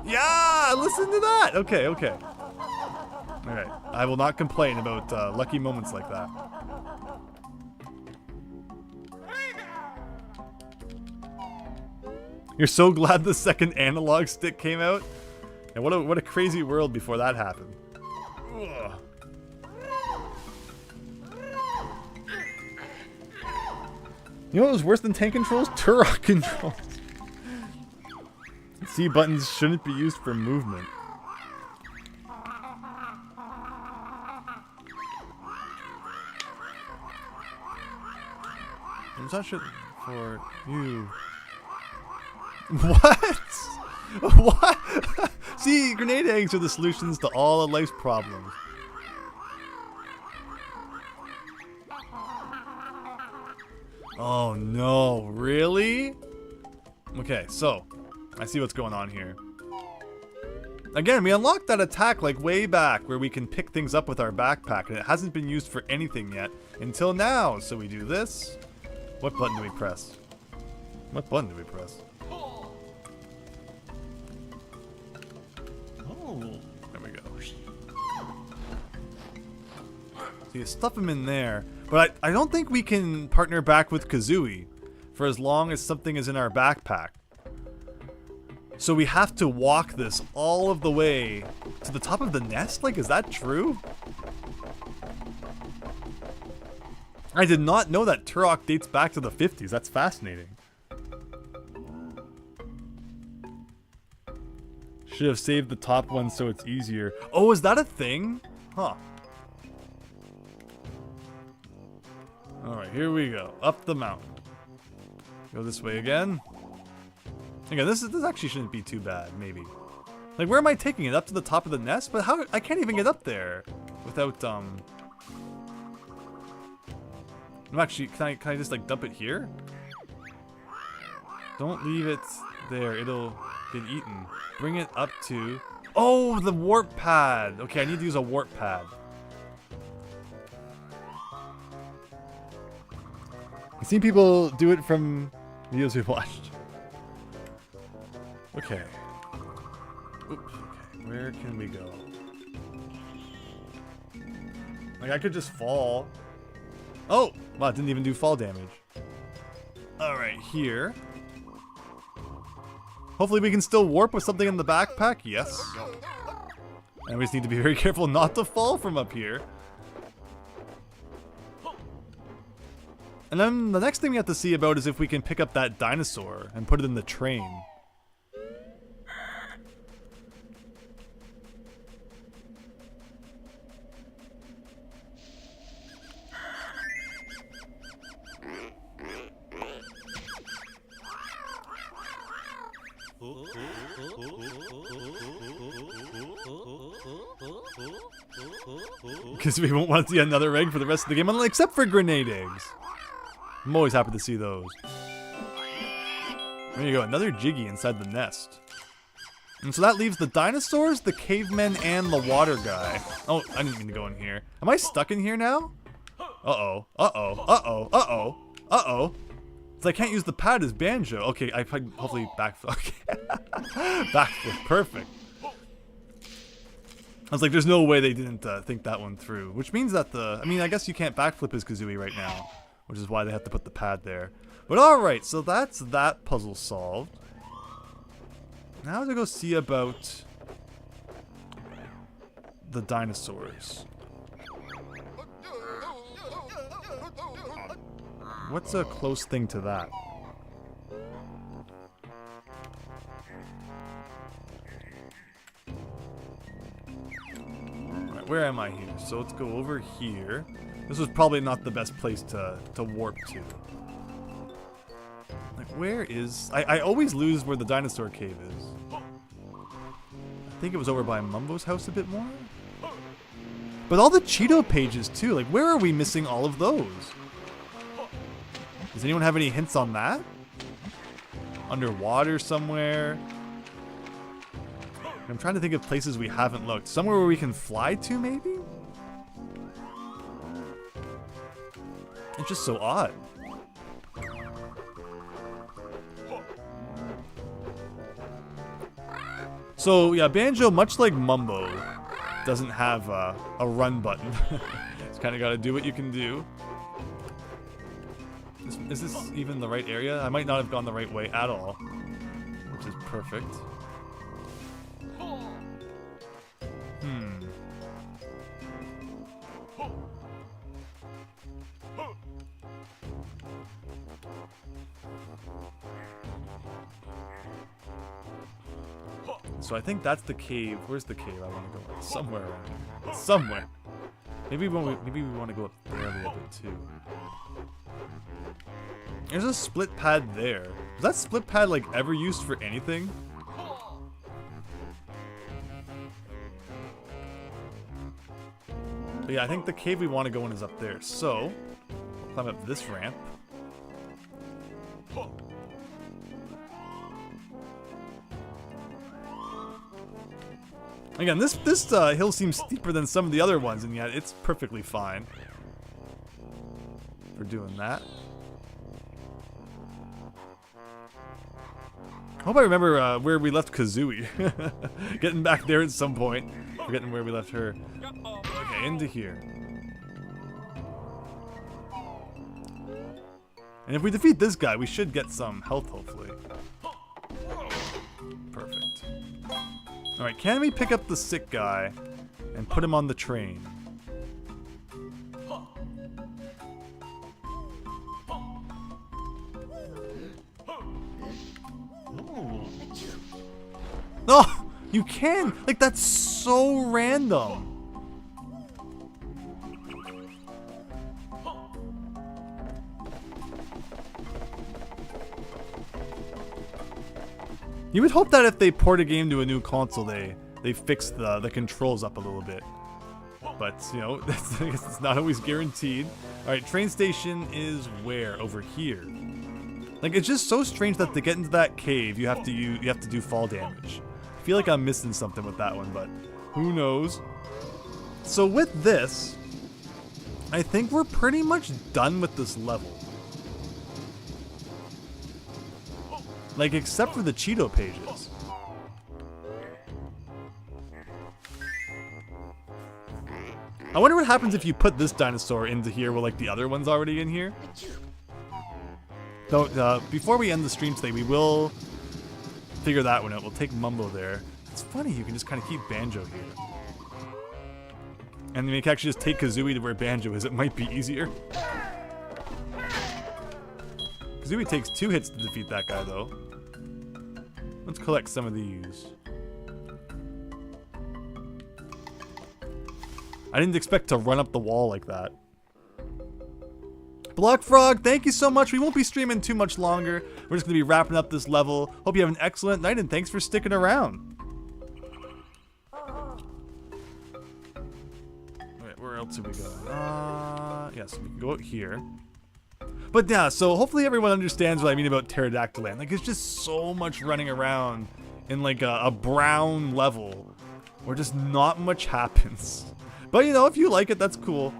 Yeah, listen to that. Okay. Alright, I will not complain about lucky moments like that. You're so glad the second analog stick came out? And what a crazy world before that happened. Ugh. You know what was worse than tank controls? Turok controls. C buttons shouldn't be used for movement. I'm not sure for you. What? What? See, grenade eggs are the solutions to all of life's problems. Oh no, really? Okay, so I see what's going on here. Again, we unlocked that attack like way back where we can pick things up with our backpack, and it hasn't been used for anything yet until now. So we do this. What button do we press? What button do we press? Oh. There we go. So you stuff him in there, but I don't think we can partner back with Kazooie for as long as something is in our backpack. So we have to walk this all of the way to the top of the nest? Like, is that true? I did not know that Turok dates back to the 50s. That's fascinating. Should have saved the top one so it's easier. Oh, is that a thing? Huh. Alright, here we go. Up the mountain. Go this way again. Again, this actually shouldn't be too bad, maybe. Like, where am I taking it? Up to the top of the nest? But how? I can't even get up there without, I'm actually, can I just, like, dump it here? Don't leave it there. It'll get eaten. Bring it up to... Oh, the warp pad! Okay, I need to use a warp pad. I've seen people do it from videos we've watched. Okay. Oops, okay. Where can we go? Like, I could just fall. Oh! Wow, it didn't even do fall damage. Alright, here. Hopefully we can still warp with something in the backpack. Yes. And we just need to be very careful not to fall from up here. And then the next thing we have to see about is if we can pick up that dinosaur and put it in the train. Because we won't want to see another egg for the rest of the game, except for grenade eggs. I'm always happy to see those. There you go, another Jiggy inside the nest. And so that leaves the dinosaurs, the cavemen, and the water guy. Oh, I didn't mean to go in here. Am I stuck in here now? Uh-oh, uh-oh, uh-oh, uh-oh, uh-oh. So I can't use the pad as Banjo. Okay, I hopefully backflip. Okay. Backflip, perfect. I was like, there's no way they didn't think that one through. Which means that I mean, I guess you can't backflip as Kazooie right now. Which is why they have to put the pad there. But alright, so that's that puzzle solved. Now to go see about the dinosaurs. What's a close thing to that? Alright, where am I here? So let's go over here. This was probably not the best place to warp to. Like, where is... I always lose where the dinosaur cave is. I think it was over by Mumbo's house a bit more. But all the Cheeto pages, too. Like, where are we missing all of those? Does anyone have any hints on that? Underwater somewhere? I'm trying to think of places we haven't looked. Somewhere where we can fly to, maybe? It's just so odd. So yeah, Banjo, much like Mumbo, doesn't have a run button. It's kind of got to do what you can do. Is this even the right area? I might not have gone the right way at all, which is perfect. So I think that's the cave. Where's the cave? I want to go somewhere around here. Somewhere. Maybe we want to go up there a little bit too. There's a split pad there. Was that split pad like ever used for anything? But yeah, I think the cave we want to go in is up there. So, we'll climb up this ramp. Again, this hill seems steeper than some of the other ones, and yet it's perfectly fine for doing that. I hope I remember where we left Kazooie. Getting back there at some point. Forgetting where we left her. Okay, into here. And if we defeat this guy, we should get some health, hopefully. Perfect. Alright, can we pick up the sick guy and put him on the train? Oh, you can! Like, that's so random. You would hope that if they port a game to a new console, they fix the controls up a little bit. But, you know, I guess it's not always guaranteed. Alright, train station is where? Over here. Like, it's just so strange that to get into that cave, you have to do fall damage. I feel like I'm missing something with that one, but who knows? So with this, I think we're pretty much done with this level. Like, except for the Cheeto pages. I wonder what happens if you put this dinosaur into here while, like, the other one's already in here. So, before we end the stream today, we will figure that one out. We'll take Mumbo there. It's funny, you can just kind of keep Banjo here. And then we can actually just take Kazooie to where Banjo is. It might be easier. Kazooie takes 2 hits to defeat that guy, though. Let's collect some of these. I didn't expect to run up the wall like that. Block Frog, thank you so much. We won't be streaming too much longer. We're just going to be wrapping up this level. Hope you have an excellent night, and thanks for sticking around. Alright, where else have we go? Yes, we can go out here. But yeah, so hopefully everyone understands what I mean about Terrydactyland. Like, it's just so much running around in like a brown level where just not much happens. But you know, if you like it, that's cool.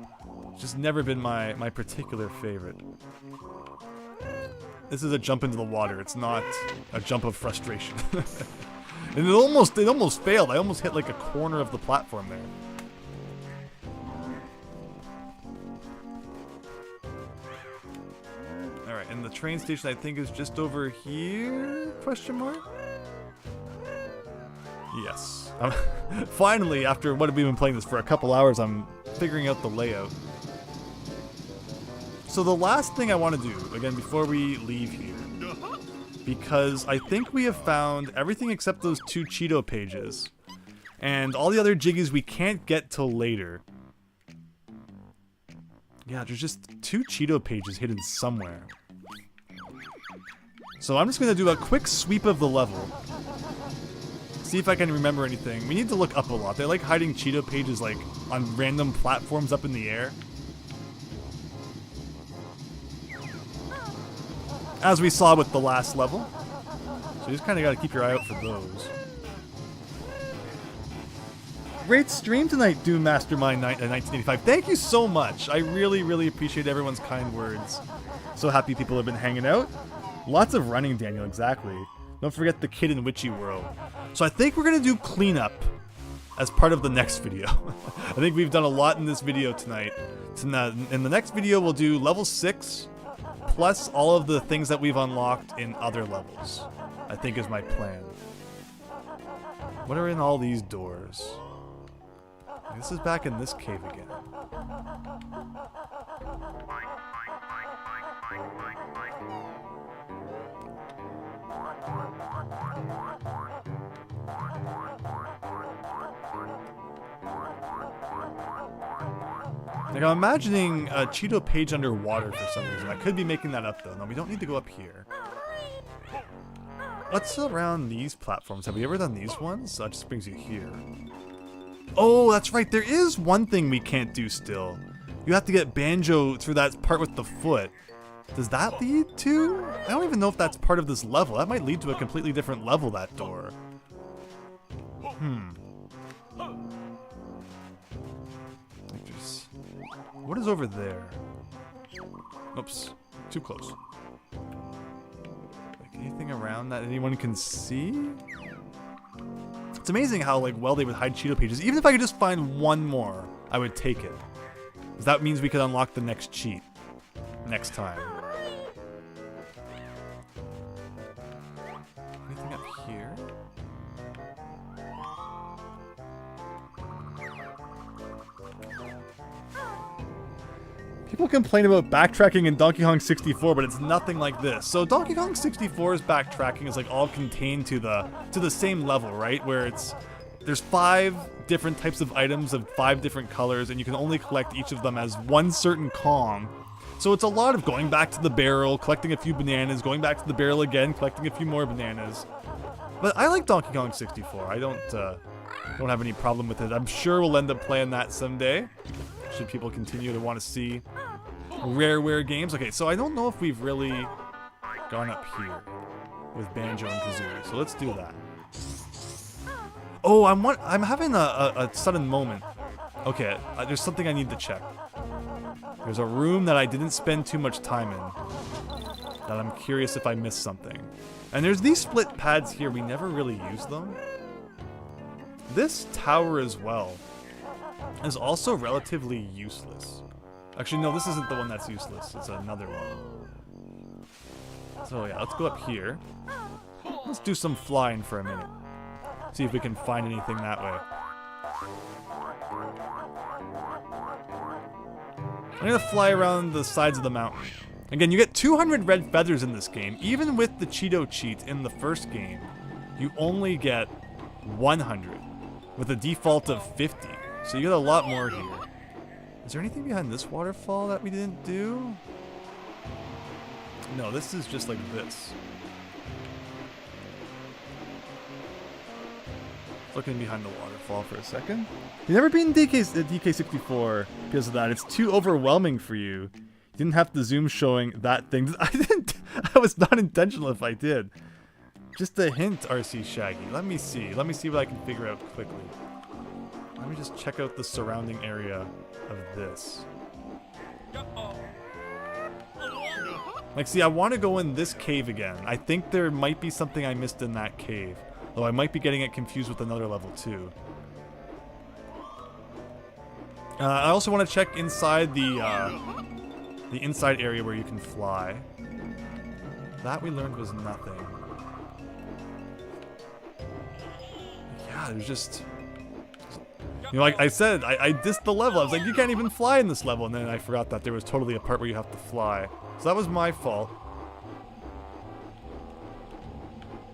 It's just never been my particular favorite. This is a jump into the water. It's not a jump of frustration. And it almost failed. I almost hit like a corner of the platform there. Alright, and the train station I think is just over here? Question mark? Yes. Finally, after what have we been playing this for a couple hours, I'm figuring out the layout. So the last thing I want to do, again, before we leave here, because I think we have found everything except those 2 Cheeto pages, and all the other jiggies we can't get till later. Yeah, there's just 2 Cheeto pages hidden somewhere. So I'm just going to do a quick sweep of the level. See if I can remember anything. We need to look up a lot. They like hiding Cheeto pages like on random platforms up in the air. As we saw with the last level. So you just kind of got to keep your eye out for those. Great stream tonight, Doom Mastermind 1985. Thank you so much. I really, really appreciate everyone's kind words. So happy people have been hanging out. Lots of running, Daniel, exactly. Don't forget the kid in Witchy World. So I think we're going to do cleanup as part of the next video. I think we've done a lot in this video tonight. In the next video, we'll do level 6, plus all of the things that we've unlocked in other levels. I think is my plan. What are in all these doors? This is back in this cave again. Like, I'm imagining a Cheeto page underwater for some reason. I could be making that up though. No, we don't need to go up here. What's around these platforms? Have we ever done these ones? That just brings you here. Oh, that's right. There is one thing we can't do still. You have to get Banjo through that part with the foot. Does that lead to? I don't even know if that's part of this level. That might lead to a completely different level, that door. What is over there? Oops. Too close. Like anything around that anyone can see? It's amazing how like well they would hide Cheeto pages. Even if I could just find one more, I would take it. Because that means we could unlock the next cheat. Next time. Anything up here? People complain about backtracking in Donkey Kong 64, but it's nothing like this. So Donkey Kong 64's backtracking is like all contained to the same level, right? Where there's 5 different types of items of 5 different colors, and you can only collect each of them as one certain Kong. So it's a lot of going back to the barrel, collecting a few bananas, going back to the barrel again, collecting a few more bananas. But I like Donkey Kong 64. I don't have any problem with it. I'm sure we'll end up playing that someday. Should people continue to want to see rareware games. Okay, so I don't know if we've really gone up here with Banjo and Kazooie. So let's do that. Oh, I'm having a sudden moment. Okay, there's something I need to check. There's a room that I didn't spend too much time in that I'm curious if I missed something. And there's these split pads here. We never really use them. This tower as well is also relatively useless. Actually, no, this isn't the one that's useless. It's another one. So yeah, let's go up here. Let's do some flying for a minute. See if we can find anything that way. I'm gonna fly around the sides of the mountain. Again, you get 200 red feathers in this game. Even with the Cheeto cheat in the first game, you only get 100 with a default of 50. So you get a lot more here. Is there anything behind this waterfall that we didn't do? No, this is just like this. Looking behind the waterfall for a second. You've never been DK64 because of that. It's too overwhelming for you. You didn't have the zoom showing that thing. I was not intentional if I did. Just a hint, RC Shaggy. Let me see what I can figure out quickly. Let me just check out the surrounding area of this. Like, see, I want to go in this cave again. I think there might be something I missed in that cave. Though I might be getting it confused with another level too. I also want to check inside the inside area where you can fly. That we learned was nothing. Yeah, there's just... You know, like I said, I dissed the level. I was like, you can't even fly in this level. And then I forgot that there was totally a part where you have to fly. So that was my fault.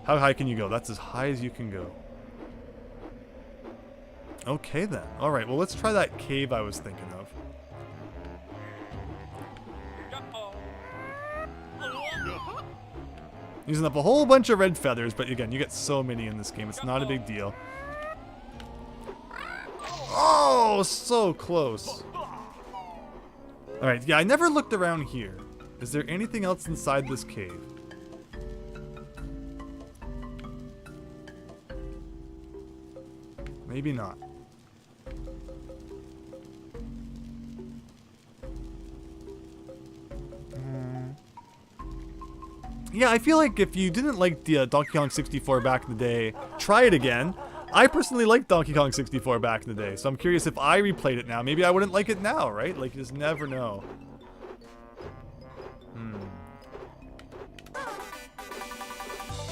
How high can you go? That's as high as you can go. Okay then. Alright, well let's try that cave I was thinking of. Using up a whole bunch of red feathers, but again, you get so many in this game. It's not a big deal. Oh, so close. Alright, yeah, I never looked around here. Is there anything else inside this cave? Maybe not. Yeah, I feel like if you didn't like the Donkey Kong 64 back in the day, try it again. I personally liked Donkey Kong 64 back in the day, so I'm curious if I replayed it now. Maybe I wouldn't like it now, right? Like, you just never know.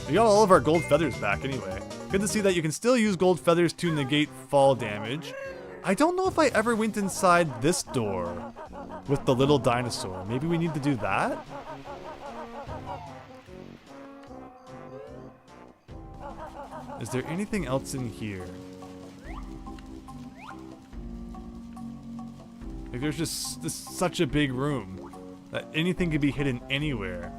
We got all of our gold feathers back anyway. Good to see that you can still use gold feathers to negate fall damage. I don't know if I ever went inside this door with the little dinosaur. Maybe we need to do that? Is there anything else in here? Like, there's just such a big room that anything could be hidden anywhere.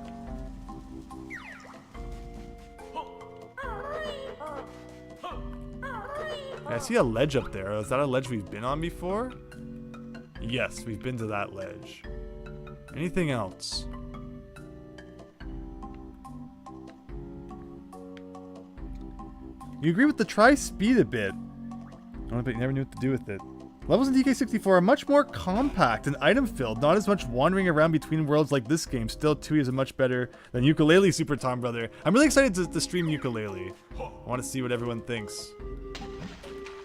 I see a ledge up there. Is that a ledge we've been on before? Yes, we've been to that ledge. Anything else? You agree with the try speed a bit. I don't know, but you never knew what to do with it. Levels in DK64 are much more compact and item-filled, not as much wandering around between worlds like this game. Still, Tooie is much better than Yooka-Laylee, Super Tom Brother. I'm really excited to stream Yooka-Laylee. I want to see what everyone thinks.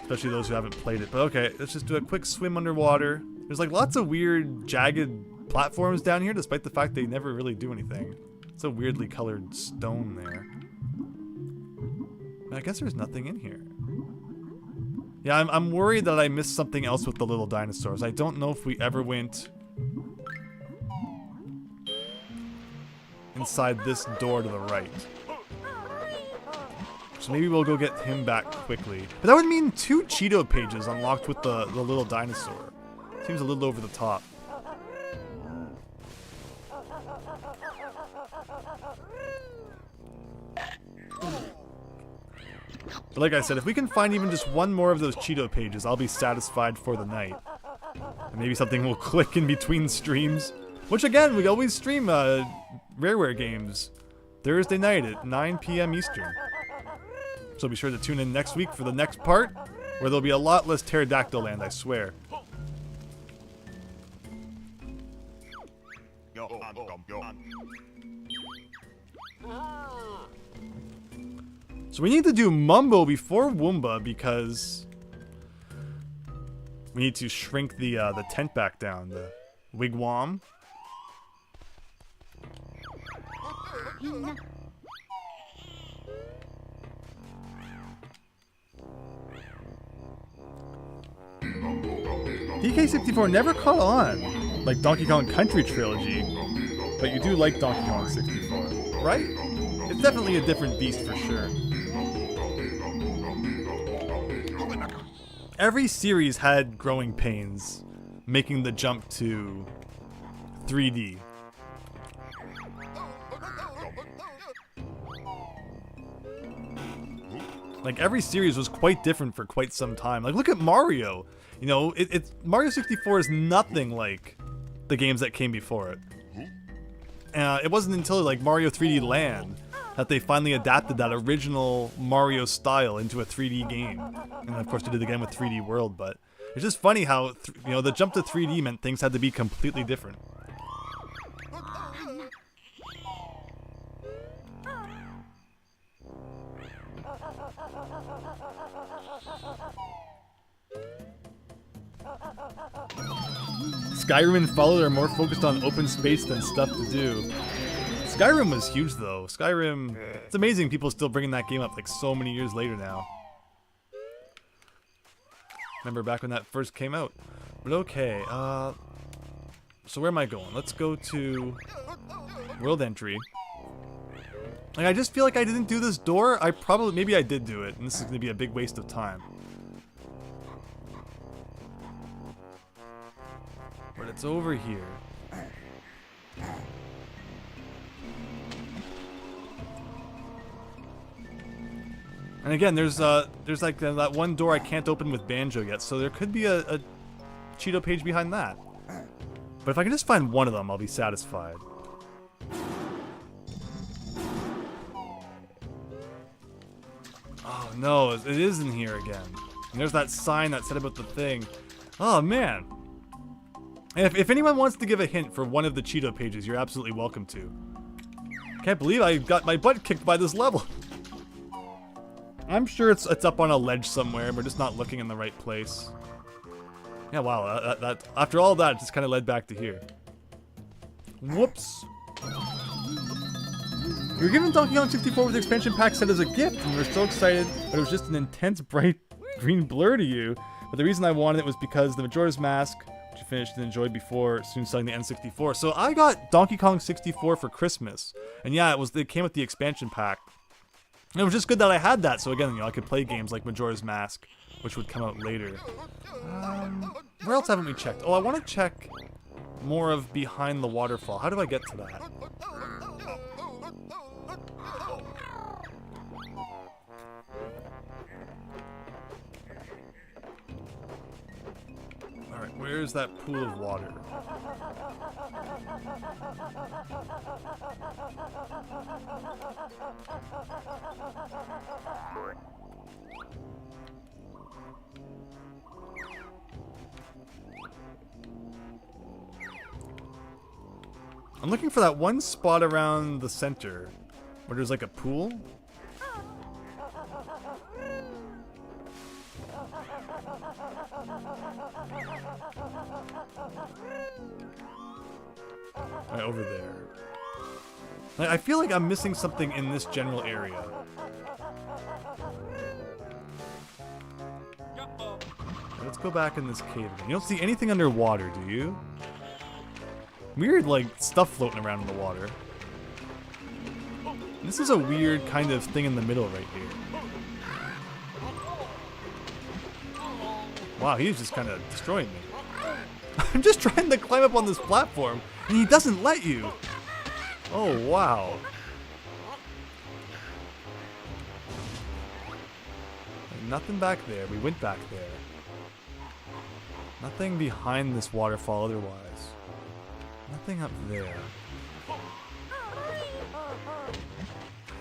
Especially those who haven't played it. But okay, let's just do a quick swim underwater. There's like lots of weird, jagged platforms down here, despite the fact they never really do anything. It's a weirdly colored stone there. I guess there's nothing in here. Yeah, I'm worried that I missed something else with the little dinosaurs. I don't know if we ever went inside this door to the right. So maybe we'll go get him back quickly. But that would mean 2 Cheeto pages unlocked with the little dinosaur. Seems a little over the top. But like I said, if we can find even just one more of those Cheeto pages, I'll be satisfied for the night. And maybe something will click in between streams. Which again, we always stream Rareware games Thursday night at 9 p.m. Eastern. So be sure to tune in next week for the next part, where there'll be a lot less Terrydactyland, I swear. So we need to do Mumbo before Woomba because we need to shrink the tent back down, the wigwam. DK64 never caught on like Donkey Kong Country Trilogy, but you do like Donkey Kong 64, right? It's definitely a different beast for sure. Every series had growing pains making the jump to 3D. Like, every series was quite different for quite some time. Like, look at Mario. You know, Mario 64 is nothing like the games that came before it. It wasn't until, like, Mario 3D Land that they finally adapted that original Mario style into a 3D game. And of course they did it again with 3D World, but it's just funny how, you know, the jump to 3D meant things had to be completely different. Skyrim and Fallout are more focused on open space than stuff to do. Skyrim was huge though. Skyrim, it's amazing people still bringing that game up like so many years later now. Remember back when that first came out. But okay, so where am I going? Let's go to World Entry. Like, I just feel like I didn't do this door. Maybe I did do it, and this is gonna be a big waste of time. But it's over here. And again, there's like that one door I can't open with Banjo yet, so there could be a Cheeto page behind that. But if I can just find one of them, I'll be satisfied. Oh no, it is in here again. And there's that sign that said about the thing. Oh man. And if anyone wants to give a hint for one of the Cheeto pages, you're absolutely welcome to. Can't believe I got my butt kicked by this level. I'm sure it's up on a ledge somewhere. We're just not looking in the right place. Yeah, wow. That after all that, it just kind of led back to here. Whoops. We were given Donkey Kong 64 with the expansion pack set as a gift, and we were so excited, but it was just an intense, bright green blur to you. But the reason I wanted it was because the Majora's Mask, which you finished and enjoyed before soon selling the N64. So I got Donkey Kong 64 for Christmas, and yeah, it came with the expansion pack. And it was just good that I had that, so again, you know, I could play games like Majora's Mask, which would come out later. Where else haven't we checked? Oh, I want to check more of Behind the Waterfall. How do I get to that? Alright, where's that pool of water? I'm looking for that one spot around the center where there's like a pool. Right over there. Like, I feel like I'm missing something in this general area. Let's go back in this cave again. You don't see anything underwater, do you? Weird, like, stuff floating around in the water. This is a weird kind of thing in the middle right here. Wow, he's just kind of destroying me. I'm just trying to climb up on this platform, and he doesn't let you. Oh, wow. Nothing back there. We went back there. Nothing behind this waterfall otherwise. Nothing up there.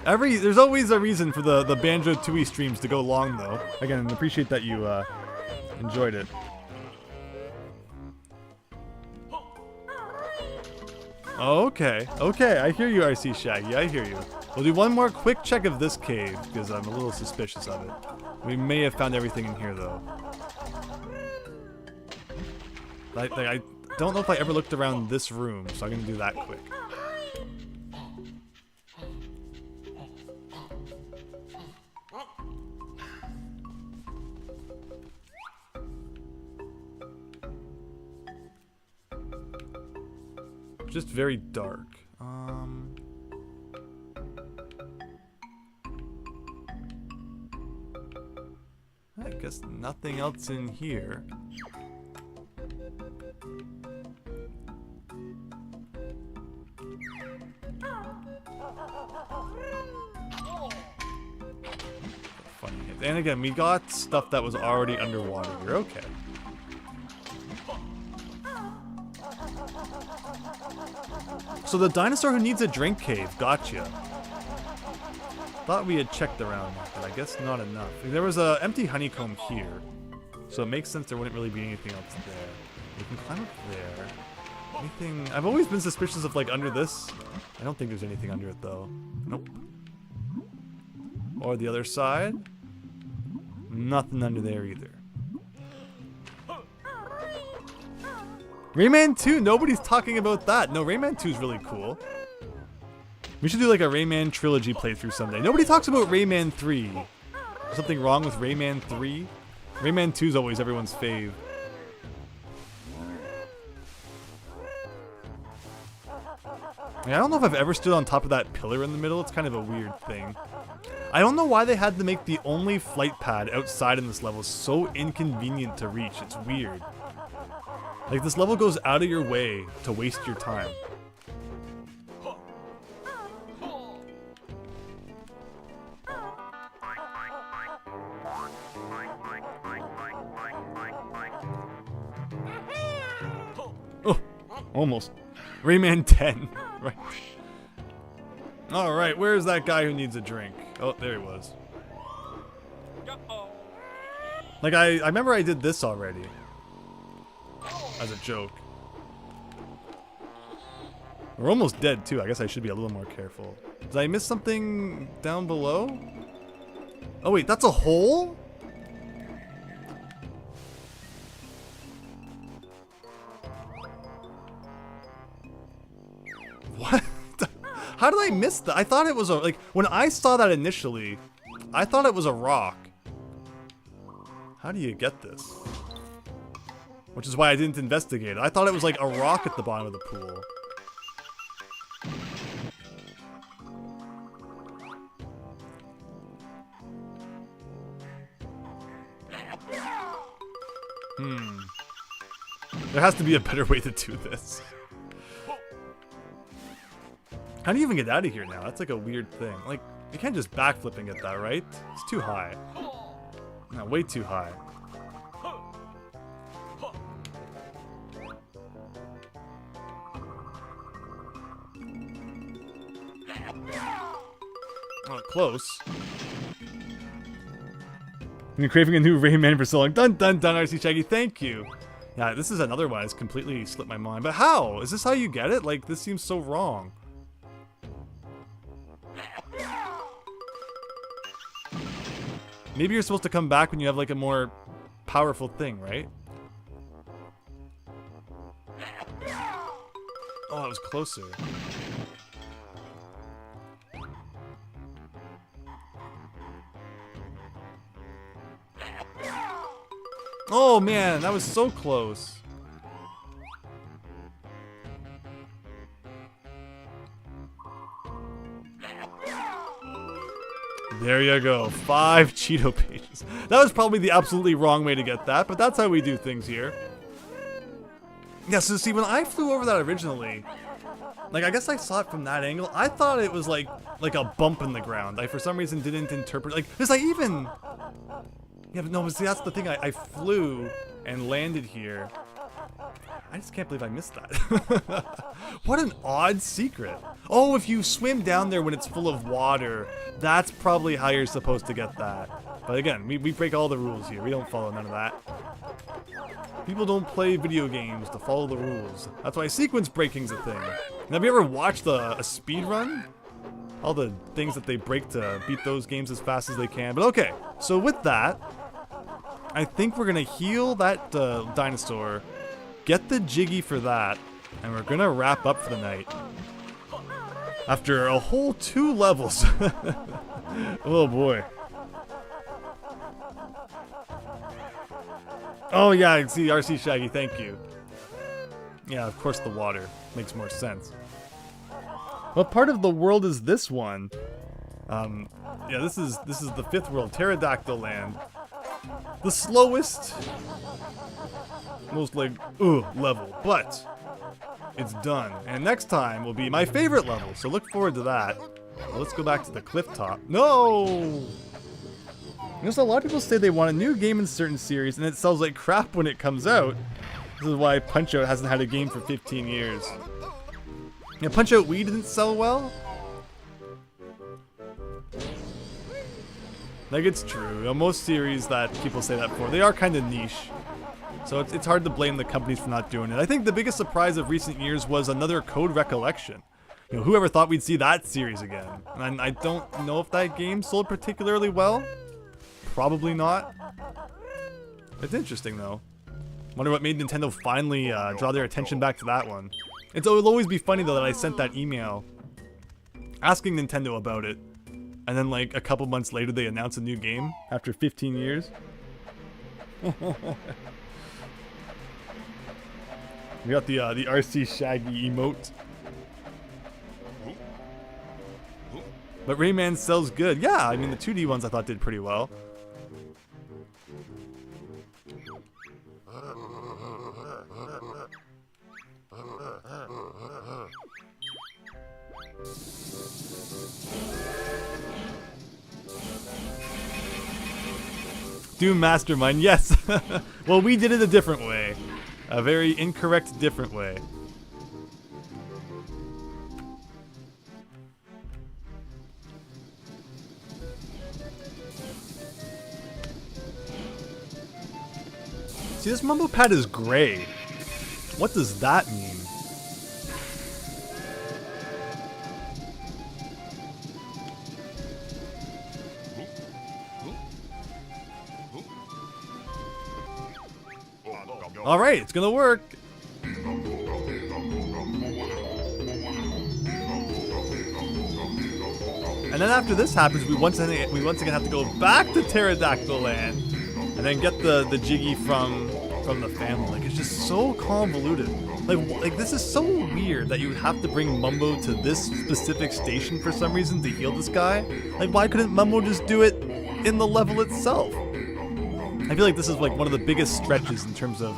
There's always a reason for the Banjo-Tooie streams to go long, though. Again, I appreciate that you enjoyed it. Okay, I hear you, RC Shaggy, I hear you. We'll do one more quick check of this cave, because I'm a little suspicious of it. We may have found everything in here, though. I don't know if I ever looked around this room, so I'm going to do that quick. Just very dark. I guess nothing else in here. Funny. And again, we got stuff that was already underwater. You're okay. So the dinosaur who needs a drink cave, gotcha. Thought we had checked around, but I guess not enough. There was an empty honeycomb here, so it makes sense there wouldn't really be anything else there. We can climb up there. Anything? I've always been suspicious of like under this. I don't think there's anything under it though. Nope. Or the other side. Nothing under there either. Rayman 2, nobody's talking about that. No, Rayman 2 is really cool. We should do like a Rayman trilogy playthrough someday. Nobody talks about Rayman 3. Something wrong with Rayman 3? Rayman 2 is always everyone's fave. I don't know if I've ever stood on top of that pillar in the middle. It's kind of a weird thing. I don't know why they had to make the only flight pad outside in this level so inconvenient to reach. It's weird. Like, this level goes out of your way to waste your time. Oh, almost. Rayman 10. Right. Alright, where's that guy who needs a drink? Oh, there he was. Like, I remember I did this already. As a joke. We're almost dead, too. I guess I should be a little more careful. Did I miss something down below? Oh, wait, that's a hole? What? How did I miss that? I thought it was a, like, when I saw that initially, I thought it was a rock. How do you get this? Which is why I didn't investigate it. I thought it was like a rock at the bottom of the pool. There has to be a better way to do this. How do you even get out of here now? That's like a weird thing. Like, you can't just backflip and get that, right? It's too high. No, way too high. Oh, close. Been craving a new Rayman for so long. Dun dun dun, RC Shaggy, thank you. Yeah, this is another one that's completely slipped my mind. But how? Is this how you get it? Like, this seems so wrong. Maybe you're supposed to come back when you have like a more powerful thing, right? Oh, it was closer. Oh man, that was so close. There you go, 5 Cheeto pages. That was probably the absolutely wrong way to get that, but that's how we do things here. Yeah, so see, when I flew over that originally, like, I guess I saw it from that angle. I thought it was like a bump in the ground. I, for some reason, didn't interpret, like, because I even... Yeah, but no, but see, that's the thing. I flew and landed here. I just can't believe I missed that. What an odd secret. Oh, if you swim down there when it's full of water, that's probably how you're supposed to get that. But again, we break all the rules here. We don't follow none of that. People don't play video games to follow the rules. That's why sequence breaking's a thing. And have you ever watched a speed run? All the things that they break to beat those games as fast as they can. But okay, so with that, I think we're gonna heal that dinosaur, get the Jiggy for that, and we're gonna wrap up for the night. After a whole 2 levels. Oh boy. Oh yeah, I see RC Shaggy, thank you. Yeah, of course the water. Makes more sense. What part of the world is this one? Yeah, this is the 5th world, Terrydactyland. The slowest, most like, level, but it's done. And next time will be my favorite level, so look forward to that. Well, let's go back to the cliff top. No! You know, so a lot of people say they want a new game in certain series, and it sells like crap when it comes out. This is why Punch-Out hasn't had a game for 15 years. Yeah, Punch-Out Wii didn't sell well? Like, it's true. You know, most series that people say that for, they are kind of niche. So it's hard to blame the companies for not doing it. I think the biggest surprise of recent years was another Code Recollection. You know, whoever thought we'd see that series again? And I don't know if that game sold particularly well. Probably not. It's interesting, though. Wonder what made Nintendo finally draw their attention back to that one. It'll always be funny, though, that I sent that email asking Nintendo about it. And then, like, a couple months later, they announced a new game after 15 years. We got the RC Shaggy emote. But Rayman sells good. Yeah, I mean, the 2D ones I thought did pretty well. Doom Mastermind, yes. Well, we did it a different way. A very incorrect, different way. See, this Mumbo pad is gray. What does that mean? Alright, it's gonna work. And then after this happens, we once again have to go back to Terrydactyland and then get the Jiggy from the family. Like, it's just so convoluted. Like this is so weird that you would have to bring Mumbo to this specific station for some reason to heal this guy. Like, why couldn't Mumbo just do it in the level itself? I feel like this is like one of the biggest stretches in terms of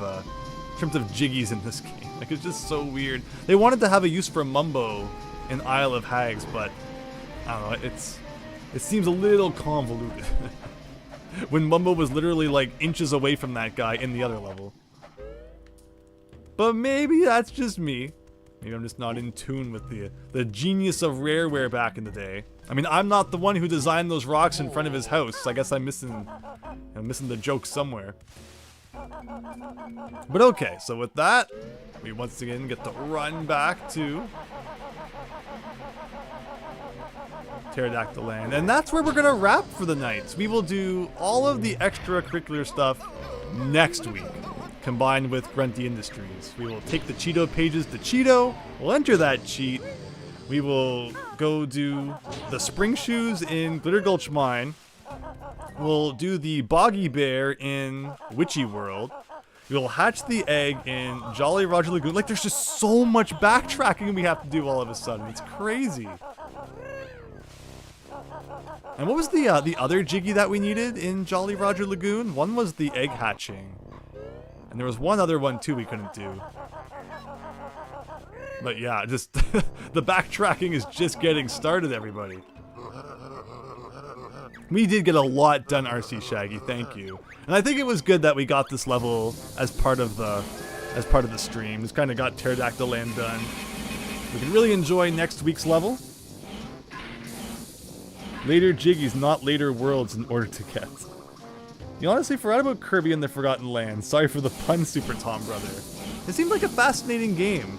Jiggies in this game. Like, it's just so weird. They wanted to have a use for Mumbo in Isle of Hags, but I don't know. It seems a little convoluted. When Mumbo was literally like inches away from that guy in the other level. But maybe that's just me. Maybe I'm just not in tune with the genius of Rareware back in the day. I mean, I'm not the one who designed those rocks in front of his house. So I guess I'm missing the joke somewhere. But okay, so with that, we once again get to run back to Terrydactyland, and that's where we're gonna wrap for the night. We will do all of the extracurricular stuff next week, combined with Grunty Industries. We will take the Cheeto pages to Cheeto, we'll enter that cheat, we will go do the spring shoes in Glitter Gulch Mine, we'll do the Boggy Bear in Witchy World, we'll hatch the egg in Jolly Roger Lagoon. Like, there's just so much backtracking we have to do all of a sudden. It's crazy. And what was the other Jiggy that we needed in Jolly Roger Lagoon? One was the egg hatching. And there was one other one too we couldn't do. But yeah, just the backtracking is just getting started, everybody. We did get a lot done, RC Shaggy, thank you. And I think it was good that we got this level as part of the stream. Just kind of got Terrydactyland done. We can really enjoy next week's level. Later Jiggies, not later worlds in order to get. You honestly forgot about Kirby and the Forgotten Land. Sorry for the pun, Super Tom Brother. It seemed like a fascinating game.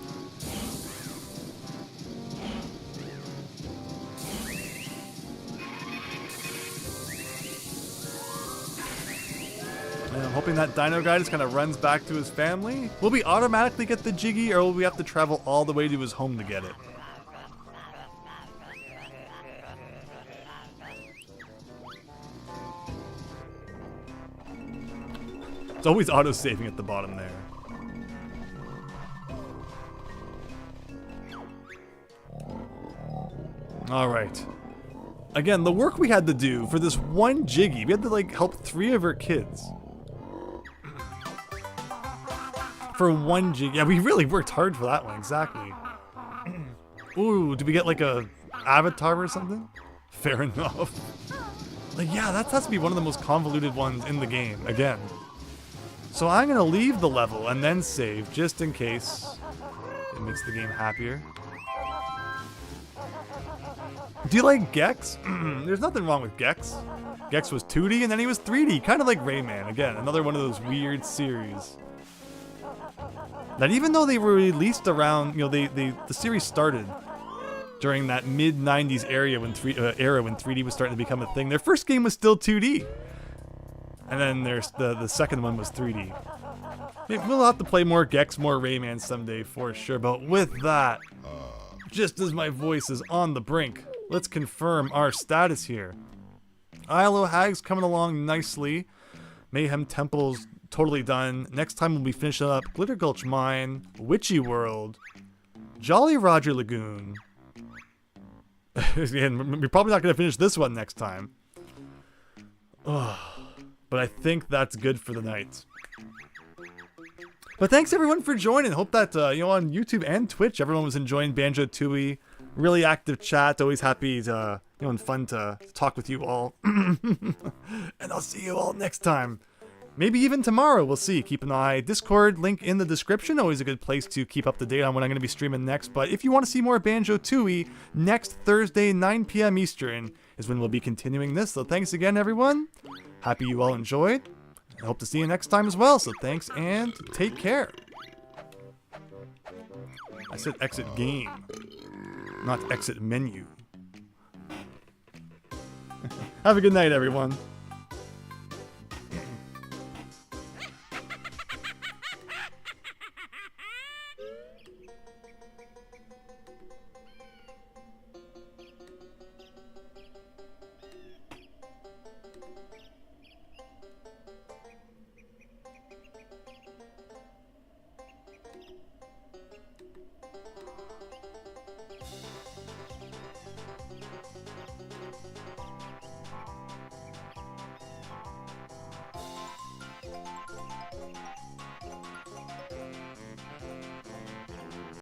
And I'm hoping that Dino Guy just kind of runs back to his family. Will we automatically get the Jiggy, or will we have to travel all the way to his home to get it? It's always auto-saving at the bottom there. Alright. Again, the work we had to do for this one Jiggy, we had to like help 3 of her kids. For one Jiggy. Yeah, we really worked hard for that one, exactly. Ooh, did we get like a avatar or something? Fair enough. Like, yeah, that has to be one of the most convoluted ones in the game, again. So I'm gonna leave the level and then save, just in case it makes the game happier. Do you like Gex? There's nothing wrong with Gex. Gex was 2D and then he was 3D, kind of like Rayman. Again, another one of those weird series. That even though they were released around, you know, the series started during that mid-90s era when 3D was starting to become a thing. Their first game was still 2D. And then there's the second one was 3D. We'll have to play more Gex, more Rayman someday for sure. But with that, just as my voice is on the brink, let's confirm our status here. ILO Hag's coming along nicely. Mayhem Temple's totally done. Next time we'll be finishing up Glitter Gulch Mine, Witchy World, Jolly Roger Lagoon. Again, we're probably not going to finish this one next time. But I think that's good for the night. But thanks everyone for joining. Hope that you know, on YouTube and Twitch, everyone was enjoying Banjo-Tooie. Really active chat. Always happy to, you know, and fun to talk with you all. And I'll see you all next time. Maybe even tomorrow. We'll see. Keep an eye. Discord link in the description. Always a good place to keep up to date on when I'm going to be streaming next. But if you want to see more Banjo-Tooie, next Thursday, 9 p.m. Eastern is when we'll be continuing this. So thanks again, everyone. Happy you all enjoyed. I hope to see you next time as well. So thanks and take care. I said exit game, not exit menu. Have a good night, everyone.